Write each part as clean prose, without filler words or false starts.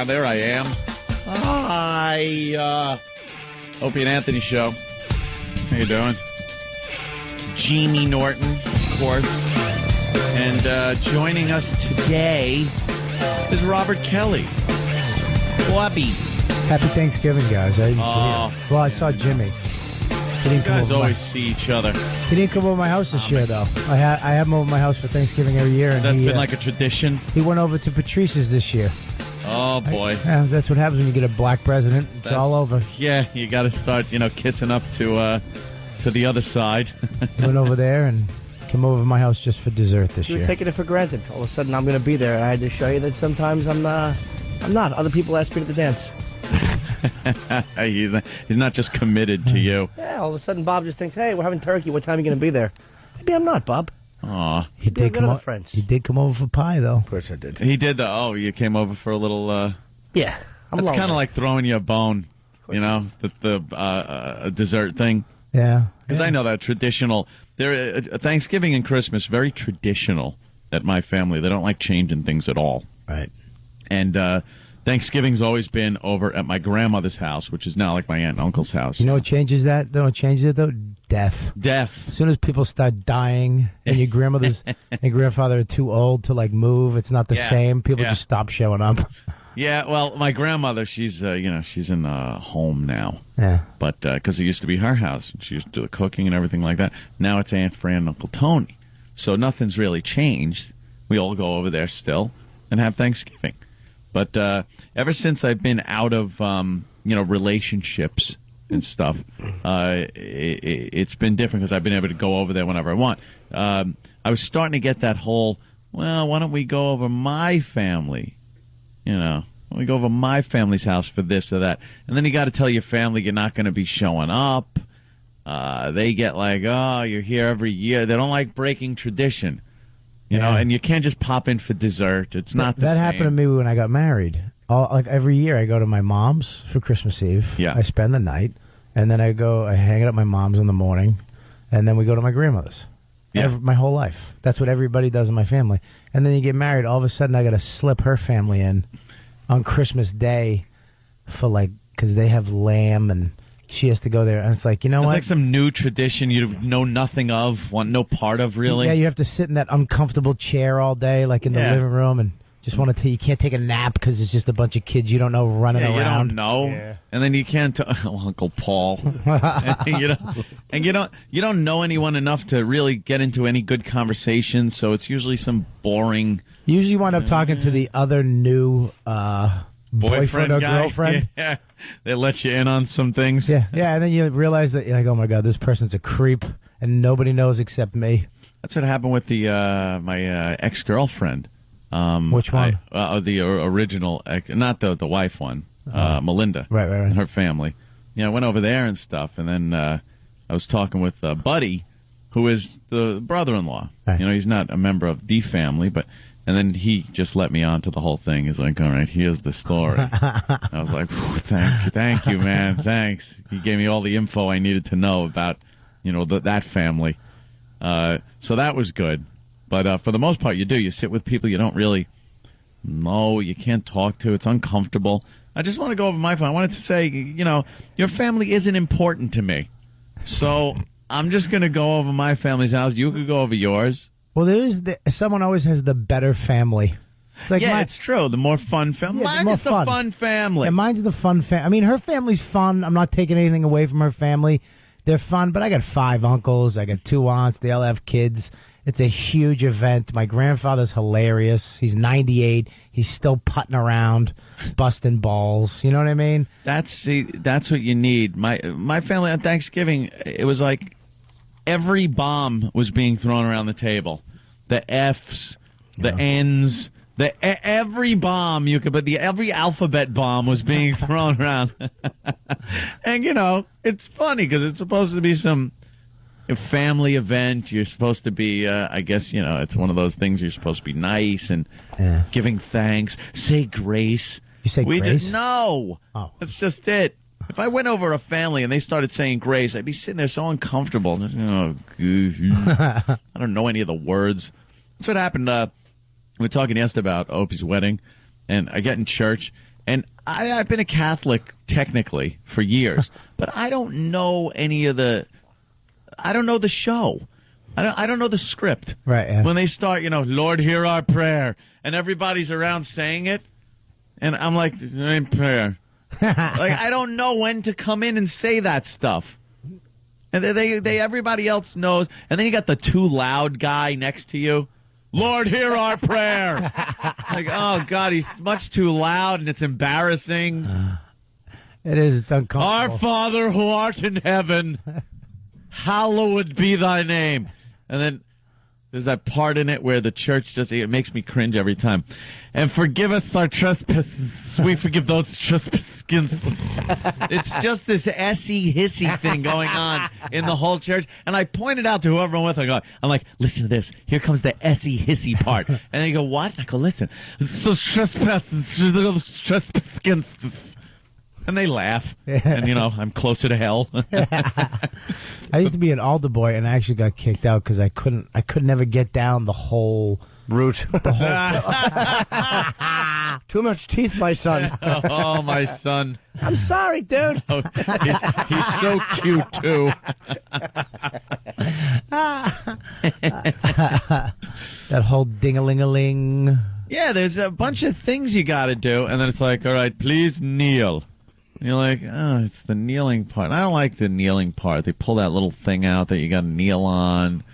There I am. Hi, Opie and Anthony show. How you doing? Jeannie Norton, of course. And joining us today is Robert Kelly. Opie. Happy Thanksgiving, guys. I didn't see it. Well, I saw Jimmy. He didn't You come guys over always see each other. He didn't come over my house this year, though. I have him over my house for Thanksgiving every year. And That's been like a tradition. He went over to Patrice's this year. Oh, boy. That's what happens when you get a black president. It's all over. Yeah, you got to start, kissing up to the other side. He went over there and came over to my house just for dessert this You year. were taking it for granted. All of a sudden, I'm going to be there. I had to show you that sometimes I'm not. Other people ask me to dance. He's not just committed to you. Yeah, all of a sudden, Bob just thinks, hey, we're having turkey. What time are you going to be there? Maybe I'm not, Bob. Aw. He did come over for pie, though. Of course I did. He did you came over for a little... Yeah. That's kind of like throwing you a bone, the dessert thing. Yeah. Because I know that traditional... Thanksgiving and Christmas, very traditional at my family. They don't like changing things at all. Right. And Thanksgiving's always been over at my grandmother's house, which is now like my aunt and uncle's house. You know what changes that? What changes it, though? Death. Death. As soon as people start dying and your grandmother's and grandfather are too old to, move, it's not the same. People just stop showing up. Yeah, well, my grandmother, she's she's in a home now. Yeah. But because it used to be her house, and she used to do the cooking and everything like that. Now it's Aunt Fran and Uncle Tony. So nothing's really changed. We all go over there still and have Thanksgiving. But ever since I've been out of, relationships and stuff, it's been different because I've been able to go over there whenever I want. I was starting to get that whole, well, why don't we go over my family? Why don't we go over my family's house for this or that? And then you got to tell your family you're not going to be showing up. They get like, oh, you're here every year. They don't like breaking tradition. And you can't just pop in for dessert. It's not the same. That happened to me when I got married. Every year I go to my mom's for Christmas Eve. Yeah. I spend the night, and then I hang out at my mom's in the morning, and then we go to my grandmother's. Yeah. My whole life. That's what everybody does in my family. And then you get married, all of a sudden I got to slip her family in on Christmas Day because they have lamb and she has to go there, and it's like, what? It's like some new tradition you know nothing of, want no part of, really. Yeah, you have to sit in that uncomfortable chair all day, like in the living room, and just want to. You can't take a nap because it's just a bunch of kids you don't know running around. You don't know, and then you can't. Uncle Paul, and you don't know anyone enough to really get into any good conversation. So it's usually some boring. You usually wind up talking to the other new boyfriend or guy. girlfriend. Yeah. They let you in on some things. Yeah, and then you realize that you're like, oh my God, this person's a creep, and nobody knows except me. That's what happened with my ex-girlfriend. Which one? The original, not the wife one, Melinda. Right. And her family. I went over there and stuff, and then I was talking with Buddy, who is the brother-in-law. Right. He's not a member of the family, but... And then he just let me on to the whole thing. He's like, all right, here's the story. I was like, thank you, man, thanks. He gave me all the info I needed to know about, that family. So that was good. But for the most part, you sit with people you don't really know, you can't talk to. It's uncomfortable. I just want to go over my family. I wanted to say, your family isn't important to me. So I'm just going to go over my family's house. You could go over yours. Well, someone always has the better family. It's true. The more fun family. Yeah, Mine is the fun family. Yeah, mine's the fun family. I mean, her family's fun. I'm not taking anything away from her family. They're fun, but I got 5 uncles. I got 2 aunts. They all have kids. It's a huge event. My grandfather's hilarious. He's 98. He's still putting around, busting balls. You know what I mean? That's what you need. My family on Thanksgiving, it was like every bomb was being thrown around the table. The F's, the N's, every bomb you could, but every alphabet bomb was being thrown around. And it's funny because it's supposed to be some family event. You're supposed to be, I guess, it's one of those things. You're supposed to be nice and giving thanks, say grace. You say grace? No, that's just it. If I went over a family and they started saying grace, I'd be sitting there so uncomfortable. I don't know any of the words. That's what happened. We were talking yesterday about Opie's wedding, and I get in church, And I've been a Catholic technically for years, but I don't know I don't know the show. I don't know the script. Right. Yeah. When they start, Lord, hear our prayer, and everybody's around saying it, and I'm like, in prayer. Like, I don't know when to come in and say that stuff. And they everybody else knows. And then you got the too loud guy next to you. Lord, hear our prayer. Like, oh, God, he's much too loud, and it's embarrassing. It is. It's uncomfortable. Our Father who art in heaven, hallowed be thy name. And then there's that part in it where the church it makes me cringe every time. And forgive us our trespasses. We forgive those trespasses. It's just this essy, hissy thing going on in the whole church. And I pointed out to whoever I'm with, I'm like, listen to this. Here comes the essy, hissy part. And they go, what? I go, listen. So trespasses. And they laugh. And, I'm closer to hell. I used to be an altar boy, and I actually got kicked out because I could never get down the whole root. Too much teeth, my son. Oh, my son. I'm sorry, dude. Oh, he's so cute, too. That whole ding-a-ling-a-ling. Yeah, there's a bunch of things you got to do, and then it's like, all right, please kneel. And you're like, oh, it's the kneeling part. I don't like the kneeling part. They pull that little thing out that you got to kneel on.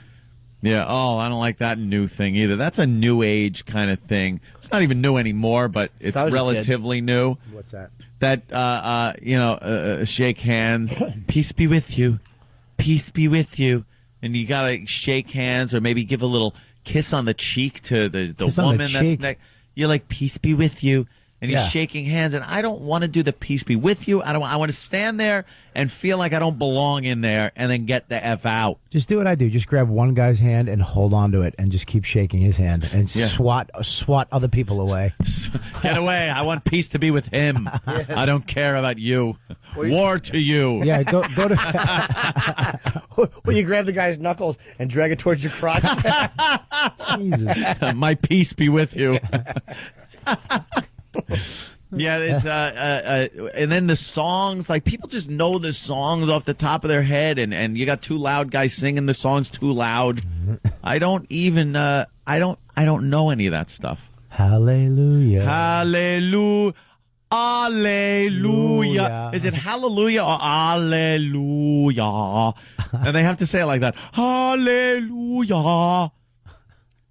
Yeah, I don't like that new thing either. That's a new age kind of thing. It's not even new anymore, but it's relatively new. What's that? That, shake hands. Peace be with you. Peace be with you. And you got to shake hands or maybe give a little kiss on the cheek to the woman that's next. You're like, peace be with you. And he's shaking hands, and I don't want to do the peace be with you. I want to stand there and feel like I don't belong in there, and then get the F out. Just do what I do. Just grab one guy's hand and hold on to it, and just keep shaking his hand, and swat other people away. Get away! I want peace to be with him. I don't care about you. War to you. Yeah, go to. Well, you grab the guy's knuckles and drag it towards your crotch. Jesus. My peace be with you. Yeah, it's and then the songs, like people just know the songs off the top of their head, and you got two loud guys singing the songs too loud. I don't even I don't know any of that stuff. Hallelujah. Hallelujah. Hallelujah. Is it hallelujah or hallelujah? And they have to say it like that. Hallelujah.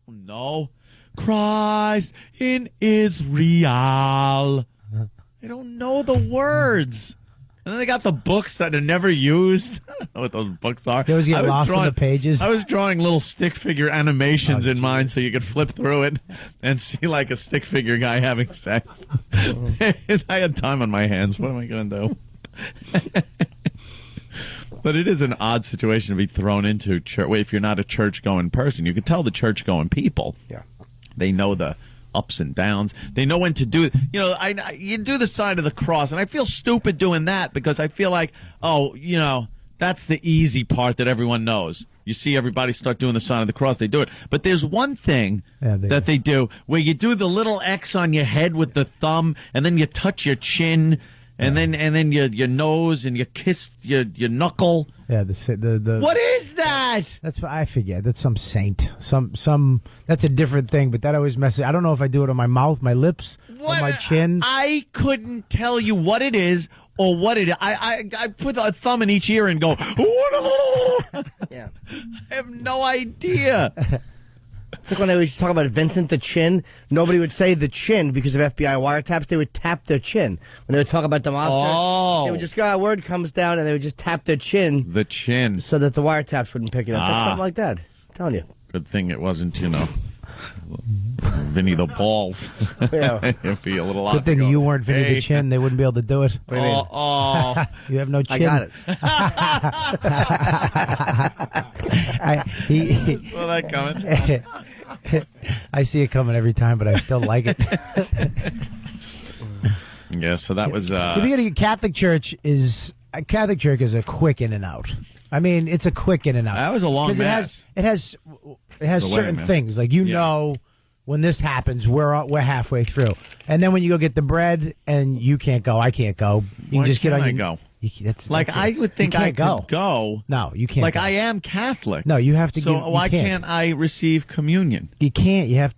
No. Christ in Israel. I don't know the words. And then they got the books that are never used. I don't know what those books are. They always get lost in the pages. I was drawing little stick figure animations in mine so you could flip through it and see like a stick figure guy having sex. I had time on my hands. What am I going to do? But it is an odd situation to be thrown into church. If you're not a church-going person, you can tell the church-going people. Yeah. They know the ups and downs. They know when to do. You do the sign of the cross, and I feel stupid doing that because I feel like, that's the easy part that everyone knows. You see everybody start doing the sign of the cross, they do it. But there's one thing that they do where you do the little X on your head with the thumb, and then you touch your chin, and then your nose, and you kiss your knuckle. Yeah, the what is that? That's what I forget. That's some saint. Some that's a different thing, but that always messes. I don't know if I do it on my mouth, my lips, or my chin. I couldn't tell you what it is or what it is. I put a thumb in each ear and go. Yeah. I have no idea. It's like when they would talk about Vincent the Chin, nobody would say the chin because of FBI wiretaps. They would tap their chin. When they would talk about the monster, they would just go, a word comes down, and they would just tap their chin. The chin. So that the wiretaps wouldn't pick it up. That's something like that. I'm telling you. Good thing it wasn't, Vinny the Balls. Yeah. It'd be a little Good thing you weren't Vinny the Chin. They wouldn't be able to do it. What do you mean? You have no chin. I got it. Saw that coming. I see it coming every time, but I still like it. Yeah, so that was. The beginning of Catholic Church is a quick in and out. I mean, it's a quick in and out. That was a long mass. It has certain things like when this happens, we're halfway through. And then when you go get the bread and you can't go, I can't go. You can Why just get can't on I your, go? That's I would think I could go. No, you can't. Like go. I am Catholic. No, you have to. So why can't I receive communion? You can't. You have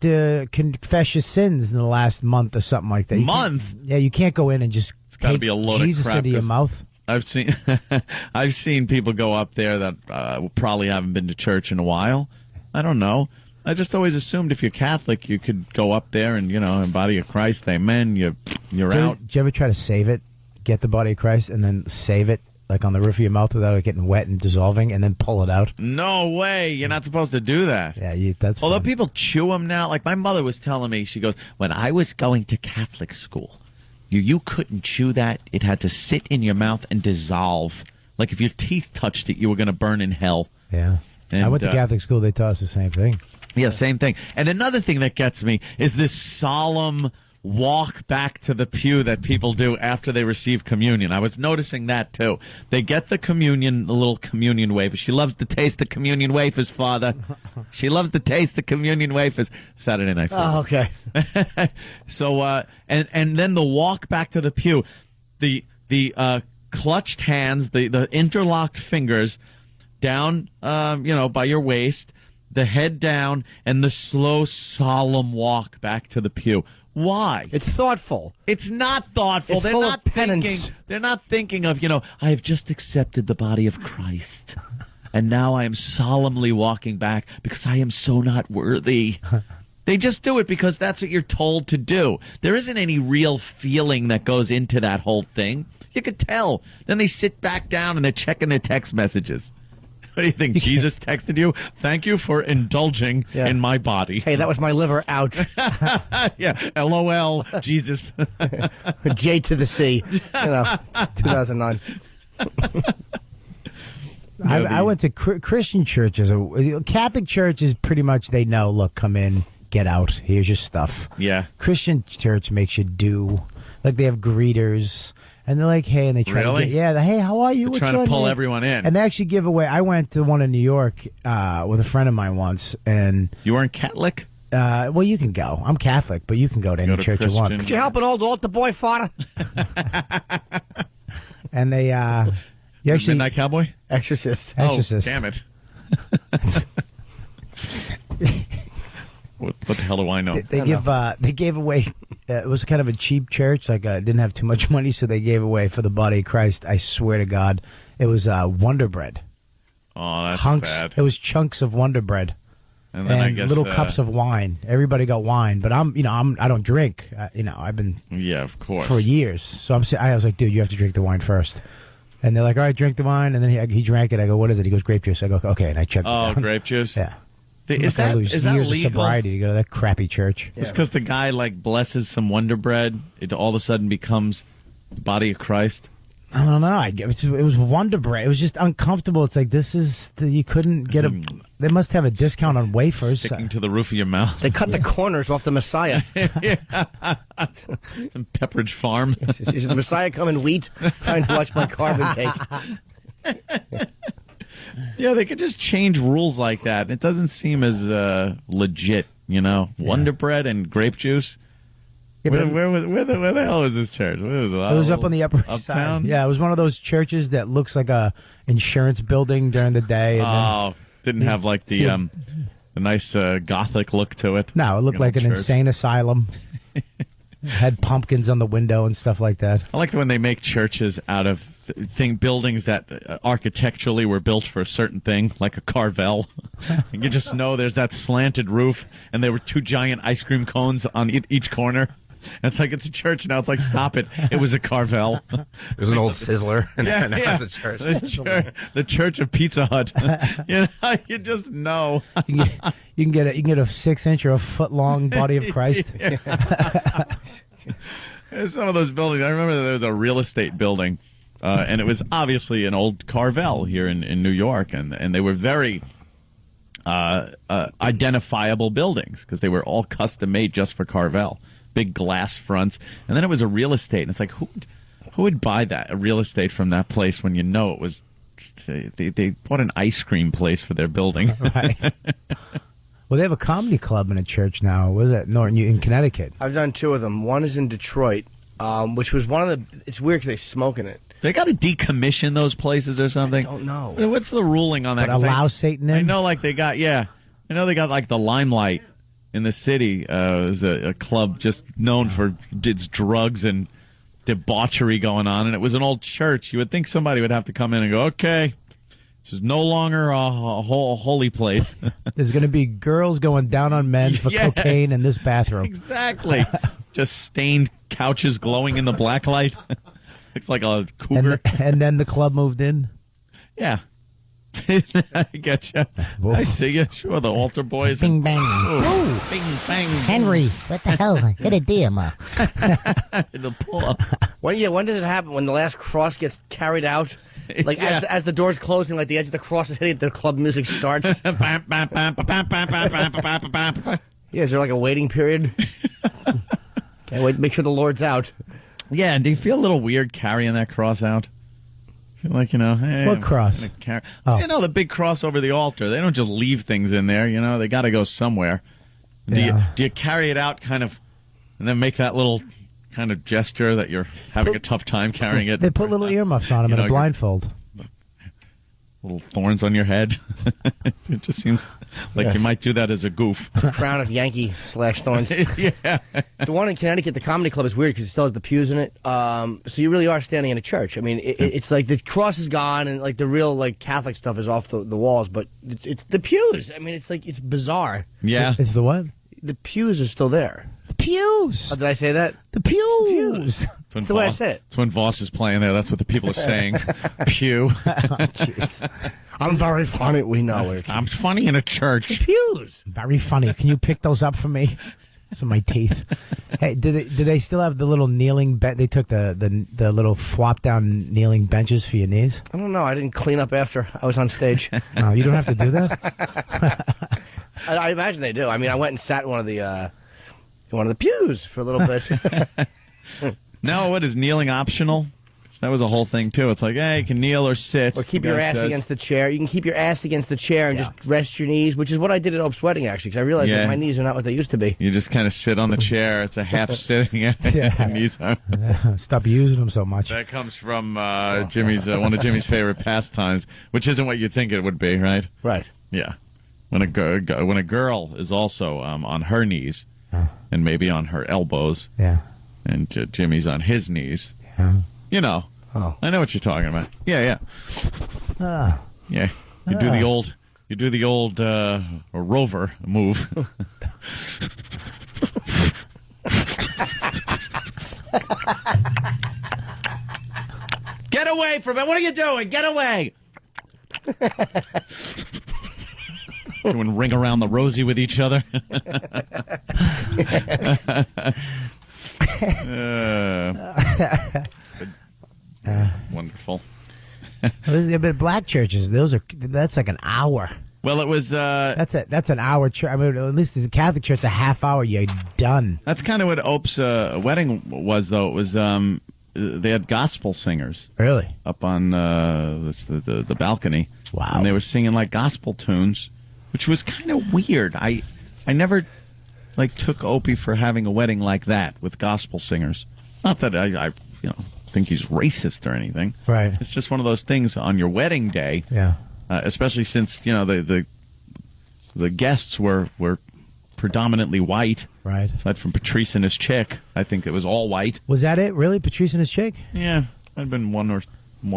to confess your sins in the last month or something like that. Yeah, you can't go in and just. It's got to be a load Jesus of crap. into your mouth. I've seen people go up there that probably haven't been to church in a while. I don't know. I just always assumed if you're Catholic, you could go up there and in body of Christ, amen. You're out. Did you ever try to save it? Get the body of Christ and then save it like on the roof of your mouth without it getting wet and dissolving, and then pull it out? No way. You're not supposed to do that. Yeah, that's. Although fun. people chew them now. Like my mother was telling me, she goes, when I was going to Catholic school, you couldn't chew that. It had to sit in your mouth and dissolve. Like if your teeth touched it, you were going to burn in hell. Yeah. And, I went to Catholic school. They taught us the same thing. Yeah, same thing. And another thing that gets me is this solemn walk back to the pew that people do after they receive communion. I was noticing that, too. They get the communion, the little communion wafers. She loves to taste the communion wafers, Father. She loves to taste the communion wafers. Saturday night. Oh, okay. So, and then the walk back to the pew, the clutched hands, the interlocked fingers down, by your waist, the head down, and the slow, solemn walk back to the pew. Why? It's thoughtful. It's not thoughtful. It's They're full not of penance. thinking. They're not thinking of, I have just accepted the body of Christ, and now I am solemnly walking back because I am so not worthy. They just do it because that's what you're told to do. There isn't any real feeling that goes into that whole thing. You could tell. Then they sit back down and they're checking their text messages. What do you think? Jesus texted you? Thank you for indulging in my body. Hey, that was my liver. Ouch. Yeah. LOL. Jesus. J to the C. 2009. I went to Christian churches. Catholic churches, pretty much they know, look, come in, get out. Here's your stuff. Yeah. Christian church makes you do. Like they have greeters. And they're like, hey, and they try to get, hey, how are you? They're trying to pull everyone in. And they actually give away. I went to one in New York with a friend of mine once. And you weren't Catholic? Well, you can go. I'm Catholic, but you can go to any church you want. Could you help an old altar boy, Father? And they, you actually. Midnight Cowboy? Exorcist. Oh, damn it. What the hell do I know? They gave away. It was kind of a cheap church. Like didn't have too much money, so they gave away for the body of Christ. I swear to God, it was Wonder Bread. Oh, that's hunks. bad. It was chunks of Wonder Bread, and then I guess little cups of wine. Everybody got wine, but I don't drink. I've been of course for years. So I was like, dude, you have to drink the wine first. And they're like, all right, drink the wine. And then he drank it. I go, what is it? He goes, grape juice. I go, okay, and I checked. Oh, grape juice. Yeah. Is that years legal? of sobriety to go to that crappy church? It's because the guy blesses some Wonder Bread. It all of a sudden becomes the body of Christ. I don't know. It was Wonder Bread. It was just uncomfortable. It's like you couldn't get a. They must have a discount on wafers. Sticking to the roof of your mouth. They cut the corners off the Messiah. Some Pepperidge Farm. Is the Messiah coming wheat? Trying to watch my carb intake. Yeah, they could just change rules like that. It doesn't seem as legit, Wonder Bread and grape juice. Yeah, where the hell is this church? It was up on the Upper East Side. Yeah, it was one of those churches that looks like a insurance building during the day. And didn't have the nice Gothic look to it. No, it looked like an insane asylum. Had pumpkins on the window and stuff like that. I like when they make churches out of buildings that architecturally were built for a certain thing, like a Carvel. And you just know there's that slanted roof, and there were two giant ice cream cones on each corner. And it's like it's a church now. It's like, stop it. It was a Carvel. There's an old Sizzler. Yeah, that's a church. The church of Pizza Hut. You just know. You can get a 6-inch or a foot long body of Christ. Some of those buildings. I remember there was a real estate building. And it was obviously an old Carvel here in New York, and they were very identifiable buildings because they were all custom made just for Carvel. Big glass fronts, and then it was a real estate, and it's like who would buy a real estate from that place when it was they bought an ice cream place for their building. Right. Well, they have a comedy club in a church now. Was it Norton in Connecticut? I've done 2 of them. One is in Detroit, which was one of the. It's weird because they smoke in it. They got to decommission those places or something. I don't know. What's the ruling on that? But allow Satan in? I know, like they got like the Limelight in the city. Is a club just known for its drugs and debauchery going on, and it was an old church. You would think somebody would have to come in and go, okay, this is no longer a holy place. There's going to be girls going down on men for cocaine in this bathroom. Exactly. Just stained couches glowing in the black light. It's like a cougar. And then the club moved in? Yeah. I get you. I see you. Sure, the altar boys. Bing, bang. Ooh. Bing, bang. Henry, what the hell? Good idea, Ma. The pull-up. When does it happen? When the last cross gets carried out? Like, as the door's closing, like the edge of the cross is hitting, the club music starts? Yeah, is there like a waiting period? Can't wait. Make sure the Lord's out. Yeah, and do you feel a little weird carrying that cross out? Feel like, hey, what cross? The big cross over the altar. They don't just leave things in there, They got to go somewhere. Do you carry it out kind of and then make that little kind of gesture that you're having a tough time carrying it? They put little earmuffs on them and a blindfold. Little thorns on your head. It just seems like you might do that as a goof. Crown of Yankee/thorns. Yeah. The one in Connecticut, the comedy club, is weird because it still has the pews in it. So you really are standing in a church. I mean, it's like the cross is gone and like the real like Catholic stuff is off the walls, but it's the pews. I mean, it's bizarre. Yeah. It's the what? The pews are still there. The pews. Oh, did I say that? The pews. That's the way I said it. It's when Voss is playing there. That's what the people are saying. Pew. Jeez. I'm very funny. We know it. I'm funny in a church. Pews. Very funny. Can you pick those up for me? Some of my teeth. Hey, did they still have the little kneeling They took the little flop down kneeling benches for your knees? I don't know. I didn't clean up after I was on stage. No, you don't have to do that. I imagine they do. I mean, I went and sat in one of the pews for a little bit. Now, what is kneeling optional? That was a whole thing too. It's like, hey, you can kneel or sit. Or keep your ass against the chair. You can keep your ass against the chair and just rest your knees, which is what I did at Opie's wedding, actually, because I realized that my knees are not what they used to be. You just kind of sit on the chair. It's a half sitting. Your knees are. Stop using them so much. That comes from Jimmy's one of Jimmy's favorite pastimes, which isn't what you'd think it would be, right? Right. Yeah. When a girl is also on her knees and maybe on her elbows. Yeah. And Jimmy's on his knees. Yeah. Oh. I know what you're talking about. Yeah. Yeah. You do the old rover move. Get away from it. What are you doing? Get away. Doing ring around the rosy with each other. Wonderful. But black churches, that's like an hour. Well, it was. That's an hour church. I mean, at least the Catholic church, a half hour, you're done. That's kind of what Opie's wedding was, though. It was they had gospel singers. Really? Up on the balcony. Wow. And they were singing like gospel tunes, which was kind of weird. I never took Opie for having a wedding like that with gospel singers. Not that I think he's racist or anything. Right. It's just one of those things on your wedding day. Yeah. Especially since the guests were predominantly white. Right. Aside from Patrice and his chick, I think it was all white. Was that it? Really, Patrice and his chick? Yeah, I'd been one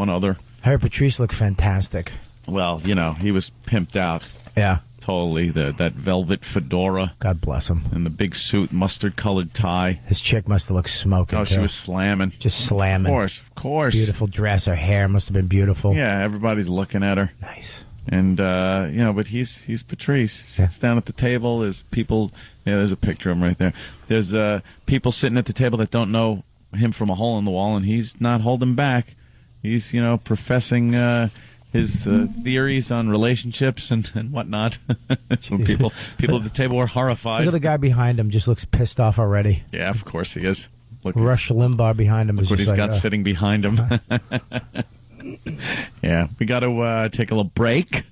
other. I heard Patrice looked fantastic. Well, he was pimped out. Yeah. Totally, that velvet fedora. God bless him. And the big suit, mustard-colored tie. His chick must have looked smoking. Oh, she was slamming. Just slamming. Of course. Beautiful dress. Her hair must have been beautiful. Yeah, everybody's looking at her. Nice. And, but he's Patrice. Sits down at the table. There's people. Yeah, there's a picture of him right there. There's people sitting at the table that don't know him from a hole in the wall, and he's not holding back. He's, professing his theories on relationships and whatnot. people at the table were horrified. Look at the guy behind him. Just looks pissed off already. Yeah, of course he is. Look, Rush Limbaugh behind him. Look what he's got sitting behind him. Yeah, we got to take a little break.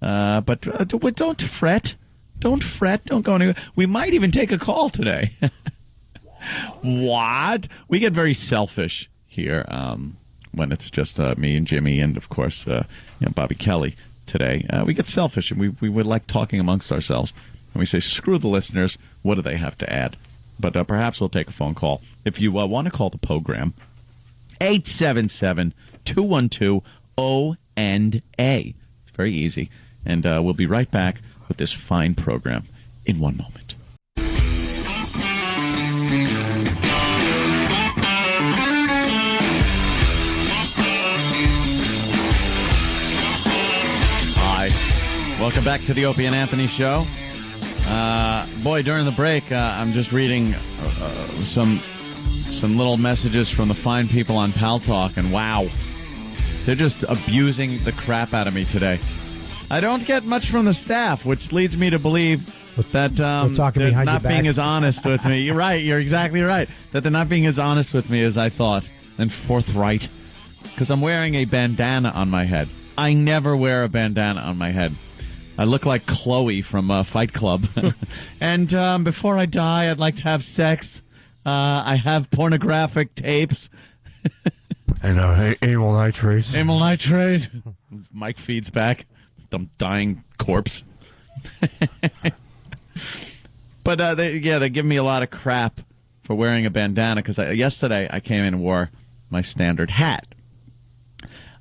But don't fret. Don't fret. Don't go anywhere. We might even take a call today. What? We get very selfish here when it's just me and Jimmy and, of course, Bobby Kelly today. We get selfish, and we would like talking amongst ourselves. And we say, screw the listeners. What do they have to add? But perhaps we'll take a phone call. If you want to call the program, 877-212-O&A. It's very easy. And we'll be right back with this fine program in one moment. Hi. Welcome back to the Opie and Anthony Show. Boy, during the break, I'm just reading some little messages from the fine people on Pal Talk, and wow, they're just abusing the crap out of me today. I don't get much from the staff, which leads me to believe that they're not being as honest with me. You're right. You're exactly right. That they're not being as honest with me as I thought, and forthright. Because I'm wearing a bandana on my head. I never wear a bandana on my head. I look like Chloe from Fight Club. And before I die, I'd like to have sex. I have pornographic tapes. And amyl nitrate. Amyl nitrate. Mike feeds back. The dying corpse. But they give me a lot of crap for wearing a bandana, because yesterday I came in and wore my standard hat.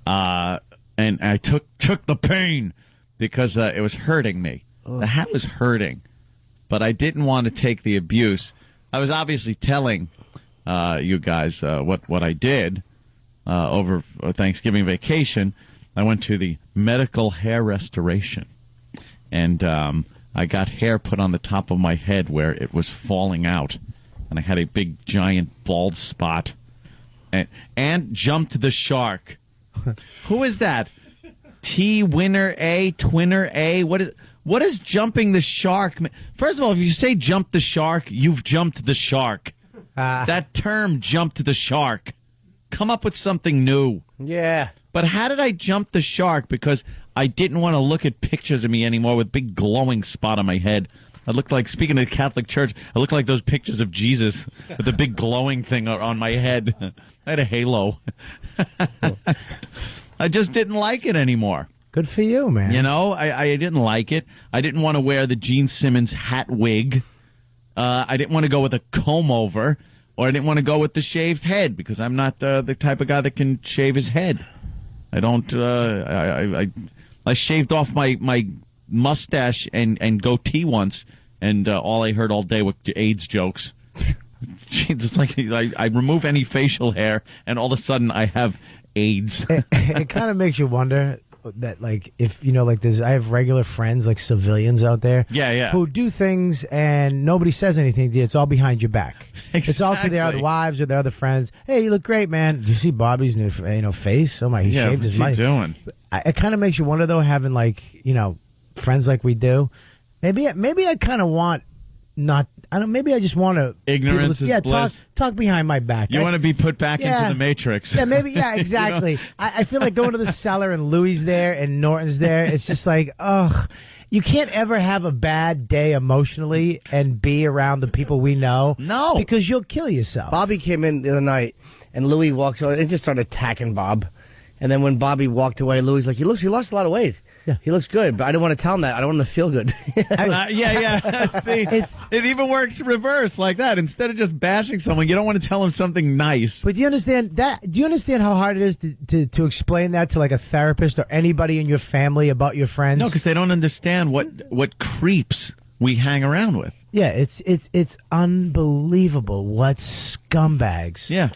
And I took the pain because it was hurting me. The hat was hurting, but I didn't want to take the abuse. I was obviously telling you guys what I did over Thanksgiving vacation. I went to the medical hair restoration, and I got hair put on the top of my head where it was falling out, and I had a big, giant, bald spot, and jumped the shark. Who is that? Twinner A? What is jumping the shark? First of all, if you say jump the shark, you've jumped the shark. That term, jumped the shark. Come up with something new. Yeah. But how did I jump the shark? Because I didn't want to look at pictures of me anymore with big glowing spot on my head. I looked like, speaking of the Catholic Church, I looked like those pictures of Jesus with the big glowing thing on my head. I had a halo. I just didn't like it anymore. Good for you, man. You know, I didn't like it. I didn't want to wear the Gene Simmons hat wig. I didn't want to go with a comb over, or I didn't want to go with the shaved head, because I'm not the type of guy that can shave his head. I don't. I shaved off my mustache and goatee once, and all I heard all day were AIDS jokes. It's like I remove any facial hair, and all of a sudden I have AIDS. It kind of makes you wonder that, like, if I have regular friends, like civilians out there, who do things and nobody says anything to you. It's all behind your back. Exactly. It's all to their other wives or their other friends. Hey, you look great, man. Did you see Bobby's new face? Oh my, he shaved his what's he doing? It kind of makes you wonder, though, having friends like we do. Maybe I'd kind of want not. I don't. Maybe I just want to. Ignorance is bliss. Talk behind my back. You want to be put back into the Matrix. Yeah, maybe. Yeah, exactly. I feel like going to the cellar and Louie's there and Norton's there. It's just like, ugh. You can't ever have a bad day emotionally and be around the people we know. No. Because you'll kill yourself. Bobby came in the other night, and Louie walks over and just started attacking Bob. And then when Bobby walked away, Louie's like, he lost a lot of weight. Yeah. He looks good, but I didn't want to tell him that. I don't want him to feel good. See, it even works reverse like that. Instead of just bashing someone, you don't want to tell them something nice. But do you understand that? Do you understand how hard it is to explain that to like a therapist or anybody in your family about your friends? No, because they don't understand what creeps we hang around with. Yeah, it's unbelievable what scumbags. Yeah.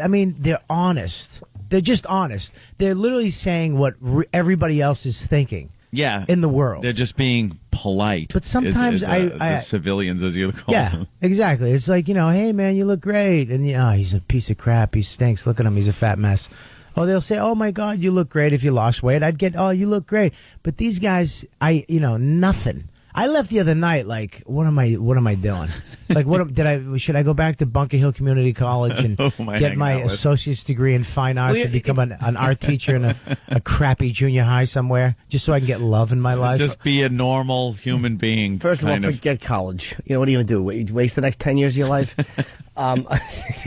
I mean, they're honest. They're just honest. They're literally saying what everybody else is thinking. Yeah, in the world. They're just being polite. But sometimes the civilians, as you call them. Yeah, exactly. It's like, hey man, you look great, and he's a piece of crap. He stinks. Look at him. He's a fat mess. Oh, they'll say, oh my God, you look great. If you lost weight, I'd get, oh, you look great. But these guys, nothing. I left the other night. Like, what am I doing? Like, should I go back to Bunker Hill Community College and get my associate's degree in fine arts and become an art teacher in a crappy junior high somewhere, just so I can get love in my life? Just be a normal human being. First of all, forget college. You know, what are you going to do? Waste the next 10 years of your life?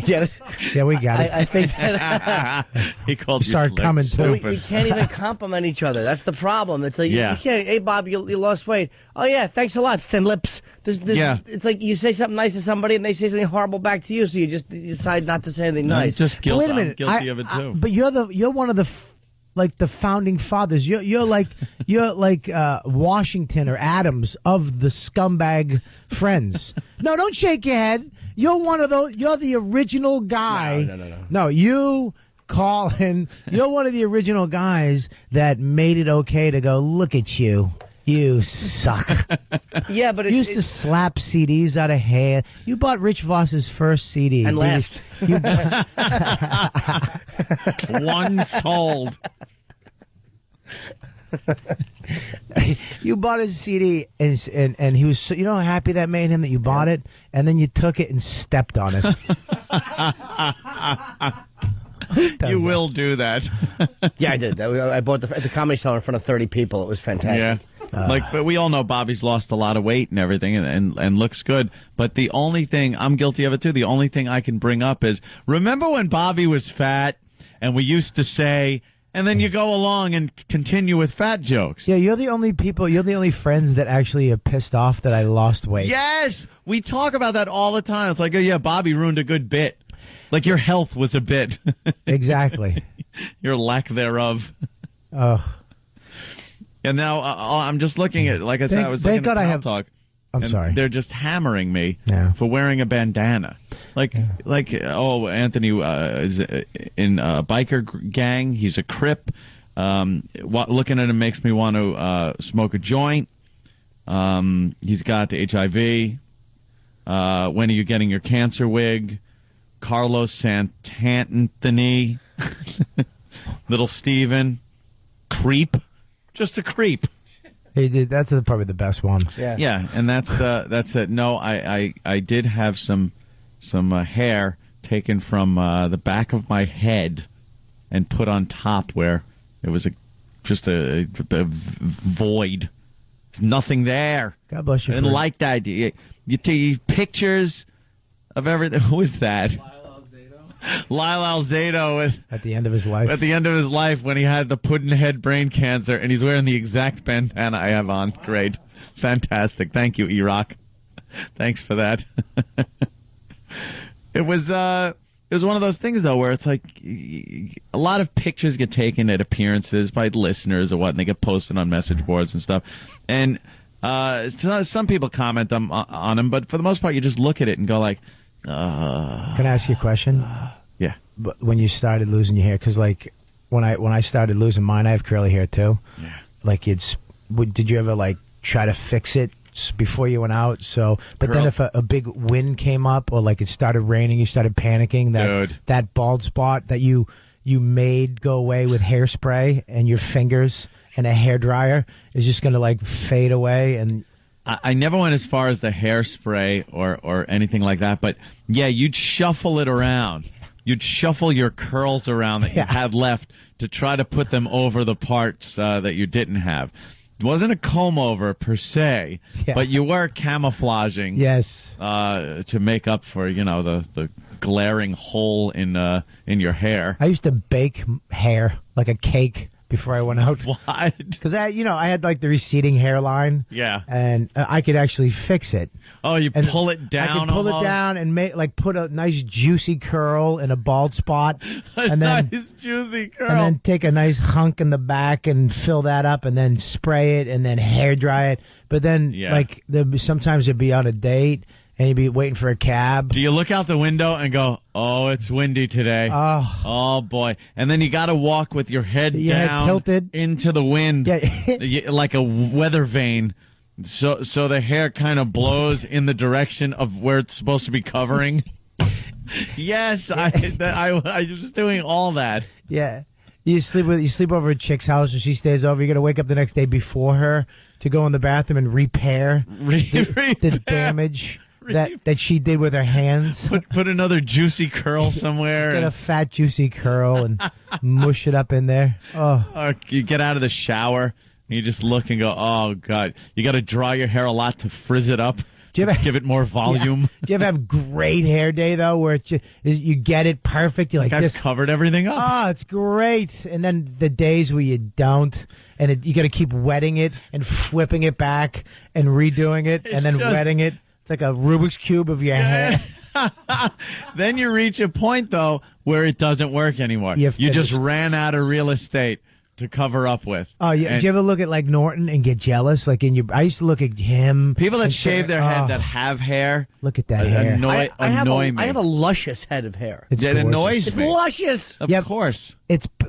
Get it? Yeah, we got it. I think that he called you start coming too. We can't even compliment each other. That's the problem. It's like you can't. Hey, Bob, you lost weight. Oh yeah, thanks a lot. Thin lips. It's like you say something nice to somebody and they say something horrible back to you, so you decide not to say anything nice. It's just guilty. Wait a minute. I'm guilty of it too. But you're one of the the founding fathers. You're like Washington or Adams of the scumbag friends. No, don't shake your head. You're one of those. You're the original guy. No. No, you, Colin. You're one of the original guys that made it okay to go. Look at you. You suck. Yeah, but you used to slap CDs out of hand. You bought Rich Voss's first CD. And last. One sold. You bought his CD, and he was so, you know how happy that made him that you bought it, and then you took it and stepped on it. You will do that. Yeah, I did. I bought at the Comedy Cellar in front of 30 people. It was fantastic. Yeah. But we all know Bobby's lost a lot of weight and everything and looks good. But the only thing, I'm guilty of it too, the only thing I can bring up is, remember when Bobby was fat and we used to say, and then you go along and continue with fat jokes. Yeah, you're the only friends that actually are pissed off that I lost weight. Yes! We talk about that all the time. It's like, oh yeah, Bobby ruined a good bit. Like your health was a bit. Exactly. Your lack thereof. Ugh. And now I'm just looking at, like I said, I was looking at Pal Talk. I'm sorry. They're just hammering me for wearing a bandana. Anthony is in a biker gang. He's a Crip. Looking at him makes me want to smoke a joint. He's got HIV. When are you getting your cancer wig? Carlos Santanthony. Little Steven. Creep. Just a creep. He did. That's probably the best one. Yeah, and that's it. No, I did have some hair taken from the back of my head and put on top where it was just a void. There's nothing there. God bless you. I didn't like that. You take pictures of everything. Who is that? Lyle Alzado at the end of his life. At the end of his life, when he had the puddin-head brain cancer, and he's wearing the exact bandana I have on. Great, fantastic. Thank you, E-Rock. Thanks for that. It was one of those things though, where it's like a lot of pictures get taken at appearances by listeners or what, and they get posted on message boards and stuff. And some people comment on them, but for the most part, you just look at it and go like. Can I ask you a question? Yeah. But when you started losing your hair, because like when I started losing mine, I have curly hair too. Yeah. Like did you ever try to fix it before you went out? Then if a big wind came up or like it started raining, you started panicking that bald spot that you made go away with hairspray and your fingers and a hairdryer is just gonna fade away and. I never went as far as the hairspray or anything like that, but yeah, you'd shuffle it around. You'd shuffle your curls around that you had left to try to put them over the parts that you didn't have. It wasn't a comb over per se, but you were camouflaging. Yes. To make up for the glaring hole in your hair. I used to bake hair like a cake. Before I went out. What? Because I had the receding hairline. Yeah. And I could actually fix it. Oh, you pull it down. I could pull it down and put a nice juicy curl in a bald spot. Nice juicy curl. And then take a nice hunk in the back and fill that up and then spray it and then hair dry it. But then sometimes it'd be on a date. And you'd be waiting for a cab. Do you look out the window and go, oh, it's windy today. Oh boy. And then you got to walk with your head down tilted into the wind like a weather vane. So the hair kind of blows in the direction of where it's supposed to be covering. Yes, I was doing all that. Yeah. You sleep over at chick's house, and she stays over. You got to wake up the next day before her to go in the bathroom and repair the damage that she did with her hands. Put another juicy curl somewhere. Get a fat juicy curl and mush it up in there. Oh, or you get out of the shower and you just look and go, oh God! You got to dry your hair a lot to frizz it up. Do you ever give it more volume? Yeah. Do you ever have great hair day though, where you get it perfect? You're like, I've this covered everything up. Oh, it's great. And then the days where you don't, and you got to keep wetting it and flipping it back and redoing it, and then wetting it. It's like a Rubik's Cube of your hair. Then you reach a point though where it doesn't work anymore. You just ran out of real estate to cover up with. Oh, yeah. Do you ever look at like Norton and get jealous? Like I used to look at him. People that shave their head that have hair. Look at that hair. Annoy me. I have a luscious head of hair. It annoys It's me. luscious. Of course.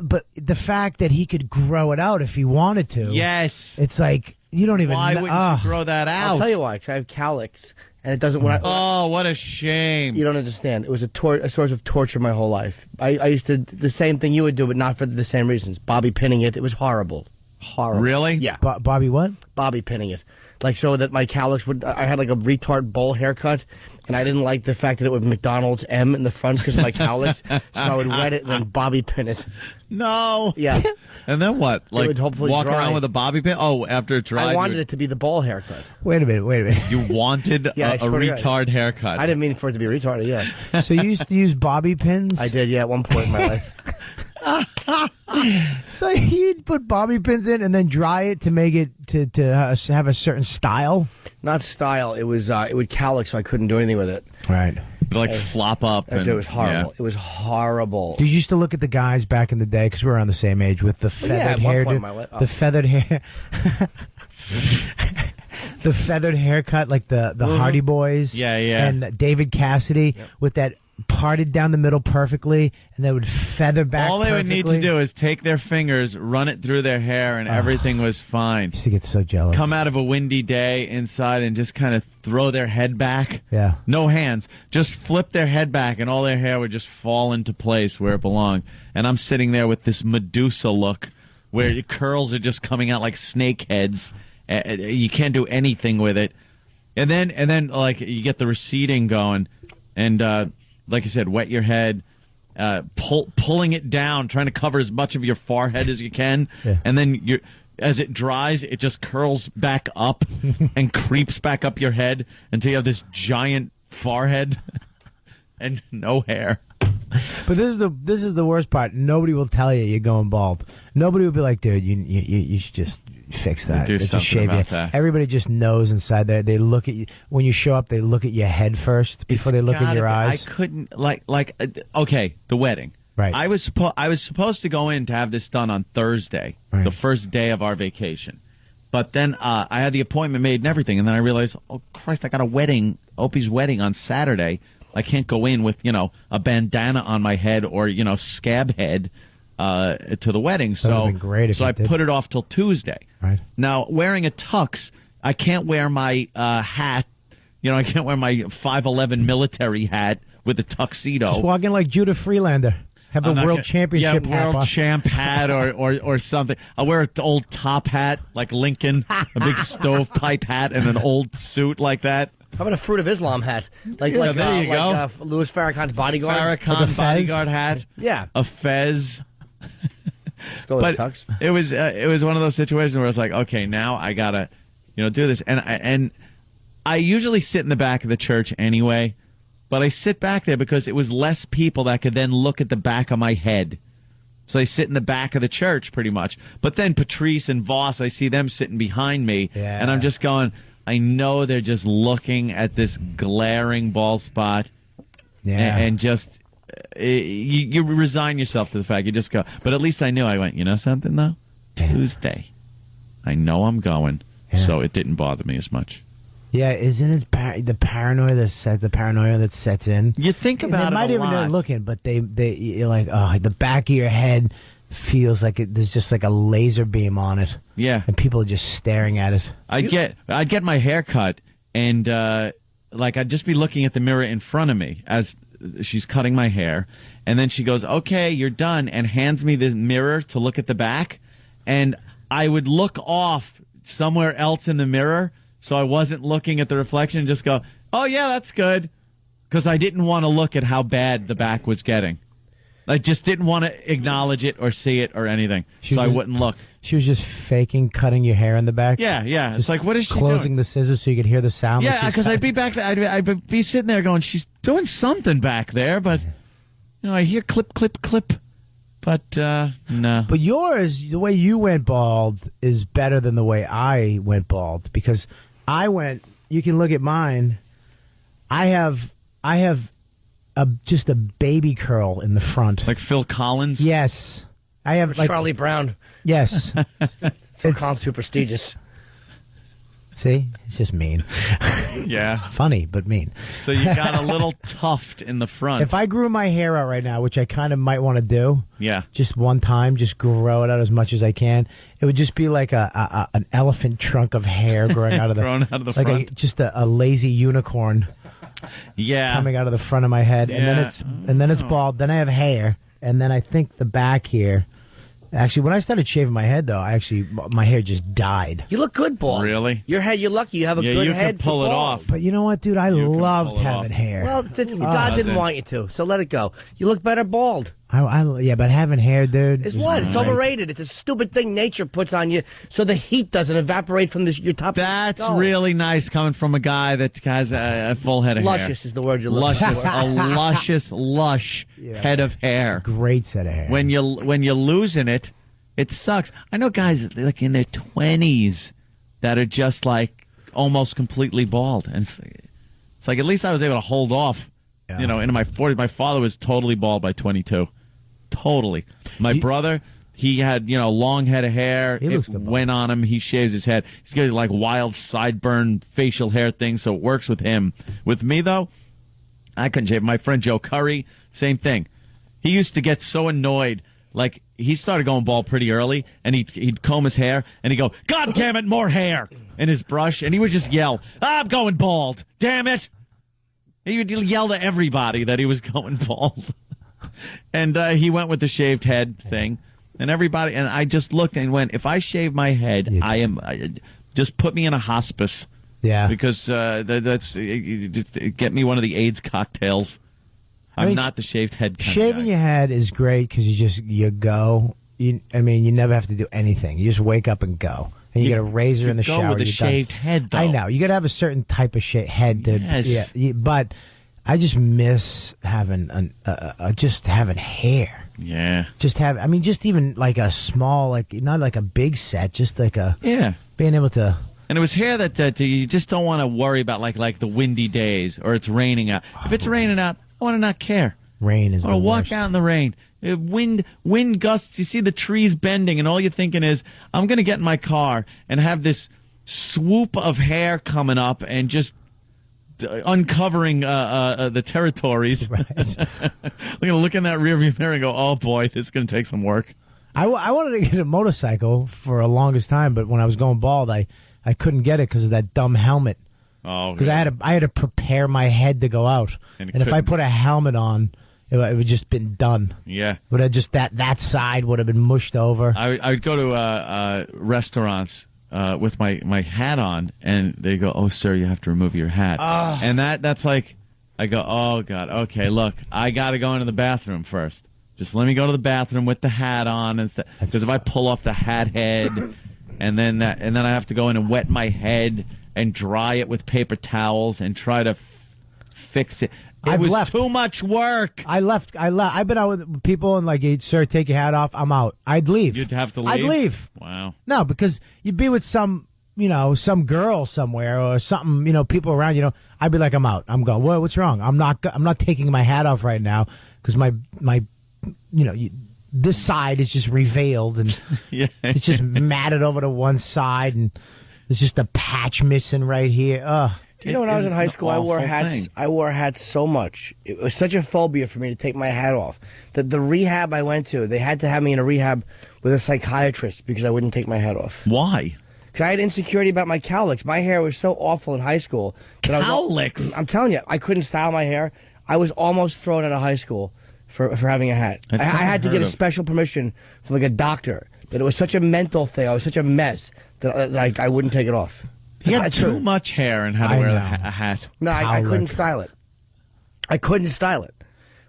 But the fact that he could grow it out if he wanted to. Yes. It's like you don't even. Why wouldn't you grow that out? I'll tell you why. 'Cause I have calyx, and it doesn't. Oh, what a shame! You don't understand. It was a source of torture my whole life. I used to do the same thing you would do, but not for the same reasons. Bobby pinning it. It was horrible. Horrible. Really? Yeah. Bobby what? Bobby pinning it. Like so that my calyx would. I had like a retard bowl haircut, and I didn't like the fact that it was McDonald's M in the front because of my calyx. So I would wet it and then Bobby pin it. No. Yeah. And then what? Like would hopefully walk dry. around with a bobby pin? Oh, after it dried. I wanted it to be the bowl haircut. Wait a minute. You wanted Yeah, I a swear to God. retard haircut. I didn't mean for it to be retarded. Yeah. So you used to use bobby pins? I did. Yeah, at one point in my life. So you'd put bobby pins in and then dry it to make it to have a certain style? Not style. It was it would calyx, so I couldn't do anything with it. Right. Like flop up. It was horrible. It was horrible. Did you used to look at the guys back in the day, because we were around the same age, with the feathered hair? The feathered hair. The feathered haircut, like the Hardy Boys. Yeah, yeah. And David Cassidy with that parted down the middle perfectly, and they would feather back All they would need perfectly. to do is take their fingers, run it through their hair, and everything was fine. I used to get so jealous. Come out of a windy day inside and just kind of throw their head back. Yeah. No hands. Just flip their head back, and all their hair would just fall into place where it belonged. And I'm sitting there with this Medusa look where your curls are just coming out like snake heads. You can't do anything with it. And then like, you get the receding going, and like I said, wet your head, pulling it down, trying to cover as much of your forehead as you can, and then as it dries, it just curls back up and creeps back up your head until you have this giant forehead and no hair. But this is the worst part. Nobody will tell you you're going bald. Nobody will be like, dude, you should just fix that. Do Just something shave about your- that. Everybody just knows inside there. They look at you when you show up. They look at your head first before they look in your eyes. I couldn't okay, the wedding. Right. I was supposed to go in to have this done on Thursday, the first day of our vacation. But then I had the appointment made and everything, and then I realized, oh Christ, I got a wedding, Opie's wedding on Saturday. I can't go in with a bandana on my head or scab head to the wedding. That would've So been great if you I did. put it off till Tuesday. Right. Now, wearing a tux, I can't wear my hat. I can't wear my 5'11" military hat with a tuxedo. Just walk in like Judah Freelander. Have a I'm not world gonna- championship hat. world on. champ hat or something. I'll wear an old top hat like Lincoln, a big stovepipe hat, and an old suit like that. How about a Fruit of Islam hat? Like there you go. Like Louis Farrakhan's bodyguard. Farrakhan Like a fez? bodyguard hat. Yeah. A fez. Let's go with But tux. it was one of those situations where it's like, okay, now I gotta do this, and I usually sit in the back of the church anyway, but I sit back there because it was less people that could then look at the back of my head. So I sit in the back of the church pretty much. But then Patrice and Voss, I see them sitting behind me, Yeah. and I'm just going, I know they're just looking at this glaring bald spot, Yeah. and just you resign yourself to the fact. You just go. But at least I knew. I went, something though? Tuesday. I know I'm going, so it didn't bother me as much. Yeah, isn't it the paranoia that sets in? You think about they might it a even lot. not looking, but you're like, oh, the back of your head feels like there's just like a laser beam on it. Yeah. And people are just staring at it. I'd get my hair cut, and I'd just be looking at the mirror in front of me as she's cutting my hair, and then she goes, "Okay, you're done," and hands me the mirror to look at the back, and I would look off somewhere else in the mirror, so I wasn't looking at the reflection, and just go, "Oh yeah, that's good," because I didn't want to look at how bad the back was getting. I just didn't want to acknowledge it or see it or anything, so I wouldn't look. She was just faking cutting your hair in the back. Yeah. It's like, what is she closing doing? the scissors so you could hear the sound? Yeah, because I'd be back there. I'd be sitting there going, she's doing something back there, but I hear clip, clip, clip. But no. But yours, the way you went bald is better than the way I went bald, because I went. You can look at mine. I have just a baby curl in the front, Like Phil Collins. Yes, I have Charlie Brown. Yes, Phil Collins, too prestigious. See, it's just mean. Yeah. Funny, but mean. So you got a little tuft in the front. If I grew my hair out right now, which I kind of might want to do, just one time, just grow it out as much as I can, it would just be like an elephant trunk of hair growing out of the Growing out of the like front. just a lazy unicorn coming out of the front of my head, and then it's bald. Then I have hair, and then I think the back here. Actually, when I started shaving my head, though, my hair just died. You look good, bald. Really? Your head, you're lucky. You have a good you head. can pull for it bald. off. But you know what, dude? I loved having hair. Well, God didn't want you to, so let it go. You look better bald. Yeah, but having hair, dude. It's what? It's overrated. It's a stupid thing nature puts on you so the heat doesn't evaporate from your top. That's really nice coming from a guy that has a full head of hair. Luscious is the word you're looking Luscious, for. a luscious, lush head of hair. Great set of hair. When you're losing it, it sucks. I know guys like in their 20s that are just like almost completely bald, and it's like at least I was able to hold off. Into my 40s. My father was totally bald by 22. Totally. My brother, he had, long head of hair. It went on him. He shaves his head. He's got like wild sideburn facial hair thing, so it works with him. With me, though, I couldn't shave. My friend Joe Curry, same thing. He used to get so annoyed. Like, he started going bald pretty early, and he'd comb his hair, and he'd go, "God damn it, more hair!" in his brush, and he would just yell, "I'm going bald. Damn it!" He would yell to everybody that he was going bald. And he went with the shaved head thing, and everybody. And I just looked and went, "If I shave my head, just put me in a hospice." Yeah, because that's get me one of the AIDS cocktails. I'm not the shaved head kind Shaving of guy. your head is great because you go. You never have to do anything. You just wake up and go. And you get a razor in the shower. With a shaved head, though. I know. You got to have a certain type of head. Yes. But I just miss having just having hair. Yeah. Just even like a small, like not like a big set, just like being able to. And it was hair that you just don't want to worry about, like the windy days or it's raining out. If it's raining out, I want to not care. Rain is. I want to walk out in the rain. Wind gusts. You see the trees bending, and all you're thinking is, I'm going to get in my car and have this swoop of hair coming up and just uncovering the territories. Right. I'm going to look in that rearview mirror and go, "Oh boy, this is going to take some work." I wanted to get a motorcycle for a longest time, but when I was going bald, I couldn't get it because of that dumb helmet. Oh, because I had to prepare my head to go out, and if I put a helmet on, it would just been done. Yeah, would have just that side would have been mushed over. I would go to restaurants with my hat on, and they go, "Oh, sir, you have to remove your hat." And that's like, I go, "Oh God, okay, look, I got to go into the bathroom first. Just let me go to the bathroom with the hat on, and because if I pull off the hat head, and then I have to go in and wet my head and dry it with paper towels and try to fix it." It was too much work. I left. I've been out with people and like, "Hey, sir, take your hat off. I'm out." I'd leave. You'd have to leave? I'd leave. Wow. No, because you'd be with some girl somewhere or something, people around, I'd be like, "I'm out. I'm going." "Well, what's wrong?" I'm not taking my hat off right now because my this side is just revealed and it's just matted over to one side and there's just a patch missing right here. When I was in high school, I wore hats. Thing. I wore hats so much. It was such a phobia for me to take my hat off. The rehab I went to, they had to have me in a rehab with a psychiatrist because I wouldn't take my hat off. Why? Because I had insecurity about my cowlicks. My hair was so awful in high school. Cowlicks? I'm telling you, I couldn't style my hair. I was almost thrown out of high school for having a hat. I had to get a special permission from like a doctor. That it was such a mental thing. I was such a mess that I wouldn't take it off. He had too much hair and had to wear a hat. No, I couldn't style it. I couldn't style it.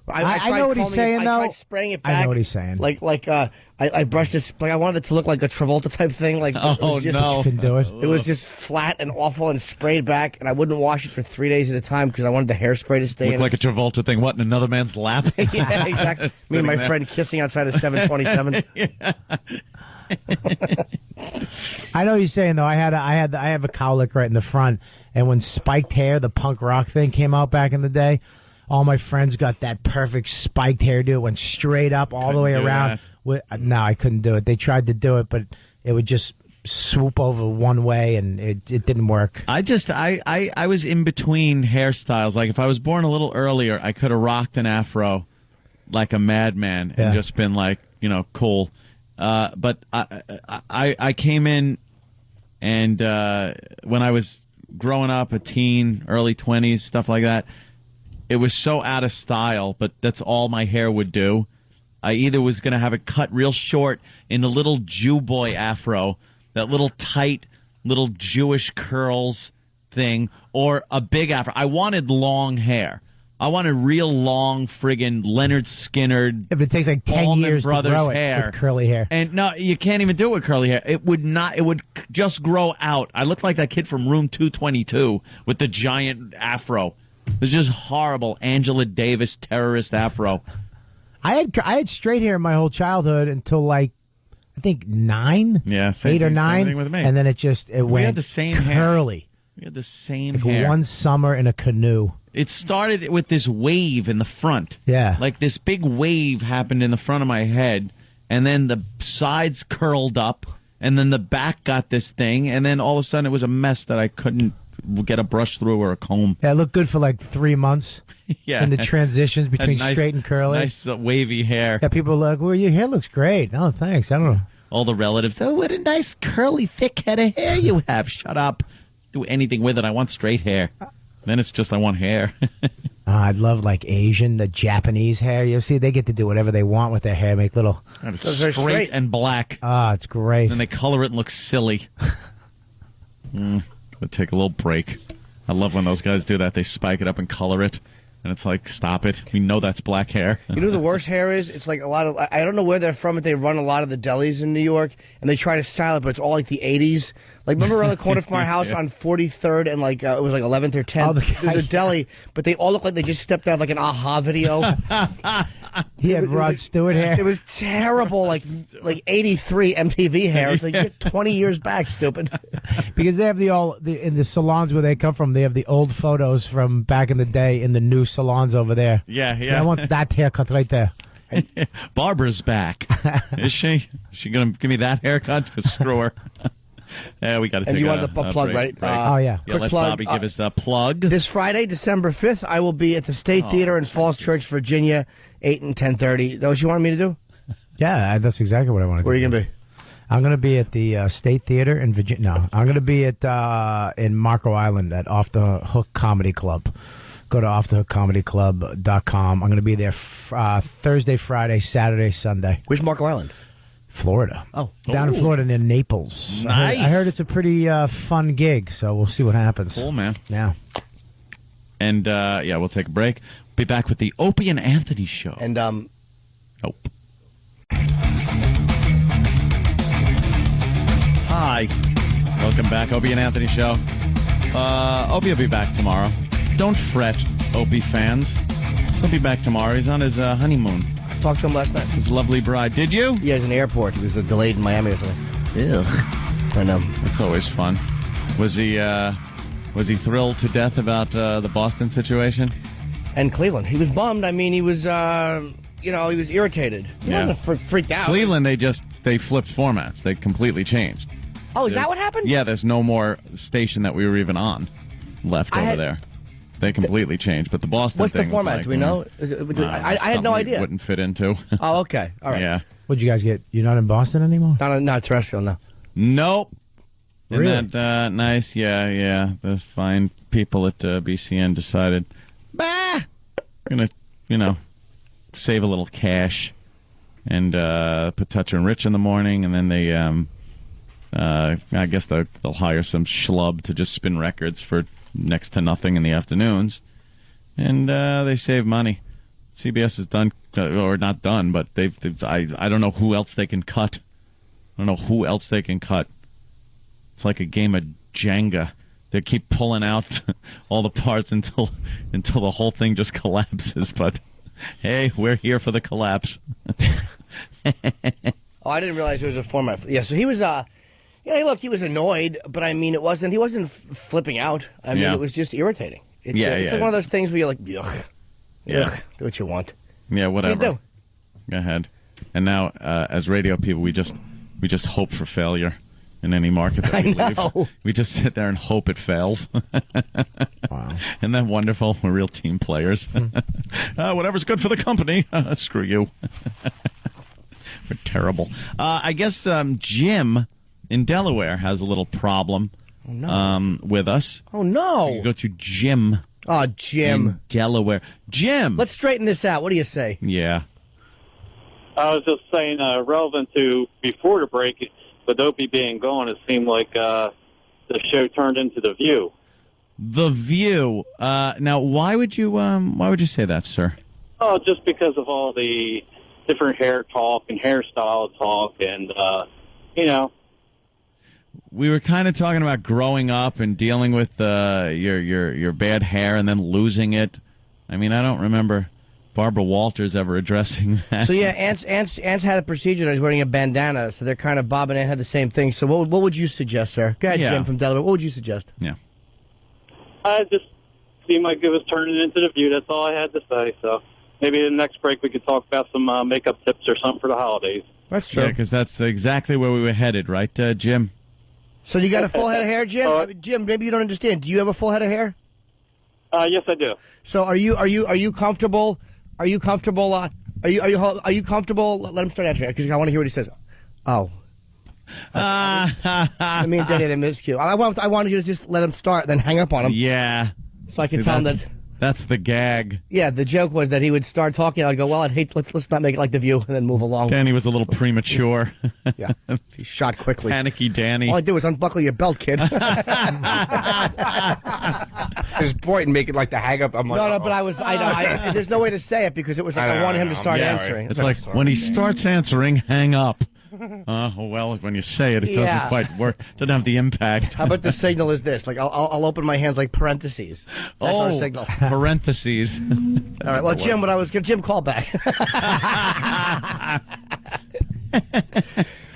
I know what he's saying, though. I tried spraying it back. I know what he's saying. I brushed it. Like I wanted it to look like a Travolta type thing. Like no, couldn't do it. It was just flat and awful and sprayed back, and I wouldn't wash it for 3 days at a time because I wanted the hairspray to stay in. Like a Travolta thing. What, in another man's lap? Yeah, exactly. Me and my friend kissing outside of 727. I know what he's saying, though. I have a cowlick right in the front, and when spiked hair, the punk rock thing came out back in the day, all my friends got that perfect spiked hairdo. It went straight up all the way around. No, I couldn't do it. They tried to do it, but it would just swoop over one way, and it didn't work. I was in between hairstyles. Like, if I was born a little earlier, I could have rocked an afro like a madman and just been like, cool. But I came in, and when I was growing up, a teen, early 20s, stuff like that, it was so out of style, but that's all my hair would do. I either was going to have it cut real short in a little Jew boy afro, that little tight, little Jewish curls thing, or a big afro. I wanted long hair. I wanted real long friggin' Leonard Skinner. If it takes like 10 years to grow it hair. with curly hair. And no, you can't even do it with curly hair. It would just grow out. I looked like that kid from Room 222 with the giant afro. It was just horrible. Angela Davis terrorist afro. I had straight hair my whole childhood until like I think 9. Yeah, 8 or 9. Same thing with me. And then it went had the same curly. Hair. We had the same like hair. One summer in a canoe. It started with this wave in the front. Yeah. Like this big wave happened in the front of my head, and then the sides curled up, and then the back got this thing, and then all of a sudden it was a mess that I couldn't get a brush through or a comb. Yeah, it looked good for like 3 months. Yeah. In the transitions between straight and curly. Nice wavy hair. Yeah, people are like, well, your hair looks great. Oh, thanks. I don't know. All the relatives, oh, what a nice curly, thick head of hair you have. Shut up. Do anything with it. I want straight hair. Then it's just I want hair. I'd love like the Japanese hair. You see, they get to do whatever they want with their hair. Make little straight and black. It's great. And they color it and look silly. We'll take a little break. I love when those guys do that. They spike it up and color it. And it's like, stop it. We know that's black hair. You know who the worst hair is? It's like a lot of, I don't know where they're from, but they run a lot of the delis in New York, and they try to style it, but it's all like the 80s. Like, remember around the corner from our house on 43rd and like, it was like 11th or 10th? There's a deli, but they all look like they just stepped out of like an AHA video. He had Rod Stewart hair. It was terrible, like 83 MTV hair. It's like, you're 20 years back, stupid. Because they have in the salons where they come from, they have the old photos from back in the day in the new salons over there. Yeah. I want that haircut right there. Barbara's back. Is she? Is she going to give me that haircut? Screw her. Yeah, we got to take and you want the plug, break. right? Oh, yeah. Let plug. Bobby give us a plug. This Friday, December 5th, I will be at the State Theater in Falls Church, Virginia, 8 and 10:30. That what you wanted me to do? Yeah, that's exactly what I want to do. Where are you going to be? I'm going to be at the State Theater in Virginia. No, I'm going to be at in Marco Island at Off the Hook Comedy Club. Go to offthehookcomedyclub.com. I'm going to be there Thursday, Friday, Saturday, Sunday. Where's Marco Island? Florida. Oh. Down in Florida near Naples. Nice. I heard it's a pretty fun gig, so we'll see what happens. Cool, man. Yeah. And, we'll take a break. Be back with the Opie and Anthony show. And, Nope. Hi. Welcome back, Opie and Anthony show. Opie will be back tomorrow. Don't fret, Opie fans. He'll be back tomorrow. He's on his honeymoon. talked to him last night. His lovely bride. Did you? Yeah, he was in the airport. He was delayed in Miami or something. Ew. I know. That's always fun. Was he thrilled to death about the Boston situation? And Cleveland. He was bummed. I mean, he was, he was irritated. He wasn't freaked out. Cleveland, they flipped formats. They completely changed. Oh, is that what happened? Yeah, there's no more station that we were even on left over there. They completely changed. But the Boston What's thing the format? was like, Do we know? I had no idea. Wouldn't fit into. Oh, okay. All right. Yeah. What'd you guys get? You're not in Boston anymore? Not terrestrial, no. Nope. Really? Isn't that nice? Yeah. The fine people at BCN decided, bah, going to, save a little cash and put Touch and Rich in the morning, and then they, I guess they'll hire some schlub to just spin records for next to nothing in the afternoons, and they save money. CBS is done, or not done, but I don't know who else they can cut. I don't know who else they can cut. It's like a game of Jenga. They keep pulling out all the parts until the whole thing just collapses. But hey, we're here for the collapse. Oh, I didn't realize it was a format. Yeah, so he was. Look, he was annoyed, but I mean, he wasn't flipping out. I mean, it was just irritating. It's like one of those things where you're like, ugh. Yeah. Ugh, do what you want. Yeah, whatever. What do you do? Go ahead. And now, as radio people, we just hope for failure in any market that we leave. We just sit there and hope it fails. Wow. Isn't that wonderful? We're real team players. Whatever's good for the company. Screw you. We're terrible. I guess Jim in Delaware has a little problem with us. Oh, no. You go to Jim. Oh, Jim. In Delaware. Jim. Let's straighten this out. What do you say? Yeah. I was just saying, relevant to before the break, with Opie being gone, it seemed like the show turned into The View. The View. Now, why would you say that, sir? Oh, just because of all the different hair talk and hairstyle talk, and We were kind of talking about growing up and dealing with your bad hair and then losing it. I mean, I don't remember Barbara Walters ever addressing that. So yeah, Ant's had a procedure that he's wearing a bandana, so they're kind of Bob and Ant had the same thing. So what would you suggest, sir? Go ahead, Jim from Delaware. What would you suggest? Yeah. I just seemed like it was turning into The View. That's all I had to say. So maybe the next break we could talk about some makeup tips or something for the holidays. That's true. Yeah, because that's exactly where we were headed, right, Jim? So you got a full head of hair, Jim? Jim, maybe you don't understand. Do you have a full head of hair? Yes, I do. So are you comfortable? Are you comfortable? Are you comfortable? Let him start answering because I want to hear what he says. Oh. I mean, Danny had a miscue. I wanted you to just let him start, then hang up on him. Yeah. So I can tell him that. That's the gag. Yeah, the joke was that he would start talking. I'd go, well, let's not make it like The View, and then move along. Danny was a little premature. Yeah, he shot quickly. Panicky Danny. All I did was unbuckle your belt, kid. Just point and make it like the hang up. I'm like, No, but I there's no way to say it because it was like I wanted him to start answering. It's like when he starts answering, hang up. Well, when you say it, it doesn't quite work. Doesn't have the impact. How about the signal is this? Like I'll open my hands like parentheses. That's our signal. Parentheses. All right. Well, Jim, Jim, call back.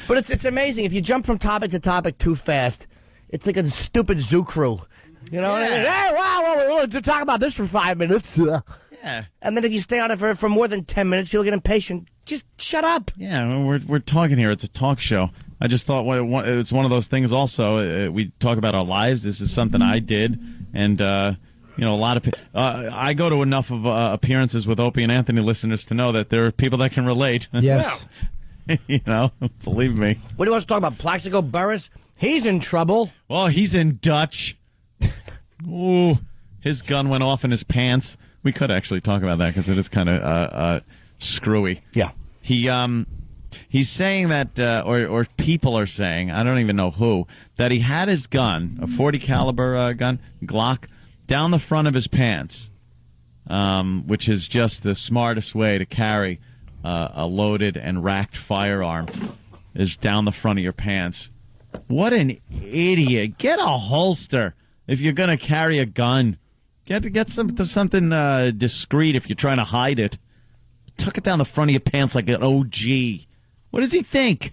But it's amazing if you jump from topic to topic too fast. It's like a stupid zoo crew. You know? Yeah. Hey, wow, we're willing to talk about this for 5 minutes. Yeah. And then if you stay on it for more than 10 minutes, people get impatient. Just shut up. Yeah, we're talking here. It's a talk show. I just thought it's one of those things also. We talk about our lives. This is something I did. And, a lot of I go to enough of appearances with Opie and Anthony listeners to know that there are people that can relate. Yes. Believe me. What do you want to talk about? Plaxico Burress? He's in trouble. Well, he's in Dutch. Ooh, his gun went off in his pants. We could actually talk about that because it is kind of screwy. Yeah. He's saying that, or people are saying, I don't even know who, that he had his gun, a .40 caliber gun, Glock, down the front of his pants, which is just the smartest way to carry a loaded and racked firearm, is down the front of your pants. What an idiot! Get a holster if you're going to carry a gun. Get something discreet if you're trying to hide it. Tuck it down the front of your pants like an OG. What does he think?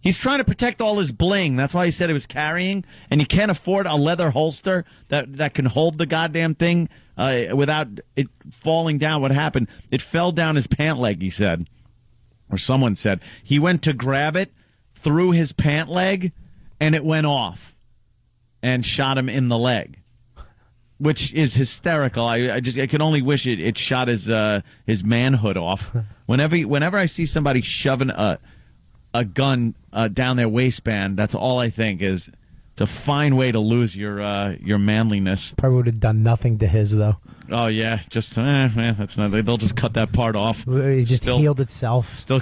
He's trying to protect all his bling. That's why he said he was carrying. And you can't afford a leather holster that can hold the goddamn thing without it falling down. What happened? It fell down his pant leg, he said. Or someone said. He went to grab it through his pant leg, and it went off and shot him in the leg. Which is hysterical. I can only wish it shot his manhood off. Whenever I see somebody shoving a gun down their waistband, that's all I think is, It's a fine way to lose your manliness. Probably would have done nothing to his, though. Oh yeah, just that's not. They'll just cut that part off. It just healed itself. Still,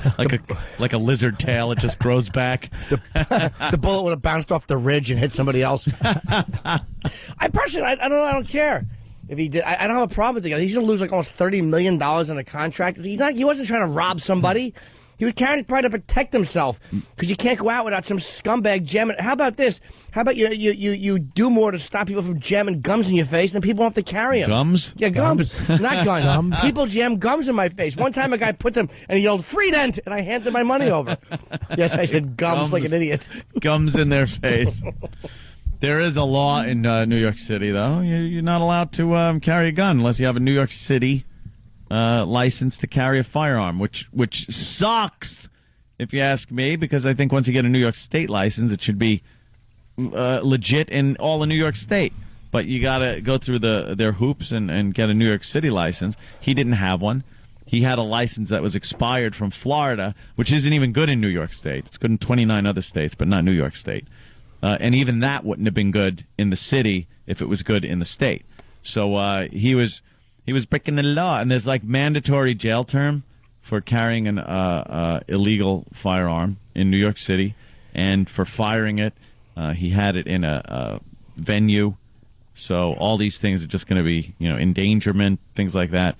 like a lizard tail. It just grows back. The bullet would have bounced off the ridge and hit somebody else. I don't care if he did. I don't have a problem with it. He's going to lose like almost $30 million on a contract. He wasn't trying to rob somebody. He was carrying pride to protect himself because you can't go out without some scumbag jamming. How about this? How about you do more to stop people from jamming gums in your face, and people don't have to carry them. Gums? Yeah, gums. Not guns. Gums. People jam gums in my face. One time a guy put them and he yelled, "Free dent," and I handed my money over. Yes, I said gums like an idiot. Gums in their face. There is a law in New York City, though. You're not allowed to carry a gun unless you have a New York City license to carry a firearm, which sucks, if you ask me, because I think once you get a New York State license, it should be legit in all of New York State. But you got to go through their hoops and get a New York City license. He didn't have one. He had a license that was expired from Florida, which isn't even good in New York State. It's good in 29 other states, but not New York State. And even that wouldn't have been good in the city if it was good in the state. So he was breaking the law, and there's like mandatory jail term for carrying an illegal firearm in New York City, and for firing it, he had it in a venue. So all these things are just going to be, endangerment, things like that.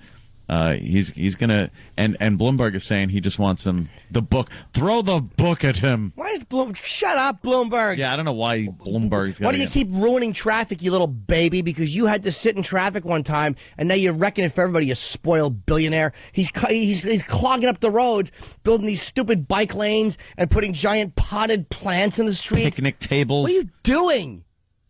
He's gonna, and Bloomberg is saying he just wants the book. Throw the book at him. Why is Shut up, Bloomberg. Yeah, I don't know why Bloomberg's. Why do you keep ruining traffic, you little baby? Because you had to sit in traffic one time, and now you're wrecking it for everybody. You spoiled billionaire. He's clogging up the roads, building these stupid bike lanes, and putting giant potted plants in the street. Picnic tables. What are you doing?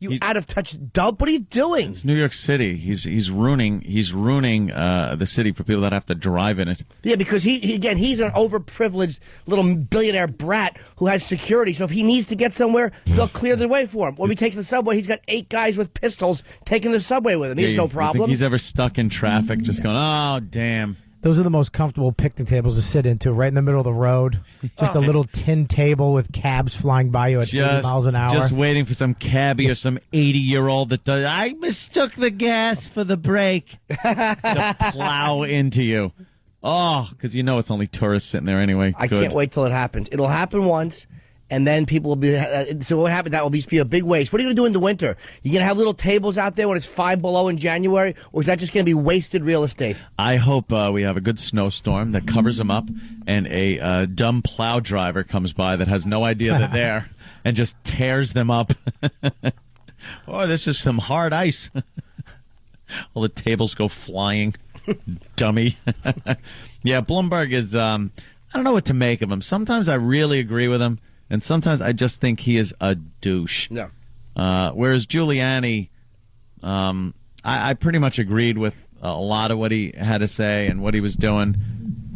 You out-of-touch dump? What are you doing? It's New York City. He's ruining the city for people that have to drive in it. Yeah, because he's an overprivileged little billionaire brat who has security. So if he needs to get somewhere, they'll clear the way for him. When he takes the subway, he's got 8 guys with pistols taking the subway with him. He has no problem. Think he's ever stuck in traffic, just going, oh damn. Those are the most comfortable picnic tables to sit into, right in the middle of the road. Just a little tin table with cabs flying by you at 80 miles an hour. Just waiting for some cabbie or some 80-year-old that does, I mistook the gas for the brake, to plow into you. Oh, because it's only tourists sitting there anyway. I can't wait till it happens. It'll happen once. And then people will be. So what happened? That will be a big waste. What are you going to do in the winter? You going to have little tables out there when it's 5 below in January, or is that just going to be wasted real estate? I hope we have a good snowstorm that covers them up, and a dumb plow driver comes by that has no idea they're there and just tears them up. Oh, this is some hard ice. All the tables go flying. Dummy. Yeah, Bloomberg is. I don't know what to make of him. Sometimes I really agree with him. And sometimes I just think he is a douche. No. Whereas Giuliani, I pretty much agreed with a lot of what he had to say and what he was doing.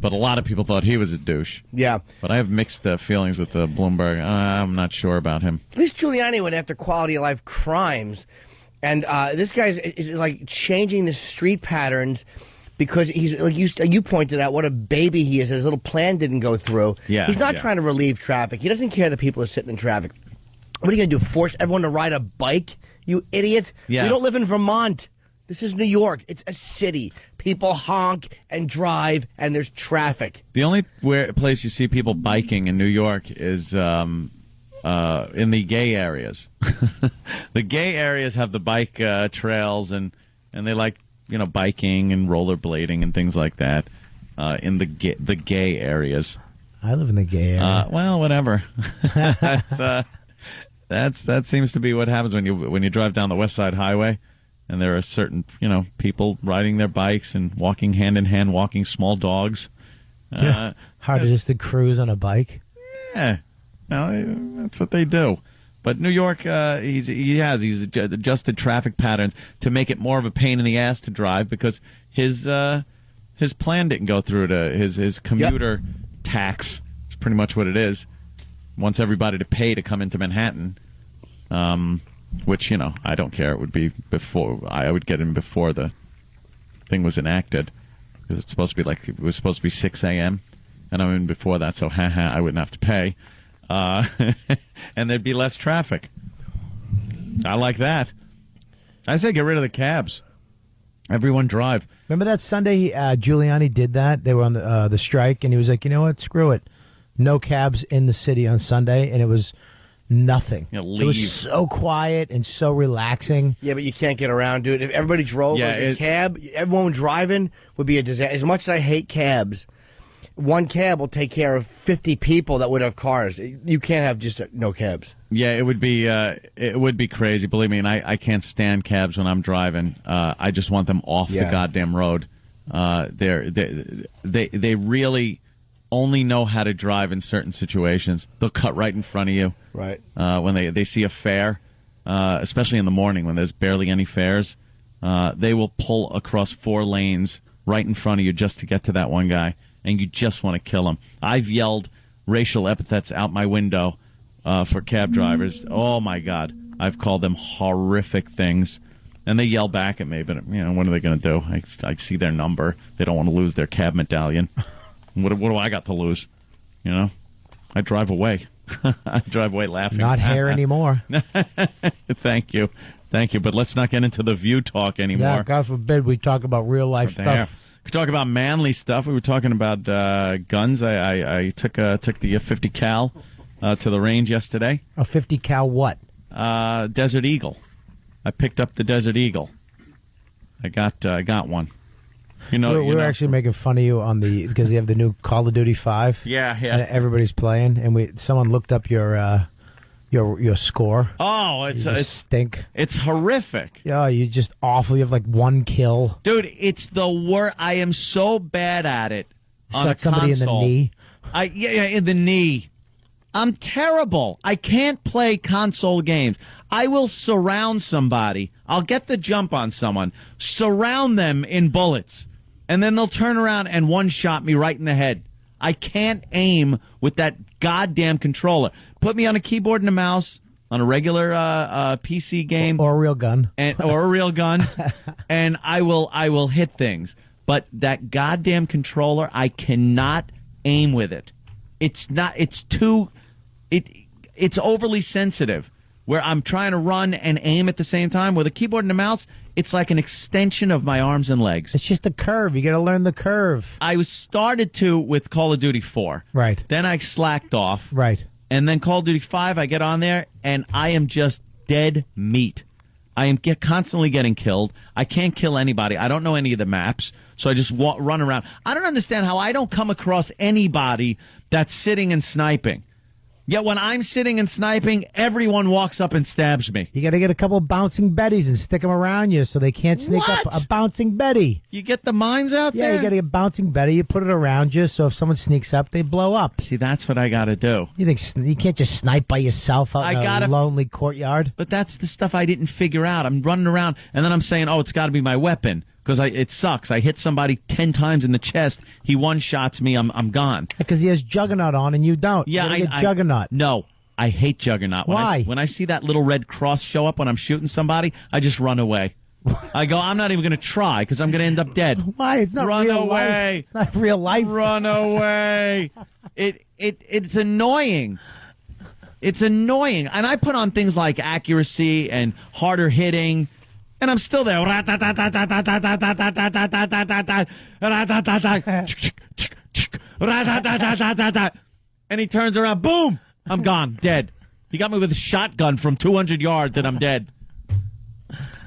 But a lot of people thought he was a douche. Yeah. But I have mixed feelings with Bloomberg. I'm not sure about him. At least Giuliani went after quality of life crimes. And this guy is like changing the street patterns. Because he's, like you pointed out, what a baby he is. His little plan didn't go through. Yeah, he's not trying to relieve traffic. He doesn't care that people are sitting in traffic. What are you going to do, force everyone to ride a bike? You idiot. Yeah. We don't live in Vermont. This is New York. It's a city. People honk and drive, and there's traffic. The only place you see people biking in New York is in the gay areas. The gay areas have the bike trails, and they like biking and rollerblading and things like that in the gay areas. I live in the gay area. Well, whatever. That seems to be what happens when you drive down the West Side Highway, and there are certain people riding their bikes and walking hand in hand, walking small dogs. Harder just to cruise on a bike. Yeah, that's what they do. But New York, he's adjusted traffic patterns to make it more of a pain in the ass to drive because his plan didn't go through to his commuter tax. It's pretty much what it is. Wants everybody to pay to come into Manhattan, which I don't care. It would be before I would get in before the thing was enacted because it's supposed to be it was supposed to be 6 a.m. and I'm in before that, so I wouldn't have to pay. And there'd be less traffic. I like that. I say get rid of the cabs. Everyone drive. Remember that Sunday Giuliani did that? They were on the strike, and he was like, you know what? Screw it. No cabs in the city on Sunday, and it was nothing. You know, it was leave. so quiet and so relaxing. Yeah, but you can't get around, dude. If everybody drove like a cab, everyone driving would be a disaster. As much as I hate cabs, one cab will take care of 50 people that would have cars. You can't have just no cabs. Yeah, it would be crazy. Believe me, and I can't stand cabs when I'm driving. I just want them off the goddamn road. They really only know how to drive in certain situations. They'll cut right in front of you. Right. When they see a fare, especially in the morning when there's barely any fares, they will pull across 4 lanes right in front of you just to get to that one guy, and you just want to kill him. I've yelled racial epithets out my window for cab drivers. Oh, my God. I've called them horrific things, and they yell back at me, but, what are they going to do? I see their number. They don't want to lose their cab medallion. What do I got to lose? I drive away. I drive away laughing. Not hair anymore. Thank you. But let's not get into the View talk anymore. Yeah, God forbid we talk about real life stuff. We could talk about manly stuff. We were talking about guns. I took the 50 cal to the range yesterday. A 50 cal what? Desert Eagle. I picked up the Desert Eagle. I got one. We were actually making fun of you because you have the new Call of Duty 5. Yeah. And everybody's playing, and someone looked up your score. Oh, it's stink. It's horrific. Yeah, you're just awful. You have like 1 kill. Dude, it's the worst. I am so bad at it on a somebody console. in the knee. In the knee. I'm terrible. I can't play console games. I will surround somebody. I'll get the jump on someone, surround them in bullets, and then they'll turn around and one-shot me right in the head. I can't aim with that goddamn controller. Put me on a keyboard and a mouse on a regular PC game. Or a real gun. Or a real gun, and I will hit things. But that goddamn controller, I cannot aim with it. It's overly sensitive, where I'm trying to run and aim at the same time. With a keyboard and a mouse, it's like an extension of my arms and legs. It's just a curve. You got to learn the curve. I started with Call of Duty 4. Right. Then I slacked off. Right. And then Call of Duty 5, I get on there, and I am just dead meat. I am constantly getting killed. I can't kill anybody. I don't know any of the maps, so I just run around. I don't understand how I don't come across anybody that's sitting and sniping. Yet when I'm sitting and sniping, everyone walks up and stabs me. You got to get a couple of bouncing Bettys and stick them around you so they can't sneak up. A bouncing Betty. You get the mines out there? Yeah, you got to get a bouncing Betty. You put it around you so if someone sneaks up, they blow up. See, that's what I got to do. You think you can't just snipe by yourself out in a lonely courtyard? But that's the stuff I didn't figure out. I'm running around, and then I'm saying, it's got to be my weapon. Because it sucks. I hit somebody 10 times in the chest. He one-shots me. I'm gone. Because he has Juggernaut on and you don't. Yeah, I Juggernaut. No, I hate Juggernaut. Why? When I see that little red cross show up when I'm shooting somebody, I just run away. I go, I'm not even going to try because I'm going to end up dead. Why? It's not run real away. Life. It's not real life. Run away. It's annoying. It's annoying. And I put on things like accuracy and harder hitting. And I'm still there. And he turns around. Boom! I'm gone. Dead. He got me with a shotgun from 200 yards, and I'm dead.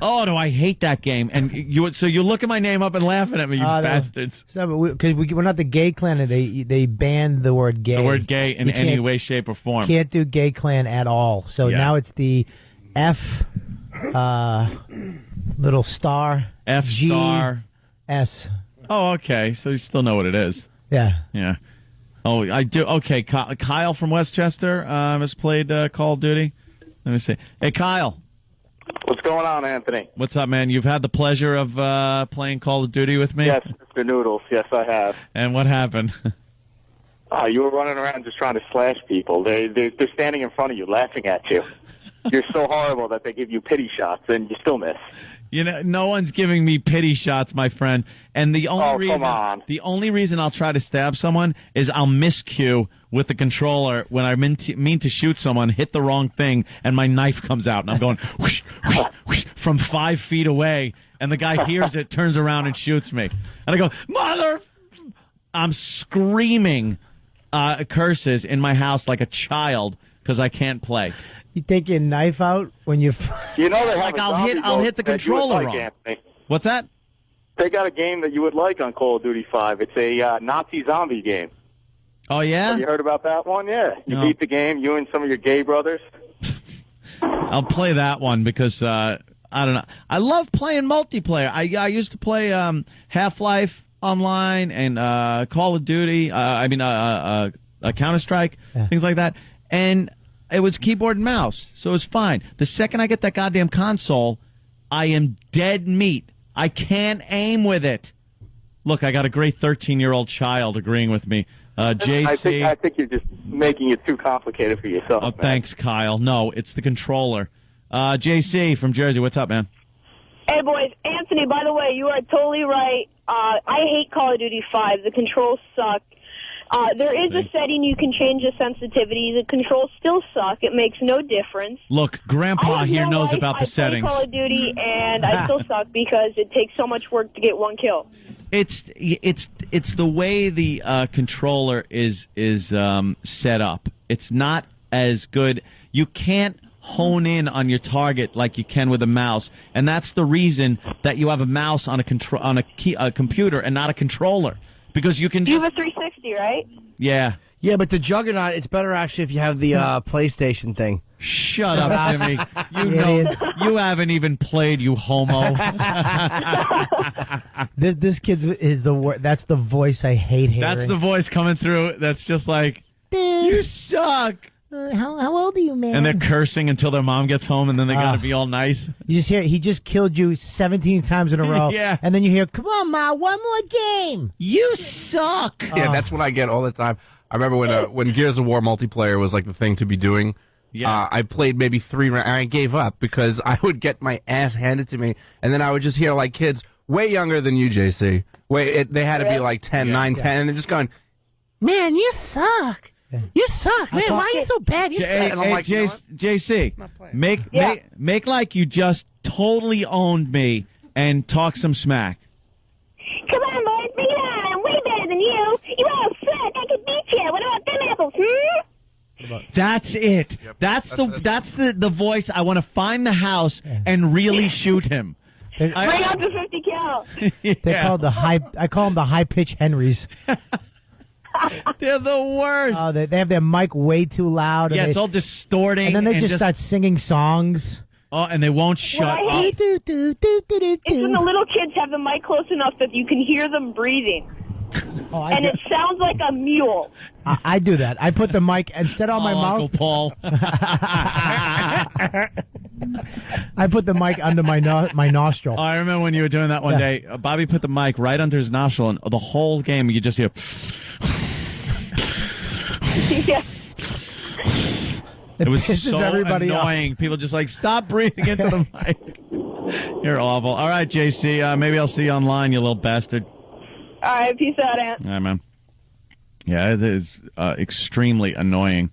Oh, do I hate that game. And so you look at my name up and laughing at me, you bastards. Because we're not the gay clan, and they banned the word gay. The word gay in any way, shape, or form. Can't do gay clan at all. So now it's the F... little star F G star S. Oh, okay. So you still know what it is. Yeah. Oh, I do. Okay, Kyle from Westchester has played Call of Duty. Let me see. Hey, Kyle. What's going on, Anthony? What's up, man? You've had the pleasure of playing Call of Duty with me? Yes, Mr. Noodles. Yes, I have. And what happened? You were running around just trying to slash people. They're standing in front of you, laughing at you. You're so horrible that they give you pity shots, and you still miss. You know, no one's giving me pity shots, my friend. And the only come on. reason I'll try to stab someone is I'll miscue with the controller when I mean to shoot someone, hit the wrong thing, and my knife comes out, and I'm going whoosh, whoosh, whoosh, from 5 feet away, and the guy hears it, turns around, and shoots me. And I go, mother! I'm screaming curses in my house like a child because I can't play. You take your knife out when you. You know they have Like a I'll zombie hit the mode that you would controller like, wrong. Anthony. What's that? They got a game that you would like on Call of Duty 5. It's a Nazi zombie game. Oh yeah, Have you heard about that one? Yeah. You No. beat the game, you and some of your gay brothers. I'll play that one because I don't know. I love playing multiplayer. I used to play Half-Life online and Call of Duty. Counter-Strike, things like that. And it was keyboard and mouse, so it was fine. The second I get that goddamn console, I am dead meat. I can't aim with it. Look, I got a great 13-year-old child agreeing with me. JC. I think you're just making it too complicated for yourself. Oh, man. thanks, Kyle. No, it's the controller. JC from Jersey, what's up, man? Hey, boys. Anthony, by the way, you are totally right. I hate Call of Duty 5. The controls suck. There is a setting you can change the sensitivity. The controls still suck. It makes no difference. Look, Grandpa here knows about the settings. I play Call of Duty, and I still suck because it takes so much work to get one kill. It's the way the controller is set up. It's not as good. You can't hone in on your target like you can with a mouse, and that's the reason that you have a mouse on a computer and not a controller, because you can. You have a 360, right? Yeah. Yeah, but the Juggernaut, it's better actually if you have the PlayStation thing. Shut up, Jimmy. You haven't even played, you homo. This kid is the worst. That's the voice I hate hearing. That's the voice coming through. That's just like, you suck. How old are you, man? And they're cursing until their mom gets home, and then they got to be all nice. You just hear he just killed you 17 times in a row. Yeah. And then you hear, "Come on, Ma, one more game." You suck. Yeah, that's what I get all the time. I remember when Gears of War multiplayer was like the thing to be doing. Yeah. I played maybe 3 rounds, and I gave up because I would get my ass handed to me, and then I would just hear like kids way younger than you, JC. They had to be like 10, 9, 10, and they're just going, Man, you suck. You suck, man. Why are you so bad? You suck. And I'm like, you know what? JC, make like you just totally owned me and talk some smack. Come on, boys. Bring it on. I'm way better than you. You all suck. I can beat you. What about them apples, That's it. Yep. That's the voice. I want to find the house and really shoot him. Bring out the 50 cal. They call the high. I call them the high pitch Henrys. They're the worst. Oh, they have their mic way too loud. Yeah, and it's all distorting. and then they just start singing songs. Oh, and they won't shut What I up. hate is when the little kids have the mic close enough that you can hear them breathing. Oh, And it sounds like a mule. I do that. I put the mic instead on my mouth. Uncle Paul. I put the mic under my nostril. Oh, I remember when you were doing that one day. Bobby put the mic right under his nostril, and the whole game you just hear. Yeah. It was pisses so everybody off. annoying. People just like, stop breathing into the mic. You're awful. All right, JC, maybe I'll see you online, you little bastard. All right, peace out, Aunt. All right, man. Yeah, it is extremely annoying.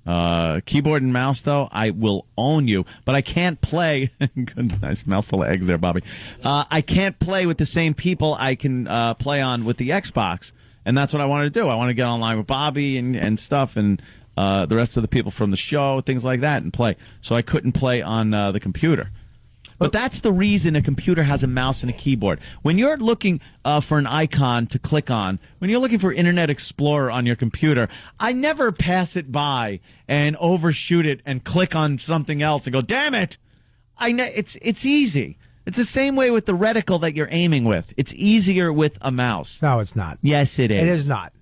Keyboard and mouse, though, I will own you. But I can't play. Good, nice mouthful of eggs there, Bobby. I can't play with the same people I can play on with the Xbox. And that's what I wanted to do. I want to get online with Bobby and stuff and the rest of the people from the show, things like that, and play. So I couldn't play on the computer. But that's the reason a computer has a mouse and a keyboard. When you're looking for an icon to click on, when you're looking for Internet Explorer on your computer, I never pass it by and overshoot it and click on something else and go, damn it! It's easy. It's the same way with the reticle that you're aiming with. It's easier with a mouse. No, it's not. Yes, it is. It is not.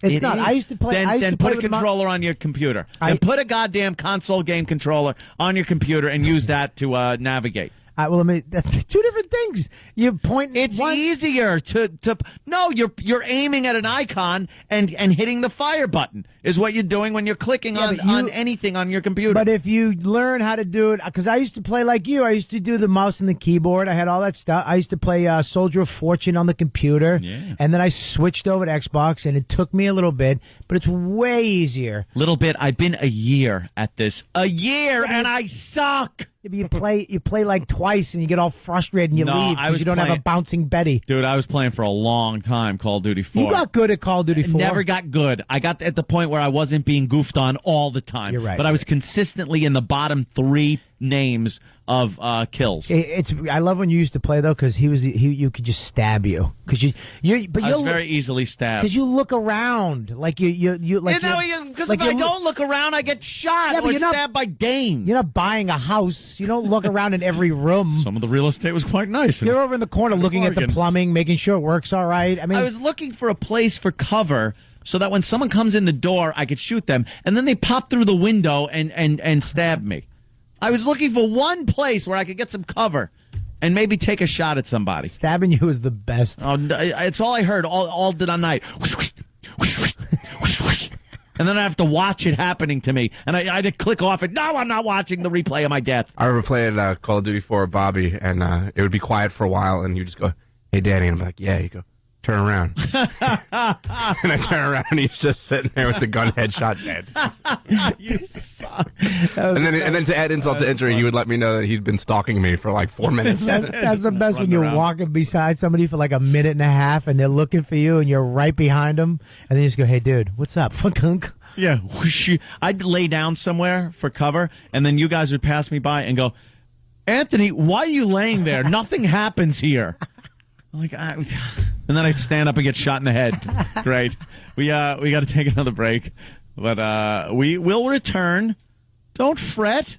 It's It not. is. I used to play. Then put a controller on your computer. Then put a goddamn console game controller on your computer and use that to navigate. That's two different things. You point. It's easier to. No, you're aiming at an icon and hitting the fire button is what you're doing when you're clicking on anything on your computer. But if you learn how to do it, because I used to play like you, I used to do the mouse and the keyboard. I had all that stuff. I used to play Soldier of Fortune on the computer, and then I switched over to Xbox, and it took me a little bit, but it's way easier. Little bit. I've been a year at this. And I suck. Yeah, but you play like twice and you get all frustrated and you leave because you don't have a bouncing Betty. Dude, I was playing for a long time Call of Duty 4. You got good at Call of Duty 4. Never got good. I got at the point where I wasn't being goofed on all the time. You're right. But I was consistently in the bottom 3 names of kills. I love when you used to play though, because you could just stab you because I was very easily stabbed because you look around like you like because if I don't look around I get shot or stabbed by Dane. You're not buying a house. You don't look around in every room. Some of the real estate was quite nice. You're over in the corner looking at the plumbing, making sure it works all right. I mean, I was looking for a place for cover so that when someone comes in the door I could shoot them, and then they pop through the window and stab me. I was looking for one place where I could get some cover and maybe take a shot at somebody. Stabbing you is the best. Oh, it's all I heard all night. And then I have to watch it happening to me. And I had to click off it. No, I'm not watching the replay of my death. I remember playing Call of Duty 4 with Bobby, and it would be quiet for a while, and you just go, "Hey, Danny." And I'm like, "Yeah." You go, "Turn around." And I turn around, and he's just sitting there with the gun headshot dead. You suck. And then to add insult to injury, he would let me know that he'd been stalking me for like 4 minutes. That's the best when you're walking beside somebody for like a minute and a half, and they're looking for you, and you're right behind them, and then you just go, "Hey, dude, what's up?" Yeah, I'd lay down somewhere for cover, and then you guys would pass me by and go, "Anthony, why are you laying there? Nothing happens here." And then I'd stand up and get shot in the head. Great. We got to take another break, but we will return. Don't fret.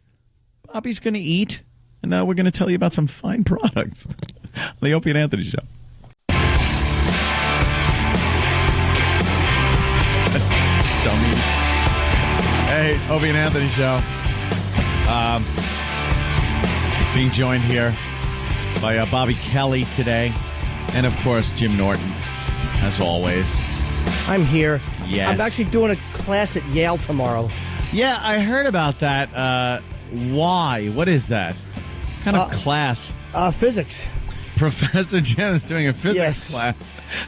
Bobby's going to eat, and we're going to tell you about some fine products. The Opie and Anthony Show. So mean. Hey, Opie and Anthony Show. Being joined here by Bobby Kelly today. And, of course, Jim Norton, as always. I'm here. Yes. I'm actually doing a class at Yale tomorrow. Yeah, I heard about that. Why? What is that? What kind of class? Physics. Professor Jen is doing a physics class.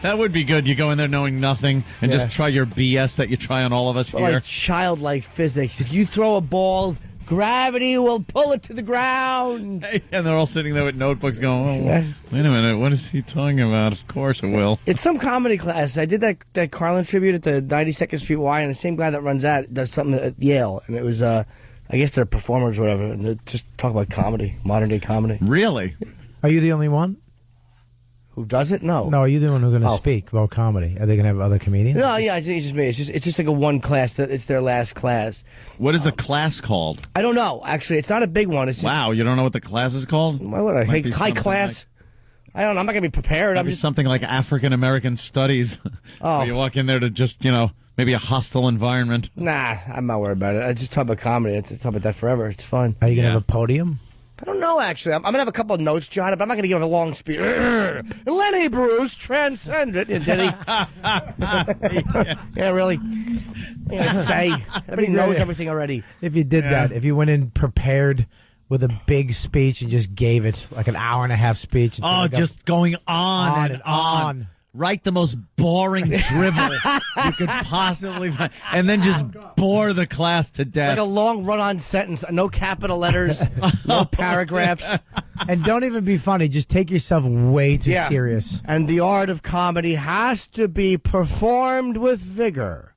That would be good. You go in there knowing nothing and just try your BS that you try on all of us here. Like childlike physics. If you throw a ball, gravity will pull it to the ground. And they're all sitting there with notebooks going, wait a minute, what is he talking about? Of course it will. It's some comedy class. I did that Carlin tribute at the 92nd Street Y, and the same guy that runs that does something at Yale. And it was, I guess they're performers or whatever, and they just talk about comedy, modern-day comedy. Really? Are you the only one? Who does it? No. No, are you the one who's going to speak about comedy? Are they going to have other comedians? No, yeah, I think it's just me. It's just like a one class. It's their last class. What is the class called? I don't know, actually. It's not a big one. It's just, wow, you don't know what the class is called? Why would I? High class? I don't know. I'm not going to be prepared. I'm just something like African American studies. Oh. Where you walk in there to just, maybe a hostile environment. Nah, I'm not worried about it. I just talk about comedy. I just talk about that forever. It's fun. Are you going to have a podium? I don't know, actually. I'm going to have a couple of notes jotted, but I'm not going to give a long speech. Lenny Bruce, transcendent. Yeah, really. Say. Everybody knows everything already. If you did that, if you went in prepared with a big speech and just gave it like an hour and a half speech. Just going on and on. Write the most boring drivel you could possibly find, and then just bore the class to death. Like a long run-on sentence, no capital letters, no paragraphs. And don't even be funny. Just take yourself way too serious. And the art of comedy has to be performed with vigor.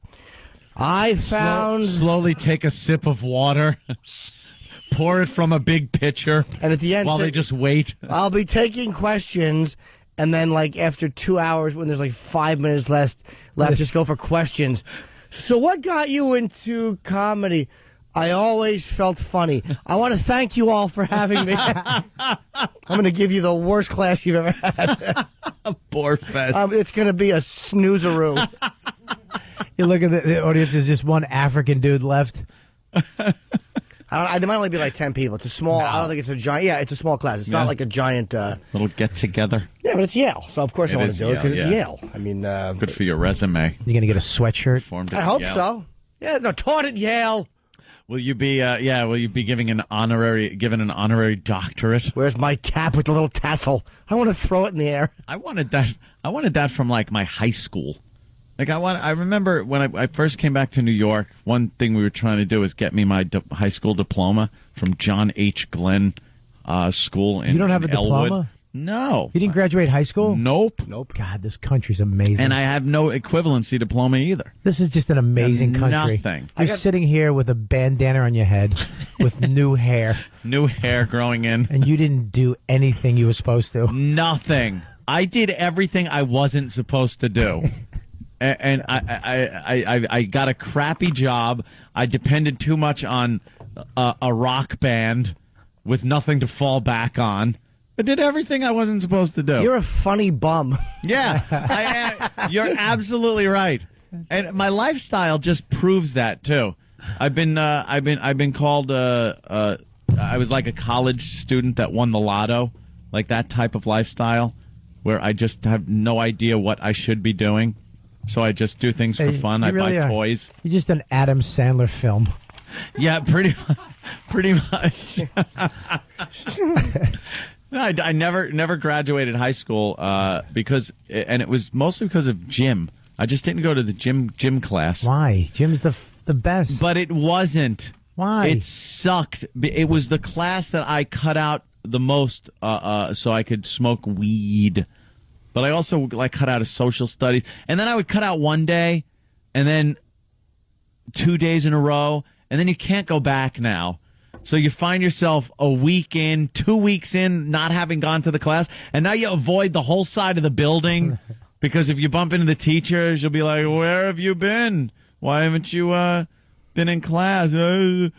I found... Slowly take a sip of water. Pour it from a big pitcher. And at the end... While they just wait. I'll be taking questions... And then, after 2 hours, when there's 5 minutes left, just go for questions. So what got you into comedy? I always felt funny. I want to thank you all for having me. I'm going to give you the worst class you've ever had. Poor fest. It's going to be a snoozeroo. You look at the audience, there's just one African dude left. There might only be like 10 people. It's a small. I don't think it's a giant. Yeah, it's a small class. It's not like a giant. Little get together. Yeah, but it's Yale, so of course I want to do it because it's yeah. Yale. I mean, good for your resume. You're gonna get a sweatshirt. I hope so. Yeah, no, taught at Yale. Will you be? Will you be given an honorary doctorate? Where's my cap with the little tassel? I want to throw it in the air. I wanted that from like my high school. Like I remember when I first came back to New York. One thing we were trying to do was get me my high school diploma from John H. Glenn School in You don't have a Elwood. diploma? No. You didn't graduate high school? Nope. God, this country's amazing. And I have no equivalency diploma either. This is just an amazing country. Nothing. You're sitting here with a bandana on your head with new hair. New hair growing in. And you didn't do anything you were supposed to. Nothing. I did everything I wasn't supposed to do. And I got a crappy job. I depended too much on a rock band with nothing to fall back on. I did everything I wasn't supposed to do. You're a funny bum. Yeah, I am. You're absolutely right. And my lifestyle just proves that too. I've been called. I was like a college student that won the lotto, like that type of lifestyle, where I just have no idea what I should be doing. So I just do things for fun. I really buy toys. You're just an Adam Sandler film. Yeah, pretty much. No, I never graduated high school because it was mostly because of gym. I just didn't go to the gym class. Why? Gym's the best. But it wasn't. Why? It sucked. It was the class that I cut out the most so I could smoke weed. But I also cut out of social studies. And then I would cut out one day and then 2 days in a row. And then you can't go back now. So you find yourself a week in, 2 weeks in, not having gone to the class. And now you avoid the whole side of the building because if you bump into the teachers, you'll be like, where have you been? Why haven't you been in class? And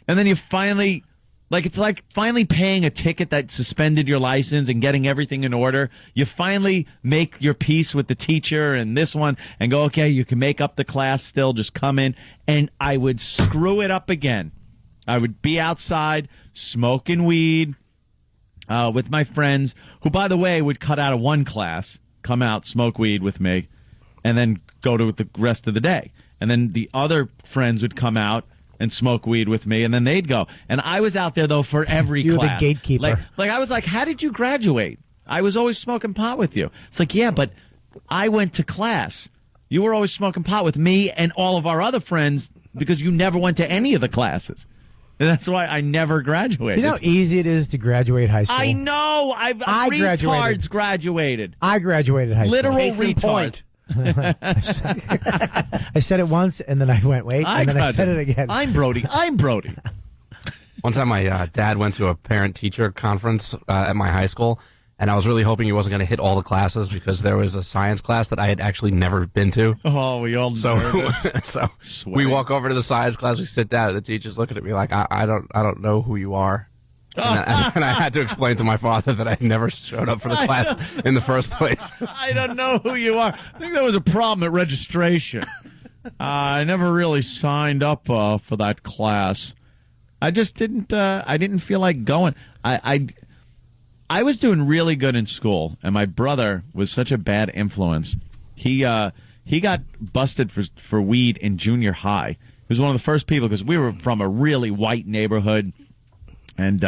then you finally, it's like finally paying a ticket that suspended your license and getting everything in order. You finally make your peace with the teacher and this one and go, okay, you can make up the class still, just come in. And I would screw it up again. I would be outside smoking weed with my friends, who, by the way, would cut out of one class, come out, smoke weed with me, and then go to the rest of the day. And then the other friends would come out and smoke weed with me, and then they'd go. And I was out there, though, for every You're class. the gatekeeper. I was like, how did you graduate? I was always smoking pot with you. It's like, yeah, but I went to class. You were always smoking pot with me and all of our other friends because you never went to any of the classes. And that's why I never graduated. You know how easy it is to graduate high school? I know. I retards graduated. I graduated high Literal school. retard. I said it once, and then I went, wait, and then I said it again. I'm Brody. One time my dad went to a parent-teacher conference at my high school, and I was really hoping he wasn't going to hit all the classes because there was a science class that I had actually never been to. Oh, we all so we walk over to the science class, we sit down, and the teacher's looking at me like, I don't know who you are. And I had to explain to my father that I never showed up for the class in the first place. I don't know who you are. I think there was a problem at registration. I never really signed up for that class. I just didn't. I didn't feel like going. I was doing really good in school, and my brother was such a bad influence. He got busted for weed in junior high. He was one of the first people because we were from a really white neighborhood and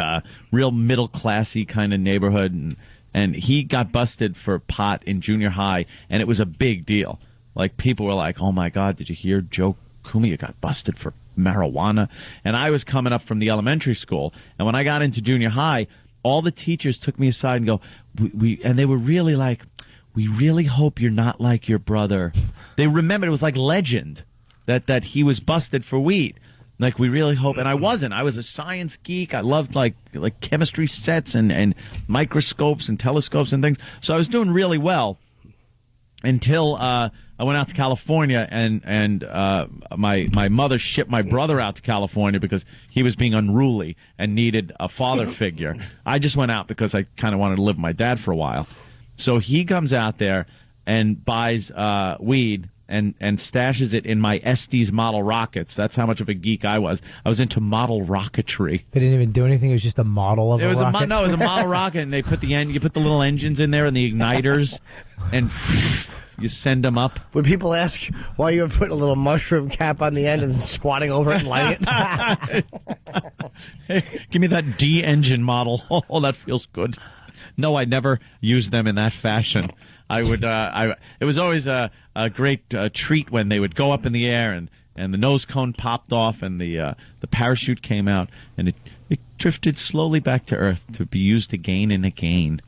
real middle classy kind of neighborhood, and he got busted for pot in junior high, and it was a big deal. Like people were like, "Oh my God, did you hear Joe Cumia got busted for marijuana?" And I was coming up from the elementary school, and when I got into junior high, all the teachers took me aside and go, and they were really like, "We really hope you're not like your brother." They remembered it was like legend that he was busted for weed. Like, we really hope, and I wasn't. I was a science geek. I loved like chemistry sets and microscopes and telescopes and things. So I was doing really well until I went out to California, and my mother shipped my brother out to California because he was being unruly and needed a father figure. I just went out because I kind of wanted to live with my dad for a while. So he comes out there and buys weed and stashes it in my Estes model rockets. That's how much of a geek I was. I was into model rocketry. They didn't even do anything. It was just a model of a rocket. No, it was a model rocket, and they put you put the little engines in there and the igniters, and you send them up. Would people ask why you were putting a little mushroom cap on the end and then squatting over it and lighting it? Hey, give me that D engine model. Oh, that feels good. No, I never used them in that fashion. I would. It was always a great treat when they would go up in the air and the nose cone popped off and the parachute came out and it drifted slowly back to Earth to be used again and again.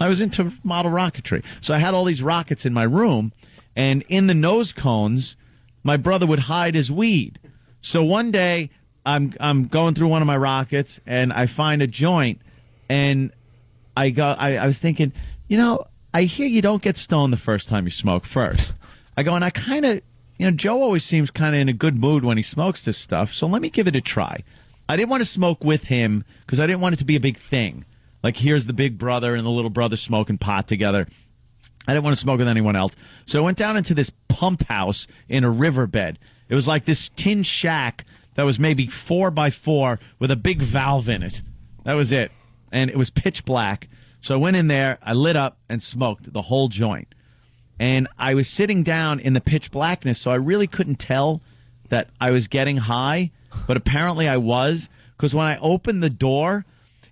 I was into model rocketry, so I had all these rockets in my room, and in the nose cones, my brother would hide his weed. So one day, I'm going through one of my rockets and I find a joint, and I was thinking, I hear you don't get stoned the first time you smoke first. I go, and I kind of, Joe always seems kind of in a good mood when he smokes this stuff, so let me give it a try. I didn't want to smoke with him because I didn't want it to be a big thing. Like, here's the big brother and the little brother smoking pot together. I didn't want to smoke with anyone else. So I went down into this pump house in a riverbed. It was like this tin shack that was maybe 4x4 with a big valve in it. That was it. And it was pitch black. So I went in there, I lit up, and smoked the whole joint. And I was sitting down in the pitch blackness, so I really couldn't tell that I was getting high, but apparently I was, because when I opened the door,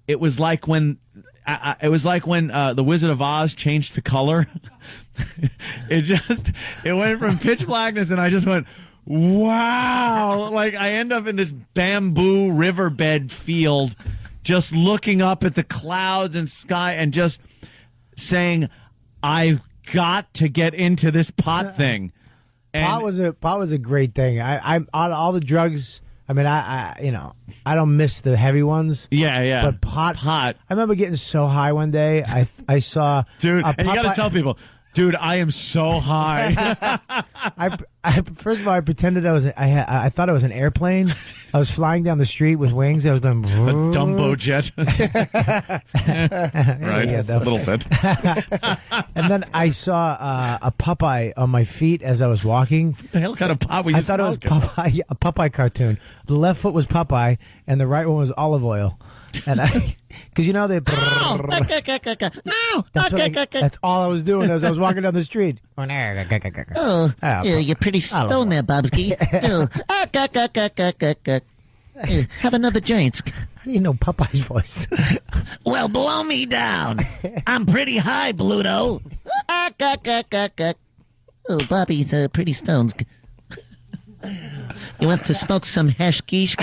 it was like when the Wizard of Oz changed to color. It went from pitch blackness, and I just went, wow! Like, I end up in this bamboo riverbed field, just looking up at the clouds and sky and just saying, I've got to get into this pot thing. And Pot was a great thing. I'm all the drugs. I mean, I don't miss the heavy ones. Yeah. But pot. I remember getting so high one day. I saw dude, and you got to tell people, dude, I am so high. First of all, I pretended I thought it was an airplane. I was flying down the street with wings. I was going a Dumbo jet. Right, yeah, a little bit. And then I saw a Popeye on my feet as I was walking. What the hell kind of pot were you I thought it was Popeye, a Popeye cartoon. The left foot was Popeye, and the right one was olive oil. And because they. That's all I was doing as I was walking down the street. You're pretty stoned there, Bobsky. Have another joint. How do you know Popeye's voice? Well, blow me down. I'm pretty high, Bluto. Oh, Bobby's pretty stoned. You want to smoke some hashish?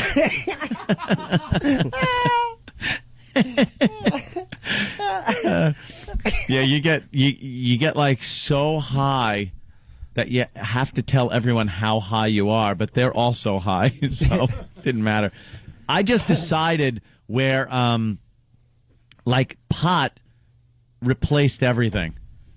Yeah, you get like so high that you have to tell everyone how high you are, but they're also high, so it didn't matter. I just decided where like pot replaced everything.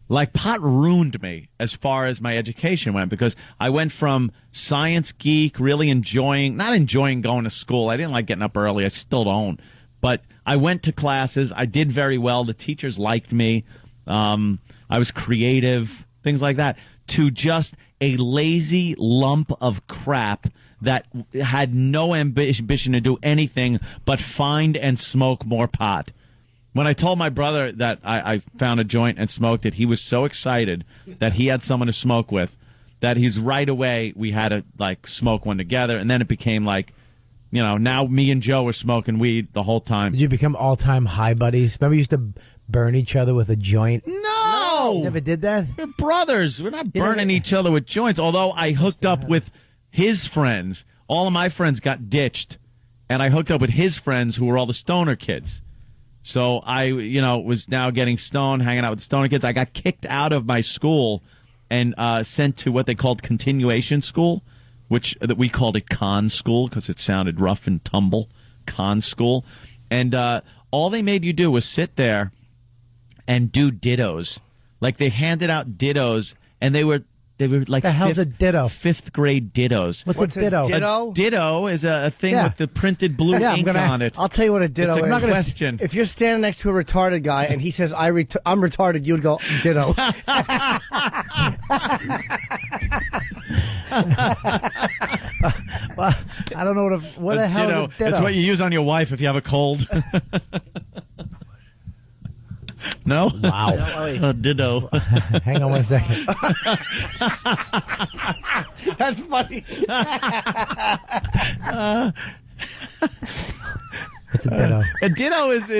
Like, pot ruined me as far as my education went, because I went from science geek, really not enjoying going to school. I didn't like getting up early. I still don't. But I went to classes. I did very well. The teachers liked me. I was creative, things like that, to just a lazy lump of crap that had no ambition to do anything but find and smoke more pot. When I told my brother that I found a joint and smoked it, he was so excited that he had someone to smoke with that right away we had to like smoke one together, and then it became like, now me and Joe were smoking weed the whole time. Did you become all-time high buddies? Remember you used to burn each other with a joint? No! You never did that? We're brothers. We're not burning each other with joints, although I hooked up with his friends. All of my friends got ditched, and I hooked up with his friends who were all the stoner kids. So I, was now getting stoned, hanging out with the stoner kids. I got kicked out of my school and sent to what they called continuation school, that we called it con school because it sounded rough and tumble, con school. And all they made you do was sit there and do dittos. Like, they handed out dittos, and they were They were like The hell's a ditto? 5th grade dittos. What's a ditto? ditto? A ditto is a thing Yeah. with the printed blue ink on it. I'll tell you what a ditto It's a is. question. If you're standing next to a retarded guy and he says, I'm retarded, you'd go, ditto. Well, I don't know what the hell is a ditto? It's what you use on your wife if you have a cold. No? Wow. A ditto. Hang on one second. That's funny. What's a ditto? A ditto is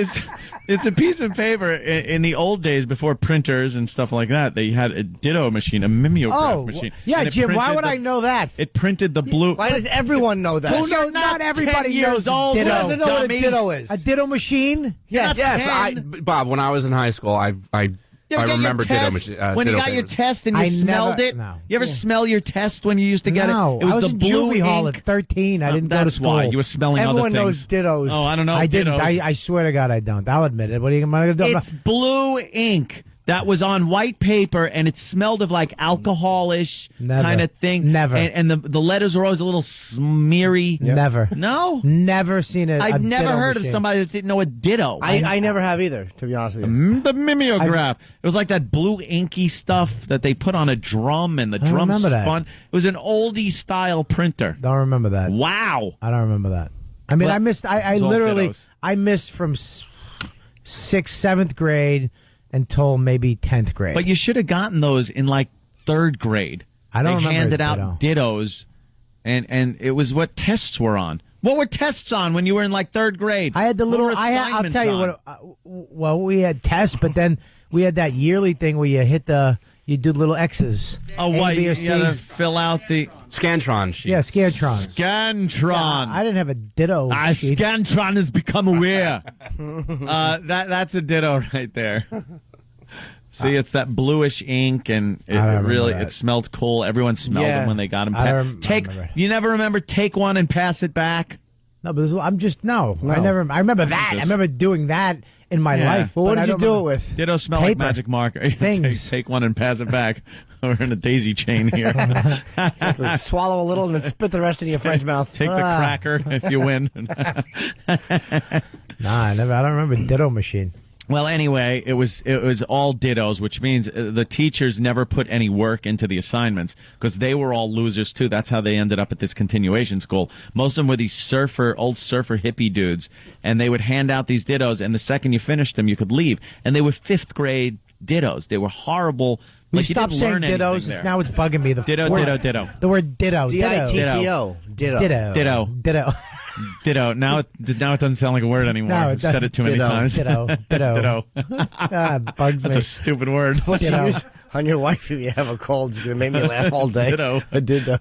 it's a piece of paper. In the old days, before printers and stuff like that, they had a ditto machine, a mimeograph machine. Yeah, And it Jim, why printed would the- I know that? It printed the blue. Why does everyone know that? Who knows? Not everybody 10 years knows old. ditto. Who doesn't know what a Dummy. ditto is? A ditto machine? Yes. Yes, Bob. When I was in high school, I You ever get your remember ditto test? machine. When you ditto got your papers. test and you I smelled never- it? no. You ever smell your test when you used to get No, it? It was I was the in blue juvie hall ink. at 13. I didn't go to That's school. why. You were smelling Everyone other knows things. dittos. Oh, I don't know. I didn't. dittos. I swear to God, I don't. I'll admit it. What are you going to do? It's blue ink that was on white paper, and it smelled of like alcohol-ish Never. kind of thing. Never. And the letters were always a little smeary. Never. No? Never seen it. I've never heard of somebody that didn't know a ditto. I never have either, to be honest with you. The mimeograph. It was like that blue inky stuff that they put on a drum, and the I drum remember that. spun. It was an oldie style printer. Don't remember that. Wow. I don't remember that. I mean, Well, I missed. I it's all literally. dittos. I missed from 6th, 7th grade until maybe 10th grade. But you should have gotten those in like 3rd grade. I don't They remember handed a out dittos, and it was what tests were on. What were tests on when you were in like 3rd grade? I had the What little. were I'll assignments tell you on? what. Well, we had tests, but then we had that yearly thing where you do little X's. Oh, A, why B, or you C. gotta fill out the Scantron sheet. Yeah, Scantron. Scantron. I didn't have a ditto. sheet. Scantron has become aware. That's a ditto right there. See, it's that bluish ink, and it I don't remember really that. it smelled cool. Everyone smelled Yeah. them when they got them. I don't Take remember. you never remember take one and pass it back. No, but I'm just no. I never. I remember that. I remember doing that in my Yeah. life. Well, what but I did you don't do it remember- with? Ditto smell like Paper. magic marker. Things. take one and pass it back. We're in a daisy chain here. Swallow a little and then spit the rest in your friend's mouth. Take the cracker if you win. Nah, I don't remember ditto machine. Well, anyway, it was all dittos, which means the teachers never put any work into the assignments because they were all losers too. That's how they ended up at this continuation school. Most of them were these old surfer hippie dudes, and they would hand out these dittos, and the second you finished them, you could leave. And they were 5th grade dittos. They were horrible. You Like you stop didn't saying learn dittos. anything there. Now it's bugging me. The Ditto, word, ditto. The word ditto. D-I-T-T-O. Ditto. Ditto. Ditto. Ditto. Ditto. Now it doesn't sound like a word anymore. No, it I've said doesn't. it too many Ditto. times. Ditto. Ditto. Ditto. Bugs That's me. a stupid word. What you Ditto. use on your wife if you have a cold? It's going to make me laugh all day. Ditto. A ditto.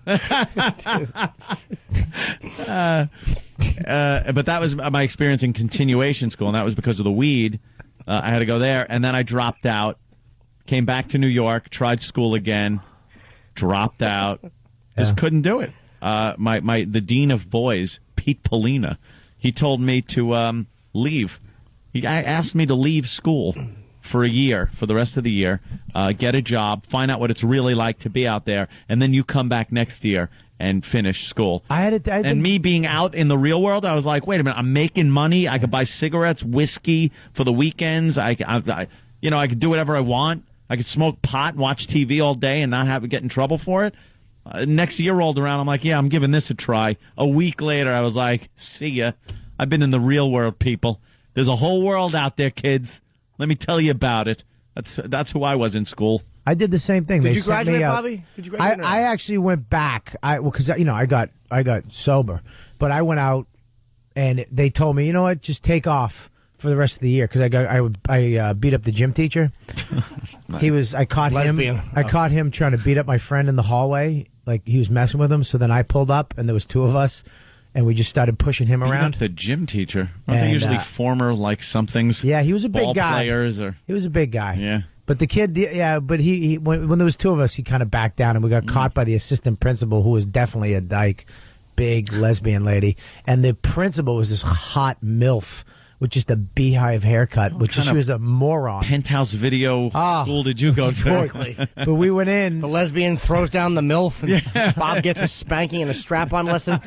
But that was my experience in continuation school, and that was because of the weed. I had to go there, and then I dropped out, came back to New York, tried school again, dropped out, just couldn't do it. The dean of boys, Pete Polina, he told me to leave. He asked me to leave school for a year, for the rest of the year, get a job, find out what it's really like to be out there, and then you come back next year and finish school. And me being out in the real world, I was like, wait a minute, I'm making money. I could buy cigarettes, whiskey for the weekends. I could do whatever I want. I could smoke pot and watch TV all day and not get in trouble for it. Next year rolled around, I'm like, yeah, I'm giving this a try. A week later, I was like, see ya. I've been in the real world, people. There's a whole world out there, kids. Let me tell you about it. That's who I was in school. I did the same thing. Did They you sent me graduate, out- Bobby? Did you graduate or not? I actually went back. Because I got sober, but I went out and they told me, you know what, just take off for the rest of the year because I beat up the gym teacher. I caught Lesbian. him. I caught him trying to beat up my friend in the hallway. Like he was messing with him. So then I pulled up and there was 2 of us. And we just started pushing him Beating around. up the gym teacher. Aren't they And, usually former somethings? Yeah, he was a big ball guy. players or He was a big guy. yeah. But the kid, but he when there was 2 of us, he kind of backed down, and we got caught by the assistant principal, who was definitely a dyke, big lesbian lady, and the principal was this hot MILF with just a beehive haircut, which kind she of was a moron. Penthouse video school did you go to? Totally. But we went in. The lesbian throws down the MILF, and Bob gets a spanking and a strap-on lesson.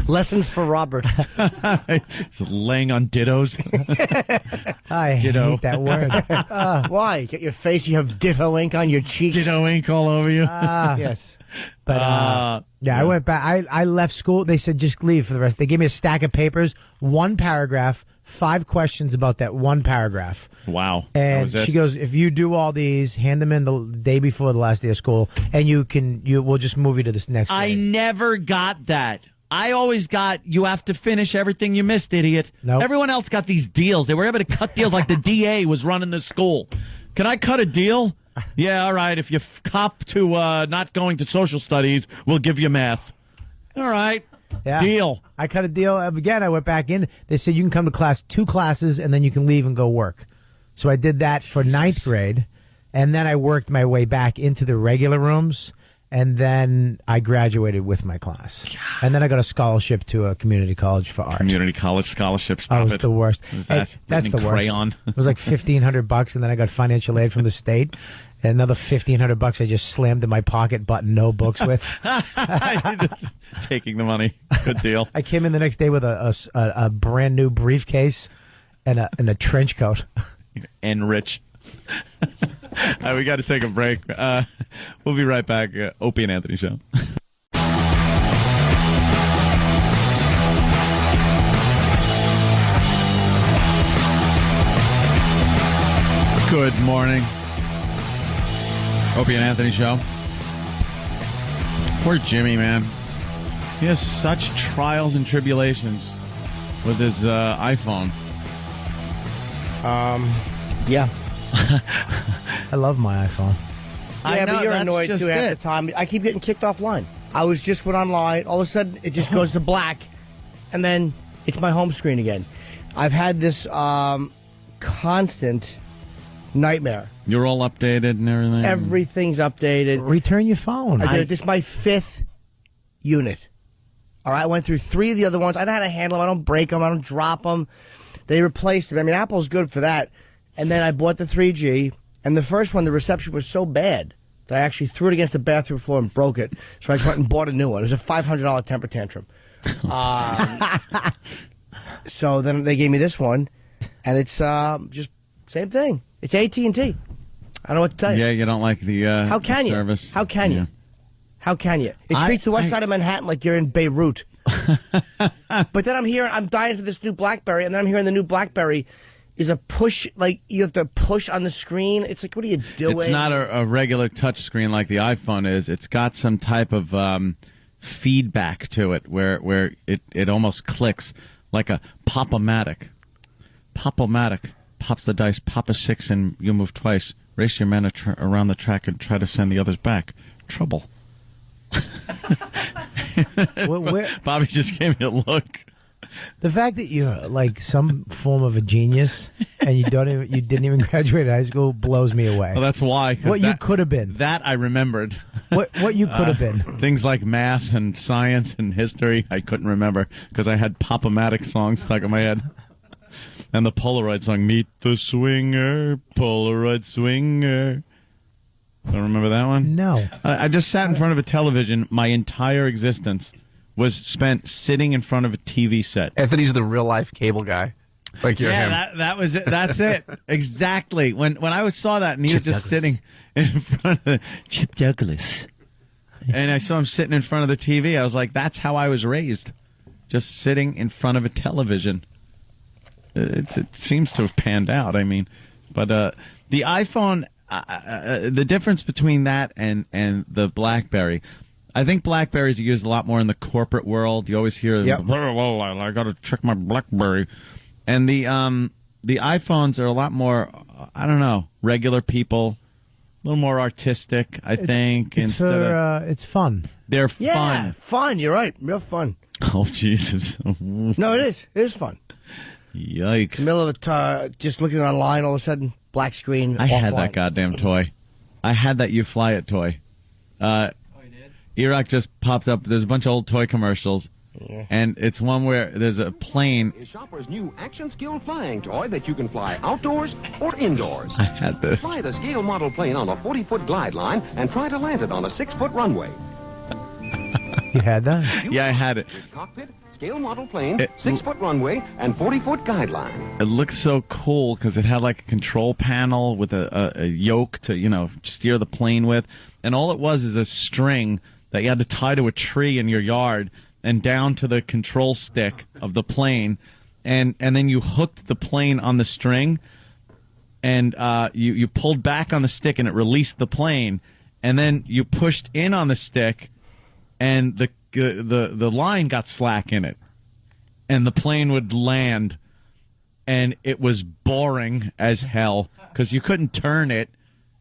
Lessons for Robert. Laying on dittos. I Ditto. hate that word. Why? Get your face, you have ditto ink on your cheeks. Ditto ink all over you. Yes. But I went back. I left school. They said just leave for the rest. They gave me a stack of papers, one paragraph, 5 questions about that one paragraph. Wow. And That was she it? goes, if you do all these, hand them in the day before the last day of school, and we'll just move you to this next I grade. never got that. I always got, you have to finish everything you missed, idiot. Nope. Everyone else got these deals. They were able to cut deals like the DA was running the school. Can I cut a deal? Yeah, all right. If you cop to not going to social studies, we'll give you math. All right. Yeah. Deal. I cut a deal. Again, I went back in. They said you can come to class 2 classes, and then you can leave and go work. So I did that for 9th grade, and then I worked my way back into the regular rooms, and then I graduated with my class. And then I got a scholarship to a community college for art. Community college scholarship. That Stop was it. the worst. Was that Hey, that's written the in worst. crayon? It was like $1,500, and then I got financial aid from the state. And another $1,500 I just slammed in my pocket, bought no books with. Taking the money. Good deal. I came in the next day with a brand new briefcase and a trench coat. And rich. All right, we got to take a break. We'll be right back. Opie and Anthony Show. Good morning. Opie and Anthony Show. Poor Jimmy, man. He has such trials and tribulations with his iPhone. Yeah. I love my iPhone. Yeah, but you're that's annoyed just too half it. the time. I keep getting kicked offline. I was just went online. All of a sudden, it just goes to black, and then it's my home screen again. I've had this constant nightmare. You're all updated and everything. Everything's updated. Return your phone. This is my 5th unit. All right, I went through 3 of the other ones. I know how to handle them. I don't break them. I don't drop them. They replaced them. I mean, Apple's good for that. And then I bought the 3G, and the first one, the reception was so bad that I actually threw it against the bathroom floor and broke it. So I went and bought a new one. It was a $500 temper tantrum. So then they gave me this one, and it's just same thing. It's AT&T. I don't know what to tell you. Yeah, you don't like the How can you? service. How can you? Yeah. How can you? It treats the west side of Manhattan like you're in Beirut. But then I'm dying for this new BlackBerry, and then I'm hearing the new BlackBerry is a push, like you have to push on the screen. It's like, what are you doing? It's not a regular touch screen like the iPhone is. It's got some type of feedback to it where it almost clicks like a pop-o-matic. Pop-o-matic. Pops the dice, pop a 6, and you move twice. Race your men around the track and try to send the others back. Trouble. Bobby just gave me a look. The fact that you're like some form of a genius and you didn't even graduate high school blows me away. Well, that's why. 'cause What you could have been. That I remembered. What you could have been. Things like math and science and history, I couldn't remember because I had Pop-O-Matic songs stuck in my head. And the Polaroid song, Meet the Swinger, Polaroid Swinger. Don't remember that one? No. I just sat in front of a television. My entire existence was spent sitting in front of a TV set. Anthony's the real life cable guy. Like you're him. That was it. That's it. Exactly. When I saw that and he was just sitting in front of Chip Douglas. And I saw him sitting in front of the TV. I was like, that's how I was raised. Just sitting in front of a television. It seems to have panned out. I mean, but the iPhone, the difference between that and the BlackBerry, I think BlackBerries are used a lot more in the corporate world. You always hear, well, I got to check my BlackBerry, and the iPhones are a lot more, I don't know, regular people, a little more artistic. I think It's fun. They're Yeah, fun. You're right. Real fun. Oh Jesus! No, it is. It is fun. Yikes! Middle of just looking online, all of a sudden, black screen. I had offline. that goddamn toy. I had that You Fly It toy. Oh, you did? E-Rock just popped up. There's a bunch of old toy commercials, And it's one where there's a plane. Is Shopper's new action skill flying toy that you can fly outdoors or indoors. I had this. Fly the scale model plane on a 40-foot glide line and try to land it on a 6-foot runway. You had that? Yeah, I had it. Cockpit, scale model plane, 6-foot runway, and 40-foot guideline. It looked so cool because it had like a control panel with a yoke to, steer the plane with. And all it was is a string that you had to tie to a tree in your yard and down to the control stick of the plane. And then you hooked the plane on the string and you pulled back on the stick and it released the plane. And then you pushed in on the stick and the line got slack in it. And the plane would land. And it was boring as hell because you couldn't turn it.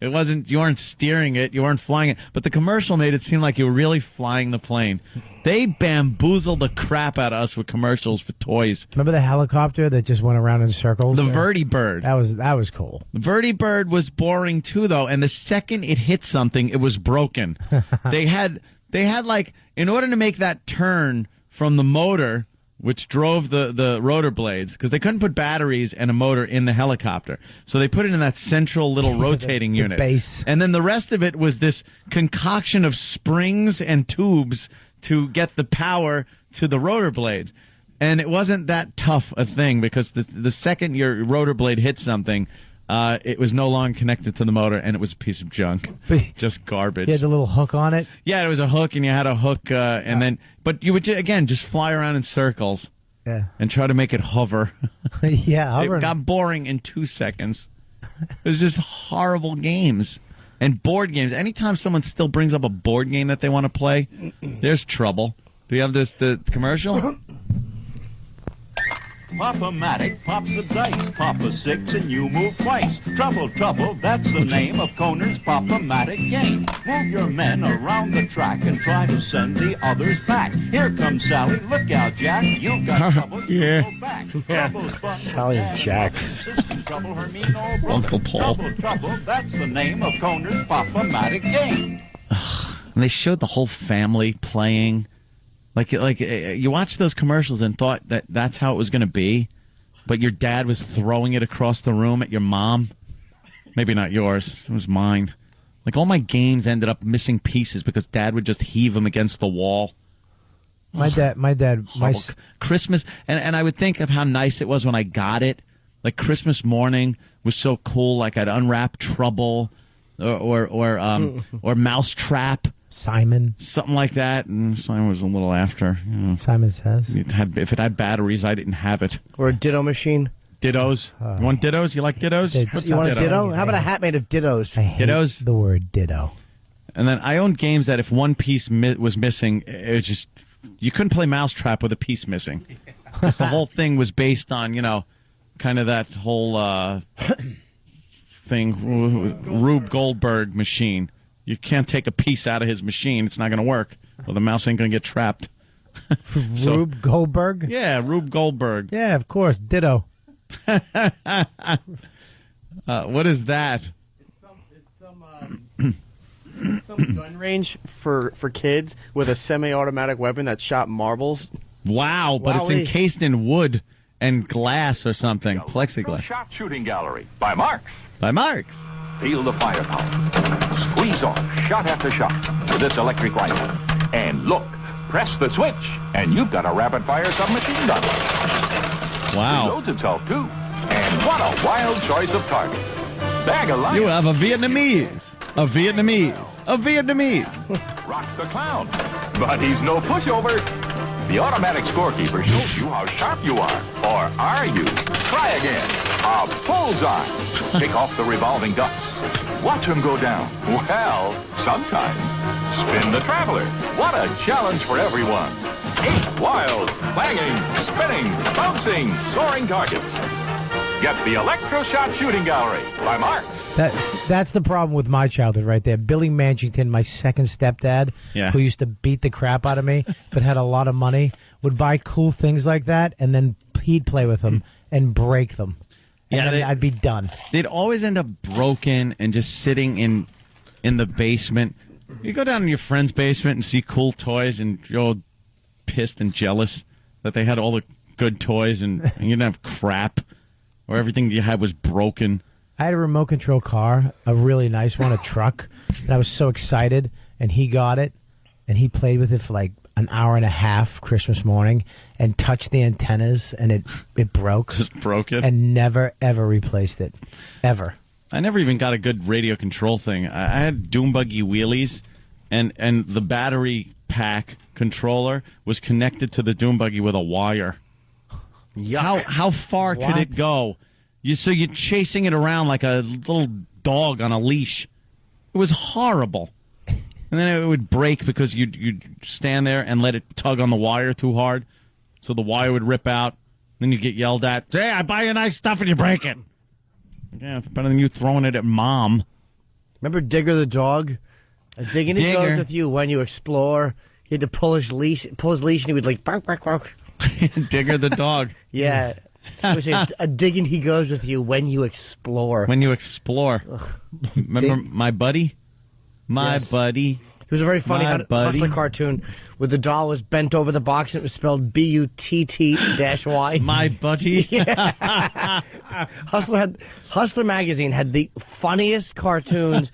You weren't steering it, you weren't flying it. But the commercial made it seem like you were really flying the plane. They bamboozled the crap out of us with commercials for toys. Remember the helicopter that just went around in circles? The Vertibird. That was cool. The Vertibird was boring too, though. And the second it hit something, it was broken. They had like, in order to make that turn from the motor, which drove the rotor blades, because they couldn't put batteries and a motor in the helicopter. So they put it in that central little rotating the unit. Base. And then the rest of it was this concoction of springs and tubes to get the power to the rotor blades. And it wasn't that tough a thing because the second your rotor blade hit something, it was no longer connected to the motor, and it was a piece of junk. Just garbage. You had the little hook on it? Yeah, it was a hook, and you had a hook, but you would, just fly around in circles and try to make it hover. Yeah, hover. It got boring in 2 seconds. It was just horrible games. And board games. Anytime someone still brings up a board game that they want to play, there's trouble. Do you have the commercial? Pop-O-Matic pops the dice. Pop a 6 and you move twice. Trouble, trouble, that's the name of Koner's Pop-O-Matic game. Move your men around the track and try to send the others back. Here comes Sally, look out, Jack. You've got trouble, you go back. Sally and Jack. Trouble, Hermine, all broke. Uncle Paul. Trouble, trouble, that's the name of Koner's Pop-O-Matic game. And they showed the whole family playing. Like you watched those commercials and thought that that's how it was going to be, but your dad was throwing it across the room at your mom. Maybe not yours. It was mine. Like all my games ended up missing pieces because Dad would just heave them against the wall. My Christmas, and I would think of how nice it was when I got it. Like Christmas morning was so cool. Like I'd unwrap Trouble or Mousetrap. Simon. Something like that, and Simon was a little after. Simon Says. If it had batteries, I didn't have it. Or a ditto machine. Dittos. You want dittos? You like dittos? You want a ditto? How about a hat made of dittos? I hate dittos? The word ditto. And then I owned games that if one piece was missing, it was just, you couldn't play Mousetrap with a piece missing. Because the whole thing was based on, kind of that whole thing, Rube Goldberg machine. You can't take a piece out of his machine. It's not going to work. Or the mouse ain't going to get trapped. Rube Goldberg? Yeah, Rube Goldberg. Yeah, of course. Ditto. What is that? It's some gun range for kids with a semi-automatic weapon that shot marbles. Wow, but it's encased in wood and glass or something. Plexiglass. Shot shooting gallery by Marks. By Marks. Feel the firepower. Squeeze off shot after shot with this electric rifle. And look, press the switch, and you've got a rapid-fire submachine gun. Wow. Reloads itself, too. And what a wild choice of targets. Bag of lions. You have a Vietnamese. A Vietnamese. A Vietnamese. Rock the clown. But he's no pushover. The automatic scorekeeper shows you how sharp you are. Or are you? Try again. A bullseye. Pick off the revolving ducks. Watch them go down. Well, sometime. Spin the traveler. What a challenge for everyone. 8 wild, clanging, spinning, bouncing, soaring targets. Get the Electroshot Shooting Gallery by Marks. That's the problem with my childhood right there. Billy Manchington, my second stepdad, who used to beat the crap out of me, but had a lot of money, would buy cool things like that, and then he'd play with them and break them. And then I'd be done. They'd always end up broken and just sitting in the basement. You go down in your friend's basement and see cool toys, and you'll pissed and jealous that they had all the good toys and you didn't have crap, or everything you had was broken? I had a remote control car, a really nice one, a truck, and I was so excited, and he got it, and he played with it for like an hour and a half Christmas morning and touched the antennas, and it broke. Just broke it? And never, ever replaced it. Ever. I never even got a good radio control thing. I had Doom Buggy wheelies, and the battery pack controller was connected to the Doom Buggy with a wire. How far could it go? So you're chasing it around like a little dog on a leash. It was horrible. And then it would break because you'd stand there and let it tug on the wire too hard, so the wire would rip out. Then you get yelled at. Hey, I buy you nice stuff and you break it. Yeah, it's better than you throwing it at Mom. Remember Digger the dog? Digging he goes with you when you explore. He had to pull his leash, and he would like bark, bark, bark. Digger the dog. Yeah. It was a digging he goes with you when you explore. When you explore. Remember My Buddy? My Buddy. It was a very funny Hustler cartoon where the doll was bent over the box and it was spelled BUTT-Y. My Buddy. Yeah. Hustler magazine had the funniest cartoons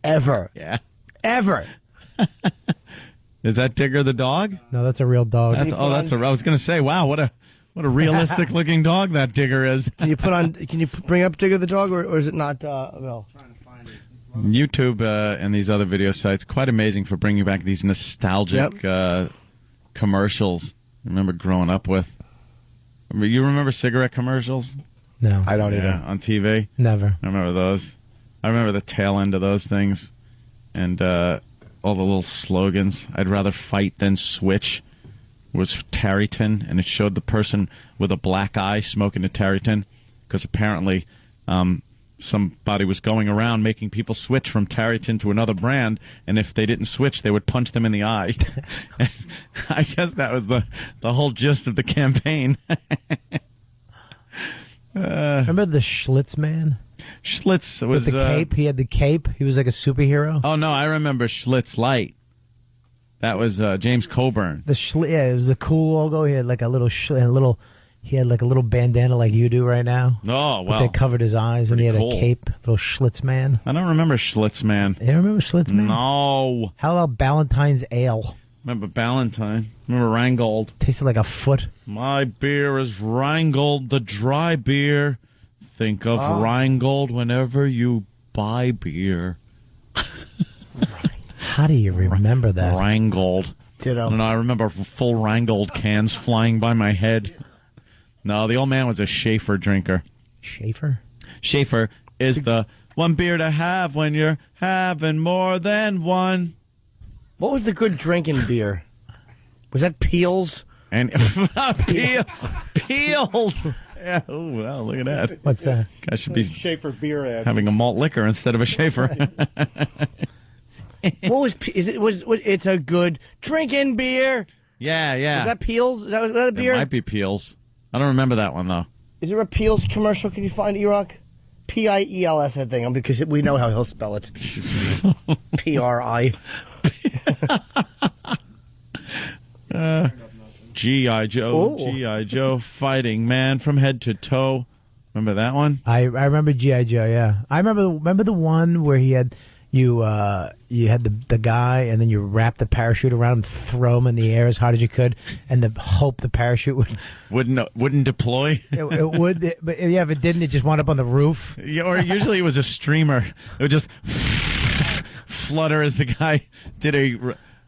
ever. Yeah. Ever. Is that Digger the dog? No, that's a real dog. I was going to say, wow, what a realistic looking dog that Digger is. Can you bring up Digger the dog, or is it not? Well, YouTube and these other video sites, quite amazing for bringing back these nostalgic commercials. I remember growing up with. You remember cigarette commercials? No, I don't either. On TV? Never. I remember those. I remember the tail end of those things, and all the little slogans. I'd rather fight than switch. Was Tarryton, and it showed the person with a black eye smoking a Tarryton, because apparently somebody was going around making people switch from Tarryton to another brand, and if they didn't switch, they would punch them in the eye. And I guess that was the whole gist of the campaign. Remember the Schlitz man? Schlitz was... With the cape? He had the cape? He was like a superhero? Oh, no, I remember Schlitz Light. That was James Coburn. Yeah, it was a cool logo. He had like a little, he had like a little bandana like you do right now. Oh, wow. But they covered his eyes, and he had cool. a cape. Little Schlitz man. I don't remember Schlitz man. You don't remember Schlitz man? No. How about Ballantine's Ale? Remember Ballantine. Remember Rheingold. Tasted like a foot. My beer is Rheingold, the dry beer. Think of Rheingold whenever you buy beer. How do you remember that? Rheingold. Ditto. No, I remember full Rheingold cans flying by my head. No, the old man was a Schaefer drinker. Schaefer? Schaefer is the one beer to have when you're having more than one. What was the good drinking beer? Was that Peel's? And Peel's. Yeah. Oh, well, look at that. What's that? Guy should be Schaefer beer ad. having a malt liquor instead of a Schaefer. What was? It's a good drinking beer? Yeah. Is that Peel's? Is that a beer? It might be Peel's. I don't remember that one though. Is there a Peel's commercial? Can you find E-Rock? P-I-E-L-S, I think, because we know how he'll spell it. P-R-I. G.I. Joe. Oh. G.I. Joe fighting man from head to toe. Remember that one? I remember G.I. Joe, yeah. I remember the one where he had you had the guy, and then you wrap the parachute around and throw him in the air as hard as you could, and hope the parachute wouldn't deploy. It would, but yeah, if it didn't, it just wound up on the roof. Yeah, or usually it was a streamer. It would just flutter as the guy did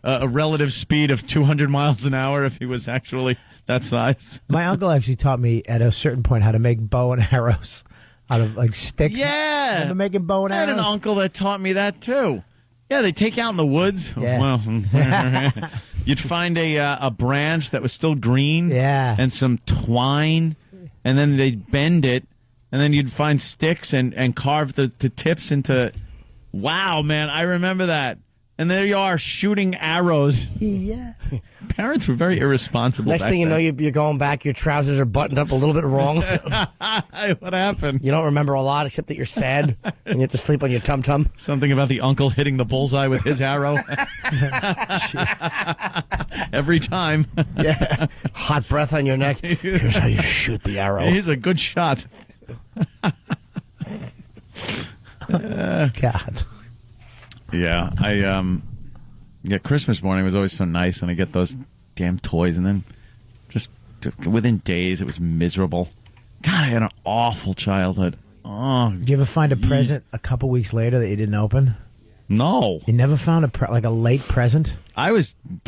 a relative speed of 200 miles an hour if he was actually that size. My uncle actually taught me at a certain point how to make bow and arrows out of like sticks. Yeah, I remember making bow and I arrows. had an uncle that taught me that too. Yeah, they take out in the woods. Yeah. Well, you'd find a branch that was still green. Yeah. And some twine, and then they'd bend it, and then you'd find sticks and carve the tips into. Wow, man, I remember that. And there you are shooting arrows. Yeah. Parents were very irresponsible. Next back thing you know, then. you're going back. Your trousers are buttoned up a little bit wrong. What happened? You don't remember a lot except that you're sad and you have to sleep on your tum-tum. Something about the uncle hitting the bullseye with his arrow. Every time. Yeah. Hot breath on your neck. Here's how you shoot the arrow. He's a good shot. God. Yeah, Christmas morning was always so nice, and I get those damn toys, and then just within days it was miserable. God, I had an awful childhood. Oh, Did you ever find a present a couple weeks later that you didn't open? No. You never found a late present?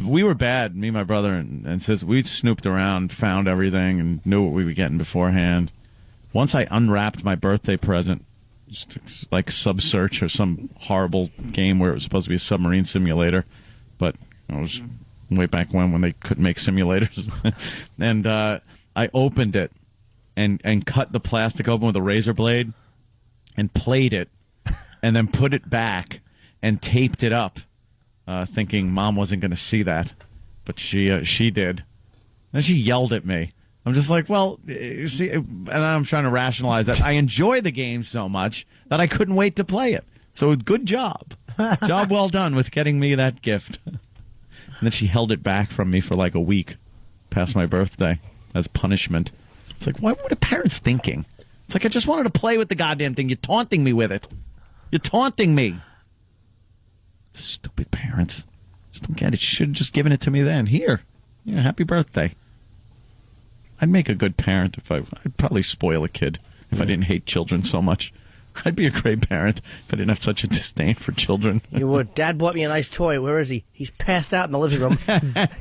We were bad, me and my brother, and says we snooped around, found everything, and knew what we were getting beforehand. Once I unwrapped my birthday present, just like Sub-Search or some horrible game where it was supposed to be a submarine simulator, but it was way back when they couldn't make simulators. And I opened it and cut the plastic open with a razor blade and played it and then put it back and taped it up, thinking Mom wasn't going to see that. But she did. And she yelled at me. I'm just like, well, you see, and I'm trying to rationalize that I enjoy the game so much that I couldn't wait to play it. So good job. Job well done with getting me that gift. And then she held it back from me for like a week past my birthday as punishment. It's like, what are parents thinking? It's like, I just wanted to play with the goddamn thing. You're taunting me with it. You're taunting me. Stupid parents. Just don't get it. Should have just given it to me then. Here. Yeah, happy birthday. I'd make a good parent I'd probably spoil a kid if I didn't hate children so much. I'd be a great parent if I didn't have such a disdain for children. You would. Dad bought me a nice toy. Where is he? He's passed out in the living room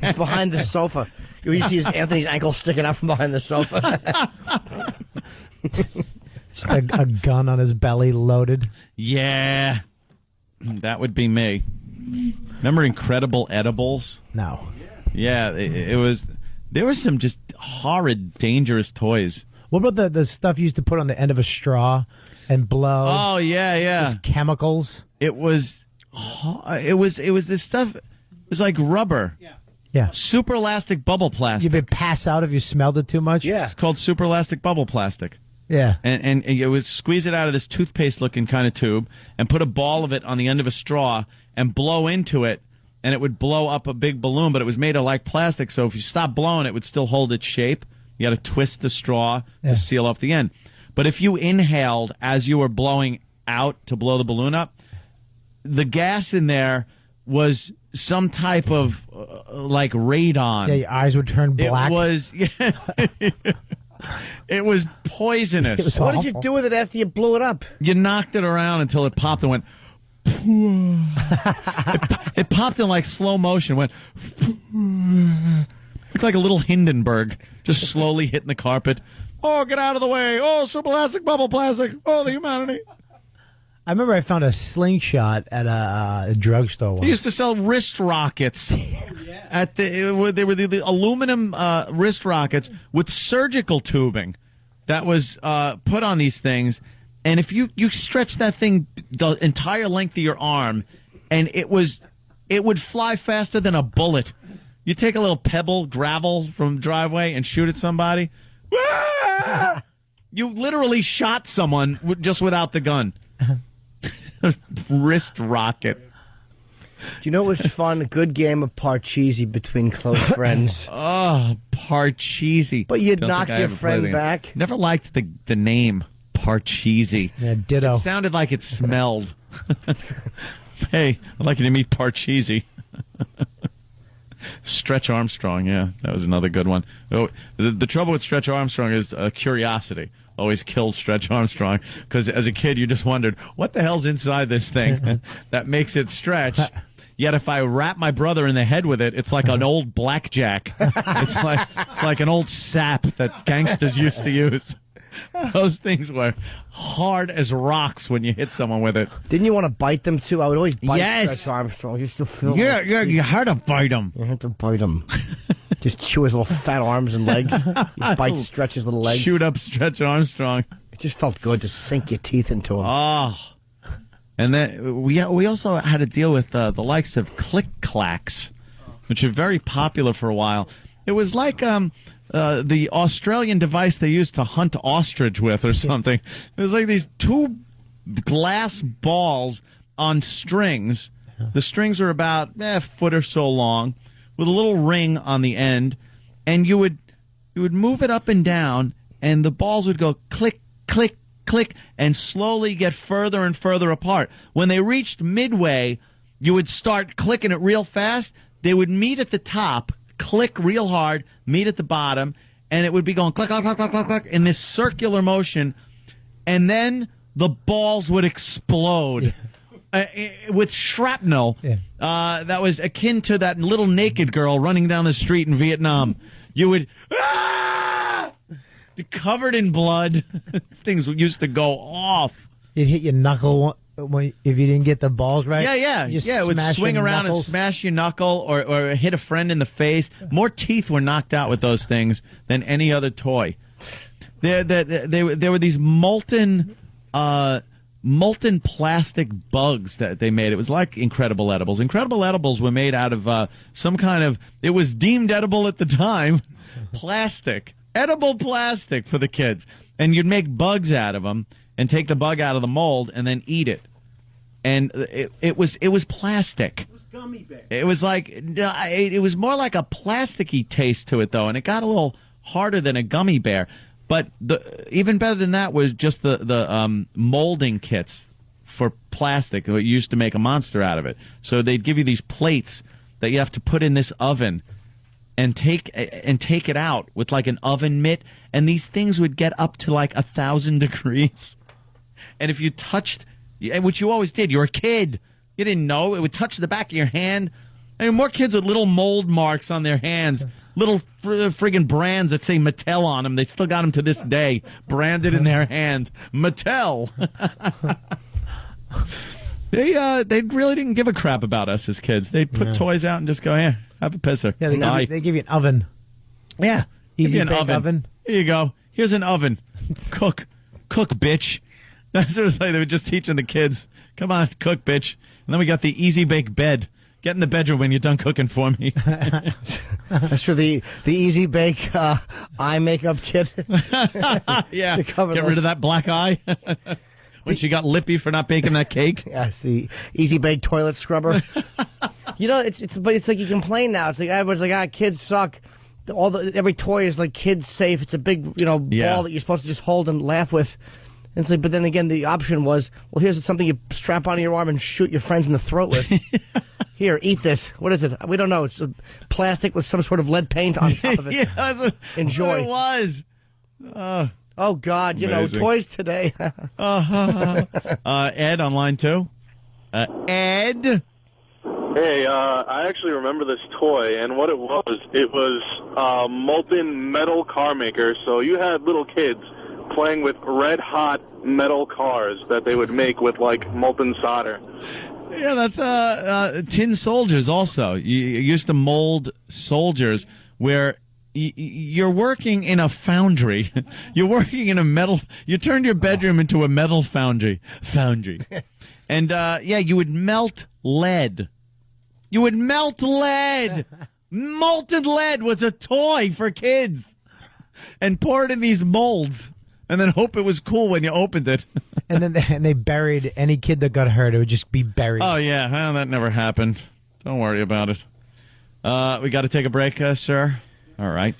behind the sofa. You see Anthony's ankle sticking out from behind the sofa. Just a gun on his belly loaded. Yeah. That would be me. Remember Incredible Edibles? No. Yeah, it was... There were some just horrid, dangerous toys. What about the stuff you used to put on the end of a straw and blow? Oh, yeah. Just chemicals. It was this stuff. It was like rubber. Yeah. Super elastic bubble plastic. You'd pass out if you smelled it too much? Yeah. It's called super elastic bubble plastic. Yeah. And it was squeeze it out of this toothpaste-looking kind of tube and put a ball of it on the end of a straw and blow into it. And it would blow up a big balloon, but it was made of like plastic, so if you stopped blowing, it would still hold its shape. You got to twist the straw to seal off the end. But if you inhaled as you were blowing out to blow the balloon up, the gas in there was some type of like radon. Yeah, your eyes would turn black. It was, it was poisonous. What did you do with it after you blew it up? You knocked it around until it popped and went. It popped in like slow motion. Went looked like a little Hindenburg just slowly hitting the carpet. Oh, get out of the way! Oh, super plastic, bubble plastic! Oh, the humanity! I remember I found a slingshot at a drugstore once. They used to sell wrist rockets. At they were the aluminum wrist rockets with surgical tubing that was put on these things. And if you stretch that thing the entire length of your arm, and it would fly faster than a bullet. You take a little pebble, gravel from the driveway and shoot at somebody. You literally shot someone just without the gun. Wrist rocket. Do you know what was fun? A good game of Parcheesi between close friends. Oh, Parcheesi. But you'd knock your friend back. Never liked the name Parcheesi. Yeah, ditto. It sounded like it smelled. Hey, I'd like you to meet Parcheesi. Stretch Armstrong, yeah, that was another good one. Oh, the trouble with Stretch Armstrong is curiosity. Always killed Stretch Armstrong because as a kid you just wondered what the hell's inside this thing that makes it stretch. Yet if I wrap my brother in the head with it, it's like an old blackjack. It's like an old sap that gangsters used to use. Those things were hard as rocks when you hit someone with it. Didn't you want to bite them too? I would always bite Yes. Stretch Armstrong. You used to feel You had to bite him. You had to bite him. Just chew his little fat arms and legs. You bite Stretch's little legs. Shoot up Stretch Armstrong. It just felt good to sink your teeth into him. Oh, And then we also had to deal with the likes of click-clacks, which are very popular for a while. It was like the Australian device they used to hunt ostrich with or something. It was like these two glass balls on strings. The strings are about a foot or so long with a little ring on the end, and you would move it up and down, and the balls would go click, click, click, and slowly get further and further apart. When they reached midway, you would start clicking it real fast. They would meet at the top, click real hard, meet at the bottom, and it would be going click, click, click, click, click, click in this circular motion, and then the balls would explode with shrapnel that was akin to that little naked girl running down the street in Vietnam. You would... covered in blood. Things used to go off. It hit your knuckle if you didn't get the balls right. Yeah. It would swing around and smash your knuckle or hit a friend in the face. More teeth were knocked out with those things than any other toy. There were these molten plastic bugs that they made. It was like Incredible Edibles. Incredible Edibles were made out of some kind of, it was deemed edible at the time, plastic. Edible plastic for the kids. And you'd make bugs out of them and take the bug out of the mold and then eat it. And it was plastic. It was gummy bear. It was like, it was more like a plasticky taste to it, though, and it got a little harder than a gummy bear. But even better than that was just the molding kits for plastic. You used to make a monster out of it. So they'd give you these plates that you have to put in this oven and take it out with like an oven mitt, and these things would get up to like 1,000 degrees. And if you touched, which you always did, you were a kid, you didn't know, it would touch the back of your hand. I mean, more kids with little mold marks on their hands, little friggin' brands that say Mattel on them. They still got them to this day, branded in their hand, Mattel. They really didn't give a crap about us as kids. They'd put toys out and just go, here, have a pisser. Yeah, they give you an oven. Yeah. Easy an oven. Here you go. Here's an oven. Cook, bitch. That's what it was like. They were just teaching the kids. Come on, cook, bitch. And then we got the Easy Bake Bed. Get in the bedroom when you're done cooking for me. That's for the Easy Bake eye makeup kit. Yeah. Get rid of that black eye. When she got lippy for not baking that cake. Yes, the Easy Bake toilet scrubber. But it's like you complain now. It's like everyone's like, kids suck. Every toy is like kid safe. It's a big, ball that you're supposed to just hold and laugh with. And it's like, but then again, the option was, well, here's something you strap onto your arm and shoot your friends in the throat with. Here, eat this. What is it? We don't know. It's plastic with some sort of lead paint on top of it. Enjoy. It was. Oh, God, toys today. Ed on line 2. Ed? Hey, I actually remember this toy, and what it was a molten metal car maker. So you had little kids playing with red-hot metal cars that they would make with, like, molten solder. Yeah, that's tin soldiers also. You used to mold soldiers where you're working in a foundry. You're working in a metal... You turned your bedroom into a metal foundry. And, you would melt lead. You would melt lead. Molten lead was a toy for kids. And pour it in these molds. And then hope it was cool when you opened it. And then they buried any kid that got hurt. It would just be buried. Oh, yeah. Well, that never happened. Don't worry about it. We got to take a break, sir. All right.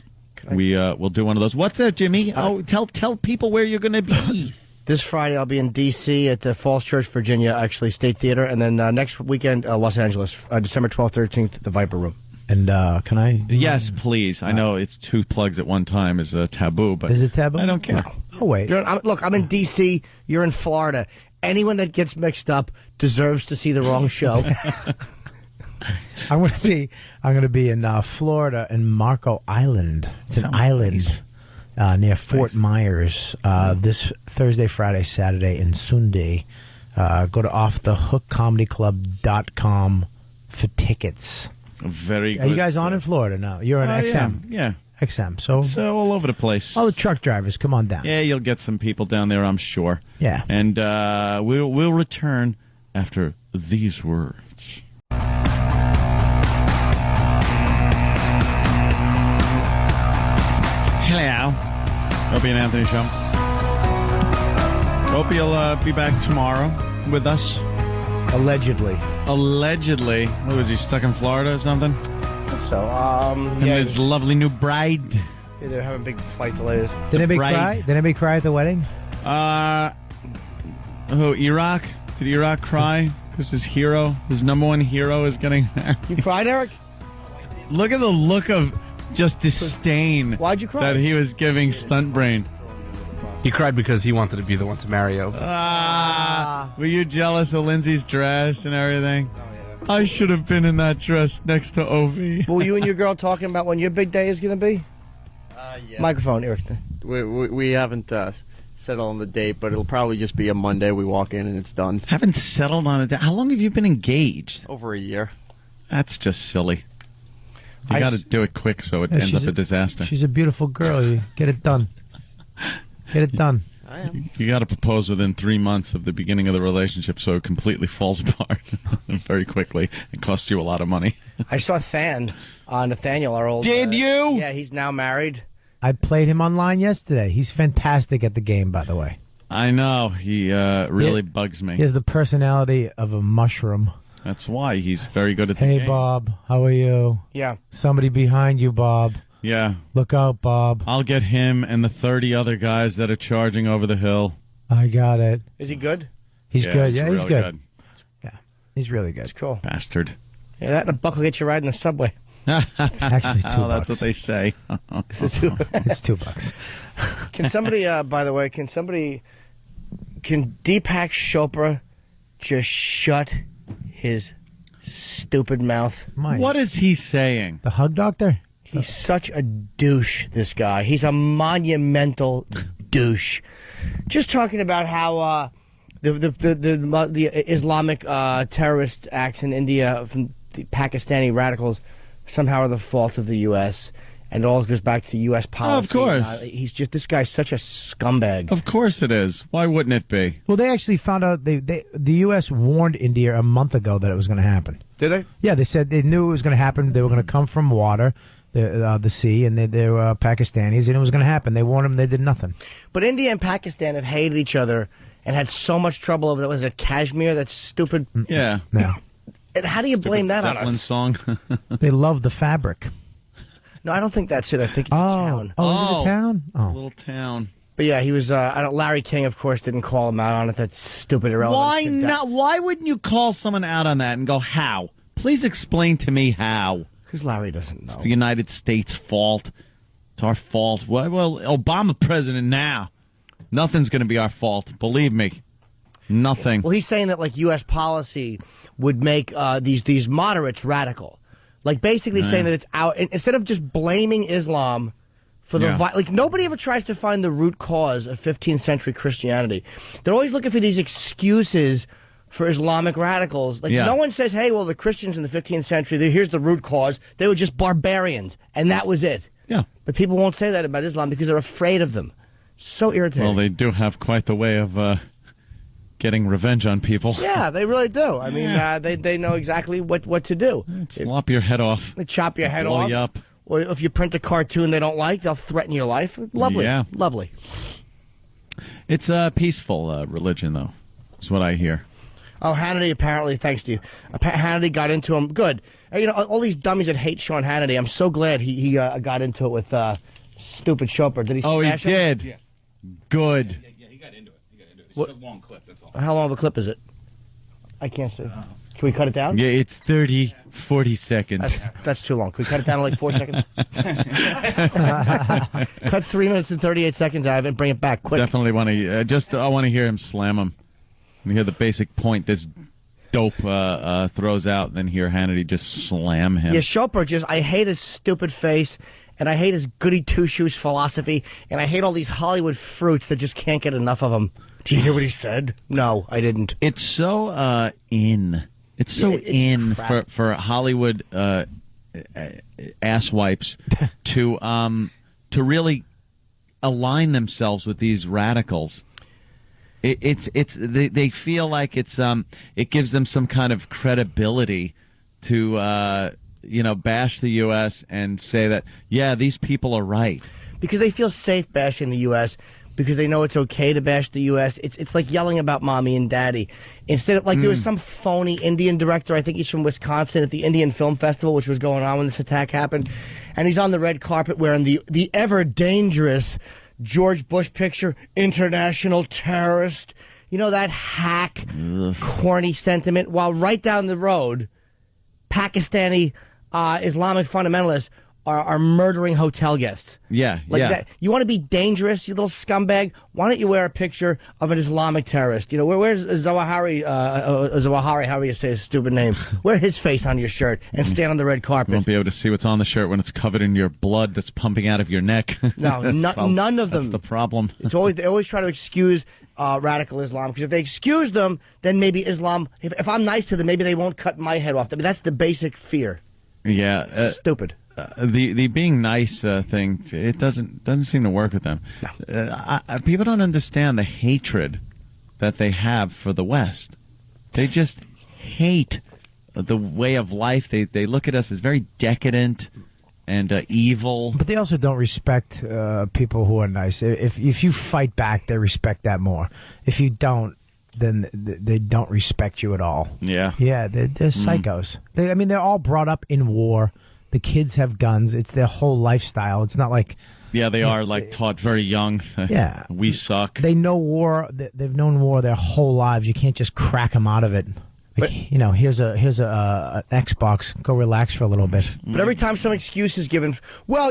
We'll do one of those. What's that, Jimmy? Tell people where you're going to be. This Friday, I'll be in D.C. at the Falls Church, Virginia, actually, State Theater. And then next weekend, Los Angeles, December 12th, 13th, the Viper Room. And can I? Yes, please. I know it's 2 plugs at one time is taboo, but is it taboo? I don't care. No. Oh wait. Look, I'm in D.C. You're in Florida. Anyone that gets mixed up deserves to see the wrong show. I'm going to be in Florida in Marco Island. It's an island near Fort Myers. This Thursday, Friday, Saturday, and Sunday. Go to offthehookcomedyclub.com for tickets. Very good. Are you guys on in Florida now? You're on XM. Yeah. XM. So it's all over the place. All the truck drivers, come on down. Yeah, you'll get some people down there, I'm sure. Yeah. And we'll return after these words. Hello. Opie and Anthony Show. Opie will be back tomorrow with us. Allegedly. What was he, stuck in Florida or something? So, And his lovely new bride. Yeah, they're having big flight delays. Did anybody cry? Did anybody cry at the wedding? Who, Iraq? Did Iraq cry? Because his number one hero is getting married. You cried, Eric? Look at the look of just disdain. Why'd you cry? That he was giving Stunt Brain. He cried because he wanted to be the one to marry Opie. Were you jealous of Lindsay's dress and everything? I should have been in that dress next to Opie. Were you and your girl talking about when your big day is going to be? Yeah. Microphone, Eric. We haven't settled on the date, but it'll probably just be a Monday. We walk in and it's done. Haven't settled on it. How long have you been engaged? Over a year. That's just silly. You got to do it quick so it ends up a disaster. She's a beautiful girl. You get it done. Get it done. I am. You got to propose within 3 months of the beginning of the relationship so it completely falls apart very quickly. It costs you a lot of money. I saw Nathaniel, our old... Did you? Yeah, he's now married. I played him online yesterday. He's fantastic at the game, by the way. I know. He really bugs me. He has the personality of a mushroom. That's why he's very good at the game. Hey, Bob. How are you? Yeah. Somebody behind you, Bob. Yeah. Look out, Bob. I'll get him and the 30 other guys that are charging over the hill. I got it. Is he good? He's good. Yeah, he's really good. Yeah, he's really good. That's cool. Bastard. Yeah, that and a buck will get you riding the subway. It's actually $2. Oh, that's what they say. It's $2. Can somebody, by the way, can Deepak Chopra just shut his stupid mouth? What is he saying? The hug doctor? He's such a douche, this guy. He's a monumental douche. Just talking about how the Islamic terrorist acts in India from the Pakistani radicals somehow are the fault of the U.S., and it all goes back to U.S. policy. of course. This guy's such a scumbag. Of course it is. Why wouldn't it be? Well, they actually found out, the U.S. warned India a month ago that it was going to happen. Did they? Yeah, they said they knew it was going to happen. They were going to come from water, the sea, and they were Pakistanis, and it was going to happen. They warned them, they did nothing. But India and Pakistan have hated each other and had so much trouble over that. Was it Kashmir? That stupid... Yeah. No. And how do you blame that on Zeppelin us? song. They love the fabric. No, I don't think that's it. I think it's a town. Oh, is it a town? It's a little town. But yeah, he was. Larry King, of course, didn't call him out on it. That's stupid, irrelevant. Why not? Why wouldn't you call someone out on that and go, how? Please explain to me how. Because Larry doesn't know. It's the United States' fault. It's our fault. Well, Obama president now. Nothing's going to be our fault. Believe me. Nothing. Well, he's saying that like U.S. policy would make these moderates radical. Like basically saying that it's out instead of just blaming Islam for the like nobody ever tries to find the root cause of 15th century Christianity. They're always looking for these excuses for Islamic radicals. Like no one says, "Hey, well, the Christians in the 15th century, here's the root cause. They were just barbarians, and that was it." Yeah. But people won't say that about Islam because they're afraid of them. So irritating. Well, they do have quite the way of getting revenge on people. Yeah, they really do. I mean, they know exactly what to do. Slop your head off. They chop your head blow off. You up. Or if you print a cartoon they don't like, they'll threaten your life. Lovely. Yeah. Lovely. It's a peaceful religion, though, is what I hear. Oh, Hannity, apparently, thanks to you. Hannity got into him. Good. You know, all these dummies that hate Sean Hannity, I'm so glad he got into it with stupid Chopra. Did he smash him? Did? Yeah. Good. Yeah, he got into it. It's a long clip, that's all. How long of a clip is it? I can't see. Can we cut it down? Yeah, it's 30, 40 seconds. That's too long. Can we cut it down to like 4 seconds? Cut 3 minutes and 38 seconds out of it and bring it back quick. Definitely want to. I want to hear him slam him. We hear the basic point this dope throws out, then hear Hannity just slam him. Yeah, Chopra I hate his stupid face, and I hate his goody two-shoes philosophy, and I hate all these Hollywood fruits that just can't get enough of him. Did you hear what he said? No, I didn't. It's so in. It's so in for Hollywood asswipes to really align themselves with these radicals. They feel like it gives them some kind of credibility to bash the U.S. and say that these people are right because they feel safe bashing the U.S. because they know it's okay to bash the U.S. It's like yelling about mommy and daddy. Instead of, like, there was some phony Indian director, I think he's from Wisconsin, at the Indian Film Festival, which was going on when this attack happened, and he's on the red carpet wearing the ever-dangerous George Bush picture, international terrorist. You know, that hack, corny sentiment, while right down the road, Pakistani Islamic fundamentalists are murdering hotel guests. Yeah, That. You want to be dangerous, you little scumbag? Why don't you wear a picture of an Islamic terrorist? You know, where's Zawahiri, however you say his stupid name? Wear his face on your shirt and stand on the red carpet. You won't be able to see what's on the shirt when it's covered in your blood that's pumping out of your neck. No, none of them. That's the problem. They always try to excuse radical Islam, because if they excuse them, then maybe Islam, if I'm nice to them, maybe they won't cut my head off. I mean, that's the basic fear. Yeah. Stupid. The being nice thing, it doesn't seem to work with them. No. People don't understand the hatred that they have for the West. They just hate the way of life. They look at us as very decadent and evil. But they also don't respect people who are nice. If you fight back, they respect that more. If you don't, then they don't respect you at all. Yeah. Yeah, they're psychos. They're all brought up in war. The kids have guns. It's their whole lifestyle. It's not like... Yeah, they are taught very young. Yeah. We suck. They know war. They've known war their whole lives. You can't just crack them out of it. Like, here's a Xbox. Go relax for a little bit. But every time some excuse is given, well,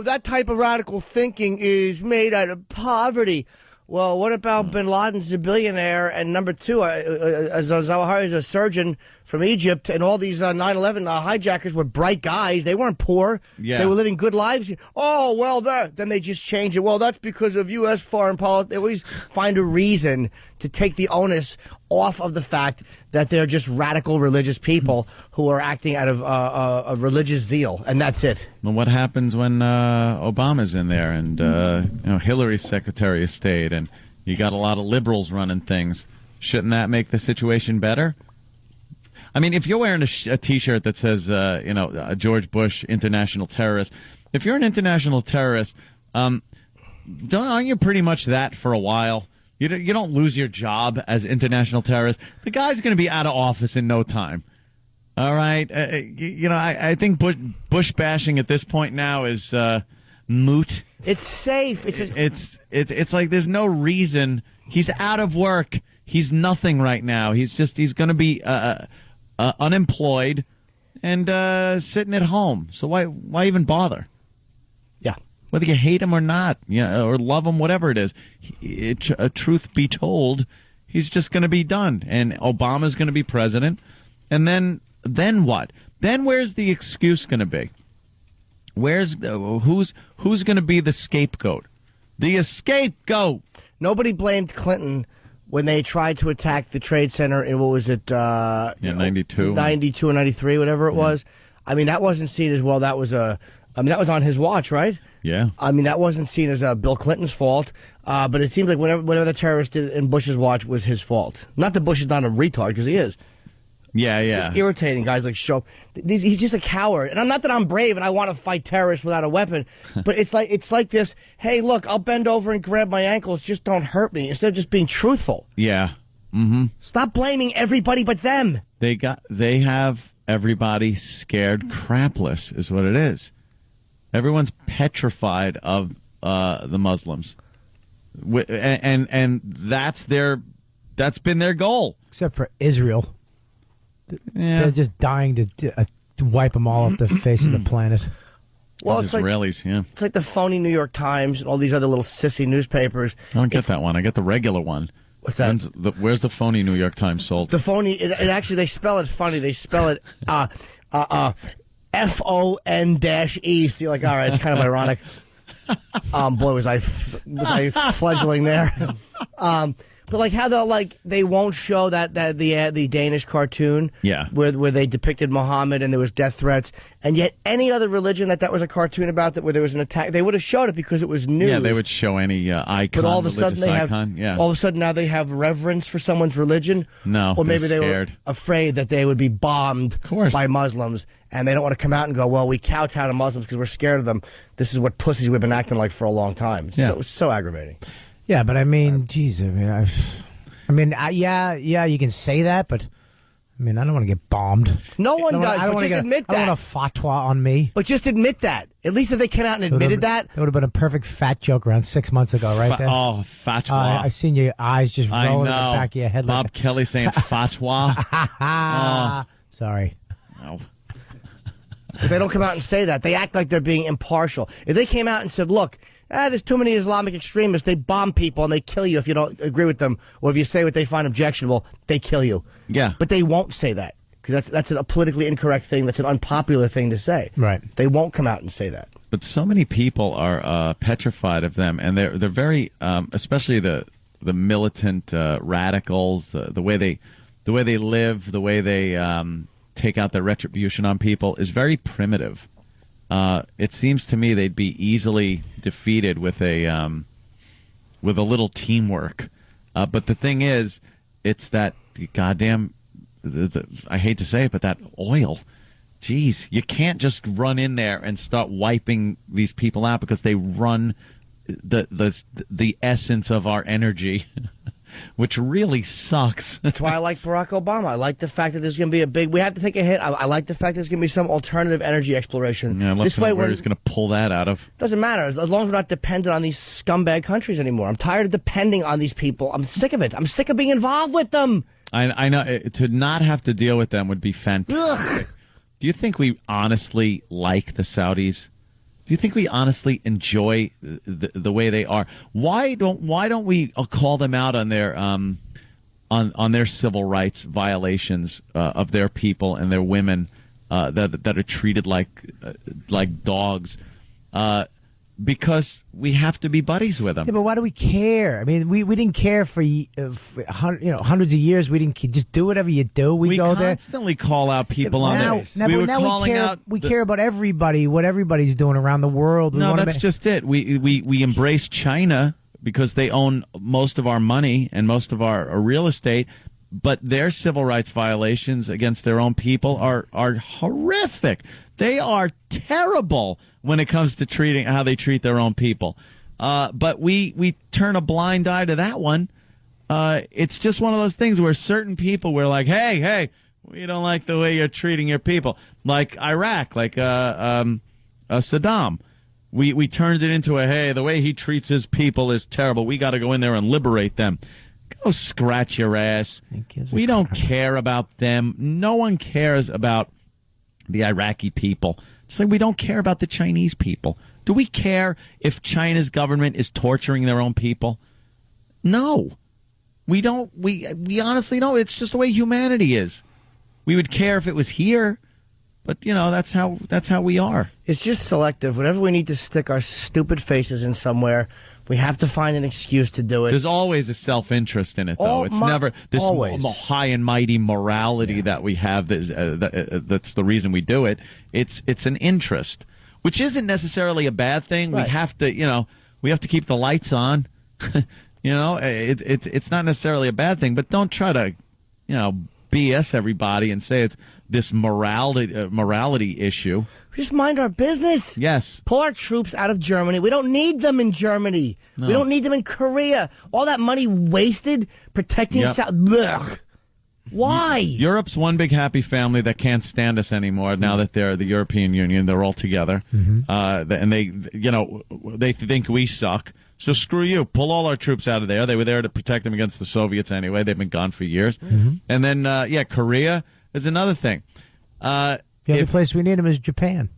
that type of radical thinking is made out of poverty. Well, what about Bin Laden's a billionaire, and number two, Zawahiri is a surgeon from Egypt, and all these 9/11 hijackers were bright guys. They weren't poor. Yeah. They were living good lives. Oh, well, then they just change it. Well, that's because of U.S. foreign policy. They always find a reason to take the onus off of the fact that they're just radical religious people who are acting out of a religious zeal, and that's it. Well, what happens when Obama's in there and Hillary's Secretary of State, and you got a lot of liberals running things? Shouldn't that make the situation better? I mean, if you're wearing a T-shirt that says, George Bush, international terrorist, if you're an international terrorist, aren't you pretty much that for a while? You don't lose your job as international terrorist. The guy's going to be out of office in no time. All right, I think Bush bashing at this point now is moot. It's safe. It's like there's no reason. He's out of work. He's nothing right now. He's going to be unemployed and sitting at home. So why even bother? Yeah. Whether you hate him or not, or love him, whatever it is, truth be told, he's just going to be done. And Obama's going to be president. And then what? Then where's the excuse going to be? Who's going to be the scapegoat? The scapegoat. Nobody blamed Clinton when they tried to attack the Trade Center in, what was it? 92. 92 or 93, whatever it was. I mean, that wasn't seen as, well, that was on his watch, right? Yeah. I mean, that wasn't seen as Bill Clinton's fault. But it seems like whatever the terrorist did in Bush's watch was his fault. Not that Bush is not a retard, because he is. Yeah. It's irritating, guys like Shope. He's just a coward. And not that I'm brave and I want to fight terrorists without a weapon, but it's like this, hey, look, I'll bend over and grab my ankles, just don't hurt me, instead of just being truthful. Yeah. Mm-hmm. Stop blaming everybody but them. They have everybody scared crapless is what it is. Everyone's petrified of the Muslims. And that's been their goal. Except for Israel. Yeah. They're just dying to wipe them all off the face of the planet. Well, it's Israelis, yeah. It's like the phony New York Times and all these other little sissy newspapers. I don't get that one. I get the regular one. What's that? Where's the phony New York Times sold? The phony, it actually, they spell it funny. They spell it FON-E. So you're like, all right, it's kind of ironic. Boy, was I fledgling there. But like how they won't show that the Danish cartoon, where they depicted Muhammad and there was death threats, and yet any other religion that was a cartoon about where there was an attack, they would have showed it because it was news. Yeah, they would show any icon, but all of a sudden they icon. all of a sudden now they have reverence for someone's religion. No, or maybe they were scared. afraid that they would be bombed by Muslims, and they don't want to come out and go, well, we kowtow to Muslims because we're scared of them. This is what pussies we've been acting like for a long time. It's so aggravating. Yeah, but I mean, geez, yeah, you can say that, but I mean, I don't want to get bombed. No one does. I don't but want just admit that. I don't want a fatwa on me. But just admit that. At least if they came out and admitted that. It would have been a perfect fat joke around 6 months ago, right there. Oh, fatwa. I seen your eyes just rolling in the back of your head. Bob Kelly saying fatwa. Sorry. No. If they don't come out and say that, they act like they're being impartial. If they came out and said, look, there's too many Islamic extremists, they bomb people and they kill you if you don't agree with them, or if you say what they find objectionable, they kill you. Yeah. But they won't say that, because that's a politically incorrect thing, that's an unpopular thing to say. Right. They won't come out and say that. But so many people are petrified of them, and they're very, especially the militant radicals, the way they live, the way they take out their retribution on people is very primitive. It seems to me they'd be easily defeated with a little teamwork. But the thing is, it's that goddamn, I hate to say it, but that oil. Jeez, you can't just run in there and start wiping these people out because they run the essence of our energy. Which really sucks. That's why I like Barack Obama. I like the fact that there's going to be we have to take a hit. I like the fact there's going to be some alternative energy exploration. Yeah, this way, where he's going to pull that out of. Doesn't matter as long as we're not dependent on these scumbag countries anymore. I'm tired of depending on these people. I'm sick of it. I'm sick of being involved with them. I know to not have to deal with them would be fantastic. Ugh. Do you think we honestly like the Saudis? Do you think we honestly enjoy the way they are? Why don't we call them out on their on their civil rights violations of their people and their women that are treated like dogs? Because we have to be buddies with them. Yeah, but why do we care? I mean, we didn't care for hundreds of years. We didn't just do whatever you do. We go there. We constantly call out people on this. We care about everybody, what everybody's doing around the world. That's just it. We embrace China because they own most of our money and most of our real estate. But their civil rights violations against their own people are horrific. They are terrible when it comes to how they treat their own people. But we turn a blind eye to that one. It's just one of those things where certain people were like, hey, we don't like the way you're treating your people. Like Iraq, like Saddam. We turned it into the way he treats his people is terrible. We got to go in there and liberate them. Go scratch your ass. We don't care about them. No one cares about the Iraqi people. Just like we don't care about the Chinese people. Do we care if China's government is torturing their own people? No. We don't. We honestly don't. It's just the way humanity is. We would care if it was here, but that's how we are. It's just selective. Whenever we need to stick our stupid faces in somewhere, we have to find an excuse to do it. There's always a self-interest in it, though. It's never this high and mighty morality that we have. That's the reason we do it. It's an interest, which isn't necessarily a bad thing. Right. We have to keep the lights on. It's not necessarily a bad thing, but don't try to, BS everybody and say it's this morality issue. Just mind our business. Yes. Pull our troops out of Germany. We don't need them in Germany. No. We don't need them in Korea. All that money wasted protecting South. Ugh. Why? Europe's one big happy family that can't stand us anymore now that they're the European Union. They're all together. Mm-hmm. And they think we suck. So screw you. Pull all our troops out of there. They were there to protect them against the Soviets anyway. They've been gone for years. Mm-hmm. And then, Korea is another thing. The only place we need them is Japan,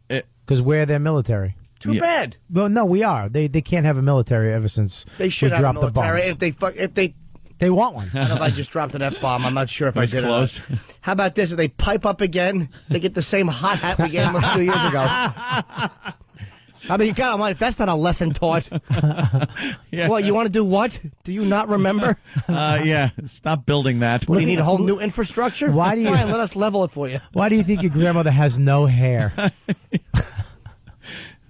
because we're their military. Too bad. Well, no, we are. They can't have a military ever since they should we have dropped a military. the bomb. If they want one. I don't know if I just dropped an F-bomb. I'm not sure if I did close. It. How about this? If they pipe up again, they get the same hot hat we gave them a few years ago. I mean, God, I'm like, that's not a lesson taught. Yeah. What, you want to do what? Do you not remember? Yeah, stop building that. What, do you need a whole new infrastructure? Why do you- Fine, let us level it for you. Why do you think your grandmother has no hair?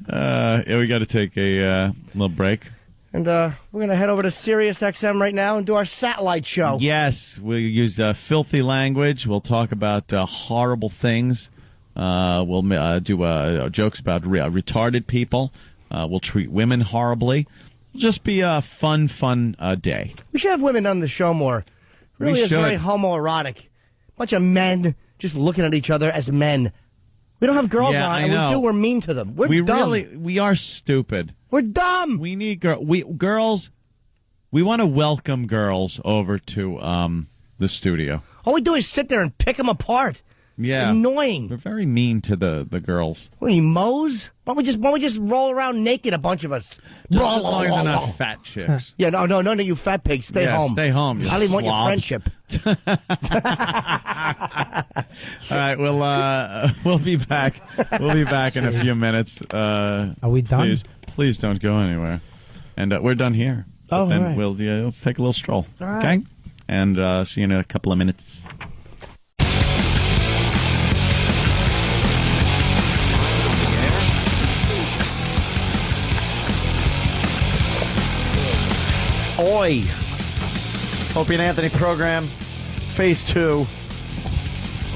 Yeah, we got to take a little break. And we're going to head over to Sirius XM right now and do our satellite show. Yes, we'll use filthy language. We'll talk about horrible things. We'll do jokes about retarded people. We'll treat women horribly. It'll just be a fun day. We should have women on the show more. Really is very homoerotic. Bunch of men just looking at each other as men. We don't have girls on, and we do. We're mean to them. We're dumb. We are stupid. We're dumb. We need girls. We want to welcome girls over to the studio. All we do is sit there and pick them apart. Yeah, it's annoying. We're very mean to the girls. What are you, moles? Why don't we just roll around naked, a bunch of us? Just as long as they're not fat chicks. Yeah, no, you fat pigs. Stay home. Stay home. I don't even want your friendship. All right, we'll be back. We'll be back in a few minutes. Are we done? Please don't go anywhere. And we're done here. Oh, then all right. let's take a little stroll. All right. Okay? And see you in a couple of minutes. Oi! Opie and Anthony program, phase 2.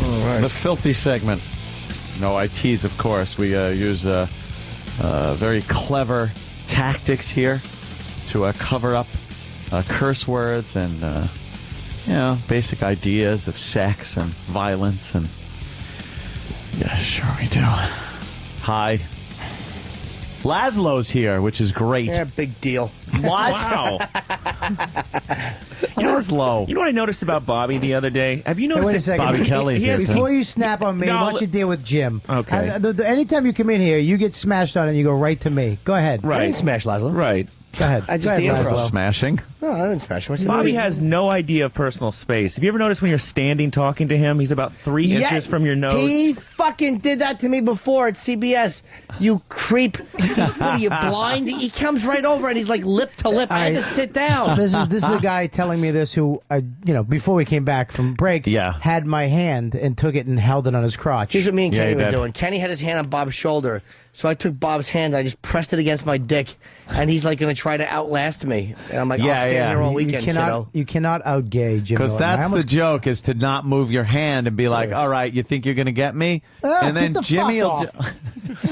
All right. The filthy segment. No, I tease, of course. We use very clever tactics here to cover up curse words and, basic ideas of sex and violence. And yeah, sure we do. Hi. Laszlo's here, which is great. Yeah, big deal. What? Wow. Laszlo. You know what I noticed about Bobby the other day? Have you Hey, noticed wait a that second. Bobby Kelly's here, Before you snap on me, No, why don't you deal with Jim? Okay. Anytime you come in here, you get smashed on and you go right to me. Go ahead. I didn't smash Laszlo. Right. Go ahead. I just Go ahead, the intro. Laszlo. Smashing. No, I didn't smash him. I said, Bobby has no idea of personal space. Have you ever noticed when you're standing talking to him, he's about 3 inches from your nose? He fucking did that to me before at CBS. You creep. What are you, blind? He comes right over and he's like lip to lip. I had to sit down. This is a guy telling me this who, before we came back from break, had my hand and took it and held it on his crotch. Here's what me and Kenny were doing. Kenny had his hand on Bob's shoulder, so I took Bob's hand, I just pressed it against my dick, and he's like going to try to outlast me. And I'm like, I'll stand here all weekend, You cannot out-gay Jim Because Norton. that's the joke, is to not move your hand and be like, all right, you think you're going to get me? And then get the Jimmy will... fuck off.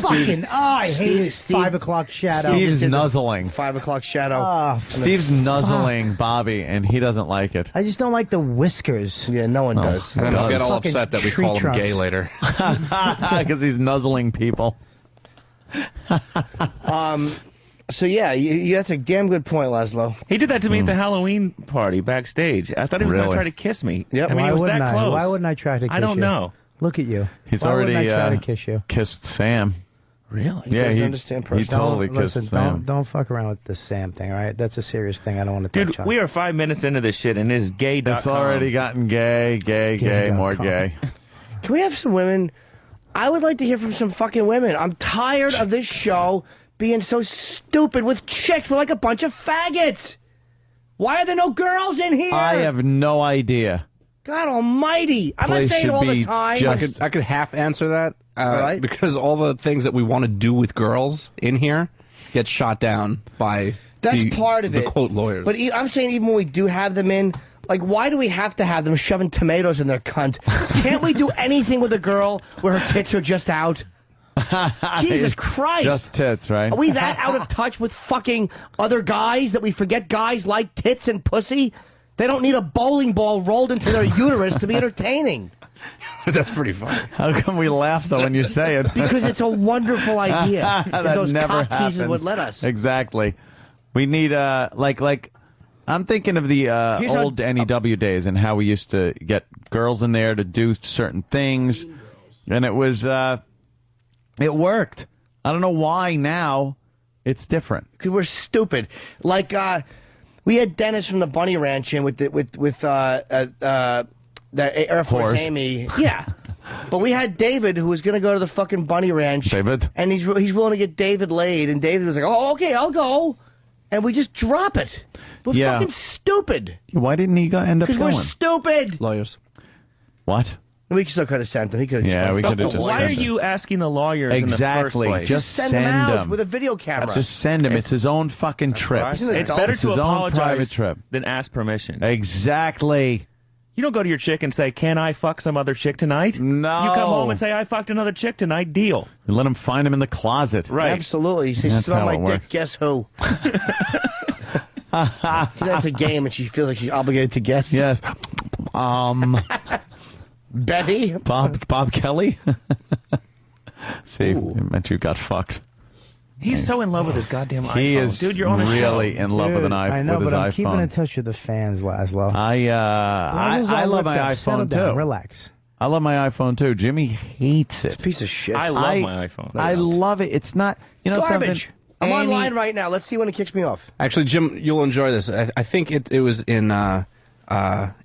Fucking, I hate his 5 o'clock shadow. Steve's nuzzling. 5 o'clock shadow. Oh, Steve's nuzzling Bobby, and he doesn't like it. I just don't like the whiskers. Yeah, no one does. And then I'll get all Fucking upset that we tree call him trunks. gay later. Because he's nuzzling people. So yeah, that's a damn good point, Laszlo. He did that to me at the Halloween party backstage. I thought he was going to try to kiss me. Yep. I mean, Why he was wouldn't that I? close. Why wouldn't I try to kiss you? I don't know. Look at you. He's Why already wouldn't I try to kiss you? kissed Sam. Really? Yeah, doesn't understand he personal. totally Listen, kissed Sam. don't fuck around with the Sam thing, all right? That's a serious thing I don't want to touch Dude, on. we are 5 minutes into this shit, and it is gay.com. It's already gotten gay, more gay. Can we have some women? I would like to hear from some fucking women. I'm tired of this show being so stupid with chicks. We're like a bunch of faggots. Why are there no girls in here? I have no idea. God almighty. I'm not Place saying should all the be time. I could half answer that. right. Because all the things that we want to do with girls in here get shot down by That's the, part of the it. quote lawyers. But I'm saying even when we do have them in, like, why do we have to have them shoving tomatoes in their cunt? Can't we do anything with a girl where her tits are just out? Jesus Christ. Just tits, right? Are we that out of touch with fucking other guys that we forget guys like tits and pussy? They don't need a bowling ball rolled into their uterus to be entertaining. That's pretty funny. How come we laugh, though, when you say it? Because it's a wonderful idea. If That those never cock teasers happens. would let us. Exactly. We need, like, I'm thinking of the old NEW days and how we used to get girls in there to do certain things. And it was, it worked. I don't know why now it's different. Because we're stupid. Like, we had Dennis from the Bunny Ranch in with the Air Force Horse. Amy. Yeah. But we had David, who was going to go to the fucking bunny ranch. David? And he's willing to get David laid. And David was like, oh, okay, I'll go. And we just drop it. We're fucking stupid. Why didn't he end up Because going? we're stupid. Lawyers. What? We still could have sent him. He could have we could have just Why are you asking the lawyers in the first place? Just send him out with a video camera. Just send him. It's his own fucking trip. It's better to his own apologize private trip. than ask permission. Exactly. You don't go to your chick and say, "Can I fuck some other chick tonight?" No. You come home and say, "I fucked another chick tonight." Deal. You let him find him in the closet. Right. Absolutely. You say, That's smell how my it dick. works. Guess who? That's a game, and she feels like she's obligated to guess. Yes. Betty? Bob Kelly? See, it meant you got fucked. He's so in love with his goddamn iPhone. He is Dude, you're on a really show. in love with an iPhone. I know, with but his I'm keeping iPhone. in touch with the fans, Laszlo. I love my iPhone too. Relax. I love my iPhone too. Jimmy hates it. Piece of shit. I love my iPhone. I love it. It's not, Garbage. something. I'm online right now. Let's see when it kicks me off. Actually, Jim, you'll enjoy this. I think it was in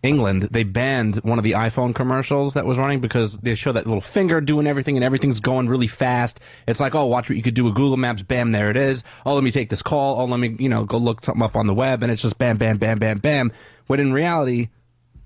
England. They banned one of the iPhone commercials that was running because they show that little finger doing everything and everything's going really fast. It's like, oh, watch what you could do with Google Maps. Bam, there it is. Oh, let me take this call. Oh, let me, go look something up on the web. And it's just bam, bam, bam, bam, bam. When in reality,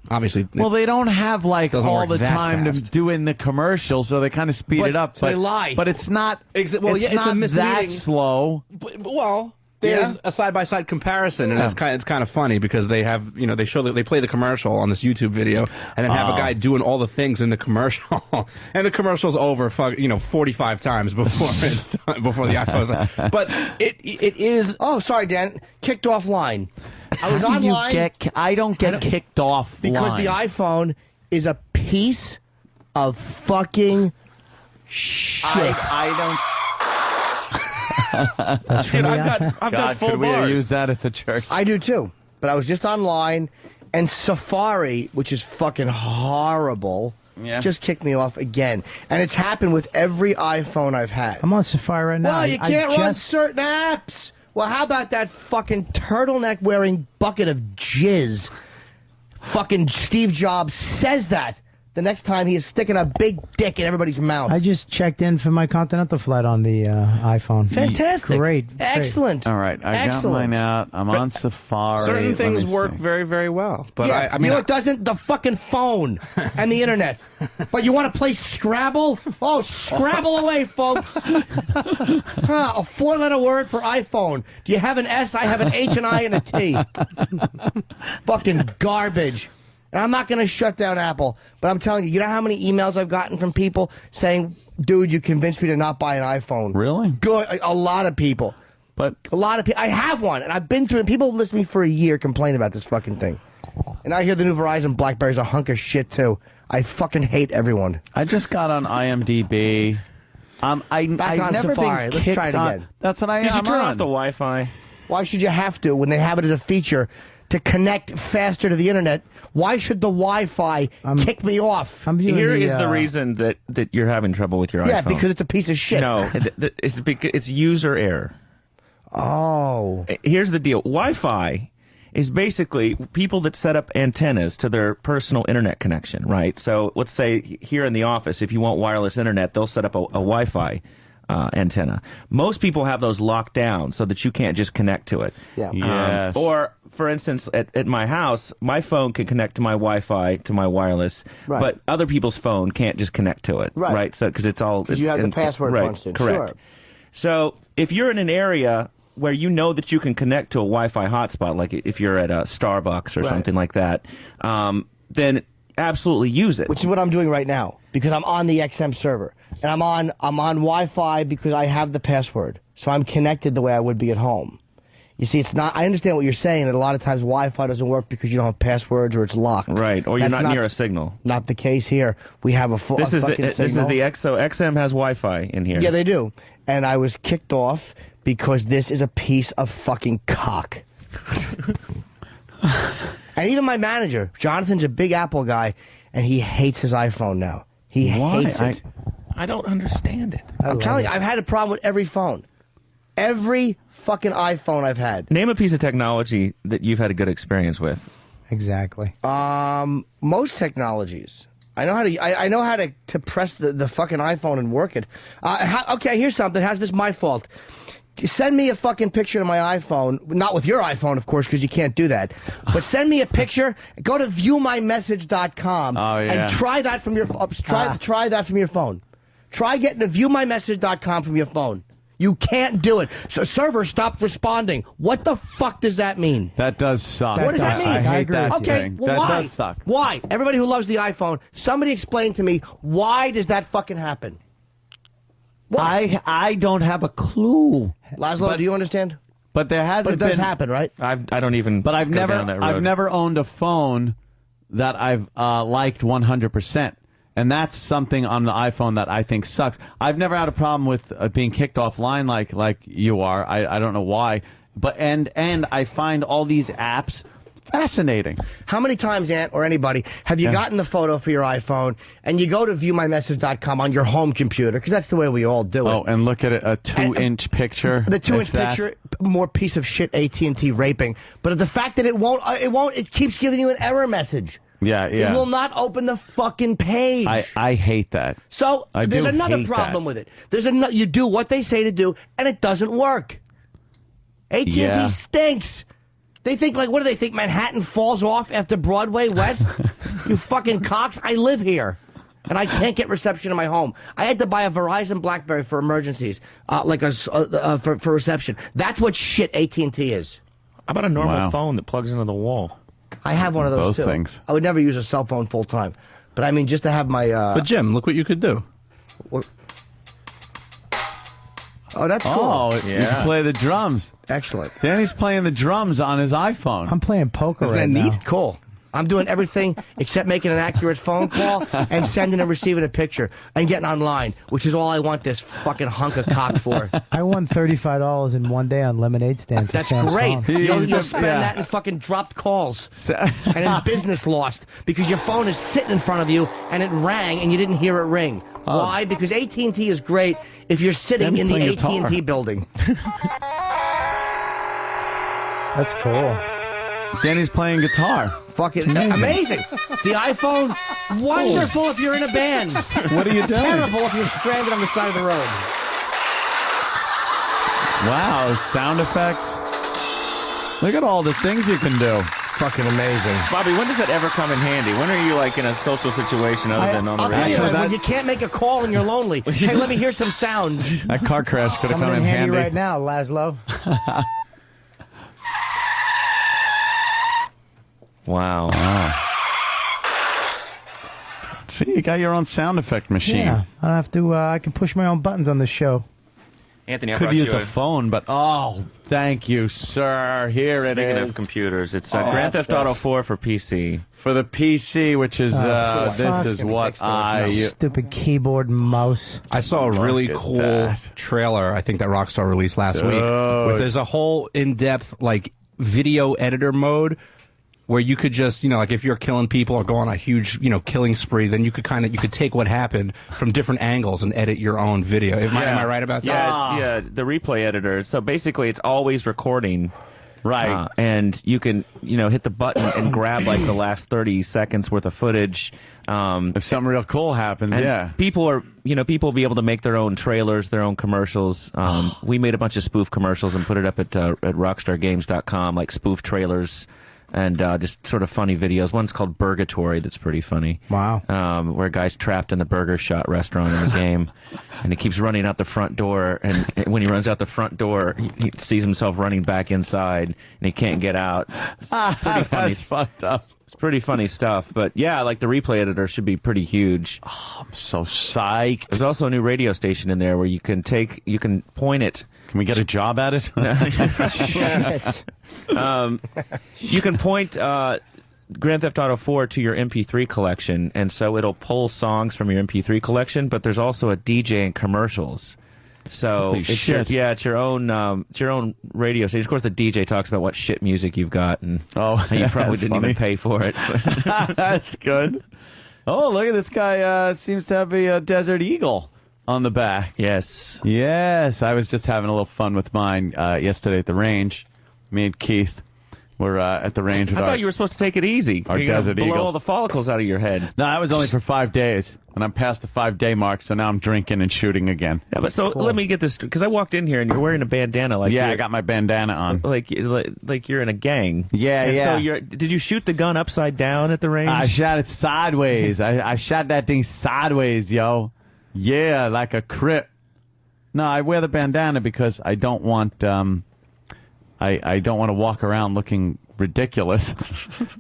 obviously, well, they don't have all the time fast. to do in the commercial, so they kind of speed it up. So they lie. But it's not. It's not a that misleading. slow. Well, there's a side-by-side comparison, and it's kind of funny because they have, they play the commercial on this YouTube video, and then have a guy doing all the things in the commercial, and the commercial's over, 45 times before it's done, before the iPhone's on. But it is. Oh, sorry, Dan. Kicked offline. I was online. I don't get kicked off because the iPhone is a piece of fucking shit. I don't. Dude, I've got full could we bars. use that at the church? I do too. But I was just online, and Safari, which is fucking horrible, just kicked me off again. And it's happened with every iPhone I've had. I'm on Safari right now. Well, you can't run certain apps. Well, how about that fucking turtleneck-wearing bucket of jizz? Fucking Steve Jobs says that the next time he is sticking a big dick in everybody's mouth. I just checked in for my Continental flight on the iPhone. Fantastic. Great. Excellent. All right, I got mine out. I'm on Safari. Certain things Let me work see. very, very well. But Yeah, I mean, you know it doesn't? The fucking phone and the internet. But you want to play Scrabble? Oh, Scrabble away, folks. A four-letter word for iPhone. Do you have an S? I have an H, an I, and a T. Fucking garbage. And I'm not going to shut down Apple, but I'm telling you, you know how many emails I've gotten from people saying, dude, you convinced me to not buy an iPhone. Really? Good. A lot of people. But a lot of people. I have one, and I've been through it. People have listened to me for a year complain about this fucking thing. And I hear the new Verizon BlackBerry's a hunk of shit, too. I fucking hate everyone. I just got on IMDb. Back I've on never Safari. been Let's kicked try it on. again. That's what I Did you am turn on. off the Wi-Fi? Why should you have to when they have it as a feature to connect faster to the internet? Why should the Wi-Fi kick me off? Here is the reason that you're having trouble with your iPhone. Yeah, because it's a piece of shit. No, it's because it's user error. Oh. Here's the deal. Wi-Fi is basically people that set up antennas to their personal internet connection, right? So let's say here in the office, if you want wireless internet, they'll set up a Wi-Fi antenna. Most people have those locked down so that you can't just connect to it. Yeah. Yes. Or, for instance, at my house, my phone can connect to my Wi-Fi, to my wireless, Right. but other people's phone can't just connect to it, Right. So because it's all... Because you have the password right, punched in. correct. Sure. So if you're in an area where you know that you can connect to a Wi-Fi hotspot, like if you're at a Starbucks or Right. something like that, then absolutely use it. Which is what I'm doing right now because I'm on the XM server and I'm on Wi-Fi because I have the password, so I'm connected the way I would be at home. You see, it's not. I understand what you're saying that a lot of times Wi-Fi doesn't work because you don't have passwords or it's locked. Right, or you're That's not near a signal. Not the case here. We have a full. This is fucking this is signal. the XO. XM has Wi-Fi in here. Yeah, they do. And I was kicked off because this is a piece of fucking cock. And even my manager, Jonathan's a big Apple guy, and he hates his iPhone now. He hates it. I don't understand it. I'm telling you, I've had a problem with every phone. Every fucking iPhone I've had. Name a piece of technology that you've had a good experience with. Exactly. Most technologies. I know how to press the fucking iPhone and work it. Okay, here's something. How's this my fault? Send me a fucking picture to my iPhone. Not with your iPhone, of course, because you can't do that. But send me a picture. Go to viewmymessage.com and try that from your try that from your phone. Try getting to viewmymessage.com from your phone. You can't do it. So server stopped responding. What the fuck does that mean? That does suck. What does that mean? I hate that Okay, thing. well, That why? does suck. Why? Everybody who loves the iPhone, somebody explain to me, why does that fucking happen? I don't have a clue. Laszlo, do you understand? But there hasn't But it does been, happen, right? I don't even. But I've go down that road. I've never owned a phone that I've liked 100%. And that's something on the iPhone that I think sucks. I've never had a problem with being kicked offline like you are. I don't know why. But and I find all these apps fascinating. How many times, Ant, or anybody, have you gotten the photo for your iPhone and you go to viewmymessage.com on your home computer, because that's the way we all do it. Oh, and look at it, a 2-inch picture. The 2-inch picture, more piece of shit AT&T raping. But the fact that it keeps giving you an error message. Yeah. It will not open the fucking page. I hate that. So there's another problem with it. You do what they say to do, and it doesn't work. AT&T stinks. They think, like, what do they think? Manhattan falls off after Broadway West? You fucking cocks. I live here. And I can't get reception in my home. I had to buy a Verizon BlackBerry for emergencies, for reception. That's what shit AT&T is. How about a normal phone that plugs into the wall? I have one of those too. Things. I would never use a cell phone full time. But I mean, just to have my... But Jim, look what you could do. What? Oh, that's cool. Oh, you can play the drums. Excellent. Danny's playing the drums on his iPhone. I'm playing poker right now. Neat? Cool. I'm doing everything except making an accurate phone call and sending and receiving a picture and getting online, which is all I want this fucking hunk of cock for. I won $35 in one day on lemonade stand. That's great. You'll spend that in fucking dropped calls and in business lost because your phone is sitting in front of you and it rang and you didn't hear it ring. Why? Because AT&T is great if you're sitting in the AT&T building. That's cool. Danny's playing guitar. Fucking amazing. The iPhone, wonderful if you're in a band. What are you doing? Terrible if you're stranded on the side of the road. Wow, sound effects. Look at all the things you can do. Fucking amazing. Bobby, when does that ever come in handy? When are you, like, in a social situation other than on the radio? Tell you, when you can't make a call and you're lonely. Hey, let me hear some sounds. That car crash could have come in handy right now, Laszlo. Wow. See, you got your own sound effect machine. Yeah, I don't have to. I can push my own buttons on this show. Anthony, I could brought use you a phone, but thank you, sir. Here it is. Speaking of computers, it's Grand Theft Auto 4 for PC. For the PC, which is this is what stupid keyboard and mouse. I saw a really cool trailer. I think that Rockstar released last week. There's a whole in-depth like video editor mode where you could just, like if you're killing people or go on a huge, killing spree, then you could you could take what happened from different angles and edit your own video. Am I right about that? Yeah, the replay editor. So basically, it's always recording. Right. And you can, hit the button and grab like the last 30 seconds worth of footage. If something real cool happens, people are, people will be able to make their own trailers, their own commercials. We made a bunch of spoof commercials and put it up at rockstargames.com, like spoof trailers. And just sort of funny videos. One's called Burgatory that's pretty funny. Wow. Where a guy's trapped in the Burger Shot restaurant in the game. And he keeps running out the front door. And when he runs out the front door, he sees himself running back inside. And he can't get out. It's pretty funny. That's fucked up. It's pretty funny stuff. But yeah, like the replay editor should be pretty huge. Oh, I'm so psyched. There's also a new radio station in there where you can point it. Can we get a job at it? Shit. You can point Grand Theft Auto 4 to your MP3 collection, and so it'll pull songs from your MP3 collection, but there's also a DJ and commercials. So it's your own radio station. Of course, the DJ talks about what shit music you've got, and you probably didn't even pay for it. That's good. Oh, look at this guy. Seems to have a Desert Eagle on the back. Yes. I was just having a little fun with mine yesterday at the range. Me and Keith We're at the range with I our, thought you were supposed to take it easy. our You're gonna desert blow eagles. all the follicles out of your head. No, that was only for 5 days, and I'm past the 5-day mark, so now I'm drinking and shooting again. Yeah, but so let me get this, because I walked in here and you're wearing a bandana. Like I got my bandana on. Like you're in a gang. Yeah, and yeah. So did you shoot the gun upside down at the range? I shot it sideways. I shot that thing sideways, yo. Yeah, like a Crip. No, I wear the bandana because I don't want I don't want to walk around looking ridiculous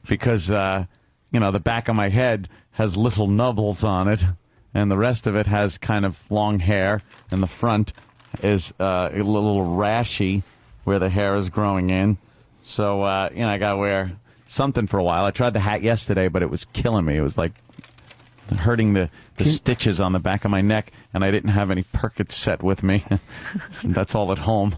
because the back of my head has little nubbles on it, and the rest of it has kind of long hair, and the front is a little rashy where the hair is growing in. So I gotta wear something for a while. I tried the hat yesterday, but it was killing me. It was like hurting the stitches on the back of my neck, and I didn't have any Percocet with me. That's all at home.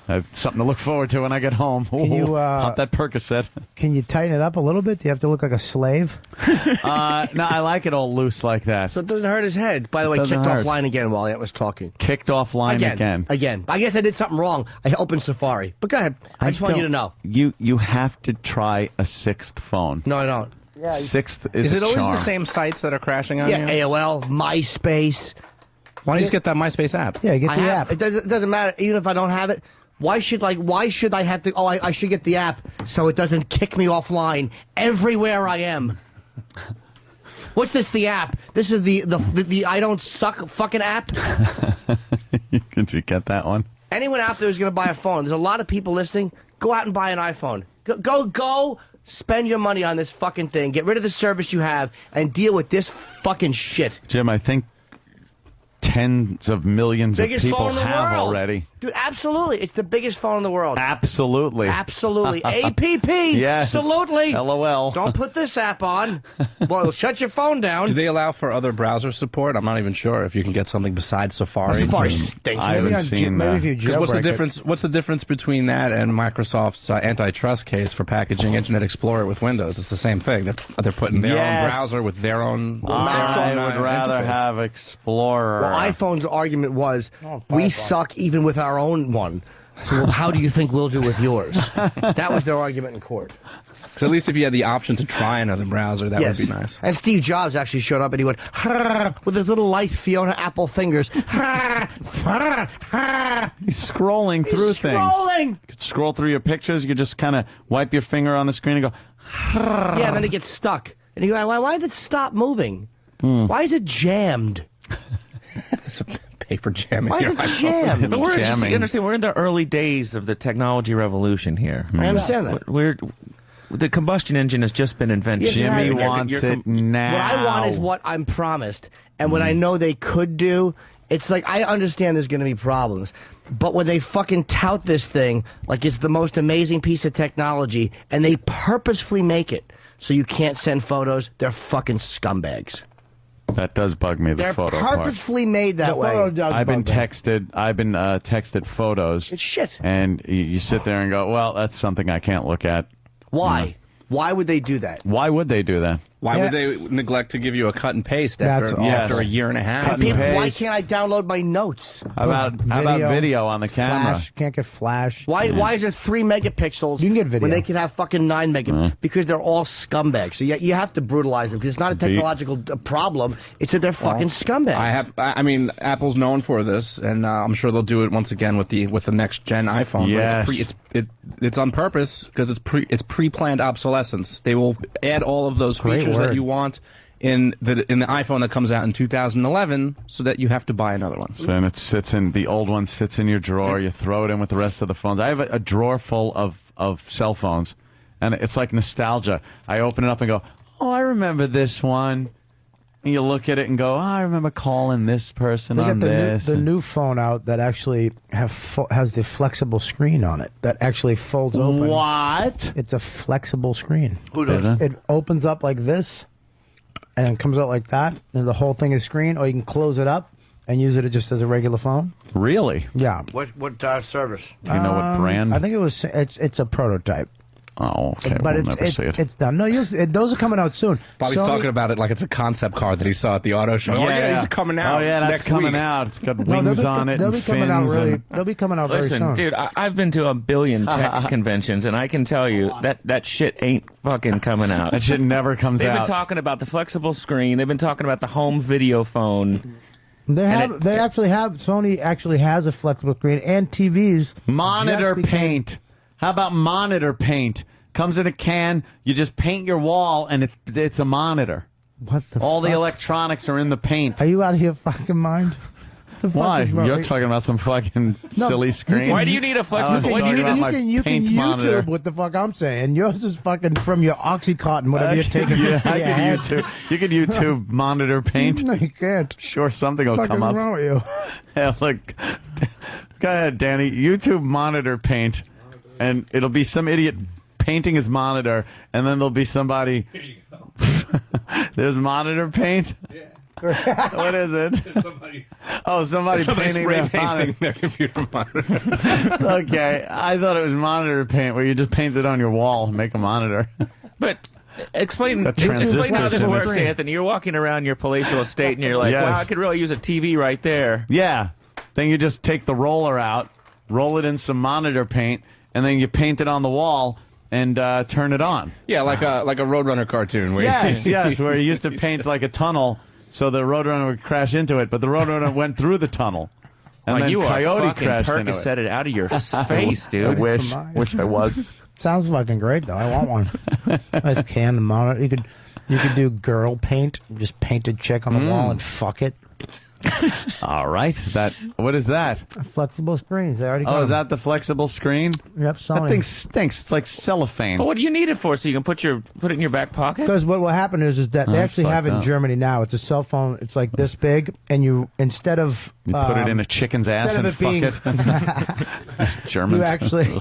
I have something to look forward to when I get home. Can you pop that Percocet? Can you tighten it up a little bit? Do you have to look like a slave? No, I like it all loose like that. So it doesn't hurt his head. By the way, Doesn't kicked hurt. offline again while Ant was talking. Kicked offline again. Again. I guess I did something wrong. I opened Safari. But go ahead. I just want you to know. You have to try a 6th phone. No, I don't. Yeah, 6th is Is a it always charm. the same sites that are crashing on Yeah, you? AOL, MySpace. Why don't you just get that MySpace app? Yeah, get the app. It doesn't matter. Even if I don't have it, why should I have to? Oh, I should get the app so it doesn't kick me offline everywhere I am. What's this? The app? This is the I don't suck fucking app. Could you get that one? Anyone out there who's going to buy a phone? There's a lot of people listening. Go out and buy an iPhone. Go. Spend your money on this fucking thing. Get rid of the service you have and deal with this fucking shit. Jim, I think tens of millions Biggest of people phone in the have world. already. Dude, absolutely. It's the biggest phone in the world. Absolutely. Absolutely. APP. Yes. Absolutely. LOL. Don't put this app on. Well, it'll shut your phone down. Do they allow for other browser support? I'm not even sure if you can get something besides Safari. Safari stinks. I haven't seen Maybe if you Because what's the jailbreak it. difference? What's the difference between that and Microsoft's antitrust case for packaging Internet Explorer with Windows? It's the same thing. They're putting their own browser with their own. I their own, would rather interface. have Explorer. Well, iPhone's argument was, we suck even with our own one. So how do you think we'll do with yours? That was their argument in court. Because at least if you had the option to try another browser, that would be nice. And Steve Jobs actually showed up and he went, with his little light Fiona Apple fingers. He's scrolling through things. Scrolling! You could scroll through your pictures. You could just kind of wipe your finger on the screen and go, Yeah, and then it gets stuck. And you go, why did it stop moving? Why is it jammed? Paper jamming. Why is it jammed? But we're Jamming. you understand, we're in the early days of the technology revolution here. I understand that. The combustion engine has just been invented. Yes, it has. Jimmy You're- wants it now. What I want is what I'm promised. And what I know they could do, it's like, I understand there's going to be problems. But when they fucking tout this thing like it's the most amazing piece of technology, and they purposefully make it so you can't send photos, they're fucking scumbags. That does bug me, the They're photo part. purposefully made that way. I've been texted photos. It's shit. And you sit there and go, well, that's something I can't look at. Why? Why would they do that? Why would they do that? Why would they neglect to give you a cut and paste That's after a year and a half? Cut and paste. Why can't I download my notes? How about video on the camera? Flash. Can't get flash. Why is it 3 megapixels? You can get video. When they can have fucking 9 megapixels. Because they're all scumbags. So you have to brutalize them because it's not a technological problem. It's that they're fucking scumbags. I mean, Apple's known for this, and I'm sure they'll do it once again with the next gen iPhone. Yes. But it's on purpose because it's pre-planned obsolescence. They will add all of those features that you want in the iPhone that comes out in 2011, so that you have to buy another one. So then the old one sits in your drawer. You throw it in with the rest of the phones. I have a drawer full of cell phones, and it's like nostalgia. I open it up and go, oh, I remember this one. And you look at it and go, oh, I remember calling this person They on got this. the new phone out that actually has the flexible screen on it that actually folds open. What? It's a flexible screen. Who does it? It opens up like this and it comes out like that, and the whole thing is screen, or you can close it up and use it just as a regular phone. Really? Yeah. What service? Do you know what brand? I think it's a prototype. Oh, okay. But we'll never see it. it's done. No, those are coming out soon. Bobby's talking about it like it's a concept car that he saw at the auto show. Oh, yeah, these are coming out. Oh, yeah, that's next coming week. out. It's got wings on it. They'll be coming out really. They'll be coming out Listen, very soon. dude, I've been to a billion tech conventions, and I can tell you that shit ain't fucking coming out. That shit never comes They've out. been talking about the flexible screen. They've been talking about the home video phone. Sony actually has a flexible screen and TVs. Monitor paint. How about monitor paint? Comes in a can. You just paint your wall, and it's a monitor. What the? All fuck? the electronics are in the paint. Are you out of your fucking mind? Why? You're talking about some fucking silly screen. Why do you need a flexible? Why do you need a? You can YouTube monitor. what the fuck I'm saying. Yours is fucking from your Oxycontin, whatever you're taking. Yeah, I can YouTube. You can YouTube monitor paint. No, you can't. Sure, something will What come is up. wrong with you? Yeah, look. Go ahead, Danny. YouTube monitor paint, and it'll be some idiot painting his monitor, and then there'll be somebody. There's monitor paint. Yeah. What is it? Somebody painting their computer monitor. Okay, I thought it was monitor paint, where you just paint it on your wall and make a monitor. But explain how transistors this in it. works, Anthony. You're walking around your palatial estate, and you're like, Yes. "Wow, I could really use a TV right there." Yeah. Then you just take the roller out, roll it in some monitor paint, and then you paint it on the wall and turn it on. Yeah, like a Roadrunner cartoon. Where Yes, where you used to paint like a tunnel so the Roadrunner would crash into it, but the Roadrunner went through the tunnel. And then you are Coyote fucking crashed into it. Percocet it out of your face, dude. I wish I was. Sounds fucking great though. I want one. Nice can monitor. You could do girl paint. Just paint a chick on the wall and fuck it. All right. What is that? Flexible screens. They already got Oh, is them. that the flexible screen? Yep, Sony. That thing stinks. It's like cellophane. But what do you need it for? So you can put it in your back pocket? Because what will happen is that they actually have it in Germany now. It's a cell phone. It's like this big, and you instead of You put it in a chicken's ass and fuck it. Germans. You actually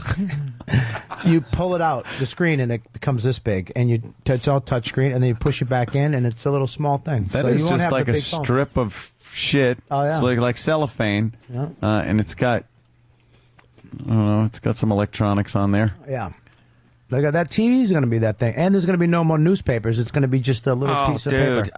you pull it out the screen and it becomes this big, and it's all touch screen, and then you push it back in, and it's a little small thing. That So is you won't just have like the a big phone. strip of shit. Oh, yeah. It's like cellophane. Yeah. And it's got, I don't know, it's got some electronics on there. Yeah. Look at that. TV is going to be that thing, and there's going to be no more newspapers. It's going to be just a little piece of paper.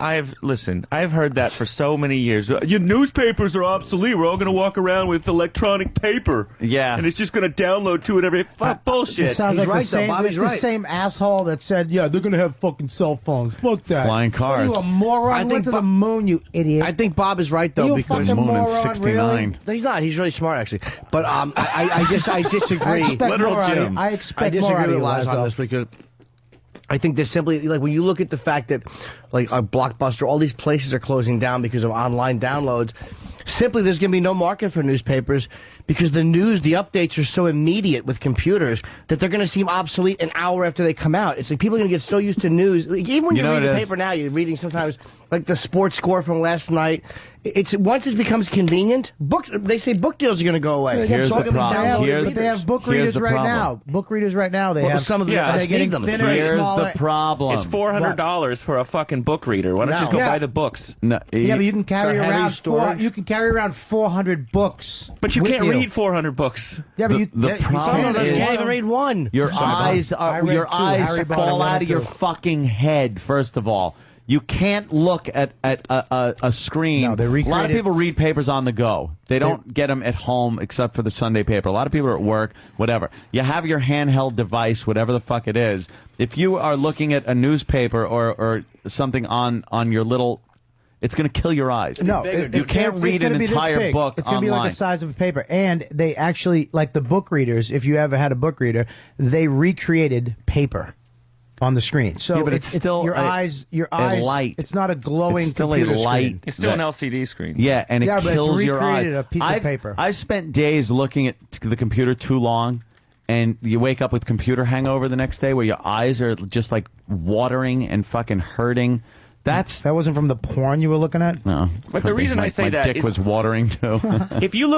I've heard that for so many years. Your newspapers are obsolete. We're all going to walk around with electronic paper. Yeah. And it's just going to download to it every bullshit. It sounds He's like right, the same, though. Bobby's it's right. the same asshole that said, "Yeah, they're going to have fucking cell phones." Fuck that. Flying cars. What are you, a moron? I think Went to the moon, you idiot. I think Bob is right Are though you a because fucking Moon in moron, 69. No, he's not. He's really smart actually. But I disagree. I expect more out of you. I I expect more out disagree of with you, Lies on Laszlo. this because I think there's simply like when you look at the fact that like a Blockbuster, all these places are closing down because of online downloads. Simply, there's going to be no market for newspapers because the updates are so immediate with computers that they're going to seem obsolete an hour after they come out. It's like people are going to get so used to news. Like, even when You you're know reading what the it is? paper now, you're reading sometimes like the sports score from last night. It's once it becomes convenient, books. They say book deals are going to $400 Here's the problem. They have book Here's readers the right problem. now. Book readers right now. They Well, have some of them they're getting them. thinner and Here's smaller. the problem. It's $400 for a fucking book reader. Why don't you just go Yeah. buy the books? No, Yeah, but you can carry It's a heavy around storage. you can carry around 400 books. But you with can't read 400 books. Yeah, but The problem You is can't even read one. your eyes I read your two. Harry eyes Potter fall one out and of your two. fucking head. First of all, you can't look at a screen. No, they a lot of recreated- people read papers on the go. They don't get them at home except for the Sunday paper. A lot of people are at work, whatever. You have your handheld device, whatever the fuck it is. If you are looking at a newspaper or something on your little, it's going to kill your eyes. No, you can't read an entire book It's going to be online. like the size of a paper. And they actually, like the book readers, if you ever had a book reader, they recreated paper on the screen. So Yeah, but it's still your a eyes. light. It's not a glowing It's still a computer light. screen. It's still an LCD screen. Yeah, and it Yeah, but it's kills your eye. recreated a piece of paper. I've spent days looking at the computer too long, and you wake up with computer hangover the next day where your eyes are just like watering and fucking hurting. That wasn't from the porn you were looking at? No. But the reason I say my that dick is- was watering too. If you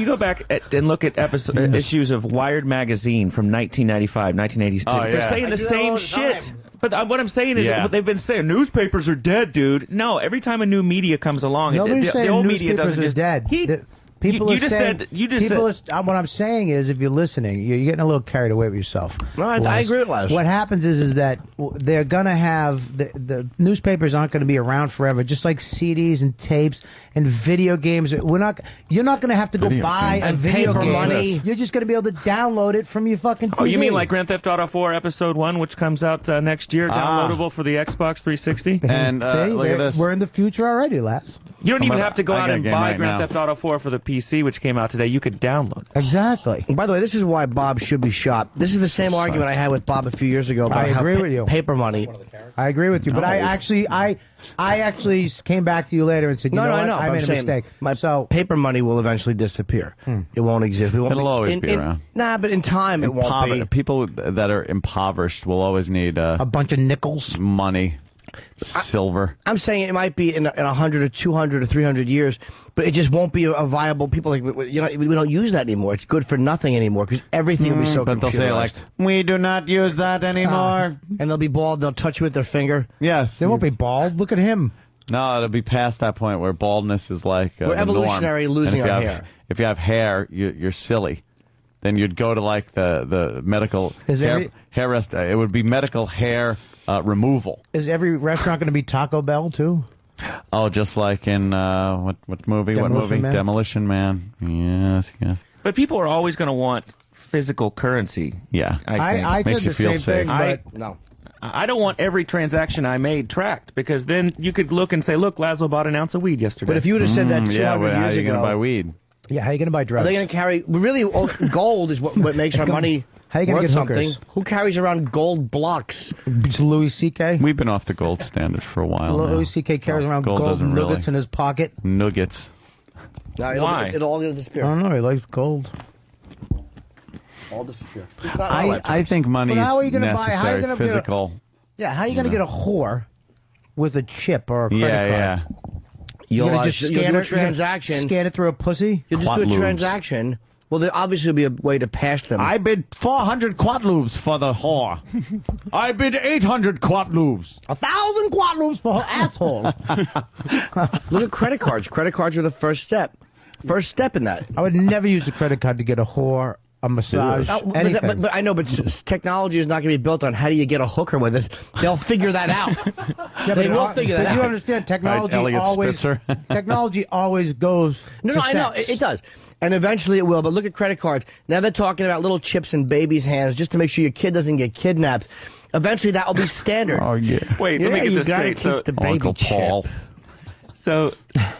go back and look at issues of Wired magazine from 1995, 1982, Oh, yeah. they're saying I the do that same all the shit. time. But what I'm saying is, Yeah. they've been saying newspapers are dead, dude. No, every time a new media comes along, Nobody's the saying old media newspapers doesn't are just dead. People You are just saying, said- you just people said- are- what I'm saying is, if you're listening, you're getting a little carried away with yourself. No, I agree with Les. What happens is that they're gonna have the newspapers aren't going to be around forever, just like CDs and tapes and video games. You're not going to have to go Video buy games. a And video paper game. money. You're just going to be able to download it from your fucking TV. Oh, you mean like Grand Theft Auto 4 Episode 1, which comes out next year, downloadable for the Xbox 360? And See, look at this. We're in the future already, lads. You don't I'm even gonna- have to go I out got a and game buy right Grand now. Theft Auto 4 for the PC, which came out today. You could download it. Exactly. By the way, this is why Bob should be shot. This is the same argument I had with Bob a few years ago about I how agree with you. paper money. I agree with you, but I actually came back to you later and said, you know I what? know. I but made I'm a saying mistake. paper money will eventually disappear. It won't exist. We won't It'll always be around. Nah, but in time it won't be. People that are impoverished will always need a bunch of nickels, money, silver. I'm saying it might be in 100 or 200 or 300 years, but it just won't be a viable. People like we don't use that anymore. It's good for nothing anymore because everything will be so. But they'll say like, we do not use that anymore. And they'll be bald. They'll touch you with their finger. Yes, they won't be bald. Look at him. No, it'll be past that point where baldness is like We're the evolutionary norm. losing And if our you have, hair. If you have hair, you're silly. Then you'd go to like the medical hair rest. It would be medical hair removal. Is every restaurant going to be Taco Bell too? Oh, just like in what movie? Demolition Man? Demolition Man. Yes. But people are always going to want physical currency. Yeah, I think. I Makes said you the feel same safe. thing, but No. I don't want every transaction I made tracked because then you could look and say, look, Laszlo bought an ounce of weed yesterday. But if you would have said that 200 yeah, but how are years you ago, going to buy weed? yeah, how are you going to buy are drugs? they going to carry? Really, gold is what makes our money. How you gonna worth get something? hookers? Who carries around gold blocks? It's Louis C.K. We've been off the gold standard for a while now. Louis C.K. carries around Gold gold doesn't nuggets really. in his pocket. Nuggets. No, Why? It'll all disappear. I don't know. He likes gold. All disappear. It's not all that I think money But how are is you gonna buy- how are you necessary, gonna get a- physical. Yeah, how are you going to get a whore with a chip or a credit card? Yeah. You'll You're gonna just you'll scan do a it. You're gonna transaction. Scan it through a pussy. You'll just do a Quatlubes. transaction. Well, there obviously will be a way to pass them. I bid 400 quatlubes for the whore. I bid 800 quatlubes. 1,000 quadlubes for her asshole. Look at credit cards. Credit cards are the first step. First step in that. I would never use a credit card to get a whore, a massage, anything. But I know, but technology is not going to be built on how do you get a hooker with it. They'll figure that out. They will figure that but out. you understand, technology Elliot always Spitzer. technology always goes. No, to I know sex. it does, and eventually it will. But look at credit cards. Now they're talking about little chips in babies' hands just to make sure your kid doesn't get kidnapped. Eventually that will be standard. Oh, yeah. Wait, let me get this straight. So, Uncle Paul. so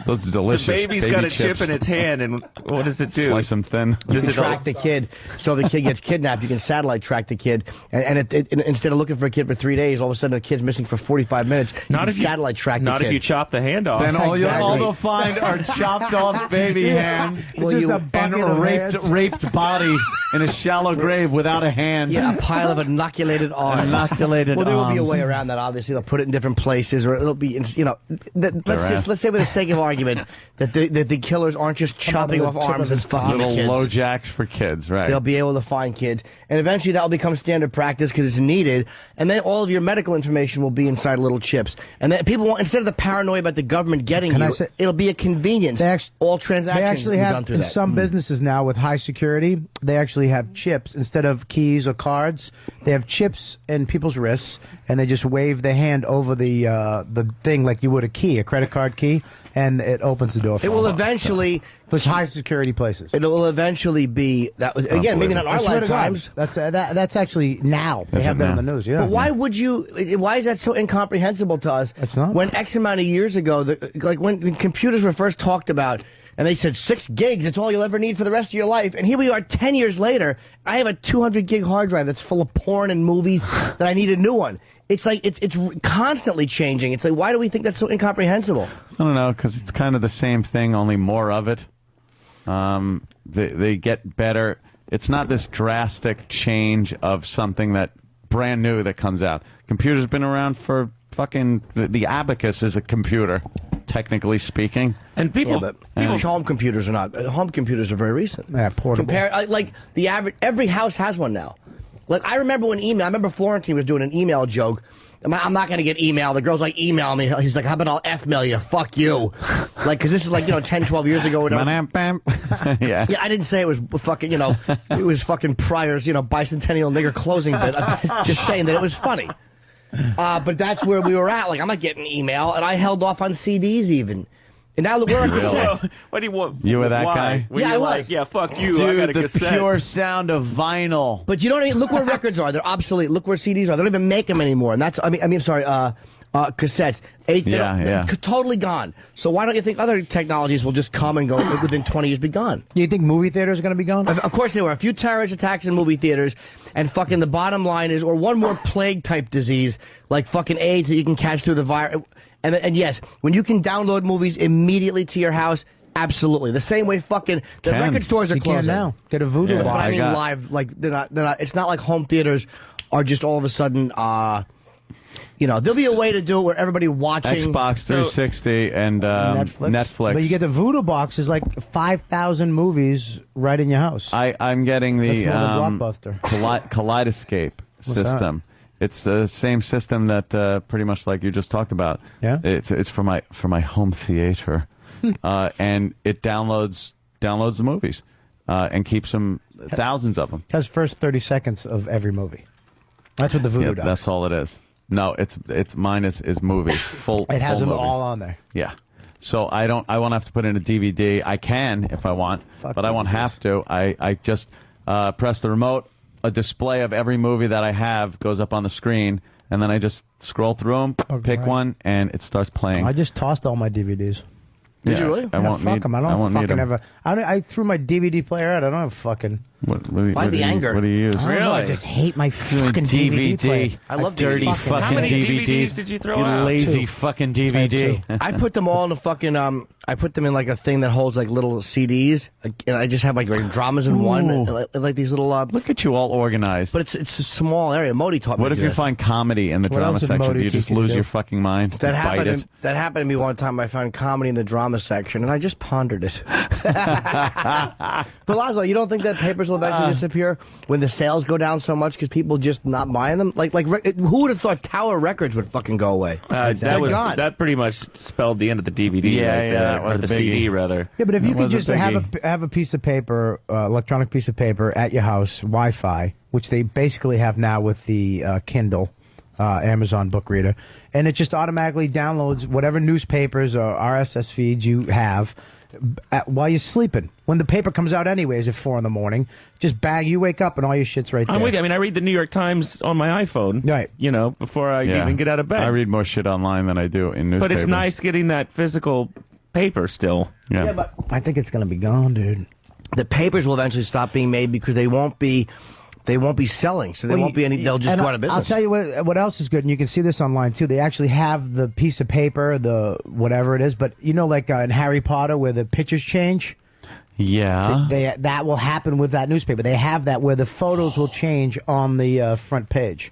Those are the delicious. baby's baby got a chips. chip in its hand, and what does it do? Slice them thin. You Does can it track the kid, so if the kid gets kidnapped, you can satellite track the kid, and instead of looking for a kid for 3 days, all of a sudden the kid's missing for 45 minutes. Not you if can you satellite track the Not kid. if you chop the hand off. Then all Exactly. they'll find are chopped off baby hands Well, Just you- a and bucket a of hands. raped body in a shallow grave without a hand. Yeah, a pile of inoculated arms. Inoculated Well, there will be a arms. way around that. Obviously, they'll put it in different places, or it'll be, let's say, for the sake of argument, that the killers aren't just chopping with off the tip arms of and his fucking Little kids. low jacks for kids, right? They'll be able to find kids, and eventually that will become standard practice because it's needed. And then all of your medical information will be inside little chips. And then people won't, instead of the paranoia about the government getting Can I you, say- it'll be a convenience. all transactions They actually will be have done through in that. some businesses now with high security. They actually have chips instead of keys or cards. They have chips in people's wrists, and they just wave their hand over the thing like you would a key, a credit card key, and it opens the door. It will eventually. For high security places. It will eventually be that. Was, again, maybe not in I our swear to God, lifetimes. that's actually now. They Is have it that on now? the news. Yeah. But why would you? Why is that so incomprehensible to us? It's not. When X amount of years ago, like when computers were first talked about, and they said 6 gigs, that's all you'll ever need for the rest of your life. And here we are 10 years later. I have a 200 gig hard drive that's full of porn and movies that I need a new one. It's like it's constantly changing. It's like, why do we think that's so incomprehensible? I don't know, because it's kind of the same thing, only more of it. They get better. It's not this drastic change of something that brand new that comes out. Computers been around for fucking. The abacus is a computer, technically speaking. And people, Home computers are not. Home computers are very recent. Yeah, portable. Compare like the average. Every house has one now. Like, I remember Florentine was doing an email joke. I'm not going to get email. The girl's like, email me. He's like, how about I'll F-mail you? Fuck you. Like, because this is like, 10, 12 years ago. Yeah. I didn't say it was fucking, it was fucking Pryor's, bicentennial nigger closing bit. I'm just saying that it was funny. But that's where we were at. Like, I'm not getting email. And I held off on CDs even. And now we're on cassettes. What do you want? You were that guy? Yeah, I was. Like, yeah, fuck you. Dude, I got a the cassette. pure sound of vinyl. But you know what I mean? Look where records are. They're obsolete. Look where CDs are. They don't even make them anymore. And that's, cassettes. They're totally gone. So why don't you think other technologies will just come and go within 20 years be gone? Do you think movie theaters are going to be gone? Of course there were. A few terrorist attacks in movie theaters, and fucking the bottom line is, or one more plague-type disease, like fucking AIDS that you can catch through the virus. And yes, when you can download movies immediately to your house, absolutely. The same way fucking the record stores are closing. You can now. Get a voodoo box. But I mean live, like, they're not, it's not like home theaters are just all of a sudden, there'll be a way to do it where everybody watching Xbox 360 and Netflix. But you get the voodoo box is like 5,000 movies right in your house. I'm getting the Blockbuster. Kaleidoscape system. It's the same system that pretty much like you just talked about. Yeah. It's for my home theater, and it downloads the movies, and keeps them, thousands of them. It has first 30 seconds of every movie. That's what the voodoo does. That's all it is. No, it's mine is movies. It has them movies. all on there. Yeah. So I won't have to put in a DVD. I can if I want, but I won't have to. I just press the remote. A display of every movie that I have goes up on the screen, and then I just scroll through them, pick one, and it starts playing. I just tossed all my DVDs. Did you really? I won't fuck need them. I don't fucking ever. I threw my DVD player out. I don't have fucking. Why the anger? What do you use? I don't know, I just hate my fucking DVD player. I love dirty DVDs. fucking How many DVDs. DVDs did you throw You out? lazy 2. fucking DVD. I put them all in a fucking I put them in like a thing that holds like little CDs, and I just have like dramas in one, and like these little. Look at you, all organized. But it's a small area. Modi taught me. What to if do you that. find comedy in the What drama else did section? Modi Do you just teach you to lose do? your fucking mind? That Bite it? happened to me one time. I found comedy in the drama section, and I just pondered it. Palazzo, you don't think that papers will eventually disappear when the sales go down so much because people just not buying them? Like who would have thought Tower Records would fucking go away? That pretty much spelled the end of the DVD. Yeah, or the CD rather. Yeah, but if you could was a just have a piece of paper, electronic piece of paper at your house, Wi-Fi, which they basically have now with the Kindle, Amazon book reader, and it just automatically downloads whatever newspapers or RSS feeds you have while you're sleeping. When the paper comes out anyways at 4 in the morning, just bang, you wake up and all your shit's right there. I'm with you. I mean, I read the New York Times on my iPhone. Right. Before I even get out of bed. I read more shit online than I do in newspapers. But it's nice getting that physical paper still. Yeah, but I think it's gonna be gone, dude. The papers will eventually stop being made because they won't be selling, so there won't be any. They'll just go out of business. I'll tell you what else is good, and you can see this online too. They actually have the piece of paper, the whatever it is, but like in Harry Potter where the pictures change. Yeah, that will happen with that newspaper. They have that where the photos will change on the front page.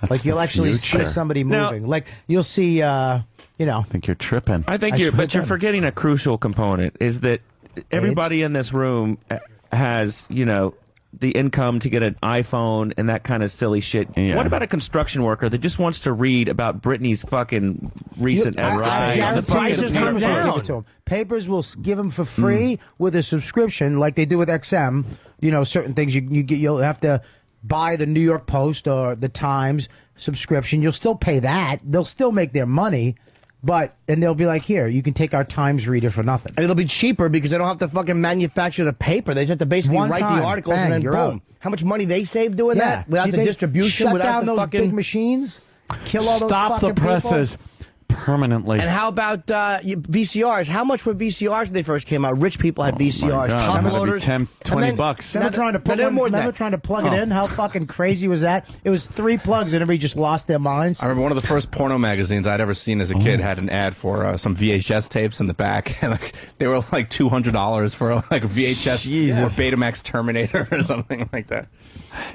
That's like you'll the actually future. see somebody Now- moving. Like you'll see, I think you're tripping. I think you're forgetting a crucial component is that everybody in this room has, the income to get an iPhone and that kind of silly shit. Yeah. What about a construction worker that just wants to read about Britney's fucking recent I The prices come down. Papers will give them for free with a subscription, like they do with XM. Certain things you'll have to buy the New York Post or the Times subscription. You'll still pay that. They'll still make their money. And they'll be like, here, you can take our Times reader for nothing. And it'll be cheaper because they don't have to fucking manufacture the paper. They just have to basically write the articles and then boom. Out. How much money they save doing that? Without the distribution, shut without down the those fucking big machines, kill all those Stop the fucking presses people. permanently. And how about VCRs? How much were VCRs when they first came out? Rich people had VCRs, God, top that'd be loaders, 10, 20 bucks. Remember trying to plug it in? How fucking crazy was that? It was 3 plugs and everybody just lost their minds. I remember one of the first porno magazines I'd ever seen as a kid had an ad for some VHS tapes in the back, and they were like $200 for a VHS or Betamax Terminator or something like that.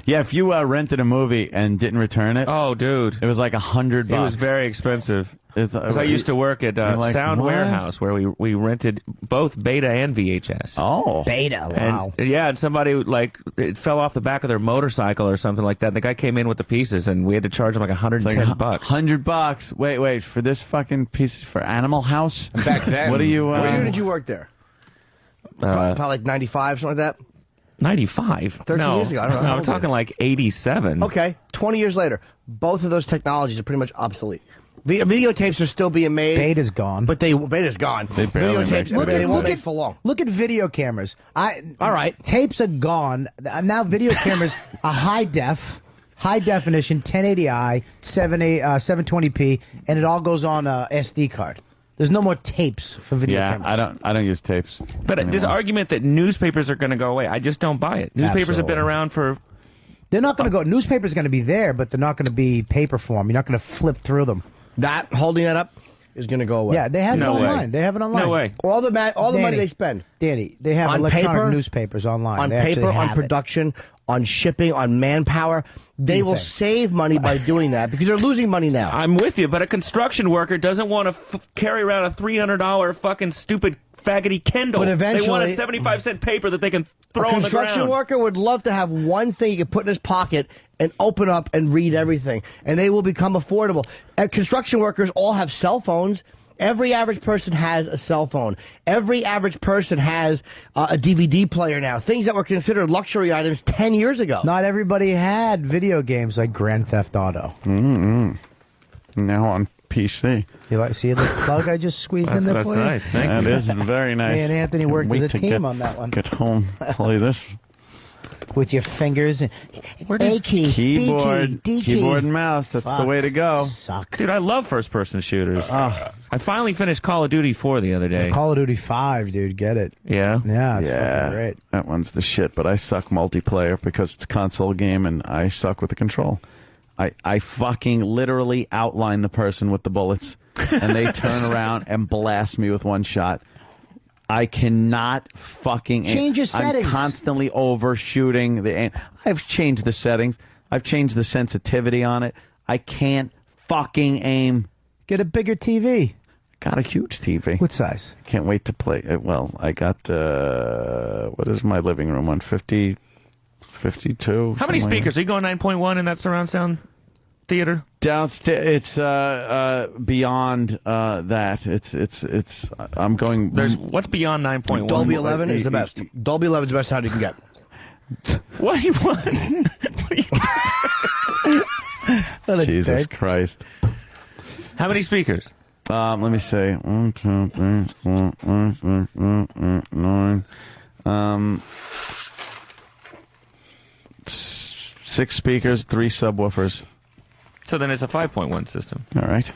Yeah, if you rented a movie and didn't return it, oh, dude, it was like $100. It was very expensive. Because I used to work at like, Sound what? Warehouse, where we rented both Beta and VHS. Oh, Beta, wow. And somebody it fell off the back of their motorcycle or something like that. The guy came in with the pieces, and we had to charge him like $110. $100. Wait, for this fucking piece for Animal House? Back then. What are you? What year did you work there? Probably like 95, something like that. 95? 13 years ago. I don't know. No, I'm talking like 87. Okay, 20 years later, both of those technologies are pretty much obsolete. Videotapes are still being made. Beta's gone. But Beta's gone. They barely make Videotapes, they won't make for long. Look at video cameras. All right. Tapes are gone. Now video cameras are high definition, 1080i, 720p, and it all goes on a SD card. There's no more tapes for video cameras. I don't use tapes. But this argument that newspapers are going to go away, I just don't buy it. Newspapers have been around for... They're not going to go... Newspapers are going to be there, but they're not going to be paper form. You're not going to flip through them. Holding that up is going to go away. Yeah, they have it online. They have it online. No way. All the money they spend. Danny, they have on electronic paper, newspapers online. On They paper, actually on have it. production, on shipping, on manpower. They will save money by doing that because they're losing money now. I'm with you, but a construction worker doesn't want to carry around a $300 fucking stupid faggoty Kindle. But eventually, they want a 75-cent paper that they can throw on the ground. A construction worker would love to have one thing he can put in his pocket and open up and read everything, and they will become affordable. Construction workers all have cell phones. Every average person has a cell phone. Every average person has a DVD player now. Things that were considered luxury items 10 years ago. Not everybody had video games like Grand Theft Auto. Now on PC. You see the plug I just squeezed in there for you? That's nice. Thank you. That is very nice. Me and Anthony worked Wait as a to team on that one. Get home, play this. With your fingers. A key, Keyboard, B key, D key. keyboard and mouse. That's the way to go. Suck. Dude, I love first-person shooters. I finally finished Call of Duty 4 the other day. Call of Duty 5, dude. Get it. Yeah? Yeah, it's fucking great. That one's the shit, but I suck multiplayer because it's a console game and I suck with the control. I fucking literally outline the person with the bullets and they turn around and blast me with one shot. I cannot fucking change your settings. I'm constantly overshooting the aim. I've changed the settings. I've changed the sensitivity on it. I can't fucking aim. Get a bigger TV. Got a huge TV. What size? Can't wait to play. Well, I got, what is my living room on? 50, 52? How many speakers? Are you going 9.1 in that surround sound theater? Downstairs, it's beyond that. It's. I'm going. What's beyond 9.1? Dolby 11 is the best. Dolby 11 is the best sound you can get. What do you want? Jesus Christ! How many speakers? Let me see. 1, 2, 3, 4, 5, 6, 7, 8, 9. 6 speakers, 3 subwoofers. So then it's a 5.1 system. All right.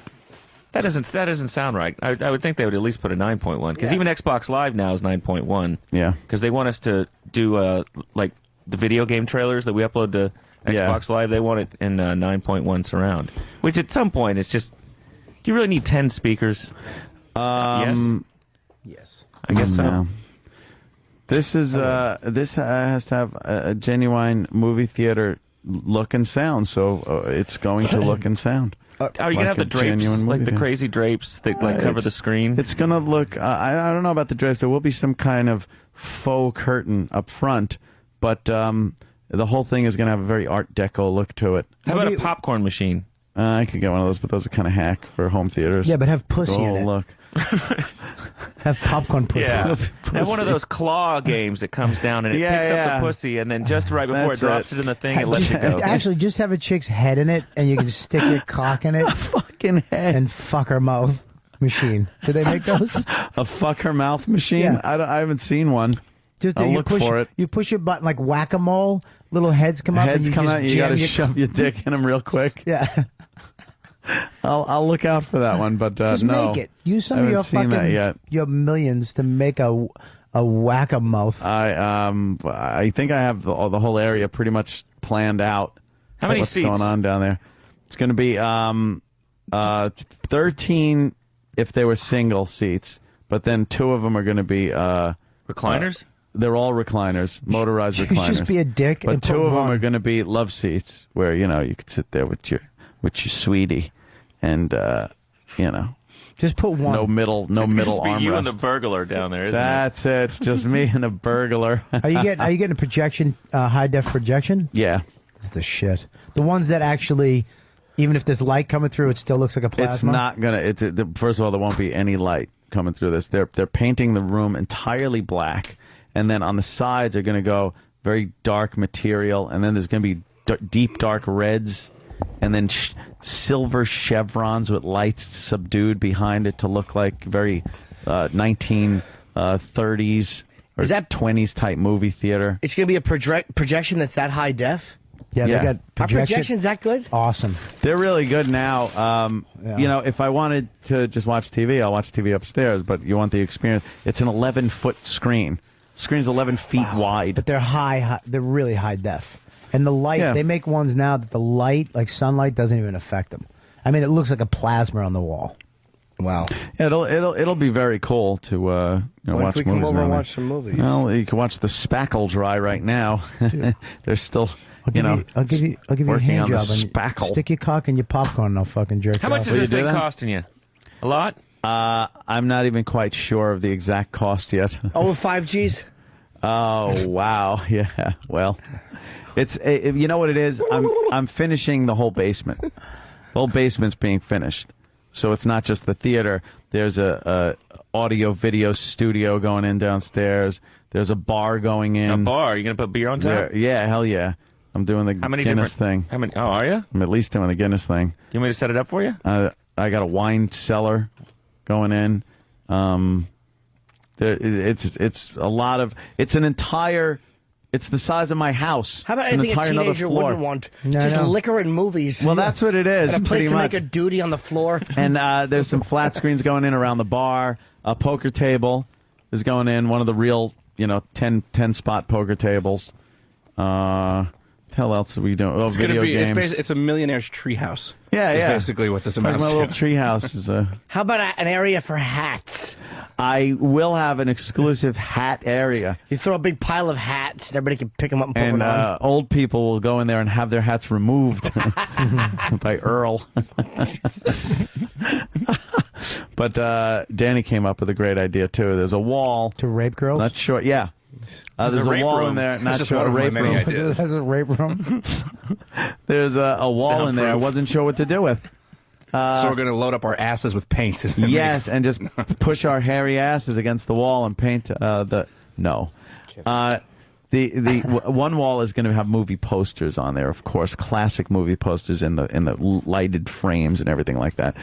That doesn't sound right. I would think they would at least put a 9.1 because even Xbox Live now is 9.1. Yeah. Because they want us to do like the video game trailers that we upload to Xbox Live. They want it in 9.1 surround. Which at some point it's just. Do you really need 10 speakers? Yes. Yes. I guess so. No. This is this has to have a genuine movie theater look and sound, so it's going to look and sound. Are you going to have the drapes, like the crazy drapes that cover the screen? It's going to look, I don't know about the drapes. There will be some kind of faux curtain up front, but the whole thing is going to have a very Art Deco look to it. How about a popcorn machine? I could get one of those, but those are kind of hack for home theaters. Yeah, but have pussy in it. Look. Have popcorn pussy. Yeah. Have one of those claw games that comes down and it picks up the pussy, and then just right before it drops it in the thing, it lets it go. Actually, just have a chick's head in it, and you can stick your cock in it. Fucking head. And fuck her mouth machine. Do they make those? A fuck her mouth machine? Yeah. I haven't seen one. Just I'll look for it. You push your button like whack-a-mole. Little heads come up. Heads and come just out. You got to shove your dick in them real quick. Yeah. I'll look out for that one, but Just no. make it. Use some I of your haven't seen that fucking yet. your millions to make a whack-a-mouth. I think I have the whole area pretty much planned out. How many what's seats? going on down there? It's going to be 13 if they were single seats, but then 2 of them are going to be recliners. They're all recliners, motorized You recliners. just be a dick. But and 2 put of them one. are going to be love seats, where you could sit there with your sweetie, and you know. Just put one. No middle Just be armrest. you and the burglar down there, isn't That's it? It's just me and a burglar. Are you getting a projection, high def projection? Yeah. It's the shit. The ones that actually, even if there's light coming through, it still looks like a plasma. It's not gonna. First of all, there won't be any light coming through this. They're painting the room entirely black, and then on the sides they're gonna go very dark material, and then there's gonna be deep dark reds, and then silver chevrons with lights subdued behind it to look like very 1930s or Is that 20s type movie theater. It's going to be a projection that's that high def? Yeah, they got Are projections that good? Awesome. They're really good now. You know, if I wanted to just watch TV, I'll watch TV upstairs, but you want the experience. It's an 11-foot screen. Screen's 11 feet wide. But they're they're really high def. And the light, they make ones now that the light, like sunlight, doesn't even affect them. I mean, it looks like a plasma on the wall. Wow. It'll be very cool to watch movies. We come over and now. watch some movies? Well, you can watch the spackle dry right now. They're still, I'll give you a working hand on the job. And spackle. stick your cock in your popcorn and I'll fucking jerk How you much off. is this thing costing you? A lot? I'm not even quite sure of the exact cost yet. Over 5 Gs? Oh wow, yeah. Well, it's you know what it is. I'm finishing the whole basement. The whole basement's being finished, so it's not just the theater. There's a audio video studio going in downstairs. There's a bar going in. A bar? You gonna put beer on top? Yeah, hell yeah. I'm doing the Guinness thing. How many? Oh, are you? I'm at least doing the Guinness thing. You want me to set it up for you? I got a wine cellar going in. It's a lot of. It's an entire. It's the size of my house. How about it's an anything a entire another teenager floor. wouldn't want? No, Just no. liquor and movies. Well, that's what it is. And a place pretty to much. make a duty on the floor. And there's some flat screens going in around the bar. A poker table is going in. One of the real, 10 spot poker tables. Hell else are we doing? Oh, It's video games. It's a millionaire's treehouse. Yeah, It's yeah. basically what this It's like amounts my to. little treehouse is a. How about an area for hats? I will have an exclusive hat area. You throw a big pile of hats, and everybody can pick them up and put And one on. old people will go in there and have their hats removed by Earl. But Danny came up with a great idea, too. There's a wall. To rape girls? Not sure. Yeah. There's a rape wall room. in there. That's Not just sure. one A of my rape many room. ideas. That's a rape room. There's a wall in there. I Soundproof. wasn't sure what to do with. So we're going to load up our asses with paint. Yes, and just push our hairy asses against the wall and paint the. No. The one wall is going to have movie posters on there, of course, classic movie posters in the lighted frames and everything like that.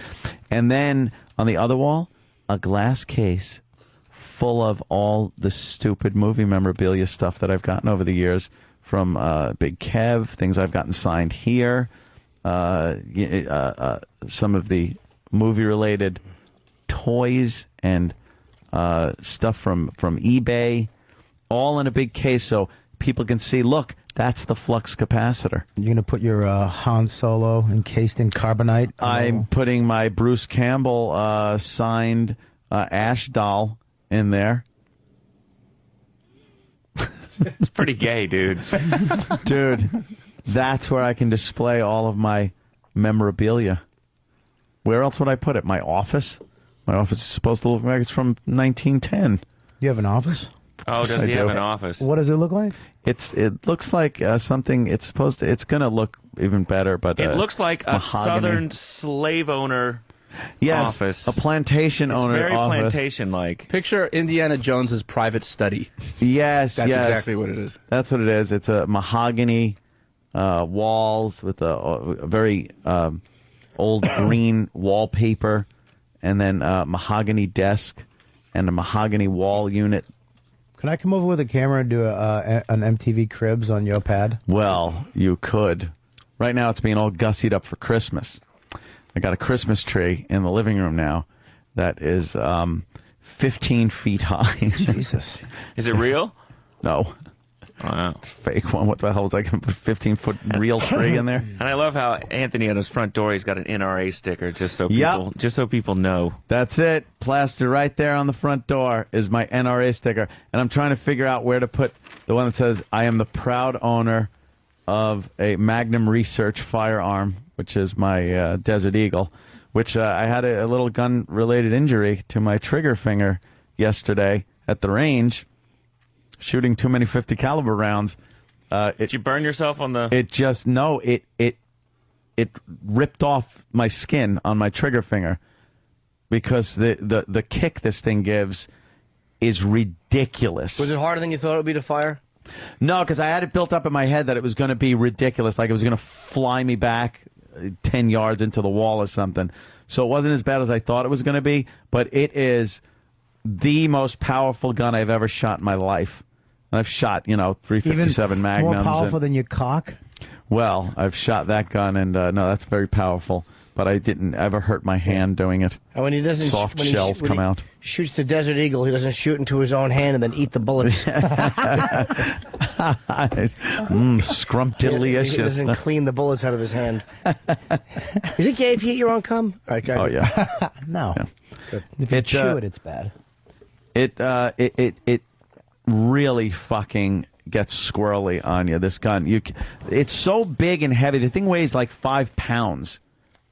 And then on the other wall, a glass case full of all the stupid movie memorabilia stuff that I've gotten over the years from Big Kev, things I've gotten signed here, some of the movie-related toys and stuff from eBay, all in a big case so people can see, look, that's the flux capacitor. You're going to put your Han Solo encased in carbonite? I'm putting my Bruce Campbell signed Ash doll in there. It's pretty gay, dude. Dude, that's where I can display all of my memorabilia. Where else would I put it? My office? My office is supposed to look like it's from 1910. You have an office? Oh, does I he have do. an office? What does it look like? It looks like something. It's going to look even better, but It looks like a mahogany. southern slave owner Yes, office. a plantation It's owner very office. plantation-like. Picture Indiana Jones's private study. Yes, That's yes. exactly what it is. That's what it is. It's a mahogany walls with a very old green wallpaper, and then a mahogany desk and a mahogany wall unit. Can I come over with a camera and do an MTV Cribs on your pad? Well, you could. Right now it's being all gussied up for Christmas. I got a Christmas tree in the living room now that is 15 feet high. Jesus. Is it real? No. Wow. Fake one. What the hell was I going to put a 15-foot real tree in there? And I love how Anthony on his front door, he's got an NRA sticker just so people know. That's it. Plastered right there on the front door is my NRA sticker. And I'm trying to figure out where to put the one that says, I am the proud owner of a Magnum Research firearm, which is my Desert Eagle, which I had a little gun-related injury to my trigger finger yesterday at the range, shooting too many 50 caliber rounds. Did you burn yourself on the? It ripped off my skin on my trigger finger because the kick this thing gives is ridiculous. Was it harder than you thought it would be to fire? No, because I had it built up in my head that it was going to be ridiculous, like it was going to fly me back 10 yards into the wall or something. So it wasn't as bad as I thought it was going to be, but it is the most powerful gun I've ever shot in my life. And I've shot, 357 Magnums. More powerful than your cock? Well, I've shot that gun, and no, that's very powerful. But I didn't ever hurt my hand doing it. And when he doesn't, soft shells come out. Shoots the Desert Eagle. He doesn't shoot into his own hand and then eat the bullets. Scrumptious. He doesn't clean the bullets out of his hand. Is it gay if you eat your own cum? All right, oh yeah. No. Yeah. Good. If you chew it, it's bad. It really fucking gets squirrely on you. This gun, it's so big and heavy. The thing weighs like 5 pounds.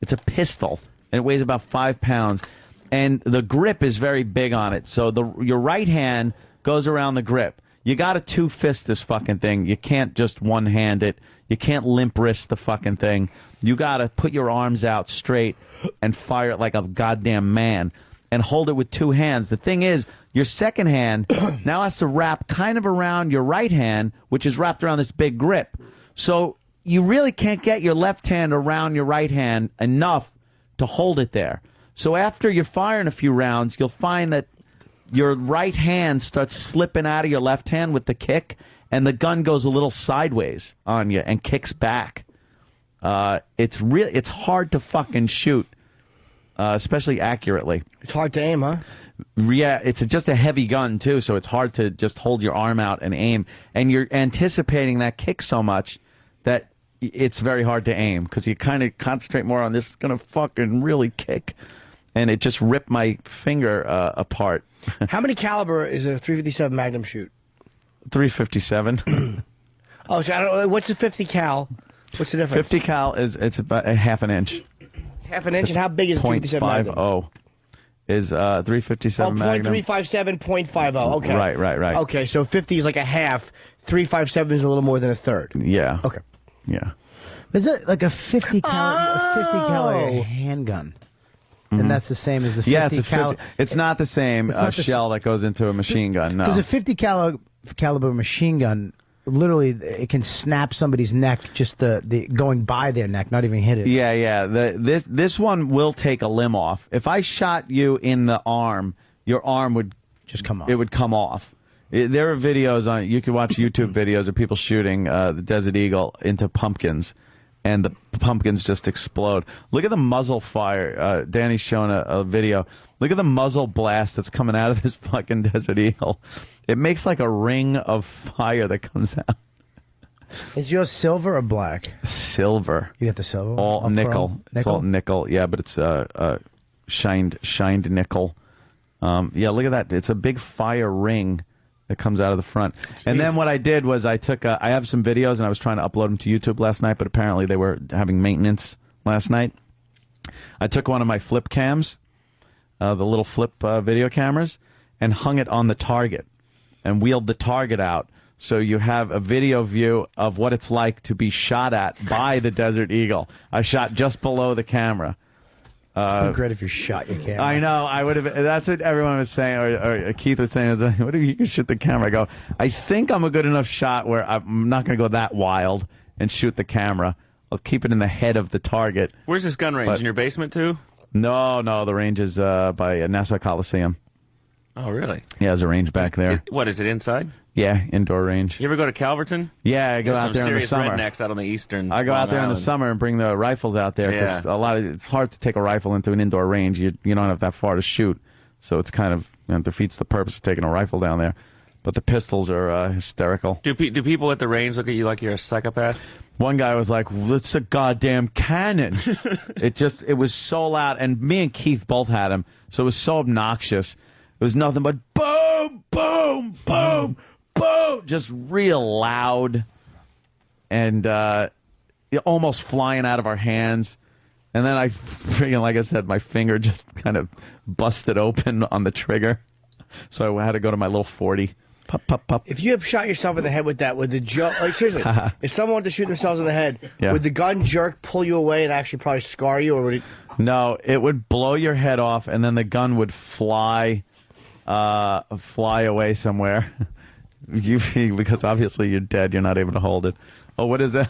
It's a pistol, and it weighs about 5 pounds. And the grip is very big on it. So your right hand goes around the grip. You got to two-fist this fucking thing. You can't just one-hand it. You can't limp wrist the fucking thing. You got to put your arms out straight and fire it like a goddamn man and hold it with two hands. The thing is, your second hand now has to wrap kind of around your right hand, which is wrapped around this big grip. So you really can't get your left hand around your right hand enough to hold it there. So after you're firing a few rounds, you'll find that your right hand starts slipping out of your left hand with the kick, and the gun goes a little sideways on you and kicks back. It's hard to fucking shoot, especially accurately. It's hard to aim, huh? Yeah, it's just a heavy gun, too, so it's hard to just hold your arm out and aim. And you're anticipating that kick so much that it's very hard to aim because you kind of concentrate more on this is going to fucking really kick. And it just ripped my finger apart. How many caliber is a 357 Magnum shoot? 357. Oh, so I don't know. What's a 50 cal? What's the difference? 50 cal it's about a half an inch. Half an inch? And how big is 357 Magnum? 0.50 is 357 Magnum. 357, 0.50. Okay. Right. Okay, so 50 is like a half. 357 is a little more than a third. Yeah. Okay. Yeah. Is it like a 50 caliber handgun? And that's the same as the 50 caliber. It's not the same shell that goes into a machine gun. No, because a 50 caliber machine gun, literally, it can snap somebody's neck just the going by their neck, not even hit it. Yeah. This one will take a limb off. If I shot you in the arm, your arm would just come off. It would come off. There are videos on. You can watch YouTube videos of people shooting the Desert Eagle into pumpkins, and the pumpkins just explode. Look at the muzzle fire. Danny's showing a video. Look at the muzzle blast that's coming out of this fucking Desert Eagle. It makes like a ring of fire that comes out. Is yours silver or black? Silver. You got the silver? All nickel. It's all nickel. Yeah, but it's shined nickel. Yeah, look at that. It's a big fire ring that comes out of the front. Jesus. And then what I did was I took I have some videos and I was trying to upload them to YouTube last night, but apparently they were having maintenance last night. I took one of my flip cams, the little flip video cameras, and hung it on the target and wheeled the target out. So you have a video view of what it's like to be shot at by the Desert Eagle. I shot just below the camera. Great if you shot your camera. I know. I would have. That's what everyone was saying, or Keith was saying. Was, what if you can shoot the camera? I go, I think I'm a good enough shot where I'm not going to go that wild and shoot the camera. I'll keep it in the head of the target. Where's this gun range? In your basement, too? No. The range is by Nassau Coliseum. Oh, really? Yeah, there's a range back there. What, is it inside? Yeah, indoor range. You ever go to Calverton? Yeah, I go out there in the summer. Some serious rednecks out on the eastern. I go out there in the summer and bring the rifles out there because it's hard to take a rifle into an indoor range. You don't have that far to shoot, so it's kind of defeats the purpose of taking a rifle down there. But the pistols are hysterical. Do people at the range look at you like you're a psychopath? One guy was like, "It's a goddamn cannon!" It was so loud, and me and Keith both had him, so it was so obnoxious. It was nothing but boom, boom, boom, boom, just real loud, and almost flying out of our hands. And then I freaking, like I said, my finger just kind of busted open on the trigger. So I had to go to my little 40. Pop, pop, pop. If you have shot yourself in the head with that, would the like seriously, if someone wanted to shoot themselves in the head, would the gun jerk pull you away and actually probably scar you, or would it? No, it would blow your head off, and then the gun would fly away somewhere. Because obviously you're dead, you're not able to hold it. Oh, what is it?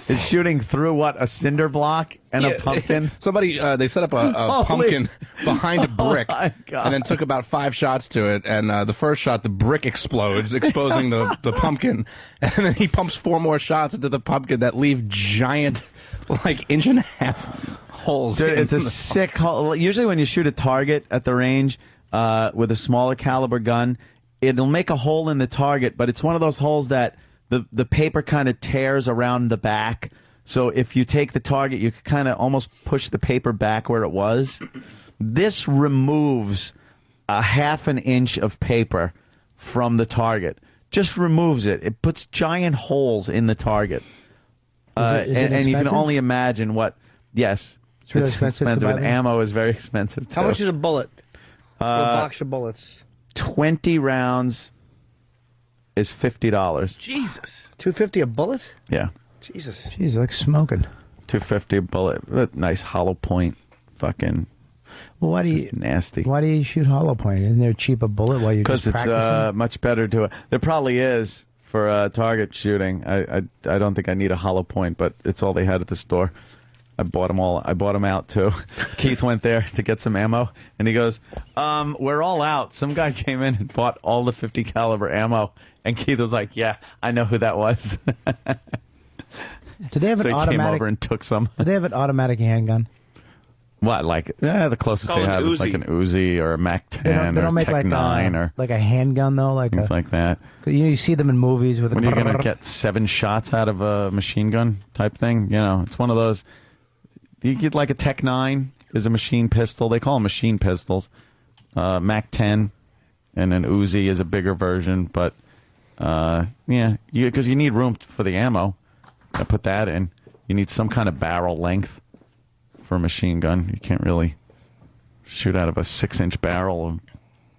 It's shooting through what? A cinder block and a pumpkin? Somebody, they set up a pumpkin behind a brick and then took about 5 shots to it. And the first shot, the brick explodes, exposing the pumpkin. And then he pumps 4 more shots into the pumpkin that leave giant, like, 1.5-inch holes. Dude, it's a sick hole. Usually when you shoot a target at the range with a smaller caliber gun, it'll make a hole in the target, but it's one of those holes that the paper kind of tears around the back. So if you take the target, you can kind of almost push the paper back where it was. This removes a 1/2 inch of paper from the target. Just removes it. It puts giant holes in the target. Is it and you can expensive? only imagine what... Yes. It's really expensive to buy and them? ammo is very expensive, too. How much is a bullet? A box of bullets. 20 rounds is $50. Jesus. $250 a bullet? Yeah. Jesus. Jeez, like smoking. $250 a bullet. Nice hollow point. Fucking. Well, why do you nasty? Why do you shoot hollow point? Isn't there a cheaper bullet while you're just Because it's practicing? much better to. There probably is for target shooting. I don't think I need a hollow point, but it's all they had at the store. I bought them all. I bought them out too. Keith went there to get some ammo, and he goes, "We're all out." Some guy came in and bought all the 50 caliber ammo, and Keith was like, "Yeah, I know who that was." Do they have so an he automatic? came over and took some. Do they have an automatic handgun? What, like, the closest called they an have is Uzi. like an Uzi or a Mac 10 They don't or make Tech like 9 or like a handgun though, like things like that. You see them in movies with. When you're going to get 7 shots out of a machine gun type thing, it's one of those. You get like a Tech 9 is a machine pistol. They call them machine pistols. Mac 10 and an Uzi is a bigger version, but because you need room for the ammo. I put that in. You need some kind of barrel length for a machine gun. You can't really shoot out of a 6-inch barrel or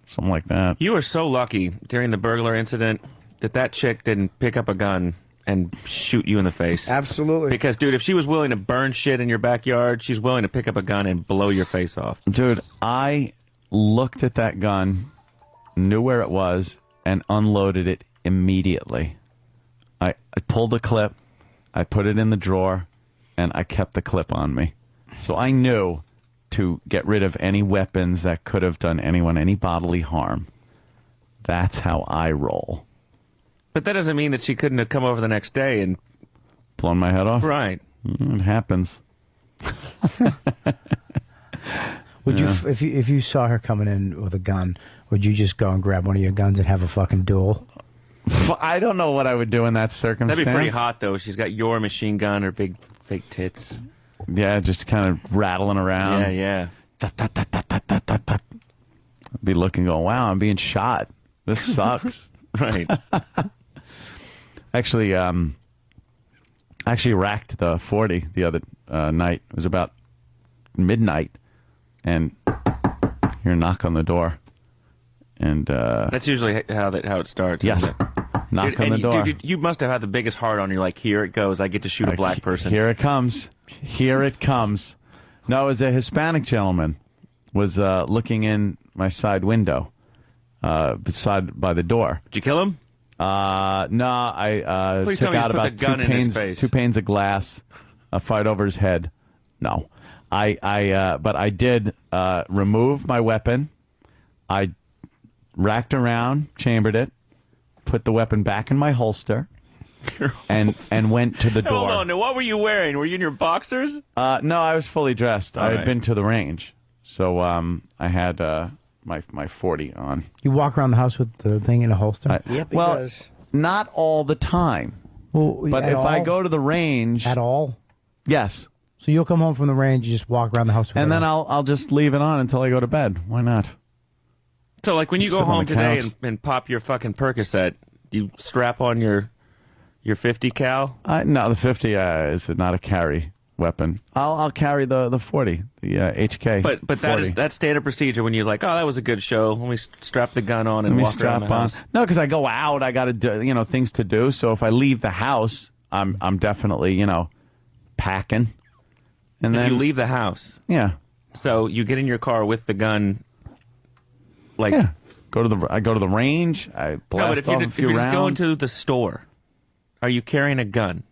something like that. You were so lucky during the burglar incident that chick didn't pick up a gun and shoot you in the face. Absolutely. Because, dude, if she was willing to burn shit in your backyard, she's willing to pick up a gun and blow your face off. Dude, I looked at that gun, knew where it was, and unloaded it immediately. I pulled the clip, I put it in the drawer, and I kept the clip on me. So I knew to get rid of any weapons that could have done anyone any bodily harm. That's how I roll. But that doesn't mean that she couldn't have come over the next day and blown my head off? Right. It happens. Would you, if you saw her coming in with a gun, would you just go and grab one of your guns and have a fucking duel? I don't know what I would do in that circumstance. That'd be pretty hot, though. She's got your machine gun, her big fake tits. Yeah, just kind of rattling around. Yeah. I'd be looking, going, wow, I'm being shot. This sucks. Right. Actually racked the 40 the other night. It was about midnight, and hear a knock on the door. And that's usually how it starts. Yes. Isn't it? Knock on the door. Dude, you must have had the biggest heart on. You're like, here it goes. I get to shoot a black person. Here it comes. Here it comes. No, it was a Hispanic gentleman was looking in my side window, by the door. Did you kill him? No, I Please took tell me you out just put about the gun in his face. 2 panes of glass, fired over his head. No, but I did remove my weapon. I racked around, chambered it, put the weapon back in my holster, and went to the door. Hold on. Now, what were you wearing? Were you in your boxers? No, I was fully dressed. I All had right. been to the range, so I had my 40 on. You walk around the house with the thing in a holster? Well, not all the time. Well, but at if I all? go to the range At all? yes, So you'll come home from the range, you just walk around the house with and it then on? I'll just leave it on until I go to bed. Why not? So, like, when you Sit go on the home today couch. and pop your fucking Percocet, you strap on your 50 cal? No, the 50 is not a carry. weapon, I'll carry the 40, the HK. But that's standard procedure when you're like, oh, that was a good show. Let me strap the gun on and walk around the house. No, because I go out, I got to do things to do. So if I leave the house, I'm definitely packing. And if you leave the house, yeah. So you get in your car with the gun, like I go to the range. I blast off a few rounds. If you're just going to the store, are you carrying a gun?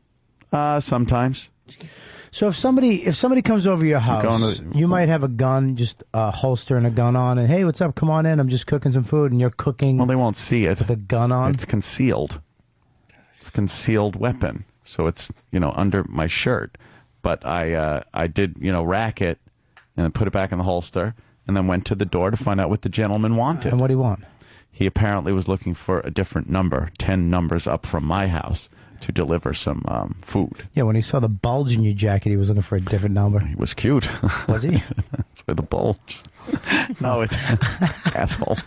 Sometimes. So if somebody comes over your house, you might have a gun, just a holster and a gun on, and hey, what's up? Come on in. I'm just cooking some food, and you're cooking. Well, they won't see it with a gun on. It's concealed. It's a concealed weapon, so it's under my shirt. But I did rack it and then put it back in the holster, and then went to the door to find out what the gentleman wanted. And what do you want? He apparently was looking for a different number, 10 numbers up from my house, to deliver some food. Yeah, when he saw the bulge in your jacket, he was looking for a different number. He was cute. Was he? That's where the bulge. No, it's asshole.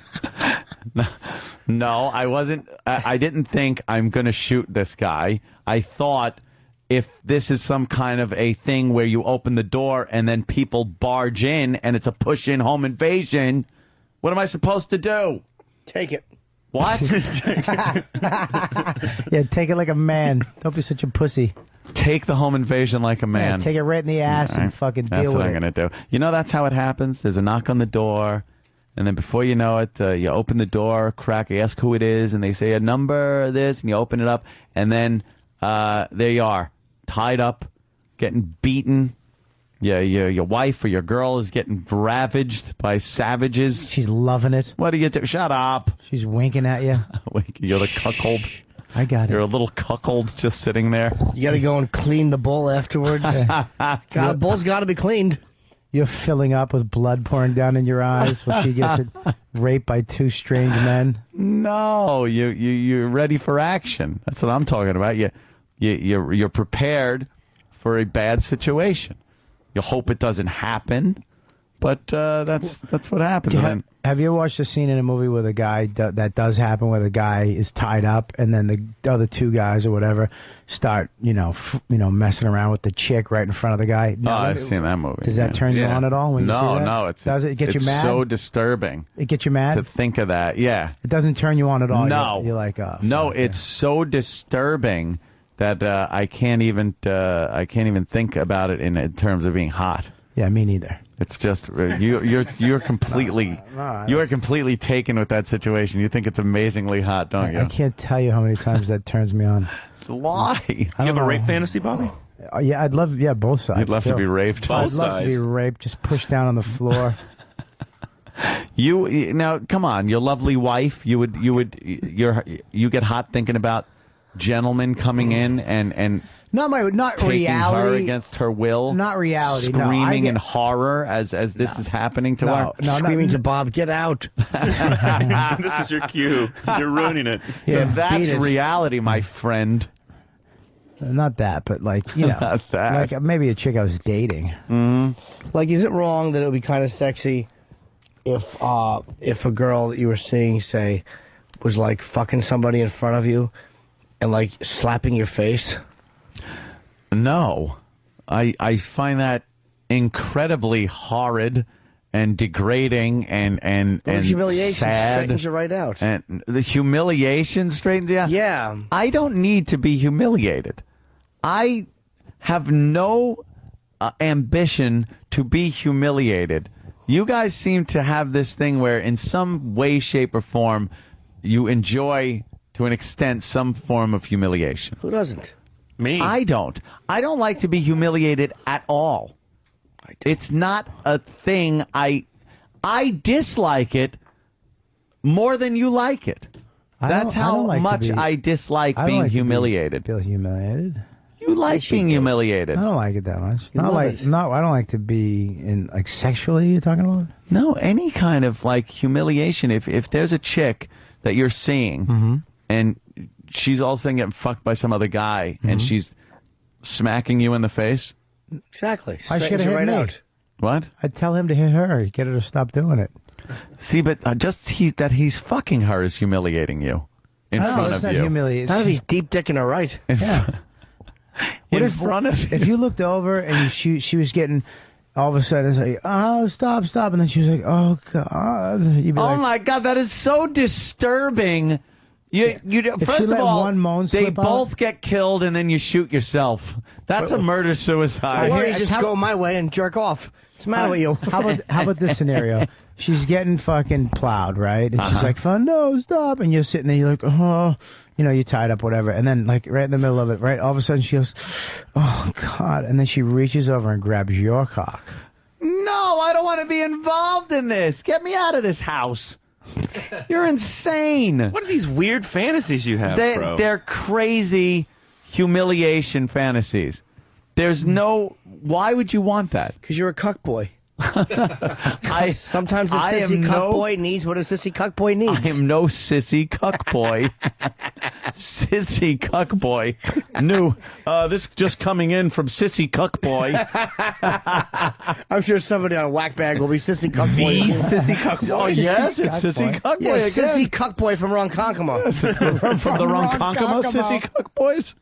No, I wasn't. I didn't think I'm going to shoot this guy. I thought if this is some kind of a thing where you open the door and then people barge in and it's a push-in home invasion, what am I supposed to do? Take it. What? Yeah, take it like a man. Don't be such a pussy. Take the home invasion like a man. Yeah, take it right in the ass and fucking deal with it. That's what I'm going to do. That's how it happens. There's a knock on the door, and then before you know it, you open the door, crack, you ask who it is, and they say a number, this, and you open it up, and then there you are, tied up, getting beaten. Yeah, your wife or your girl is getting ravaged by savages. She's loving it. What do you do? Shut up. She's winking at you. You're the cuckold. I got it. You're a little cuckold just sitting there. You got to go and clean the bowl afterwards. The bowl's got to be cleaned. You're filling up with blood pouring down in your eyes when she gets raped by two strange men. No, you're ready for action. That's what I'm talking about. You're prepared for a bad situation. You hope it doesn't happen, but that's what happens. Have you ever watched a scene in a movie where the guy that does happen, where the guy is tied up and then the other two guys or whatever start messing around with the chick right in front of the guy? No, I've seen that movie. Does that turn you on at all? When you see that? No. Does it get you mad? It's so disturbing. It gets you mad to think of that. Yeah, it doesn't turn you on at all. No, you're like, oh, no, it's so disturbing that I can't even think about it in terms of being hot. Yeah, me neither. It's just you're completely you are completely taken with that situation. You think it's amazingly hot, don't you? I can't tell you how many times that turns me on. Why? You have a rape fantasy, Bobby? Yeah, I'd love. Yeah, both sides. You'd love to be raped. I'd love to be raped. Just pushed down on the floor. Now, come on, your lovely wife. You get hot thinking about gentlemen coming in and not taking reality her against her will, not reality, screaming in horror as this is happening to her. Screaming to Bob, get out! This is your cue. You're ruining it. Yeah, that's reality, my friend. Not that, but like Not that. like maybe a chick I was dating. Like, is it wrong that it would be kind of sexy if a girl that you were seeing, say, was like fucking somebody in front of you and like slapping your face? No, I find that incredibly horrid and degrading and humiliation sad. Straightens you right out. And the humiliation straightens you out. Yeah. I don't need to be humiliated. I have no ambition to be humiliated. You guys seem to have this thing where in some way, shape, or form you enjoy, to an extent, some form of humiliation. Who doesn't? Me. I don't. I don't like to be humiliated at all. It's not a thing. I dislike it more than you like it. That's how much I dislike being humiliated. Feel humiliated? You like being humiliated. I don't like it that much. I don't like to be in like sexually. You're talking about? No, any kind of like humiliation. If there's a chick that you're seeing and she's all of a sudden getting fucked by some other guy and she's smacking you in the face. Exactly. I should have hit me. out. What? I'd tell him to hit her. Get her to stop doing it. See, but that he's fucking her is humiliating you in front of you. Not if he's deep dicking her right. Yeah. in front of you. If you looked over and she was getting, all of a sudden it's like, oh, stop, and then she was like, oh God. You'd be like, my God, that is so disturbing. First she of let all, one moan they slip both out- get killed and then you shoot yourself. That's a murder-suicide. Or you just go my way and jerk off. What's the matter with you? How about this scenario? She's getting fucking plowed, right? And she's like, no, stop. And you're sitting there, you're like, oh, you're tied up, whatever. And then, like, right in the middle of it, right, all of a sudden she goes, oh, God. And then she reaches over and grabs your cock. No, I don't want to be involved in this. Get me out of this house. You're insane. What are these weird fantasies you have, bro? They're crazy humiliation fantasies. There's no... Why would you want that? Because you're a cuck boy. Sometimes a sissy cuck boy needs what a sissy cuck boy needs. I am no sissy cuck boy. Sissy cuck boy. New. This just coming in from sissy cuck boy. I'm sure somebody on a whack bag will be sissy cuck boy. Sissy cuck boy. Oh, yes, it's sissy cuck boy Yeah, again. sissy cuck boy from Ronkonkoma. From the Ronkonkoma sissy cuck boys.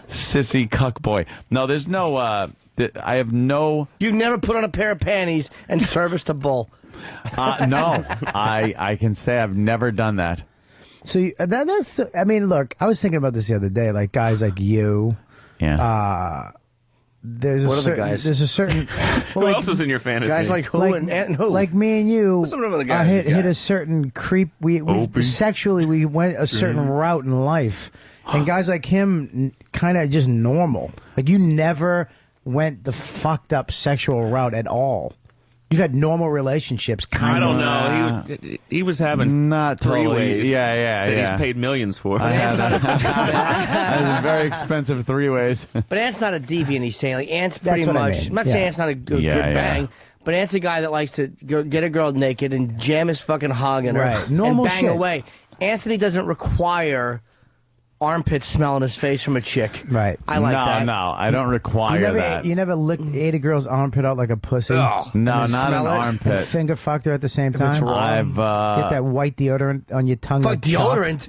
Sissy cuck boy. No, there's no... I have no... You've never put on a pair of panties and serviced a bull. No, I can say I've never done that. So that's... I mean, look, I was thinking about this the other day, like guys like you. Yeah. There's What a are the certain, guys? There's a certain... Who else was in your fantasy? Guys like who and who? Like me and you Some of the guys hit you got. a certain creep. We sexually, we went a certain route in life. And guys like him, kind of just normal. Like you never... went the fucked up sexual route at all. You've had normal relationships. I don't know. He was having not three totally. ways. Yeah. He's paid millions for. I had a very expensive 3-ways. But Ant's not a deviant, he's saying. Like, Ant's pretty what I much... mean. I'm not saying Ant's not a good bang, but Ant's a guy that likes to get a girl naked and jam his fucking hog in her Right. Normal and bang shit. away. Anthony doesn't require armpit smell in his face from a chick. Right. I like that. No, I don't require that. You never ate a girl's armpit out like a pussy? Oh, No, not smell an it? armpit. And finger fucked her at the same time? it's wrong. I've Get that white deodorant on your tongue. Fuck like chalk? deodorant.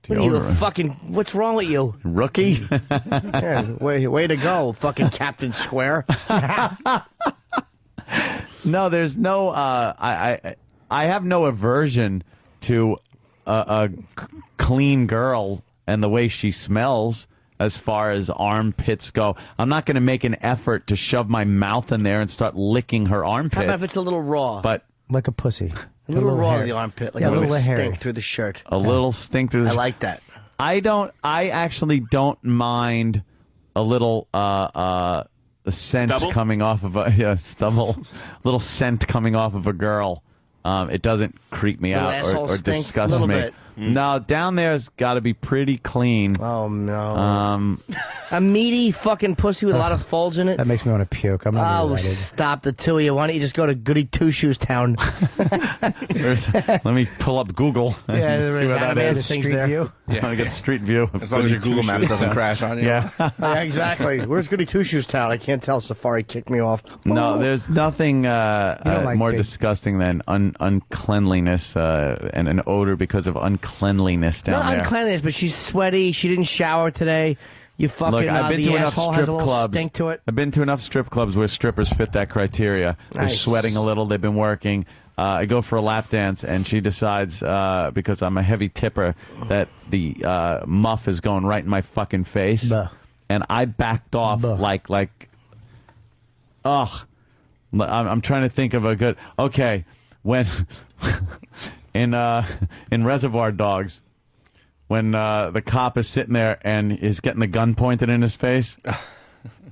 What are you, Deodorant. fucking... What's wrong with you? Rookie? Yeah, way to go, fucking Captain Square. No, there's no. I have no aversion to a clean girl and the way she smells. As far as armpits go, I'm not going to make an effort to shove my mouth in there and start licking her armpit. How about if it's a little raw? But like a pussy. A little raw hair. in the armpit, like Yeah, a little hairy. stink through the shirt. a little stink through the... I like that. I actually don't mind a little the scent Stubble? coming off of a stubble, little scent coming off of a girl. It doesn't creep me Little out asshole or stink? disgust Little me. bit. No, down there's got to be pretty clean. Oh no! A meaty fucking pussy with a lot of folds in it. That makes me want to puke. I'm not Oh, excited. stop the two of you. Why don't you just go to Goody Two Shoes Town? Let me pull up Google. Yeah, and see what that is. things Street there. View. Yeah. I get Street View. As long as your Google Maps doesn't crash on you. Yeah. Yeah, exactly. Where's Goody Two Shoes Town? I can't tell. Safari kicked me off. No, there's nothing like more big- disgusting than uncleanliness and an odor because of uncleanliness down Not there. uncleanliness, but she's sweaty. She didn't shower today. You fucking Look, I've been the to enough asshole strip has a little clubs. stink to it. I've been to enough strip clubs where strippers fit that criteria. They're Nice. sweating a little. They've been working. I go for a lap dance, and she decides, because I'm a heavy tipper, that the muff is going right in my fucking face. Buh. And I backed off like, ugh. I'm trying to think of a good. Okay, when in Reservoir Dogs, when the cop is sitting there and is getting the gun pointed in his face,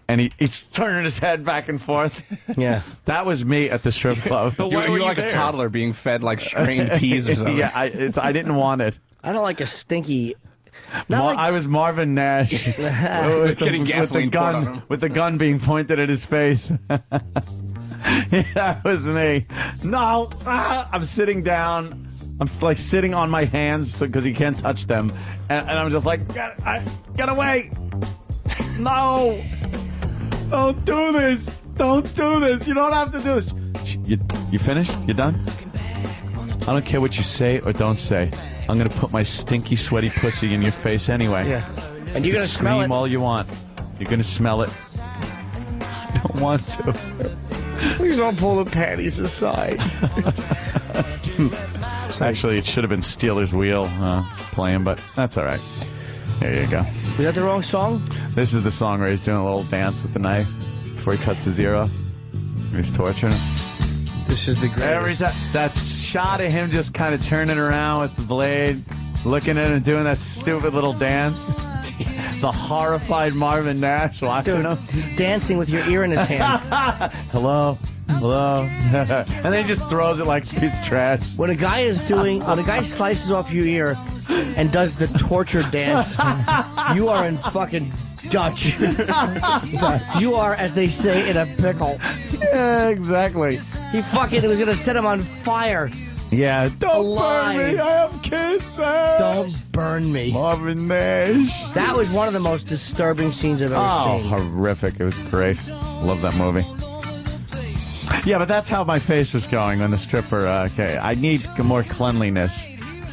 and he's turning his head back and forth. Yeah, that was me at the strip club. You're like a toddler being fed like strained peas or something. Yeah, I didn't want it. I don't like a stinky. I was Marvin Nash Getting gasoline poured on him. with the gun being pointed at his face. That was me. No, I'm sitting down. I'm like sitting on my hands because you can't touch them, and I'm just like, get away! No, don't do this! Don't do this! You don't have to do this. You finished? You done? I don't care what you say or don't say. I'm gonna put my stinky, sweaty pussy in your face anyway. Yeah. And you're going to smell Scream it. all you want. You're going to smell it. I don't want to. Please don't pull the panties aside. Actually, it should have been Steelers Wheel playing, but that's all right. There you go. Was that the wrong song? This is the song where he's doing a little dance with the knife before he cuts his ear off. He's torturing him. This is the greatest. Every time, that shot of him just kind of turning around with the blade, looking at him doing that stupid little dance. The horrified Marvin Nash watching him. He's dancing with your ear in his hand. Hello? Hello? And then he just throws it like a piece of trash. When a guy slices off your ear and does the torture dance, you are in fucking Dutch. You are, as they say, in a pickle. Yeah, exactly. He fucking was gonna set him on fire. Yeah, don't burn me. I have kids. Don't burn me. Marvin Nash. That was one of the most disturbing scenes I've ever seen. Horrific. It was great. Love that movie. Yeah, but that's how my face was going when the stripper, okay, I need more cleanliness.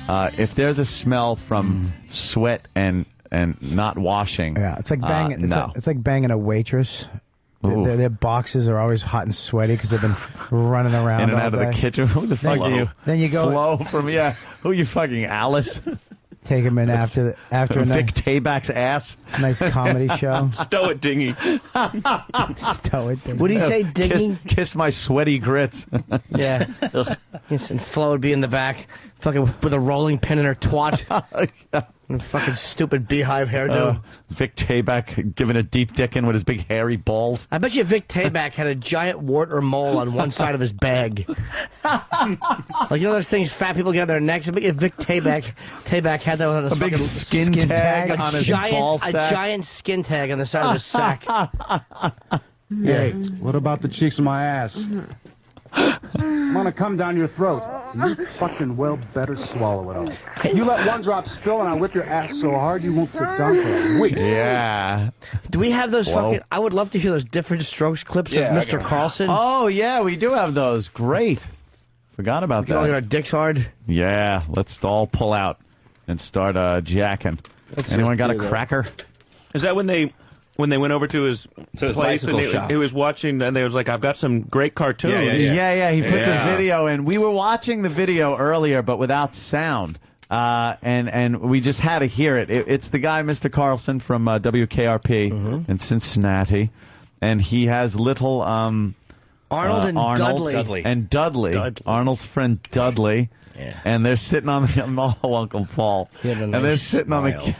If there's a smell from sweat and not washing. Yeah, it's like banging. No. It's like banging a waitress. Their boxes are always hot and sweaty because they've been running around in and all out of day. the kitchen. Who the fuck are you? Then you go Flo from Who you fucking Alice? Take him in after a Vic nice, Tayback's ass. nice comedy show. Stow it, dingy. Stow it. What do you say, Diggy? Kiss my sweaty grits. Yeah. Yes, and Flo would be in the back, fucking with a rolling pin in her twat. And a fucking stupid beehive hairdo. Vic Tayback giving a deep dick in with his big hairy balls. I bet you Vic Tayback had a giant wart or mole on one side of his bag. Like, you know those things fat people get on their necks? I bet you Vic Tayback had that on his A big fucking skin tag on his ball sack. A giant skin tag on the side of his sack. Hey, what about the cheeks of my ass? I'm gonna come down your throat. You fucking well better swallow it all. You let one drop spill and I whip your ass so hard you won't sit down for a week. Yeah. Do we have those fucking... I would love to hear those different strokes clips of Mr. Carlson. Oh, yeah, we do have those. Great. Forgot about We can all that. get our dicks hard. Yeah, let's all pull out and start jacking. Anyone got a cracker? Is that when they went over to his place and he was watching and they was like, I've got some great cartoons. Yeah, he puts a video in. We were watching the video earlier, but without sound. And we just had to hear it. It's the guy, Mr. Carlson, from WKRP in Cincinnati. And he has little Arnold and Dudley. And Dudley. Arnold's friend Dudley. Yeah. And they're sitting on the Uncle Paul. And they're sitting on the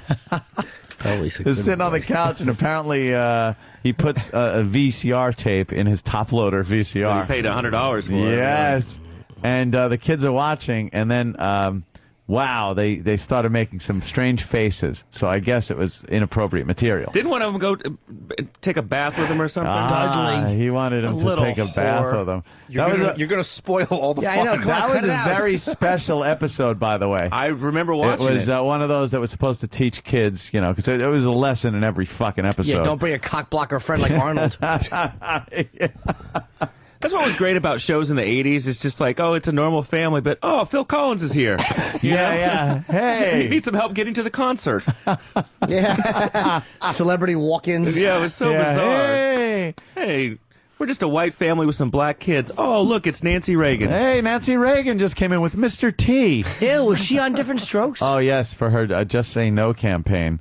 they're sitting on the couch, and apparently he puts a VCR tape in his top loader VCR. He paid $100 for it. Yes. And the kids are watching, and then wow, they started making some strange faces. So I guess it was inappropriate material. Didn't one of them go take a bath with him or something? Dudley. He wanted him to take a bath with him. You're going to spoil all the fun. I know. That was a very special episode, by the way. I remember watching it. Was one of those that was supposed to teach kids, because it was a lesson in every fucking episode. Yeah, don't bring a cock blocker friend like Arnold. That's what was great about shows in the 80s. It's just like, oh, it's a normal family, but, oh, Phil Collins is here. Yeah. Hey. You need some help getting to the concert. Yeah. Celebrity walk-ins. Yeah, it was so bizarre. Hey, we're just a white family with some black kids. Oh, look, it's Nancy Reagan. Hey, Nancy Reagan just came in with Mr. T. Ew, was she on Different Strokes? Oh, yes, for her Just Say No campaign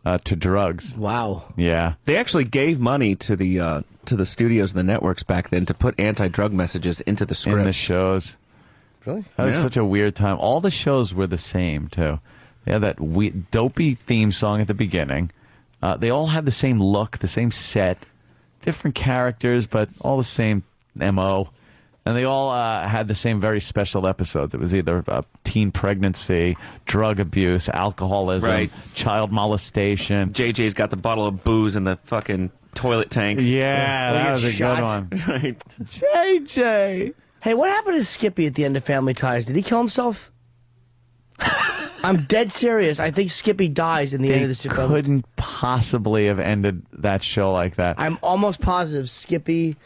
to drugs. Wow. Yeah. They actually gave money to the studios and the networks back then to put anti-drug messages into the script. In the shows. Really? That was such a weird time. All the shows were the same, too. They had that dopey theme song at the beginning. They all had the same look, the same set, different characters, but all the same M.O. And they all had the same very special episodes. It was either teen pregnancy, drug abuse, alcoholism, child molestation. JJ's got the bottle of booze in the fucking toilet tank. Yeah, that was a good one. Right. JJ! Hey, what happened to Skippy at the end of Family Ties? Did he kill himself? I'm dead serious. I think Skippy dies in the end of this. They couldn't possibly have ended that show like that. I'm almost positive Skippy,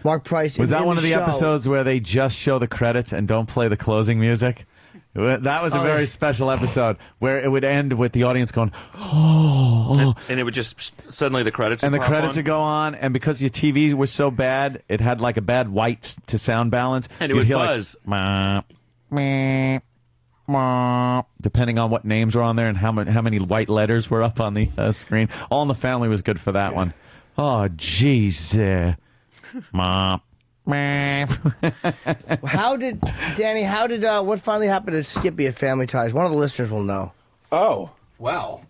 Mark Price. Was that one of the show. episodes where they just show the credits and don't play the closing music? That was a very special episode where it would end with the audience going, oh. And it would just suddenly the credits And would the pop credits on. would go on, and because your TV was so bad, it had like a bad white to sound balance. And it You'd would hear buzz. Like, meh, meh, depending on what names were on there and how many white letters were up on the screen. All in the Family was good for that one. Oh, jeez. Meh. How did what finally happened to Skippy at Family Ties? One of the listeners will know. Oh, well.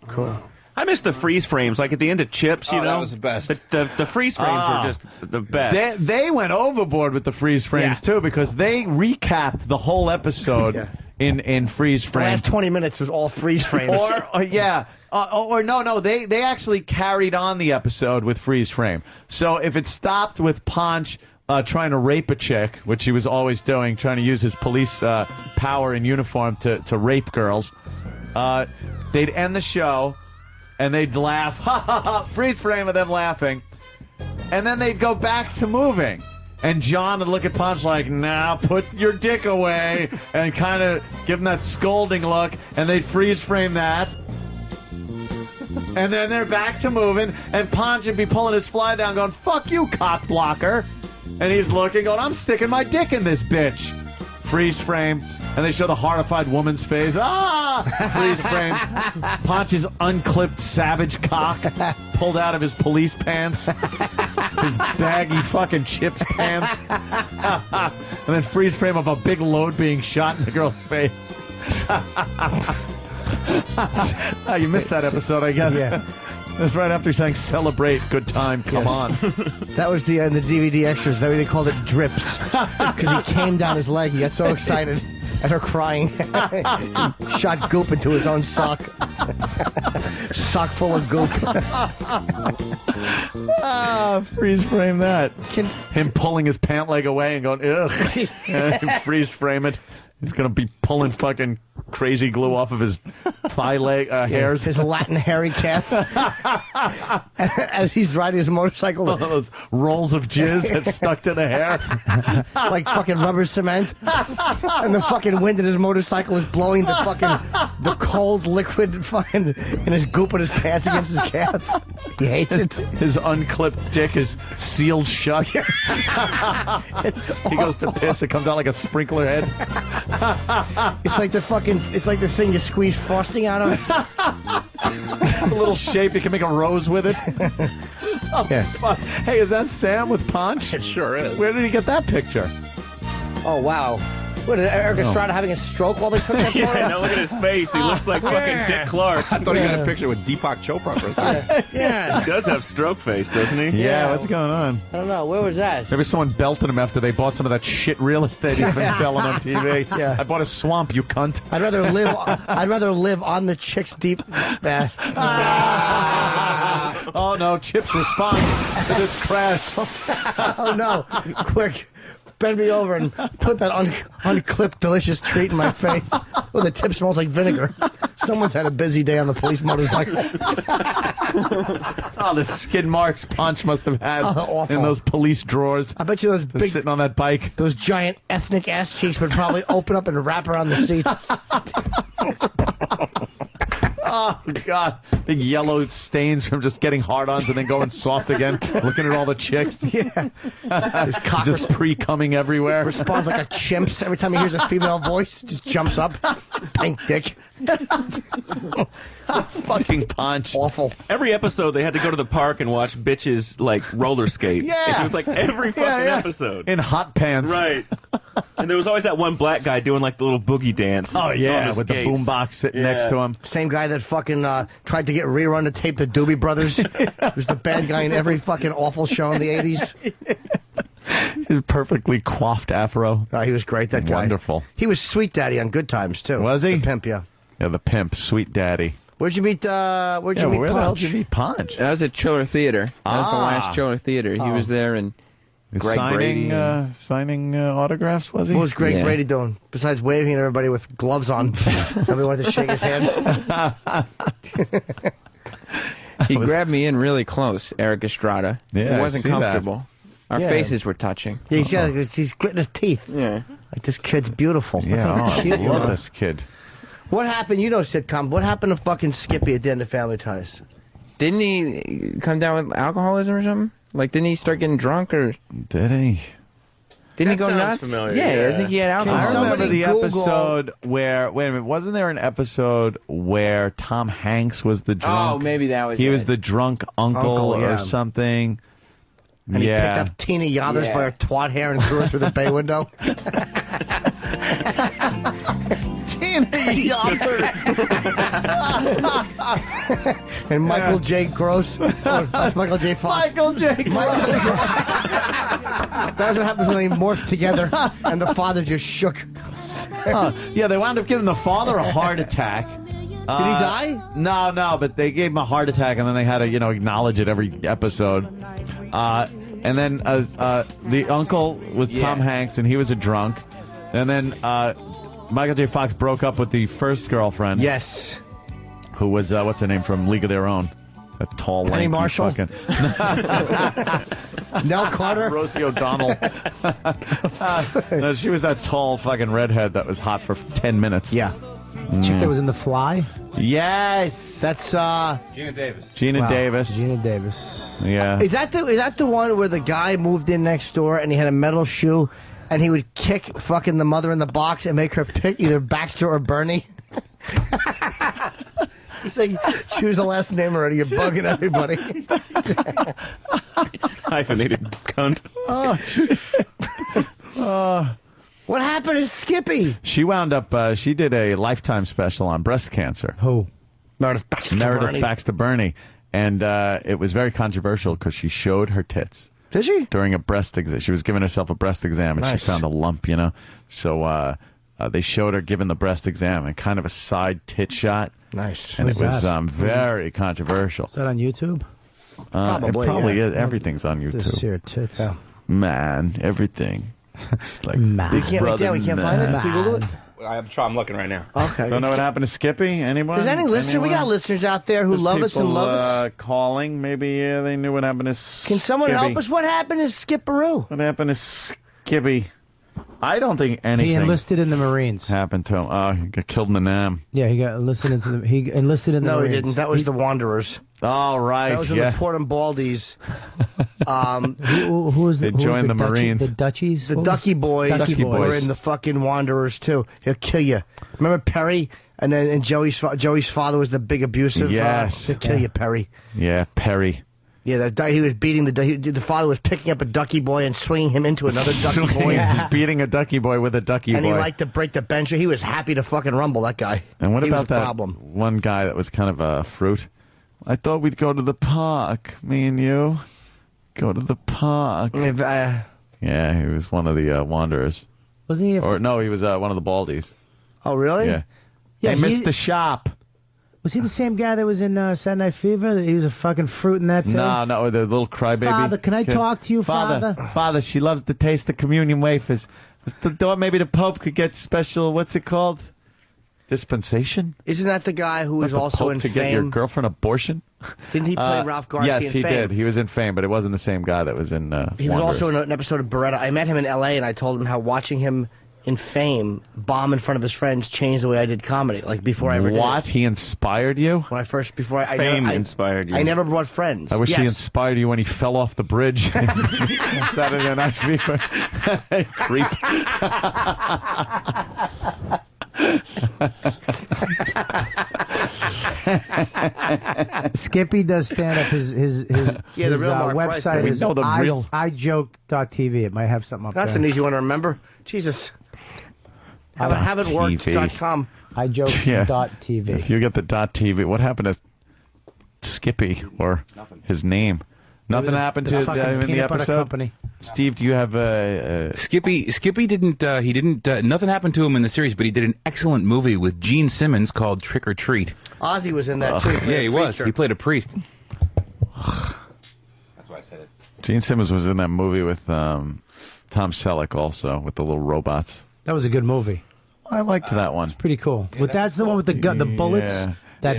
Cool. I miss the freeze frames, like at the end of Chips, you know? That was the best. The freeze frames were just the best. They went overboard with the freeze frames, too, because they recapped the whole episode in freeze The frames. last 20 minutes was all freeze frames. Or no, they actually carried on the episode with freeze frame. So if it stopped with Ponch trying to rape a chick, which he was always doing, trying to use his police power in uniform to rape girls, they'd end the show and they'd laugh, ha ha ha, freeze frame of them laughing, and then they'd go back to moving. And John would look at Ponch like, nah, put your dick away, and kind of give him that scolding look, and they'd freeze frame that. And then they're back to moving, and Ponch would be pulling his fly down going, fuck you, cock blocker. And he's looking, going, I'm sticking my dick in this bitch. Freeze frame. And they show the horrified woman's face. Ah! Freeze frame. Ponch's unclipped savage cock pulled out of his police pants. His baggy fucking Chips pants. And then freeze frame of a big load being shot in the girl's face. You missed that episode, I guess. Yeah. That's right after saying celebrate, good time, come on. That was the DVD extras. They called it drips because he came down his leg. He got so excited at her crying. He shot goop into his own sock. Sock full of goop. Freeze frame that. Him pulling his pant leg away and going, ugh. And freeze frame it. He's going to be pulling fucking crazy glue off of his thigh leg hairs. His Latin hairy calf. As he's riding his motorcycle. Those rolls of jizz that stuck to the hair. Like fucking rubber cement. And the fucking wind in his motorcycle is blowing the cold liquid fucking in his goop in his pants against his calf. He hates it. His unclipped dick is sealed shut. He goes to piss, it comes out like a sprinkler head. It's like the thing you squeeze frosting out of. A little shape, you can make a rose with it. Fuck. Hey, is that Sam with Ponch? It sure is. Where did he get that picture? Oh, wow. What, Eric Estrada having a stroke while they took that photo? Yeah, now look at his face. He looks like fucking Dick Clark. I thought he got a picture with Deepak Chopra for a second. Yeah, he does have stroke face, doesn't he? Yeah, what's going on? I don't know. Where was that? Maybe someone belted him after they bought some of that shit real estate he's been selling on TV. Yeah. I bought a swamp, you cunt. I'd rather live on the chick's deep. Oh no, Chip's response to this crash. Oh no! Quick, bend me over and put that unclipped delicious treat in my face. Oh, the tip smells like vinegar. Someone's had a busy day on the police motorcycle. Oh, the skid marks Ponch must have had awful. in those police drawers. I bet you those big, sitting on that bike. Those giant ethnic ass cheeks would probably open up and wrap around the seat. Oh, God. Big yellow stains from just getting hard-ons and then going soft again, looking at all the chicks. Yeah. His cock just pre-coming everywhere. Responds like a chimp. Every time he hears a female voice, just jumps up. Pink dick. Fucking Ponch. Awful. Every episode, they had to go to the park and watch bitches, like, roller skate. Yeah. It was like every fucking episode. In hot pants. Right. And there was always that one black guy doing, like, the little boogie dance. Oh, yeah, on the with skates. the boombox sitting next to him. Same guy that fucking tried to get rerun to tape the Doobie Brothers. He was the bad guy in every fucking awful show in the 80s. His perfectly coiffed afro. Oh, he was great, that guy. Wonderful. He was Sweet Daddy on Good Times, too. Was he? The pimp, yeah. Yeah, the pimp, Sweet Daddy. Where'd you meet, where Ponch? the hell did you meet Ponch? That was at Chiller Theater. That was the last Chiller Theater. He was there, and Greg signing, Brady. Signing autographs, was he? What was Greg Brady doing? Besides waving at everybody with gloves on. Everybody wanted to shake his hand. He grabbed me in really close, Eric Estrada. Yeah, it wasn't I see comfortable. that. Our Yeah. faces were touching. Yeah, he's gritting his teeth. Yeah. Like, this kid's beautiful. Yeah, Look how I cute you love are. this kid. What happened? You know sitcom. What happened to fucking Skippy at the end of Family Ties? Didn't he come down with alcoholism or something? Like, didn't he start getting drunk or? Did he? Didn't he That go sounds nuts? familiar, Yeah, yeah. I think he had alcohol. I remember the Google- episode where, wait a minute, wasn't there an episode where Tom Hanks was the drunk? Oh, maybe that was He it. was the drunk uncle Uncle, yeah. or something. And he yeah. picked up Tina Yothers Yeah. by her twat hair and threw her through the bay window. Tina Yothers. And Michael J. Gross. That's Michael J. Fox. Michael J. That's what happens when they morph together and the father just shook. Yeah, they wound up giving the father a heart attack. Did he die? No, but they gave him a heart attack, and then they had to, acknowledge it every episode. And then the uncle was Tom Hanks, and he was a drunk. And then Michael J. Fox broke up with the first girlfriend. Yes. Who was, what's her name, from League of Their Own? A tall, Penny lanky Marshall? fucking... Nell Carter? Rosie O'Donnell. No, she was that tall fucking redhead that was hot for 10 minutes. Yeah. Chick that was in The Fly? Yes! That's, Gina Davis. Gina Wow. Davis. Gina Davis. Yeah. Is that the one where the guy moved in next door and he had a metal shoe and he would kick fucking the mother in the box and make her pick either Baxter or Bernie? He's like, choose the last name already. You're bugging everybody. Hyphenated cunt. What happened to Skippy? She wound up, she did a Lifetime special on breast cancer. Who? Meredith Baxter Burney. And it was very controversial because she showed her tits. Did she? During a breast exam. She was giving herself a breast exam, and Nice. she found a lump, So they showed her giving the breast exam and kind of a side tit shot. Nice. And What's it was that? very controversial. Is that on YouTube? Probably, it probably yeah. is. Everything's on Just YouTube. see her tits. Man, everything. It's like Man. You can't, brother, we can't find it? man. Can you Google it? I'm looking right now. Okay. Don't know what happened to Skippy? Anyone? Is any listener? We got Anyone? listeners out there who There's love us and people, love us. calling. Maybe they knew what happened to Can someone Skippy. help us? What happened to Skipperoo? What happened to Skippy? I don't think anything He enlisted in the Marines. happened to him. He got killed in the Nam. Yeah, he enlisted in the No, he Marines. didn't. That was the Wanderers. All right, That was in yeah. the Port and Baldies. Who was They who was joined the Duchy- Marines. The Duchies? The What was- Ducky Boys, Ducky were Boys. in the fucking Wanderers too. He'll kill you. Remember Perry? And Joey's father was the big abusive. Yes. He'll kill you, Perry. Yeah, Perry. Yeah, he was beating the father was picking up a Ducky Boy and swinging him into another Ducky Boy. He's beating a Ducky Boy with a Ducky And Boy. he liked to break the bench. He was happy to fucking rumble, that guy. And what he about was a that problem. one guy that was kind of a fruit? I thought we'd go to the park, me and you. Go to the park. Yeah, he was one of the Wanderers. Wasn't he? Or no, he was one of the Baldies. Oh, really? Yeah. Yeah, They missed the shop. Was he the same guy that was in Saturday Night Fever? He was a fucking fruit in that too? No, the little crybaby. Father, can I kid. talk to you, Father? Father, she loves to taste the communion wafers. Maybe the Pope could get special, what's it called? Dispensation? Isn't that the guy who was Let the also Pope in to Fame? get your girlfriend abortion? Didn't he play Ralph Garcia Yes, in he Fame? did. He was in Fame, but it wasn't the same guy that was in He was Wanderers. also in an episode of Beretta. I met him in L.A. and I told him how watching him in Fame bomb in front of his friends changed the way I did comedy. Like before I ever did What? it. He inspired you? When I first, before I Fame never, inspired you. I never brought friends. I wish yes. he inspired you when he fell off the bridge. Saturday Night Fever. Creep. Skippy does stand up. His Yeah, the real Mark Price. website We is know the real- ijoke.tv. It might have something up That's there. an easy one to remember. Jesus. Haven't.com. ijoke.tv. If you get the .tv, what happened to Skippy or his name? Nothing happened The to fucking in the peanut butter episode. company. Steve, do you have Skippy didn't nothing happened to him in the series, but he did an excellent movie with Gene Simmons called Trick or Treat. Ozzy was in that too. played Yeah, a he was. preacher. He played a priest. That's why I said it. Gene Simmons was in that movie with Tom Selleck also with the little robots. That was a good movie. I liked that one. Pretty cool. But that's the one with the the bullets. Yeah. That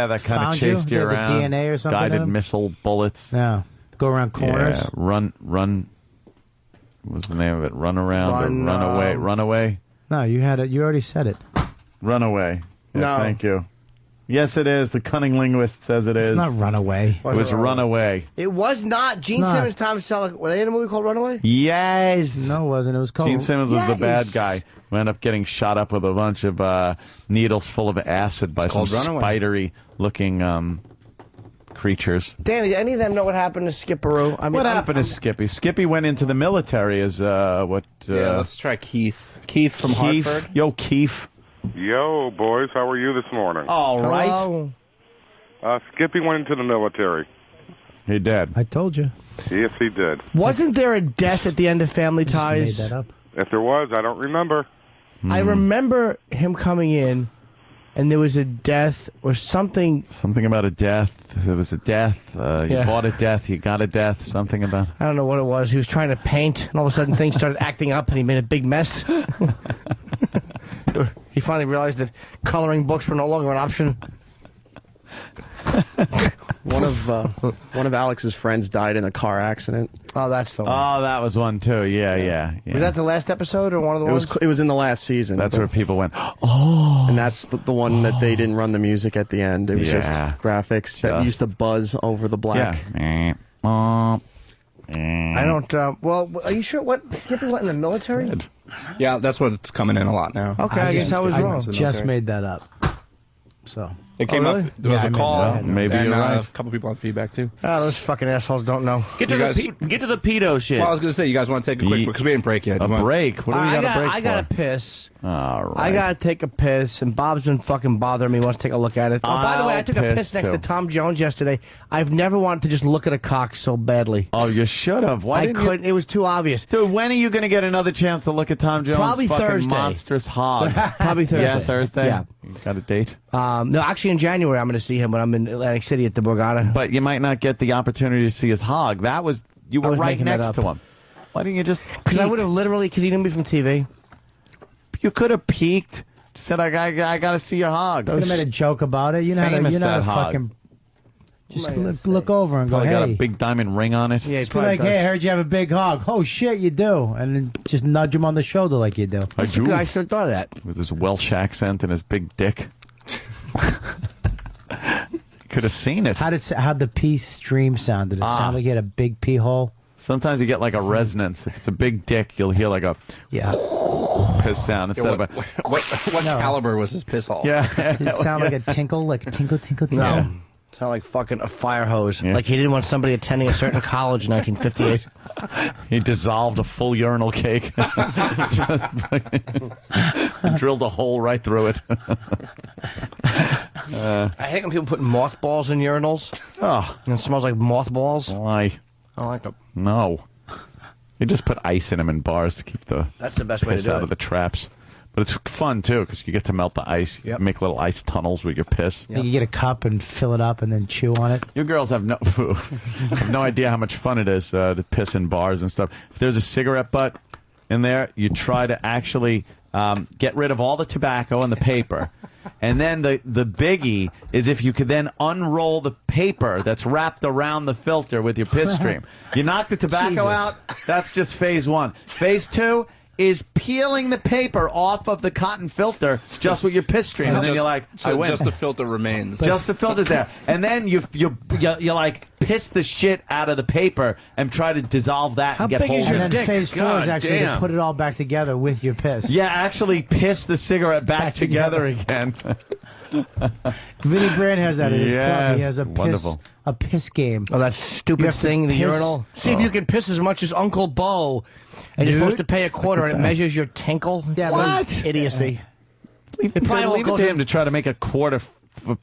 that kind of found chased you the around. DNA or something. in Guided them? missile bullets. Yeah. Go around corners. Yeah, run. What was the name of it? Run around Run, or run away? Run away. No, you had it. You already said it. Run away. Yeah, No. Thank you. Yes, it is. The cunning linguist says it is. It's not Runaway. It was Runaway. It was not. Gene It's not. Simmons, Tom Selleck. Were they in a movie called Runaway? Yes. No, it wasn't. It was called. Gene Simmons was the Yes. bad guy who ended up getting shot up with a bunch of needles full of acid by some called Runaway. spidery-looking creatures. Danny, did any of them know what happened to Skipperoo? I mean, What happened to Skippy? Skippy went into the military as what? Yeah, let's try Keith. Keith from Keith. Hartford. Yo, Keith. Yo, boys, how are you this morning? All right. Hello? Skippy went into the military. He did. I told you. Yes, he did. Wasn't there a death at the end of Family Just made Ties? that up. If there was, I don't remember. I remember him coming in, and there was a death or something. Something about a death. There was a death. You Yeah. bought a death. You got a death. Something about. I don't know what it was. He was trying to paint, and all of a sudden things started acting up, and he made a big mess. He finally realized that coloring books were no longer an option. One of Alex's friends died in a car accident. Oh, that's the one. Oh, that was one too. Yeah. Was that the last episode or one of the ones? It was in the last season. That's where people went. Oh. And that's the one that they didn't run the music at the end. It was just graphics that used to buzz over the black. Yeah. I don't. Well, are you sure? What Skippy went in the military? Yeah, that's what's coming in a lot now. Okay, I guess I was wrong. Just made that up. So It came really? up. There was Yeah, I a made call. that. Maybe and you're right. a couple people on feedback too. Oh, those fucking assholes don't know. Get to the pedo shit. Well, I was going to say, you guys want to take a quick because we didn't break yet. A You want- break? What do we got a break for? I got to piss. All right. I gotta take a piss, and Bob's been fucking bothering me. Wants to take a look at it. Oh, by the way, I took a I'll piss piss, next too. to Tom Jones yesterday. I've never wanted to just look at a cock so badly. Oh, you should have. Why I didn't couldn't. It was too obvious. Dude, when are you going to get another chance to look at Tom Jones' Probably fucking Thursday. monstrous hog? Probably Thursday. Yeah, Thursday? Yeah. You got a date? No, actually, in January I'm going to see him when I'm in Atlantic City at the Borgata. But you might not get the opportunity to see his hog. That was, you I were was right making that next up. to him. Why didn't you just Because I peek? would have literally, because he knew me from TV. You could have peeked. Just said, I got to see your hog. could have made a joke about it. You're not. Famous, You're not that a hog. fucking. Just look over and go, Probably hey. got a big diamond ring on it. Yeah, he Be probably like, does. hey, I heard you have a big hog. Oh shit, you do, and then just nudge him on the shoulder like you do. I do. I should have thought of that. With his Welsh accent and his big dick. Could have seen it. How'd the pee stream sound? Did it sound like you had a big pee hole? Sometimes you get like a resonance. If it's a big dick, you'll hear like a piss sound instead Yeah, of a. what caliber was his piss hole? Yeah. Did it sound like a tinkle, like a tinkle, tinkle, tinkle? No. Sound like fucking a fire hose. Like he didn't want somebody attending a certain college in 1958. He dissolved a full urinal cake. Drilled a hole right through it. I hate when people put mothballs in urinals. Oh. And it smells like mothballs. Why? I like them. No. You just put ice in them in bars to keep the That's the best way to piss do out it. of the traps. But it's fun, too, because you get to melt the ice. You make little ice tunnels with your piss. You get a cup and fill it up and then chew on it. You girls have no idea how much fun it is to piss in bars and stuff. If there's a cigarette butt in there, you try to actually get rid of all the tobacco and the paper. And then the biggie is if you could then unroll the paper that's wrapped around the filter with your piss stream. You knock the tobacco out, that's just phase one. Phase two is peeling the paper off of the cotton filter just with your piss stream. And then you're like, I win. Just the filter remains. Just the filter's there. And then you like piss the shit out of the paper and try to dissolve that and get hold of it. And then phase four is actually to put it all back together with your piss. Yeah, actually piss the cigarette back together again. Vinny Brand has that in his club. He has a wonderful. piss game. Oh, that You stupid have to thing, the piss- urinal. See if you can piss as much as Uncle Bo. And you're Dude. supposed to pay a quarter and it measures your tinkle. Yeah, What? Idiocy. Leave It probably all it goes to in- him to try to make a quart of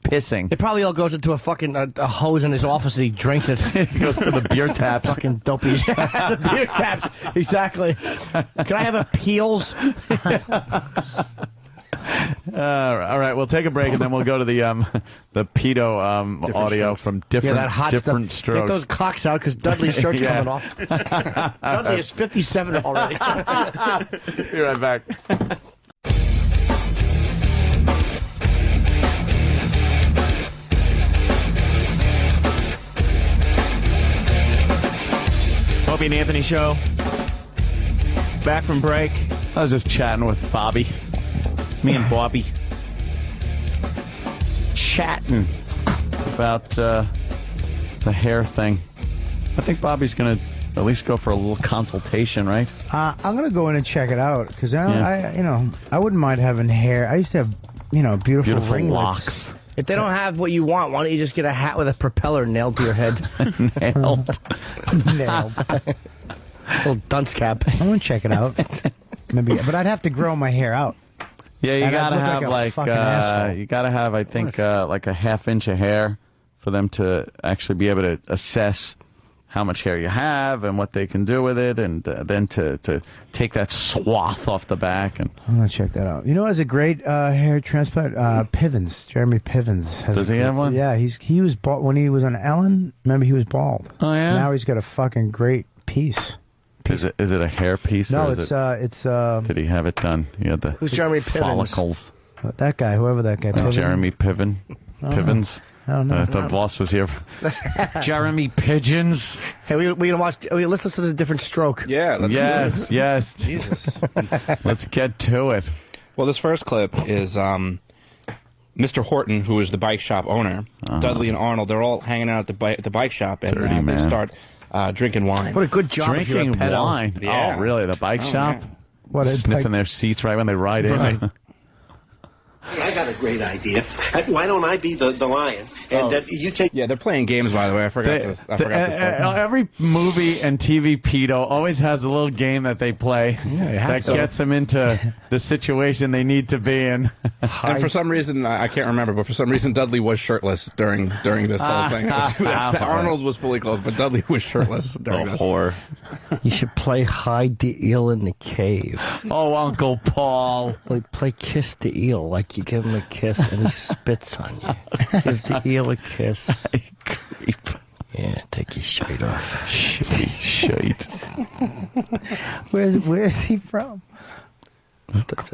pissing. It probably all goes into a fucking a hose in his office and he drinks it. He goes to the beer taps. Fucking dopey. The beer taps. Exactly. Can I have a Peels? All right, we'll take a break and then we'll go to the pedo audio from different Yeah, that hot different stuff. strokes. Get those cocks out because Dudley's shirt's Yeah. coming off. Dudley is 57 already. Be right back. Opie and Anthony Show. Back from break. I was just chatting with Bobby. Me and Bobby. Chatting about the hair thing. I think Bobby's going to at least go for a little consultation, right? I'm going to go in and check it out because I wouldn't mind having hair. I used to have, beautiful ringlets. locks. If they don't have what you want, why don't you just get a hat with a propeller nailed to your head? Nailed. Little dunce cap. I'm going to check it out. Maybe, but I'd have to grow my hair out. Yeah, you And I'd gotta look have like a fucking asshole. you gotta have, I think, like a half-inch of hair for them to actually be able to assess how much hair you have and what they can do with it, and then to take that swath off the back. And I'm gonna check that out. You know, has a great hair transplant. Pivens, Jeremy Pivens. Does he have one? Yeah, he was bald when he was on Ellen. Remember, he was bald. Oh yeah. Now he's got a fucking great piece. Is it a hair piece? No, or is it's. Did he have it done? He had the Who's Jeremy Pivens? follicles. That guy, whoever that guy. Piven. Jeremy Piven. Pivens. I don't know. The boss was here. Jeremy Pigeons. Hey, we gonna watch. Let's listen to a different stroke. Yeah. Yes. Jesus. Let's get to it. Well, this first clip is Mr. Horton, who is the bike shop owner. Dudley and Arnold, they're all hanging out at the bike shop, and Dirty they man. start drinking wine. What a good job! if you're a Drinking pedo. wine. Yeah. Oh, really? The bike shop? What a Sniffing their seats right when they ride in. Hey, I got a great idea. Why don't I be the lion? And you take... Yeah, they're playing games, by the way. I forgot this. Every movie and TV pedo always has a little game that they play that gets them into the situation they need to be in. And for some reason, I can't remember, but for some reason, Dudley was shirtless during this whole thing. Arnold was fully clothed, but Dudley was shirtless during this. Whore. You should play hide the eel in the cave. Oh, Uncle Paul. Like play kiss the eel, like you give him a kiss and he spits on you. Give the eel a kiss. Creep. Yeah, take your shirt off. Shite. Where's he from?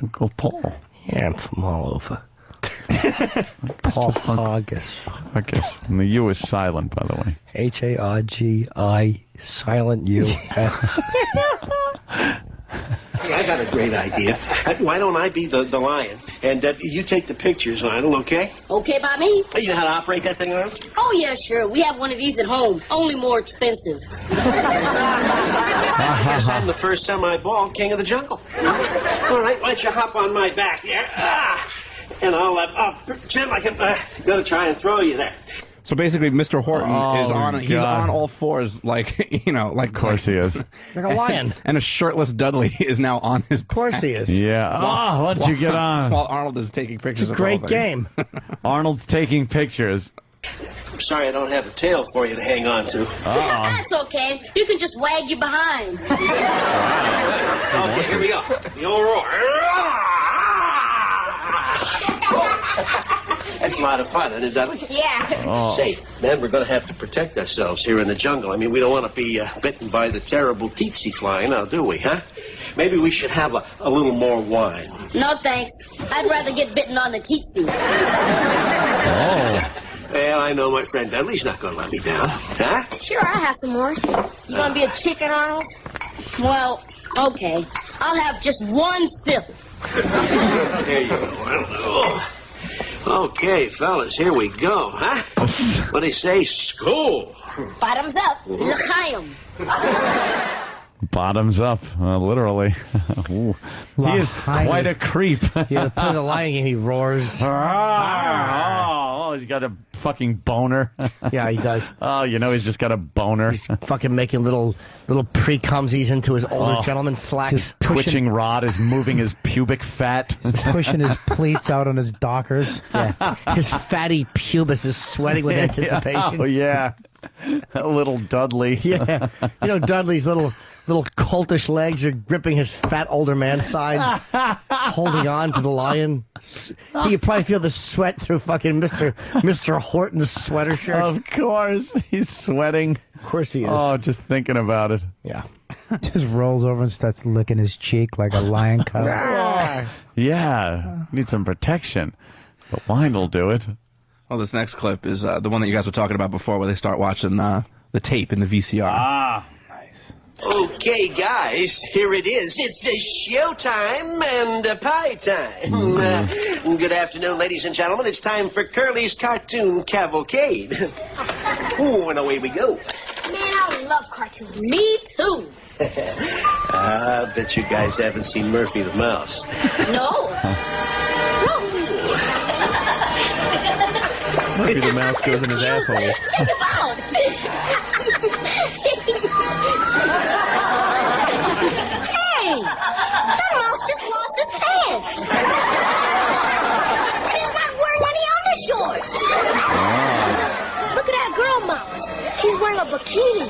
Uncle Paul. Yeah, I'm from all over. Paul Hargis. I guess. And the U is silent, by the way. Hargi, silent U-S. Hey, I got a great idea. Why don't I be the lion? And you take the pictures, Lionel, okay? Okay by me? You know how to operate that thing around? Oh, yeah, sure. We have one of these at home, only more expensive. I guess I'm the first semi-bald king of the jungle. All right, why don't you hop on my back there? And I'll pretend like I'm going to try and throw you there. So basically, Mr. Horton is on. He's God. on all fours, like Of course he is. Like a lion. And a shirtless Dudley is now on his. Of course he is. Yeah. Oh, what'd you get on? While Arnold is taking pictures. It's a great game. Arnold's taking pictures. I'm sorry I don't have a tail for you to hang on to. That's okay. You can just wag your behind. Okay, here we go. The old roar. That's a lot of fun, isn't it, Dudley? Yeah. Say, man, we're going to have to protect ourselves here in the jungle. I mean, we don't want to be bitten by the terrible tsetse fly now, do we, huh? Maybe we should have a little more wine. No, thanks. I'd rather get bitten on the tsetse. Well, I know my friend Dudley's not going to let me down. Huh? Sure, I'll have some more. You gonna be a chicken, Arnold? Well, okay. I'll have just one sip. There you go. Oh. Okay, fellas, here we go, huh? What do they say? School. Bottoms up. L'chaim. Bottoms up, literally. Ooh. He is quite a creep. Yeah, play the lion game, he roars. Oh, he's got a fucking boner. Yeah, he does. Oh, you know he's just got a boner. He's fucking making little pre-cumsies into his older gentleman's slacks. His twitching rod is moving his pubic fat. He's pushing his pleats out on his dockers. Yeah. His fatty pubis is sweating with anticipation. Oh, yeah. A little Dudley. Yeah. You know, Dudley's little cultish legs are gripping his fat older man's sides, holding on to the lion. You can probably feel the sweat through fucking Mr. Horton's sweater shirt. Of course. He's sweating. Of course he is. Oh, just thinking about it. Yeah. Just rolls over and starts licking his cheek like a lion cub. Yeah. Need some protection. But wine will do it. Well, this next clip is the one that you guys were talking about before, where they start watching the tape in the VCR. Ah, nice. Okay, guys, here it is. It's showtime and pie time. Good afternoon, ladies and gentlemen. It's time for Curly's Cartoon Cavalcade. Oh, and away we go. Man, I love cartoons. Me too. I bet you guys haven't seen Murphy the Mouse. No. Murphy the Mouse goes in his asshole. Check him out. Hey, that mouse just lost his pants. And he's not wearing any undershorts. Look at that girl mouse. She's wearing a bikini.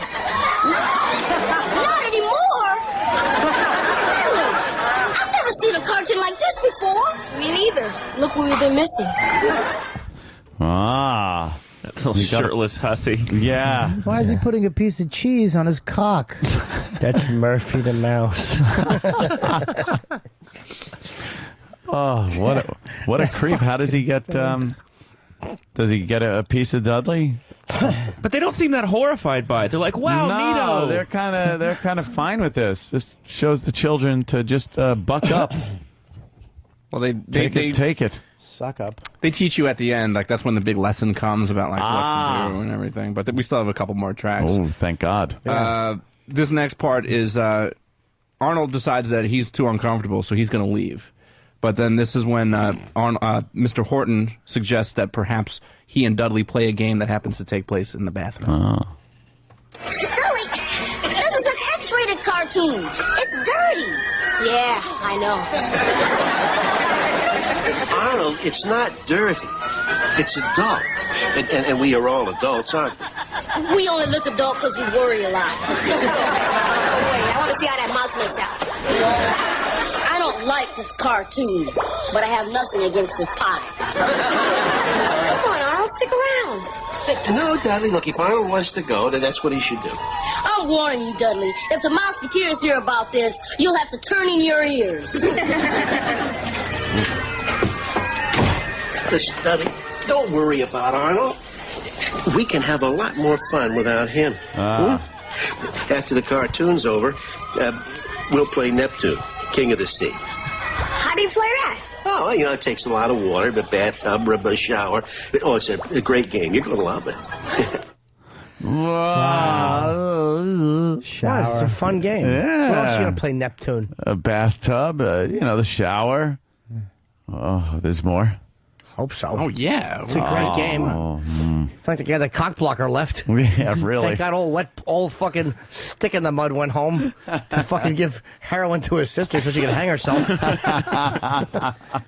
Not anymore. Really? I've never seen a cartoon like this before. Me neither. Look what we've been missing. Ah. That little shirtless hussy. Yeah. Why is he putting a piece of cheese on his cock? That's Murphy the Mouse. Oh, what a creep. How does he get does he get a piece of Dudley? But they don't seem that horrified by it. They're like, wow, no, neato. they're kind of fine with this. This shows the children to just buck up. Well, they take it. Suck up. They teach you at the end, like that's when the big lesson comes about like what to do and everything. But we still have a couple more tracks. Oh, thank God. This next part is Arnold decides that he's too uncomfortable, so he's going to leave. But then this is when Mr. Horton suggests that perhaps he and Dudley play a game that happens to take place in the bathroom. Dudley, this is an X-rated cartoon. It's dirty. Yeah, I know. Arnold, it's not dirty. It's adult. And we are all adults, aren't we? We only look adult because we worry a lot. Let's go. Wait, I want to see how that mouse makes out. I don't like this cartoon, but I have nothing against this pie. Come on, Arnold, stick around. No, Dudley, look, if Arnold wants to go, then that's what he should do. I'm warning you, Dudley. If the Mouseketeers hear about this, you'll have to turn in your ears. Listen, Dudley, don't worry about Arnold. We can have a lot more fun without him. After the cartoon's over, we'll play Neptune, King of the Sea. How do you play that? Oh, you know, it takes a lot of water, a bathtub, a shower. Oh, it's a great game. You're going to love it. Wow. Shower. It's a fun game. Yeah. What else are you going to play Neptune? A bathtub, the shower. Oh, there's more. Hope so. Oh, yeah. It's a great game. In fact, the guy, the cock blocker left. Yeah, really. That got all wet, all fucking stick in the mud, went home to fucking give heroin to his sister so she could hang herself.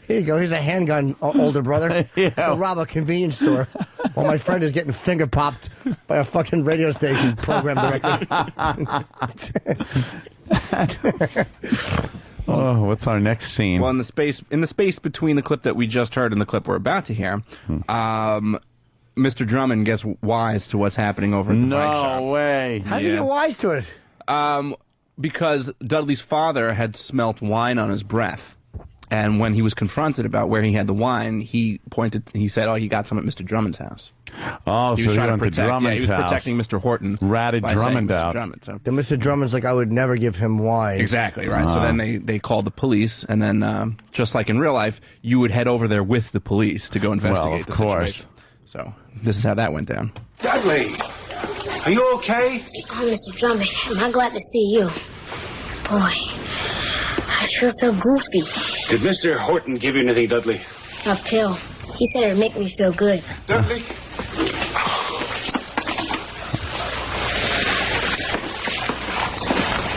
Here you go. Here's a handgun, older brother. Yeah. Go rob a convenience store while my friend is getting finger popped by a fucking radio station program director. Oh, what's our next scene? Well, in the space between the clip that we just heard and the clip we're about to hear, Mr. Drummond gets wise to what's happening over at the bike shop. No way. How'd you get wise to it? Because Dudley's father had smelt wine on his breath. And when he was confronted about where he had the wine, he said, oh, he got some at Mr. Drummond's house. Oh, so he went to Drummond's he was house. protecting Mr. Horton. Ratted by Drummond saying Mr. out. Drummond, so. Then Mr. Drummond's like, I would never give him wine. Exactly, right. So then they called the police, and then, just like in real life, you would head over there with the police to go investigate the situation. So this is how that went down. Dudley, are you okay? Oh, Mr. Drummond, am I glad to see you. Boy, I sure feel goofy. Did Mr. Horton give you anything, Dudley? A pill. He said it would make me feel good. Dudley?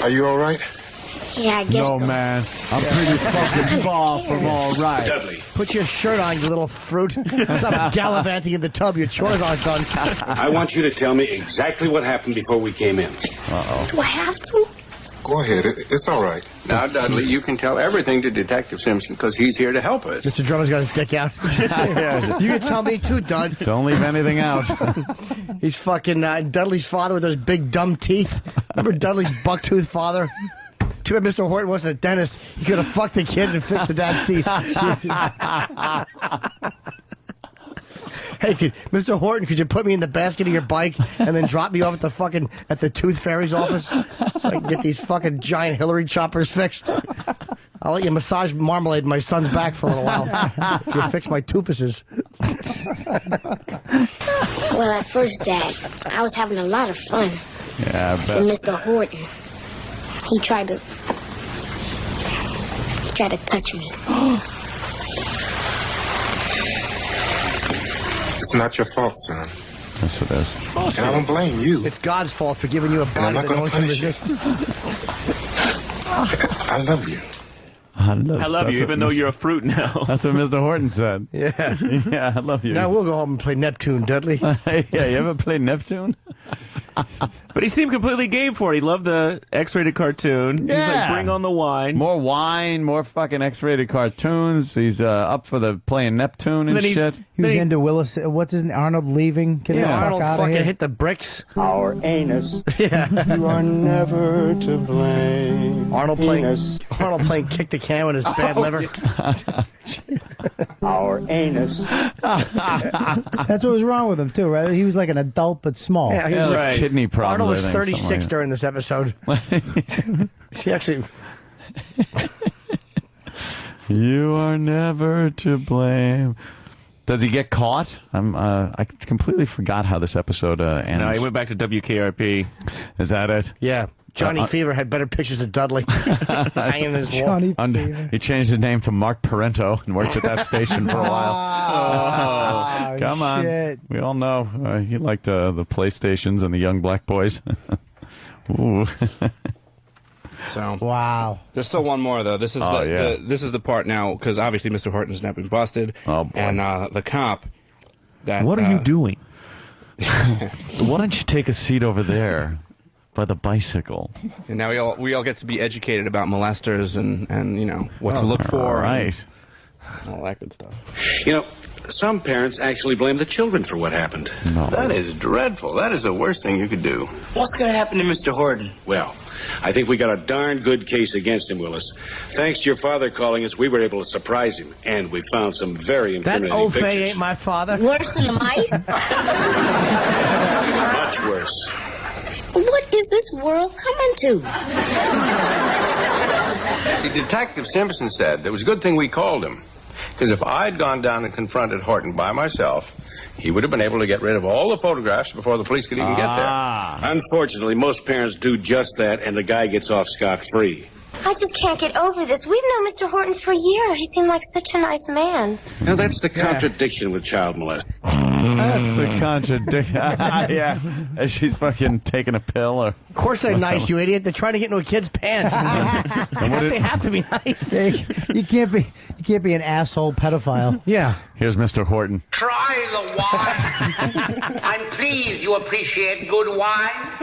Are you all right? Yeah, I guess so. No, man. I'm pretty fucking far from all right. Dudley. Put your shirt on, you little fruit. Stop gallivanting in the tub. Your chores aren't done. I want you to tell me exactly what happened before we came in. Uh-oh. Do I have to? Go ahead. It's all right. Now, Dudley, you can tell everything to Detective Simpson because he's here to help us. Mr. Drummond's got his dick out. You can tell me too, Dud. Don't leave anything out. He's fucking Dudley's father with those big dumb teeth. Remember Dudley's bucktooth father? Too bad Mr. Horton wasn't a dentist. He could have fucked the kid and fixed the dad's teeth. Hey, Mr. Horton, could you put me in the basket of your bike and then drop me off at the Tooth Fairy's office so I can get these fucking giant Hillary choppers fixed? I'll let you massage marmalade in my son's back for a little while if you fix my toofuses. Well, at first, Dad, I was having a lot of fun. Yeah, I bet. And Mr. Horton, he tried to touch me. It's not your fault, son. Yes, it is. And I don't blame you. It's God's fault for giving you a body that no one can resist. I love you. I love you, even though you're a fruit now. That's what Mr. Horton said. Yeah. Yeah, I love you. Now we'll go home and play Neptune, Dudley. Yeah, you ever play Neptune? But he seemed completely game for it. He loved the X-rated cartoon. Yeah. He's like, bring on the wine. More wine, more fucking X-rated cartoons. He's up for the playing Neptune and shit. He was into Willis. What's his name? Arnold leaving? Get the fuck Arnold out of fucking here. hit the bricks. Our anus. Yeah. You are never to blame. Arnold playing kick the can with his bad liver. Our anus. That's what was wrong with him too, right? He was like an adult but small. Yeah, he was right. Kidney problem. Arnold was I think, 36 during this episode. She actually. You are never to blame. Does he get caught? I completely forgot how this episode ends. No, he went back to WKRP. Is that it? Yeah. Johnny Fever had better pictures of Dudley hanging in his wall. He changed his name to Mark Parento and worked at that station for a while. Come on. Shit. We all know he liked the PlayStations and the young black boys. Ooh. So wow. There's still one more though. This is this is the part now because obviously Mr. Horton's now been busted. Oh boy. And the cop. That what are you doing? Why don't you take a seat over there by the bicycle? And now we all get to be educated about molesters and you know what to look for. Right. And all that good stuff. You know, some parents actually blame the children for what happened. No. That is dreadful. That is the worst thing you could do. What's going to happen to Mr. Horton? Well, I think we got a darn good case against him, Willis. Thanks to your father calling us, we were able to surprise him, and we found some very That incriminating Opie pictures. ain't my father. Worse than the mice? Much worse. What is this world coming to? See, Detective Simpson said it was a good thing we called him. Because if I'd gone down and confronted Horton by myself, he would have been able to get rid of all the photographs before the police could even get there. Unfortunately, most parents do just that, and the guy gets off scot-free. I just can't get over this. We've known Mr. Horton for years. He seemed like such a nice man. Now, that's the contradiction with child molesting. That's the contradiction. Yeah. As she's fucking taking a pill or. Of course they're nice, you idiot. They're trying to get into a kid's pants. They have to be nice. You can't be an asshole pedophile. Yeah. Here's Mr. Horton. Try the wine. I'm pleased you appreciate good wine.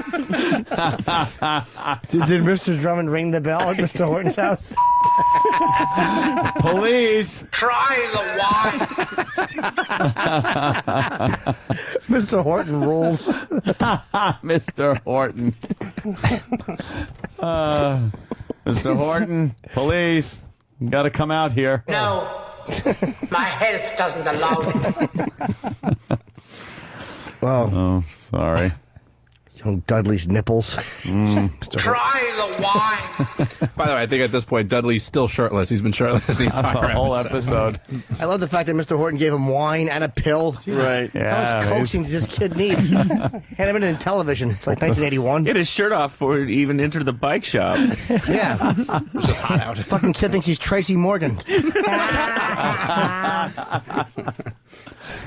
Did Mr. Drummond ring the bell at Mr. Horton's house? Police! Try the wine. Mr. Horton rules. Mr. Horton. Mr. Horton, police, you gotta come out here. No. My health doesn't allow it. Oh, sorry. Young Dudley's nipples. Try the wine. By the way, I think at this point Dudley's still shirtless. He's been shirtless the entire whole episode. I love the fact that Mr. Horton gave him wine and a pill. Jesus. Right. How much coaching does this kid need? Hand him in television. It's like 1981. He had his shirt off before he even entered the bike shop. Yeah. It's just hot out. Fucking kid thinks he's Tracy Morgan.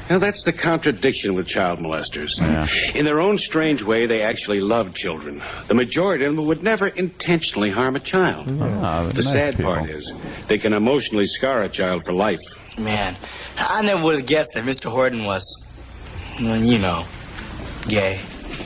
Now, that's the contradiction with child molesters. Yeah. In their own strange way, they actually love children. The majority of them would never intentionally harm a child. The sad part is, they can emotionally scar a child for life. Man, I never would have guessed that Mr. Horton was, you know, gay.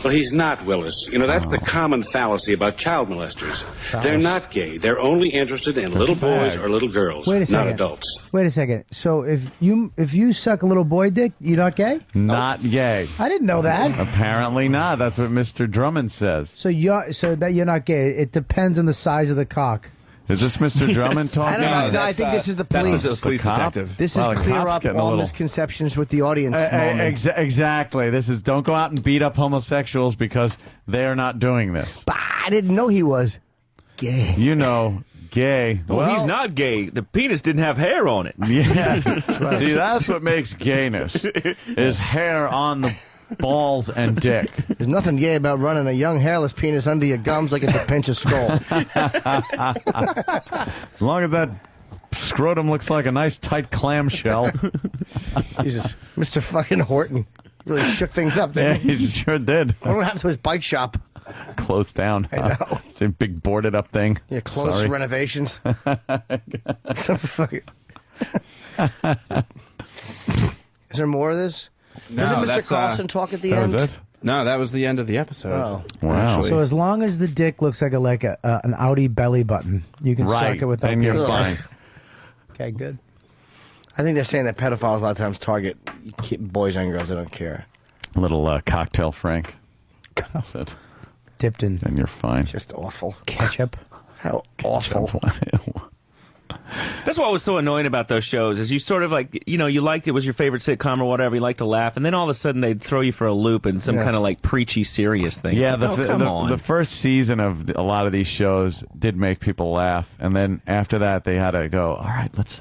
Well, he's not, Willis. You know, that's the common fallacy about child molesters. They're not gay. They're only interested in little boys or little girls, Wait a second. not adults. Wait a second. So if you suck a little boy dick, you're not gay? Not gay. I didn't know that. Apparently not. That's what Mr. Drummond says. So you're not gay. It depends on the size of the cock. Is this Mr. Drummond I talking? don't know. No, I think this is the police. The police detective. This Well, is the clear cop's up getting a all little- misconceptions with the audience. moment. Exactly. This is don't go out and beat up homosexuals because they are not doing this. Bah, I didn't know he was gay. You know, gay. Well, he's not gay. The penis didn't have hair on it. Yeah. See, that's what makes gayness, is hair on the balls and dick. There's nothing gay about running a young hairless penis under your gums like it's a pinch of skull. As long as that scrotum looks like a nice tight clamshell. Jesus, Mr. fucking Horton really shook things up, Yeah, didn't he sure did. I don't know what happened to his bike shop. Closed down. I know. It's a big boarded up thing. Yeah, close Sorry. renovations. So fucking... Is there more of this? Doesn't Mr. that's, Carlson talk at the that end? was it? No, that was the end of the episode. Oh. Wow. So as long as the dick looks like an Audi belly button, you can Right, suck it without then you're being- fine. Okay, good. I think they're saying that pedophiles a lot of times target boys and girls. They don't care. A little cocktail, Frank. That's it. Dipped in. Then you're fine. Just awful. Ketchup. How awful. That's what was so annoying about those shows is you sort of like, you know, you liked it was your favorite sitcom or whatever, you like to laugh, and then all of a sudden they'd throw you for a loop in some Yeah. kind of like preachy, serious thing. Yeah, It's like, come on. the first season of a lot of these shows did make people laugh, and then after that they had to go, all right, let's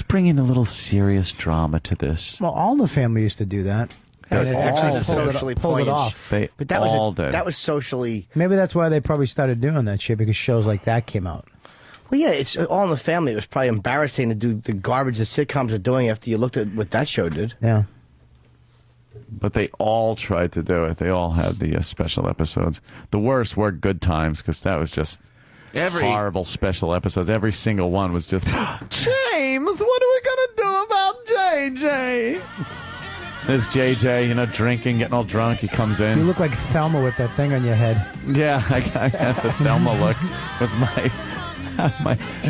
bring in a little serious drama to this. Well, all the family used to do that. That was They actually all socially pulled it poignant. off. They But that all was did. that was socially. Maybe that's why they probably started doing that shit, because shows like that came out. Well, yeah, it's All in the Family. It was probably embarrassing to do the garbage the sitcoms are doing after you looked at what that show did. Yeah. But they all tried to do it. They all had the special episodes. The worst were Good Times, because that was just horrible special episodes. Every single one was just, James, what are we going to do about JJ? There's JJ, you know, drinking, getting all drunk. He comes You in. look like Thelma with that thing on your head. Yeah, I got the Thelma look with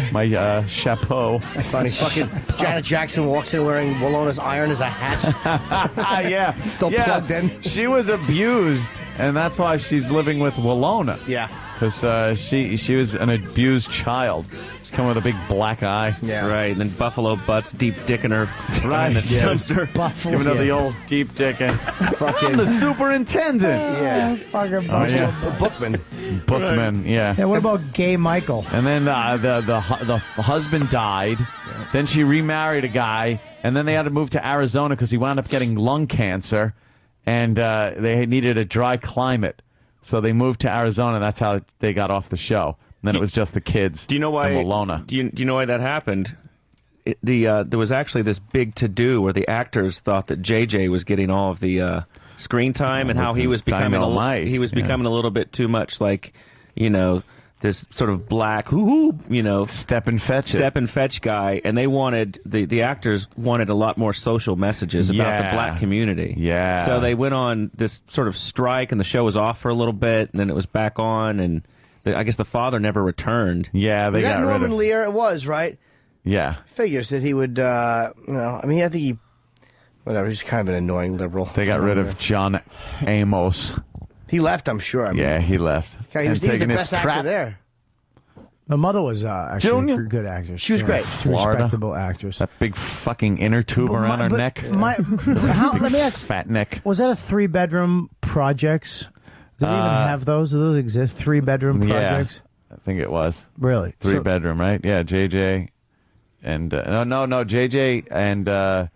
my chapeau. Funny. Fucking Janet Jackson walks in wearing Wallona's iron as a hat. Yeah. Still Yeah. plugged in. She was abused, and that's why she's living with Wallona. Yeah. Because she was an abused child. She's come with a big black eye. Yeah. Right, and then Buffalo Butts deep dick in her Right. in the Yeah. dumpster. Buffalo. Giving her the old deep dick and Fucking I'm the superintendent. yeah. Fucking Oh, yeah. Bookman. Bookman, yeah. Yeah, what about gay Michael? And then the husband died. Then she remarried a guy, and then they had to move to Arizona because he wound up getting lung cancer, and they needed a dry climate. So they moved to Arizona, and that's how they got off the show. And then it was just the kids. Do you know why? And Wallona. Do you know why that happened? There was actually this big to-do where the actors thought that JJ was getting all of the screen time, and with how he his was becoming dynamite, he was yeah. becoming a little bit too much like, you know, this sort of black, you know, step and fetch guy, and they wanted the actors wanted a lot more social messages about the Yeah. black community. Yeah. So they went on this sort of strike, and the show was off for a little bit, and then it was back on, and I guess the father never returned. Yeah, they Was that got rid Norman of. Lear? It was, right? Yeah. Figures that he would, I mean, I think he, whatever, he's kind of an annoying liberal. They got rid of John Amos. He left, I'm sure. I mean, Yeah, he left. God, he was And the taking his best actor crap. there. My mother was actually Junior? a good actress. She was great. Florida. Respectable actress. That big fucking inner tube around her neck. Let me ask. Fat neck. Was that a 3-bedroom projects? Do they even have those? Do those exist? 3-bedroom projects? I think it was. Really? 3-bedroom, right? Yeah, JJ and no, JJ and the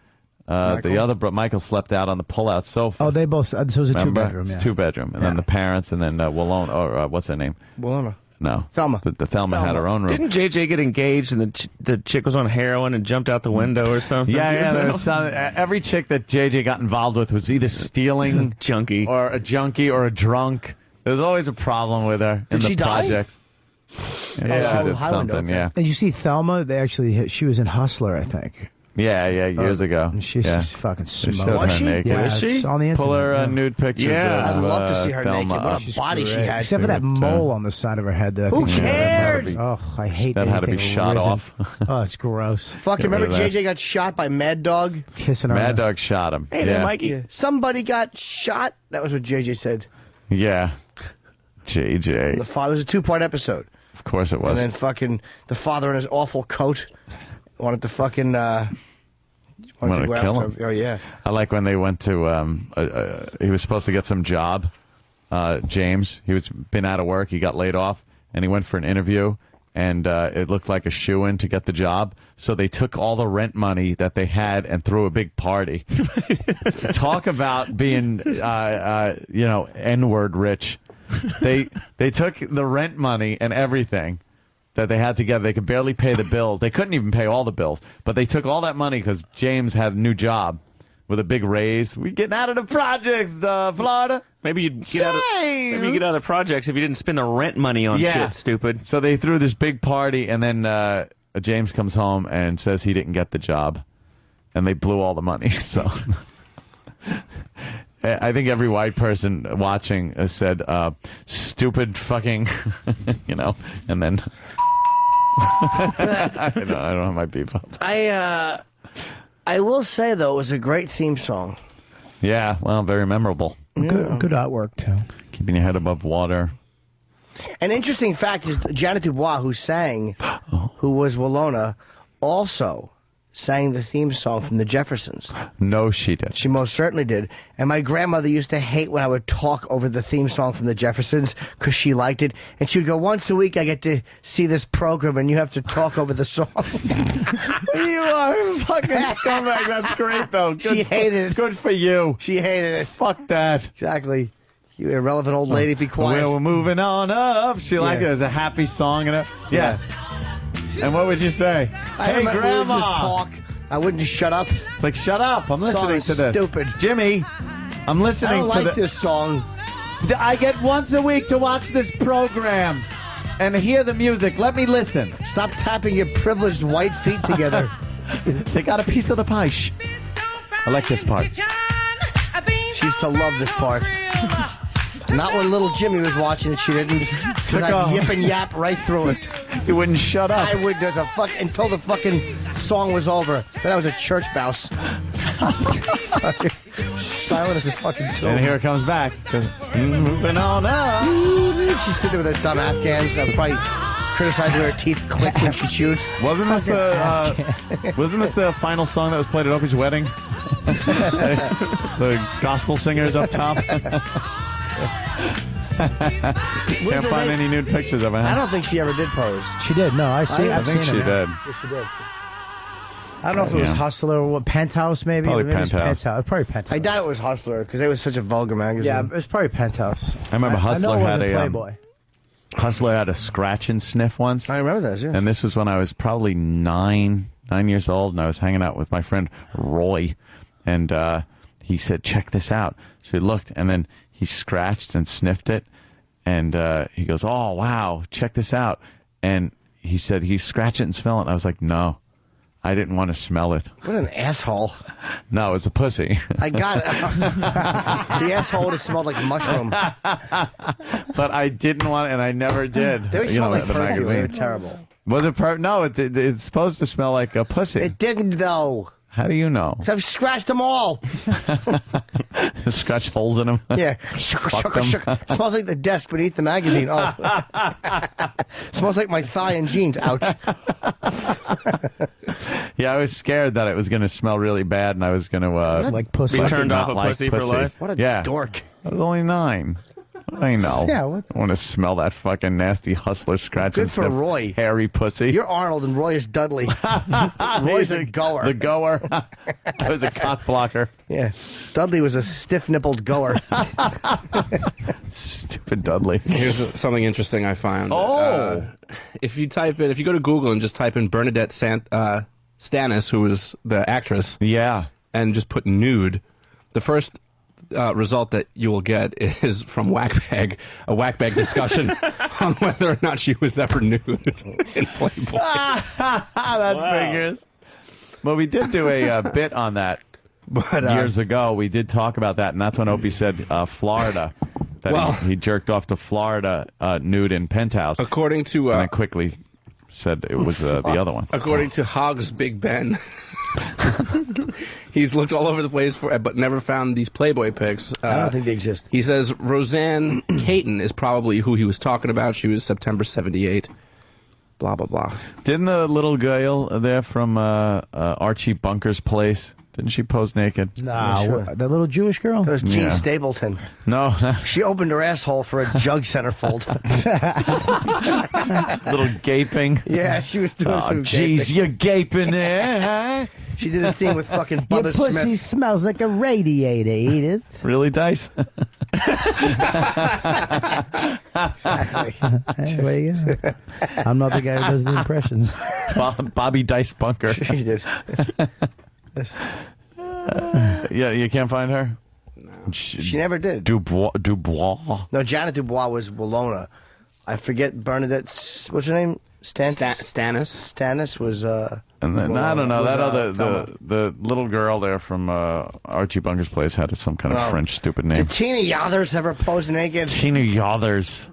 other Michael slept out on the pull-out sofa. Oh, they both. So it was a Remember? 2-bedroom. Yeah. It's 2-bedroom, and then the parents, and then Wallona, or what's her name? Wallona. No, Thelma. The Thelma had her own room. Didn't JJ get engaged and the chick was on heroin and jumped out the window or something? Yeah, there was some, every chick that JJ got involved with was either stealing junkie or a junkie or a drunk. There was always a problem with her in Did the she die? projects. Yeah, she did something, yeah. And you see Thelma, she was in Hustler, I think. Yeah, years ago. She's yeah. fucking They smoked. showed Was her she? naked. Yeah, it's on the internet. Pull her yeah. nude pictures Yeah, of I'd love to see her Thelma naked. What up. a body she had. Except for that mole on the side of her head. That I Who think she had. cared? Oh, I hate That had to be anything shot risen. off. Oh, it's gross. Fucking Get rid remember of that. JJ got shot by Mad Dog? Kissing her. Mad Dog shot him. Hey yeah. there, Mikey. Somebody got shot? That was what JJ said. Yeah. The JJ. father's a 2-part episode. Of course it was. And then fucking the father in his awful coat wanted to fucking wanted to go kill after him. Oh yeah. I like when they went to. He was supposed to get some job. James, he was been out of work. He got laid off, and he went for an interview. And it looked like a shoo-in to get the job. So they took all the rent money that they had and threw a big party. Talk about being, N-word rich. They took the rent money and everything that they had together. They could barely pay the bills. They couldn't even pay all the bills. But they took all that money because James had a new job with a big raise. We getting out of the projects, Florida. Maybe you'd get out of the projects if you didn't spend the rent money on shit, stupid. So they threw this big party, and then James comes home and says he didn't get the job, and they blew all the money. So I think every white person watching said, stupid fucking, and then I don't have my beep up. I will say, though, it was a great theme song. Yeah, well, very memorable. Good artwork, too. Keeping your head above water. An interesting fact is Janet Dubois, who sang, who was Walona, also sang the theme song from the Jeffersons. No, she did. She most certainly did. And my grandmother used to hate when I would talk over the theme song from the Jeffersons because she liked it. And she would go, once a week I get to see this program and you have to talk over the song. You are a fucking scumbag. That's great, though. Good She hated it. Good for you. She hated it. Fuck that. Exactly. You irrelevant old lady, be quiet. We're moving on up. She liked it as a happy song. Yeah. And what would you say? Hey, Grandma. We would just talk. I wouldn't just shut up. It's like, shut up. I'm listening to this. Stupid. Jimmy, I'm listening I don't to like this song. I get once a week to watch this program and hear the music. Let me listen. Stop tapping your privileged white feet together. They got a piece of the pie. Shh. I like this part. She used to love this part. Not when little Jimmy was watching it, she didn't. Because I'd yip and yap right through it. You wouldn't shut up. I would. There's a fuck until the fucking song was over. Then I was a church mouse. Silent as a fucking tomb. And here it comes back. Moving on up. She's sitting there with her dumb Afghans. I'd probably criticize her teeth clicked when she chewed. Wasn't this the final song that was played at Opie's wedding? The gospel singers up top. Can't find any nude pictures of her. I don't think she ever did pose. She did. No, I've seen I think her she now. did. Yeah, she did. I don't know if it was Hustler or what, Penthouse, maybe. Probably Maybe it was Penthouse. Probably Penthouse. I doubt it was Hustler because it was such a vulgar magazine. Yeah, it was probably Penthouse. I remember Hustler I know it had wasn't a Playboy. Hustler had a scratch and sniff once. I remember that. Yeah. And this was when I was probably 9 years old, and I was hanging out with my friend Roy, and he said, "Check this out." So he looked, and then he scratched and sniffed it, and he goes, "Oh wow, check this out." And he said, "He scratch it and smell it." And I was like, "No, I didn't want to smell it." What an asshole. No, it was a pussy. I got it. The asshole would have smelled like mushroom. But I didn't want it, and I never did. They smell like the perfume. magazine. They were terrible. Was it No, it's supposed to smell like a pussy. It didn't, though. How do you know? I've scratched them all. Scratch holes in them. Yeah. Fuck them. Smells like the desk beneath the magazine. Oh. Smells like my thigh and jeans. Ouch. Yeah, I was scared that it was going to smell really bad, and I was going to like pussy. Be turned off not a like pussy for life. What a dork. I was only 9. I know. Yeah, what? I want to smell that fucking nasty Hustler scratch Good and for sniff Roy. hairy pussy. You're Arnold and Roy is Dudley. Roy's a goer. The goer. I was a cock blocker. Yeah. Dudley was a stiff-nippled goer. Stupid Dudley. Here's something interesting I found. Oh! If you go to Google and just type in Bernadette Stanis, who was the actress, yeah, and just put nude, the first result that you will get is from Whackbag, a Whackbag discussion on whether or not she was ever nude in Playboy. That figures. Well, we did do a bit on that years ago. We did talk about that, and that's when Opie said Florida. That he jerked off to Florida nude in Penthouse. According to... and I quickly said it was the other one. According to Hogs Big Ben, He's looked all over the place but never found these Playboy pics. I don't think they exist. He says Roseanne Caton is probably who he was talking about. She was September 78. Blah, blah, blah. Didn't the little girl there from Archie Bunker's place, didn't she pose naked? Nah, Sure. the little Jewish girl? It was Jean Yeah. Stapleton. No. She opened her asshole for a jug centerfold. Little gaping. Yeah, she was doing some jeez, gaping. you're gaping there, huh? She did a scene with fucking Your Bubba pussy Smith. smells like a radiator, Edith. Really, Dice? Exactly. Hey, there you go. I'm not the guy who does the impressions. Bobby Dice Bunker. She did. Yeah, you can't find her? She never did. Dubois. No, Janet Dubois was Walona. I forget Bernadette. What's her name? Stannis. Stannis was. And then, well, I don't know, was, that other, Thelma. the little girl there from Archie Bunker's place had some kind of Oh. French stupid name. Did Tina Yothers ever pose naked? Tina Yothers.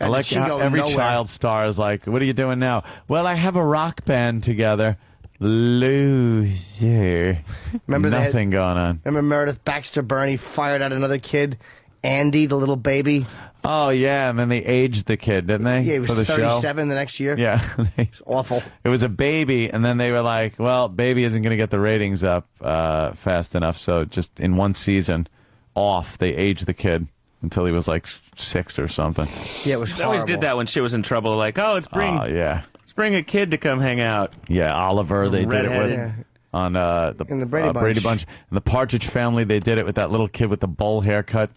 I God, like did she how go every nowhere? child star is like, what are you doing now? Well, I have a rock band together. Loser. Remember they had- Nothing going on. Remember Meredith Baxter Burney fired at another kid, Andy, the little baby? Oh, yeah, and then they aged the kid, didn't they? Yeah, he was for the 37 the next year. Yeah. It's awful. It was a baby, and then they were like, well, baby isn't going to get the ratings up fast enough, so just in one season off, they aged the kid until he was like 6 or something. Yeah, it was They always horrible. did that when shit was in trouble. Like, oh, let's bring yeah. a kid to come hang out. Yeah, Oliver, they did it Redheaded. with. On the In the Brady Bunch. And the Partridge Family, they did it with that little kid with the bowl haircut.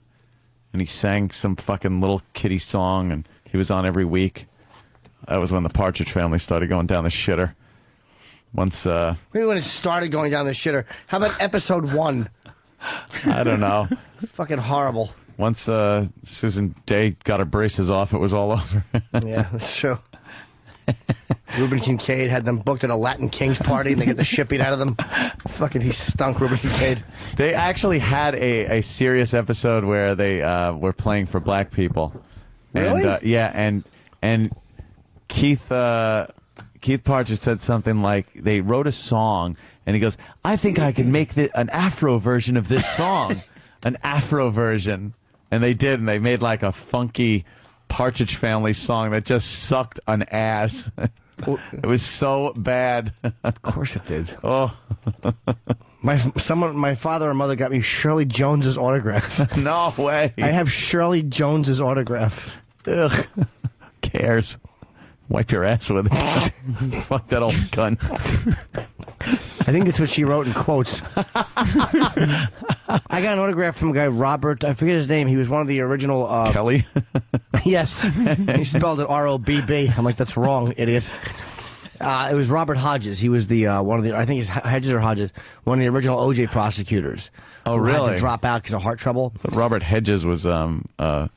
And he sang some fucking little kiddie song, and he was on every week. That was when the Partridge Family started going down the shitter. Once, Maybe when it started going down the shitter. How about episode 1? I don't know. Fucking horrible. Once Susan Day got her braces off, it was all over. Yeah, that's true. Reuben Kincaid had them booked at a Latin Kings party, and they get the shit beat out of them. Fucking, he stunk, Reuben Kincaid. They actually had a serious episode where they were playing for black people. Really? And, yeah, and Keith Partridge said something like they wrote a song, and he goes, "I think I can make an Afro version of this song, an Afro version." And they did, and they made like a funky Partridge Family song that just sucked an ass. It was so bad. Of course it did. Oh. My father and mother got me Shirley Jones's autograph. No way. I have Shirley Jones's autograph. Ugh. Cares? Wipe your ass with it. Fuck that old gun. I think that's what she wrote in quotes. I got an autograph from a guy, Robert, I forget his name. He was one of the original... Kelly? Yes. He spelled it R-O-B-B. I'm like, that's wrong, idiot. It was Robert Hodges. He was the one of the, I think it's Hedges or Hodges, one of the original OJ prosecutors. Oh, who had really? to drop out because of heart trouble. But Robert Hedges was Oh,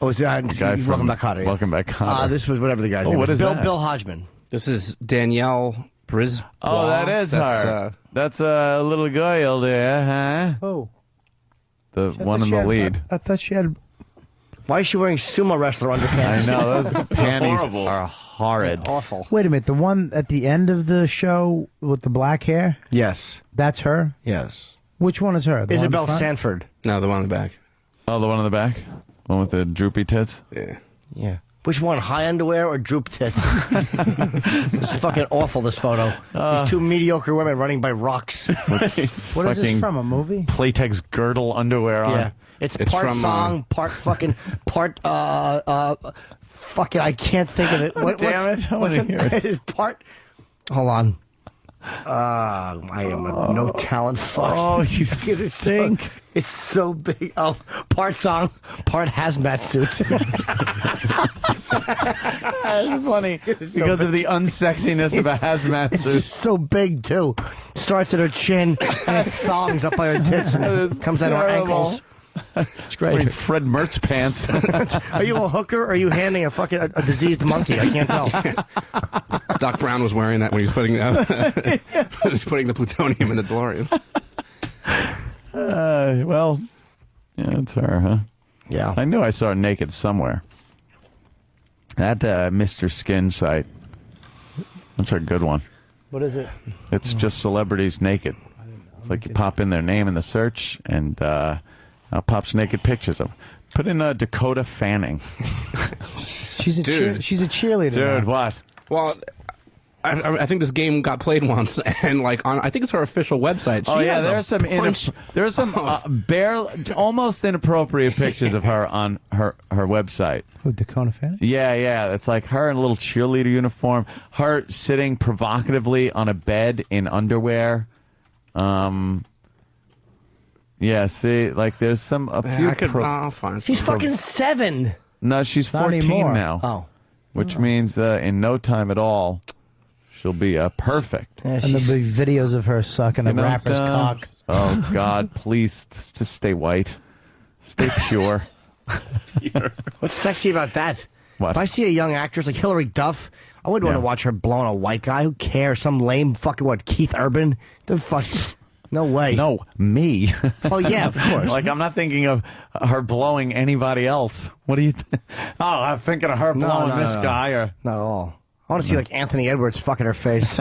it's the guy from Welcome Back Kotter. Welcome Back Kotter. This was whatever the guy's Oh, name what was. is that? Bill Hodgman. This is Danielle Brisbois. Oh, that is her. That's a little girl there, huh? Oh. The one in the lead. I thought she had... Why is she wearing sumo wrestler underpants? I know, those panties horrible. are horrid. Awful. Wait a minute, the one at the end of the show with the black hair? Yes. That's her? Yes. Which one is her? The one in Isabel front? Sanford. No, the one in the back. Oh, the one in the back? One with the droopy tits? Yeah. Yeah. Which one, high underwear or droop tits? It's fucking awful, this photo. These two mediocre women running by rocks. What is this Fucking from, a movie? Playtex girdle underwear on. Yeah. It's It's part from, thong, part fucking, part, fucking, I can't think of it. Damn it, I wanna hear it. It's part, hold on. I am a no talent fuck. Oh, you It's stink. It's so big. Oh, part thong, part hazmat suit. That's funny. Because of the unsexiness of a hazmat It's suit. just so big, too. Starts at her chin, and it thongs up by her tits, and comes down to her ankles. It's great. Wearing Fred Mertz pants. Are you a hooker, or are you handing a fucking a diseased monkey? I can't tell. Doc Brown was wearing that when he was putting putting the plutonium in the DeLorean. Well, yeah, it's her, huh? Yeah. I knew I saw her naked somewhere. That Mr. Skin site. That's a good one. What is it? It's just celebrities naked. It's like you pop in their name in the search, and pops naked pictures of them. Put in Dakota Fanning. She's a cheerleader. Dude, now. what? Well, I think this game got played once, and like on, I think it's her official website. She has There's some almost inappropriate pictures of her on her website. Who, Dakota Fanning? Yeah. It's like her in a little cheerleader uniform, her sitting provocatively on a bed in underwear. Yeah, see, like there's a few. I'll find She's fucking 7. No, she's Not 14 anymore. now. Oh. Which means in no time at all, she'll be perfect. And there'll be videos of her sucking a rapper's cock. Oh, God, please, just stay white. Stay pure. What's sexy about that? What? If I see a young actress like Hilary Duff, I wouldn't want to watch her blowing a white guy. Who cares? Some lame fucking, Keith Urban? The fuck... No way. No, me. Oh, yeah, of course. Like, I'm not thinking of her blowing anybody else. What do you think? Oh, I'm thinking of her blowing this guy. Or Not at all. I want to see, like, Anthony Edwards fucking her face.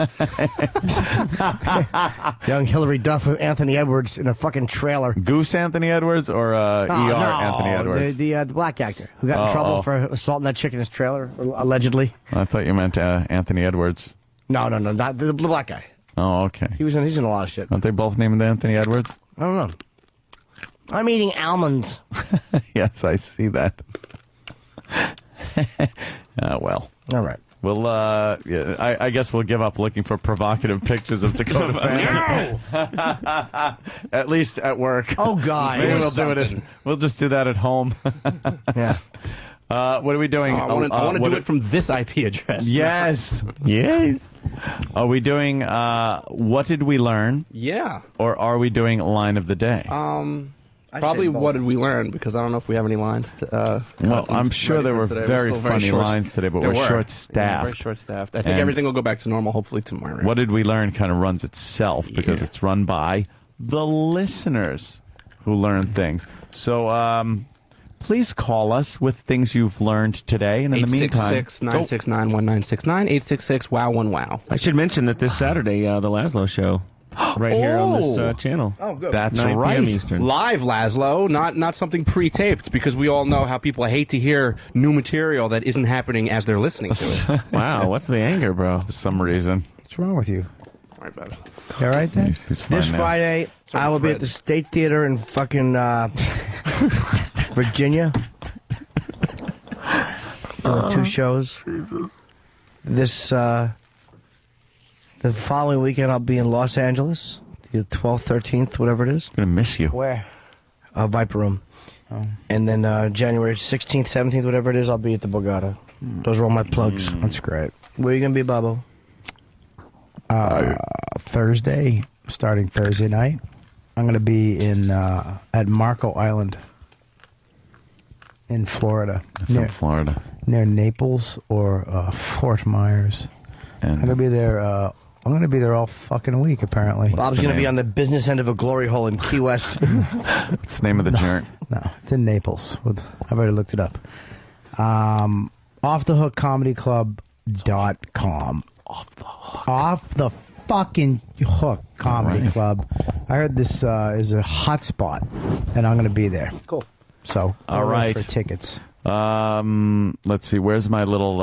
Young Hilary Duff with Anthony Edwards in a fucking trailer. Goose Anthony Edwards or Anthony Edwards? The black actor who got in trouble for assaulting that chick in his trailer, allegedly. I thought you meant Anthony Edwards. No, not the black guy. Oh, okay. He's in a lot of shit. Aren't they both named Anthony Edwards? I don't know. I'm eating almonds. Yes, I see that. Well. All right. Well, I guess we'll give up looking for provocative pictures of Dakota Fanning. No! At least at work. Oh, God. Maybe we'll just do that at home. Yeah. What are we doing? I want to do it from this IP address. Yes. Yes. Are we doing What Did We Learn? Yeah. Or are we doing Line of the Day? Probably What Did We Learn? Because I don't know if we have any lines. Well, I'm sure there were very funny lines today, but we're short-staffed. Very short-staffed. I think everything will go back to normal hopefully tomorrow. What Did We Learn kind of runs itself because it's run by the listeners who learn things. So, please call us with things you've learned today, and in the meantime... 866-969-1969, 866-WOW1WOW. I should mention that this Saturday, the Laszlo Show, right here on this channel. Oh, good. That's 9 right. p.m. Eastern. Live, Laszlo, not something pre-taped, because we all know how people hate to hear new material that isn't happening as they're listening to it. Wow, what's the anger, bro? For some reason. What's wrong with you? All right, bud. You all right, then? He's fine This now. Friday, I will be at the State Theater in fucking Virginia. Doing 2 shows. This, the following weekend, I'll be in Los Angeles. The 12th, 13th, whatever it is. I'm going to miss you. Where? Viper Room. Oh. And then January 16th, 17th, whatever it is, I'll be at the Borgata. Those are all my plugs. That's great. Where are you going to be, Bobo? Thursday, starting Thursday night, I'm going to be in at Marco Island in Florida. That's in Florida. Near Naples or Fort Myers. And I'm going to be there. I'm going to be there all fucking week, apparently. Bob's going to be on the business end of a glory hole in Key West. What's the name of the joint? No, it's in Naples. I've already looked it up. OffTheHookComedyClub.com. Off the fucking Hook Comedy Club. I heard this is a hot spot, and I'm going to be there. Cool. So, all right. For tickets. Let's see. Where's my little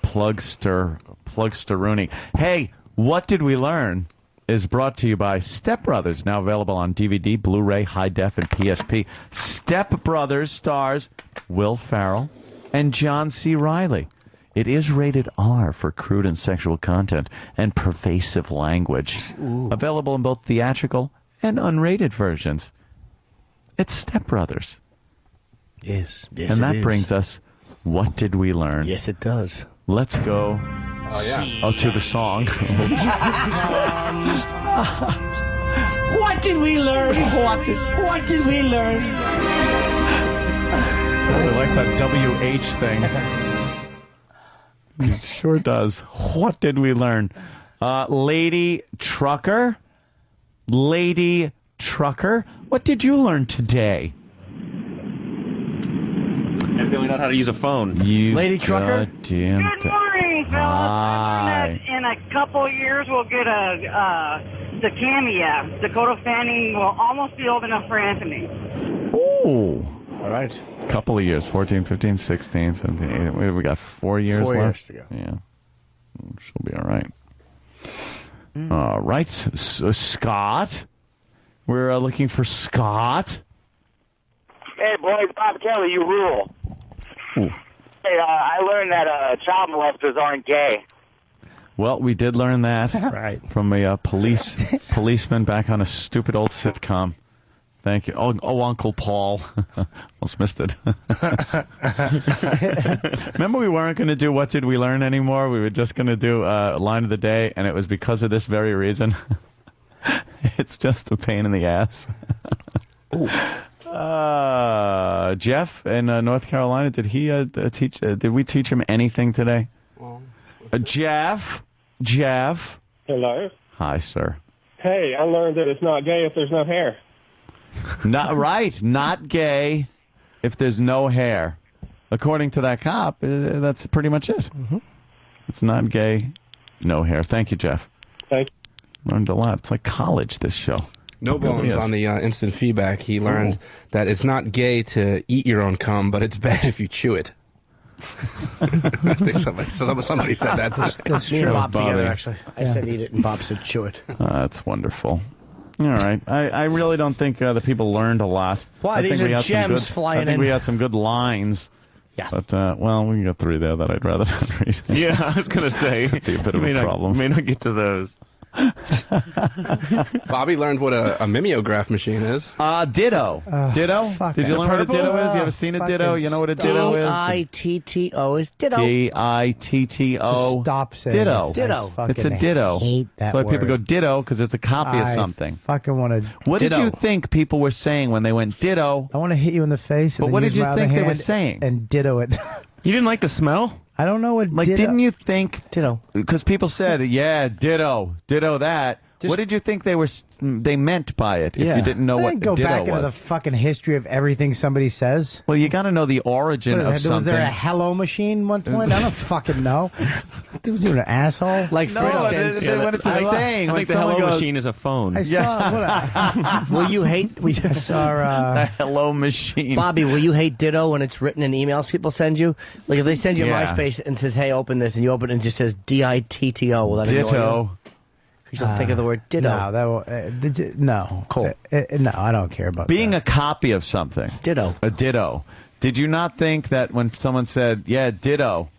plugster-Rooney? Hey, What Did We Learn is brought to you by Step Brothers, now available on DVD, Blu-ray, High Def, and PSP. Step Brothers stars Will Ferrell and John C. Reilly. It is rated R for crude and sexual content and pervasive language. Ooh. Available in both theatrical and unrated versions. It's Step Brothers. Yes. And that brings us, What Did We Learn? Yes, it does. Let's go. Oh, yeah. Oh, to the song. What did we learn? What did we learn? He likes that WH thing. He sure does. What did we learn? Lady Trucker? Lady Trucker? What did you learn today? I really know how to use a phone. Lady Trucker? Good morning, fellas. Hi. In a couple of years, we'll get a The cameo. Dakota Fanning will almost be old enough for Anthony. Ooh. All right. Couple of years, 14, 15, 16, 17, 18. We got 4 years 4 left. years to go. Yeah. She'll be all right. All right. Scott. We're looking for Scott. Hey, boys, Bob Kelly, you rule. Ooh. Hey, I learned that child molesters aren't gay. Well, we did learn that from a policeman back on a stupid old sitcom. Thank you. Oh, Uncle Paul. Almost missed it. Remember we weren't going to do What Did We Learn anymore? We were just going to do Line of the Day, and it was because of this very reason. It's just a pain in the ass. Jeff in North Carolina, did he teach? Did we teach him anything today? Jeff. Hello. Hi, sir. Hey, I learned that it's not gay if there's no hair. Not gay if there's no hair. According to that cop, that's pretty much it. Mm-hmm. It's not gay, no hair. Thank you, Jeff. Thank you. Learned a lot. It's like college, this show. No It really bones is. on the instant feedback. He learned that it's not gay to eat your own cum, but it's bad if you chew it. I think somebody said that today. That's Me and true. Bob Together, Bobby. actually. I said eat it, and Bob said chew it. That's wonderful. All right. I really don't think the people learned a lot. Why? I These think are we had some gems good, flying I think in. we had some good lines. Yeah. But, well, we got 3 there that I'd rather not read. Yeah, I was going to say. That'd be a bit of a problem. May not get to those. Bobby learned what a mimeograph machine is. Ditto. Ditto? Did you learn what a ditto is? You ever seen a ditto? You know what a ditto is? D-I-T-T-O is ditto. D-I-T-T-O. Stop saying Ditto. it. Ditto. It's a ditto. Hate that That's why people word. go ditto, because it's a copy of I something. fucking want to. What did you think people were saying when they went ditto? I want to hit you in the face. But And what then did use you my other think they were hand saying? And ditto it. You didn't like the smell? I don't know what. Like, ditto. didn't you think ditto? Because people said, "Yeah, ditto that." What did you think they meant by it? If you didn't know what go ditto back was? into the fucking history of everything somebody says. Well, you got to know the origin What is of that? something. Was there a hello machine one point? I don't fucking know. Dude, you're an asshole. Like, for instance, when it's a saying, I when think the someone hello goes, machine is a phone. I saw. Will you hate? We just saw. the hello machine. Bobby, will you hate ditto when it's written in emails people send you? Like if they send you Yeah. MySpace and says, "Hey, open this," and you open it and it just says D-I-T-T-O. Will that annoy you? Ditto. Because you'll think of the word ditto. No, that will, no. Cool. No, I don't care about Being that. a copy of something. Ditto. A ditto. Did you not think that when someone said, "Yeah, ditto,"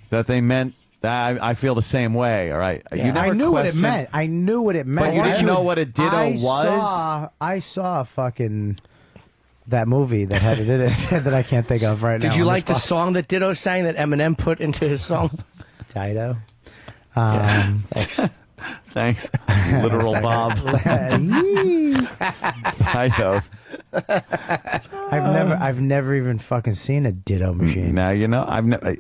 that they meant that I feel the same way? All right. Yeah, You never I knew what it questioned- meant. I knew what it meant. But you didn't know what a ditto was? I saw fucking that movie that had it in it that I can't think of right now. Did you on like the spot. song that Ditto sang that Eminem put into his song? Ditto? Thanks. Thanks, literal Bob. Ditto. I've never even fucking seen a ditto machine. Now you know.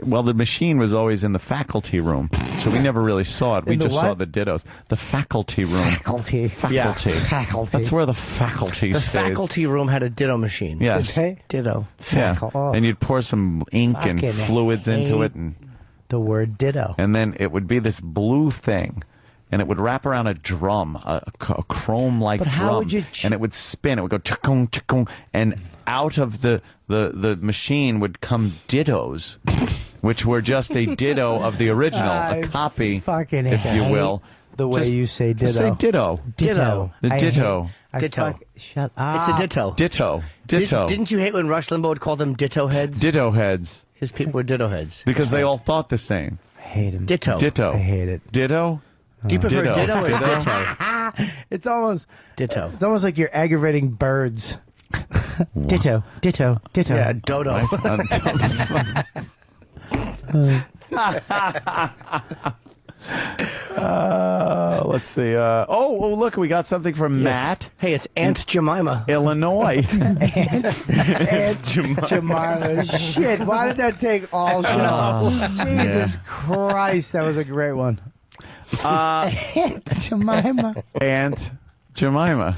Well, the machine was always in the faculty room, so we never really saw it. We In the just saw what? the dittos. The faculty room. Faculty. Faculty. Faculty. That's where the faculty The stays. faculty room had a Ditto machine. Yes. Did they? Ditto. Yeah. Oh. And you'd pour some ink and Fucking fluids into hate it, and the word ditto. then it would be this blue thing, and it would wrap around a drum, a chrome-like But drum, how would you and it would spin. It would go chikung chikung, and out of the machine would come dittos, which were just a ditto of the original, I a copy, fucking if you hate will. the way Just- you say just ditto. say ditto. Ditto. The I ditto. hate- I Ditto. fuck- shut up. It's a ditto. Ditto. Ditto. Didn't you hate when Rush Limbaugh would call them ditto heads? Ditto heads. His people were ditto heads. Because they all thought the same. I hate him. Ditto. Ditto. I hate it. Ditto? Do you prefer ditto or Ditto? ditto? It's almost Ditto. It's almost like you're aggravating birds. Ditto. Ditto. Ditto. Yeah, dodo. Let's see. Oh, look, we got something from Matt. Hey, it's Aunt Jemima. Illinois. Aunt Jemima. Shit, why did that take all show? Jesus Christ, that was a great one. Aunt Jemima. Aunt Jemima.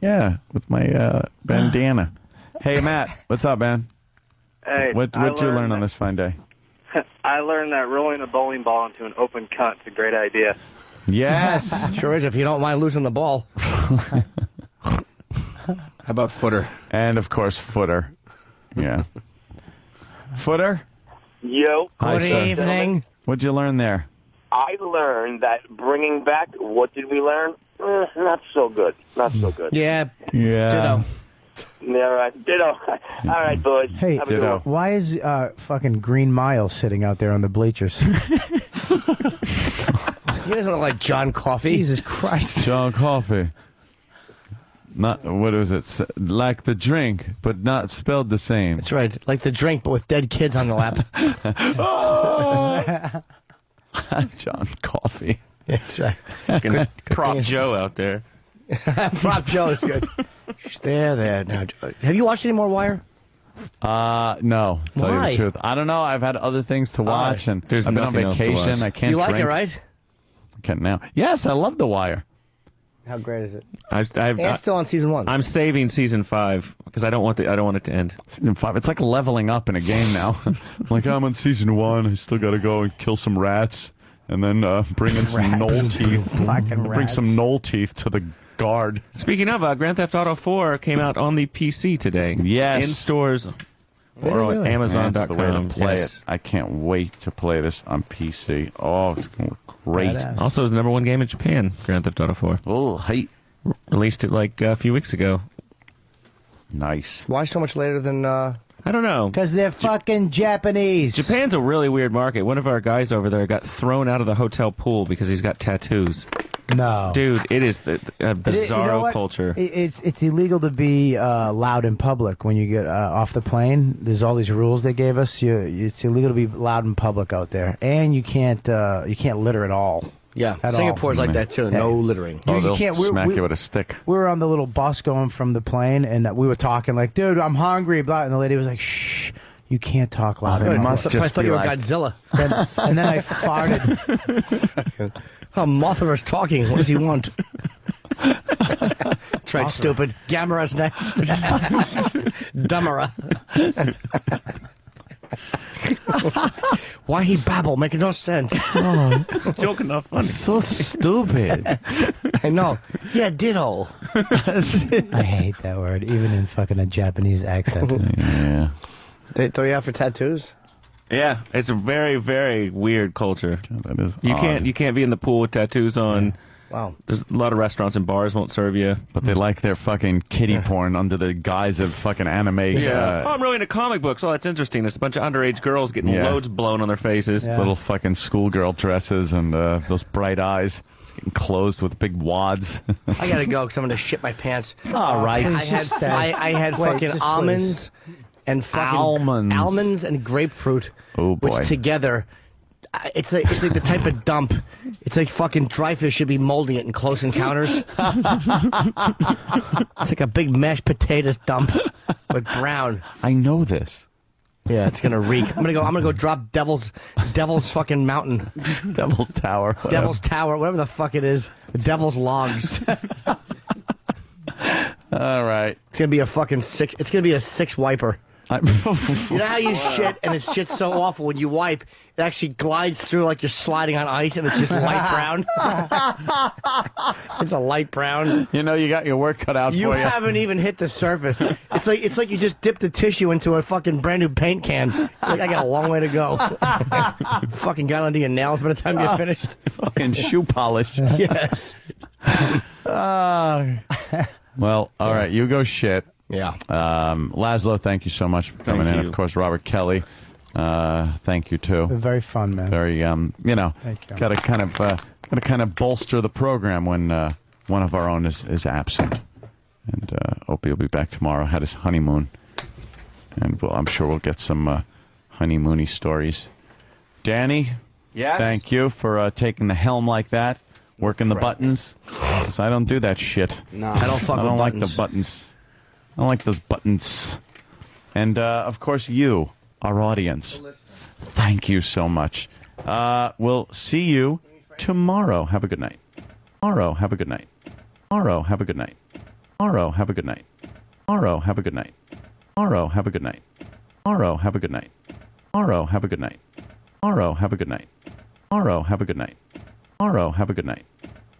Yeah, with my bandana. Hey, Matt. What's up, man? Hey, What'd you learn on this fine day? I learned that rolling a bowling ball into an open cunt is a great idea. Yes. Sure is, if you don't mind losing the ball. How about footer? And, of course, footer. Yeah. Footer? Yo. Hi, Good sir. evening. What'd you learn there? I learned that bringing back, what did we learn? Not so good. Not so good. Yeah. Yeah. Yeah, right. Ditto. All right, boys. Hey, Have a good one. why is fucking Green Mile sitting out there on the bleachers? He doesn't look like John Coffey. Jesus Christ. John Coffey. Not, what is it? Like the drink, but not spelled the same. That's right. Like the drink, but with dead kids on the lap. John Coffey. It's Prop Joe out there. Prop Joe is good. There. Now, have you watched any more Wire? No. Tell you Why? the truth. I don't know. I've had other things to watch, and There's I've been on nothing else to vacation. watch. I can't You like drink. it, right? I can't now. Yes, I love The Wire. How great is it? It's still on season 1. I'm saving season 5 because I don't want it to end. Season 5. It's like leveling up in a game now. Like, I'm on season 1. I still got to go and kill some rats, and then bring in some knoll teeth. Bring some knoll teeth to the guard. Speaking of, Grand Theft Auto 4 came out on the PC today. Yes. In stores or on Amazon.com. That's the way to play Yes. it. I can't wait to play this on PC. Oh, it's going to look great. Badass. Also, it's the #1 game in Japan, Grand Theft Auto 4. Oh, hey. Released it like a few weeks ago. Nice. Why so much later than... I don't know. Because they're fucking Japanese. Japan's a really weird market. One of our guys over there got thrown out of the hotel pool because he's got tattoos. No. Dude, it is a bizarro culture. It's illegal to be loud in public when you get off the plane. There's all these rules they gave us. It's illegal to be loud in public out there, and you can't litter at all. Yeah, At Singapore's all. like that too. No littering. Oh, they'll can't- smack you with a stick. We were on the little bus going from the plane, and we were talking like, "Dude, I'm hungry." Blah, and the lady was like, "Shh, you can't talk loud." Good. enough." I thought you were Godzilla. And then I farted. Oh, Mothra's talking. What does he want? That's right, stupid. Gamera's next. Dummera. Why he babble? Making no sense. Oh, Joke enough funny. so stupid. I know. Yeah, ditto. I hate that word, even in fucking a Japanese accent. Yeah. They throw you out for tattoos? Yeah, it's a very, very weird culture. That is You odd. can't be in the pool with tattoos on. Wow. There's a lot of restaurants and bars won't serve you. But they like their fucking kiddie porn under the guise of fucking anime. Oh, I'm really into comic books. Oh, that's interesting. There's a bunch of underage girls getting loads blown on their faces. Yeah. Little fucking schoolgirl dresses and those bright eyes. Getting closed with big wads. I gotta go because I'm gonna shit my pants. All right. I had Wait, fucking just almonds and fucking almonds and grapefruit. Oh boy. Which together, it's like the type of dump. It's like fucking dry fish should be molding it in Close Encounters. It's like a big mashed potatoes dump, but brown. I know this. Yeah, it's gonna reek. I'm gonna go drop Devil's fucking mountain. Devil's Tower. Whatever. Devil's Tower, whatever the fuck it is. The Devil's Logs. All right. It's gonna be a fucking six. It's gonna be a 6 wiper. You know how you shit and it's shit so awful when you wipe, it actually glides through like you're sliding on ice and it's just light brown. It's a light brown. You know you got your work cut out You for you. haven't even hit the surface. It's like you just dipped the tissue into a fucking brand new paint can. Like I got a long way to go. Fucking got under your nails by the time you're finished. Fucking shoe polish. Yes. Well, all right. You go shit. Yeah. Laszlo, thank you so much for coming in. Of course, Robert Kelly, thank you too. Very fun, man. Very, you know, Thank you. got to kind of bolster the program when one of our own is absent. And Opie will be back tomorrow. Had his honeymoon, and I'm sure we'll get some honeymoony stories. Danny, Yes? thank you for taking the helm like that, working the buttons. 'Cause I don't do that shit. No. I don't fuck I don't with like buttons. the buttons. I don't like those buttons. And, of course, you, our audience. Thank you so much. We'll see you tomorrow. Have a good night. Tomorrow, have a good night. Tomorrow, have a good night. Tomorrow, have a good night. Tomorrow, have a good night. Tomorrow, have a good night. Tomorrow, have a good night. Tomorrow, have a good night. Tomorrow, have a good night. Tomorrow, have a good night. Tomorrow, have a good night.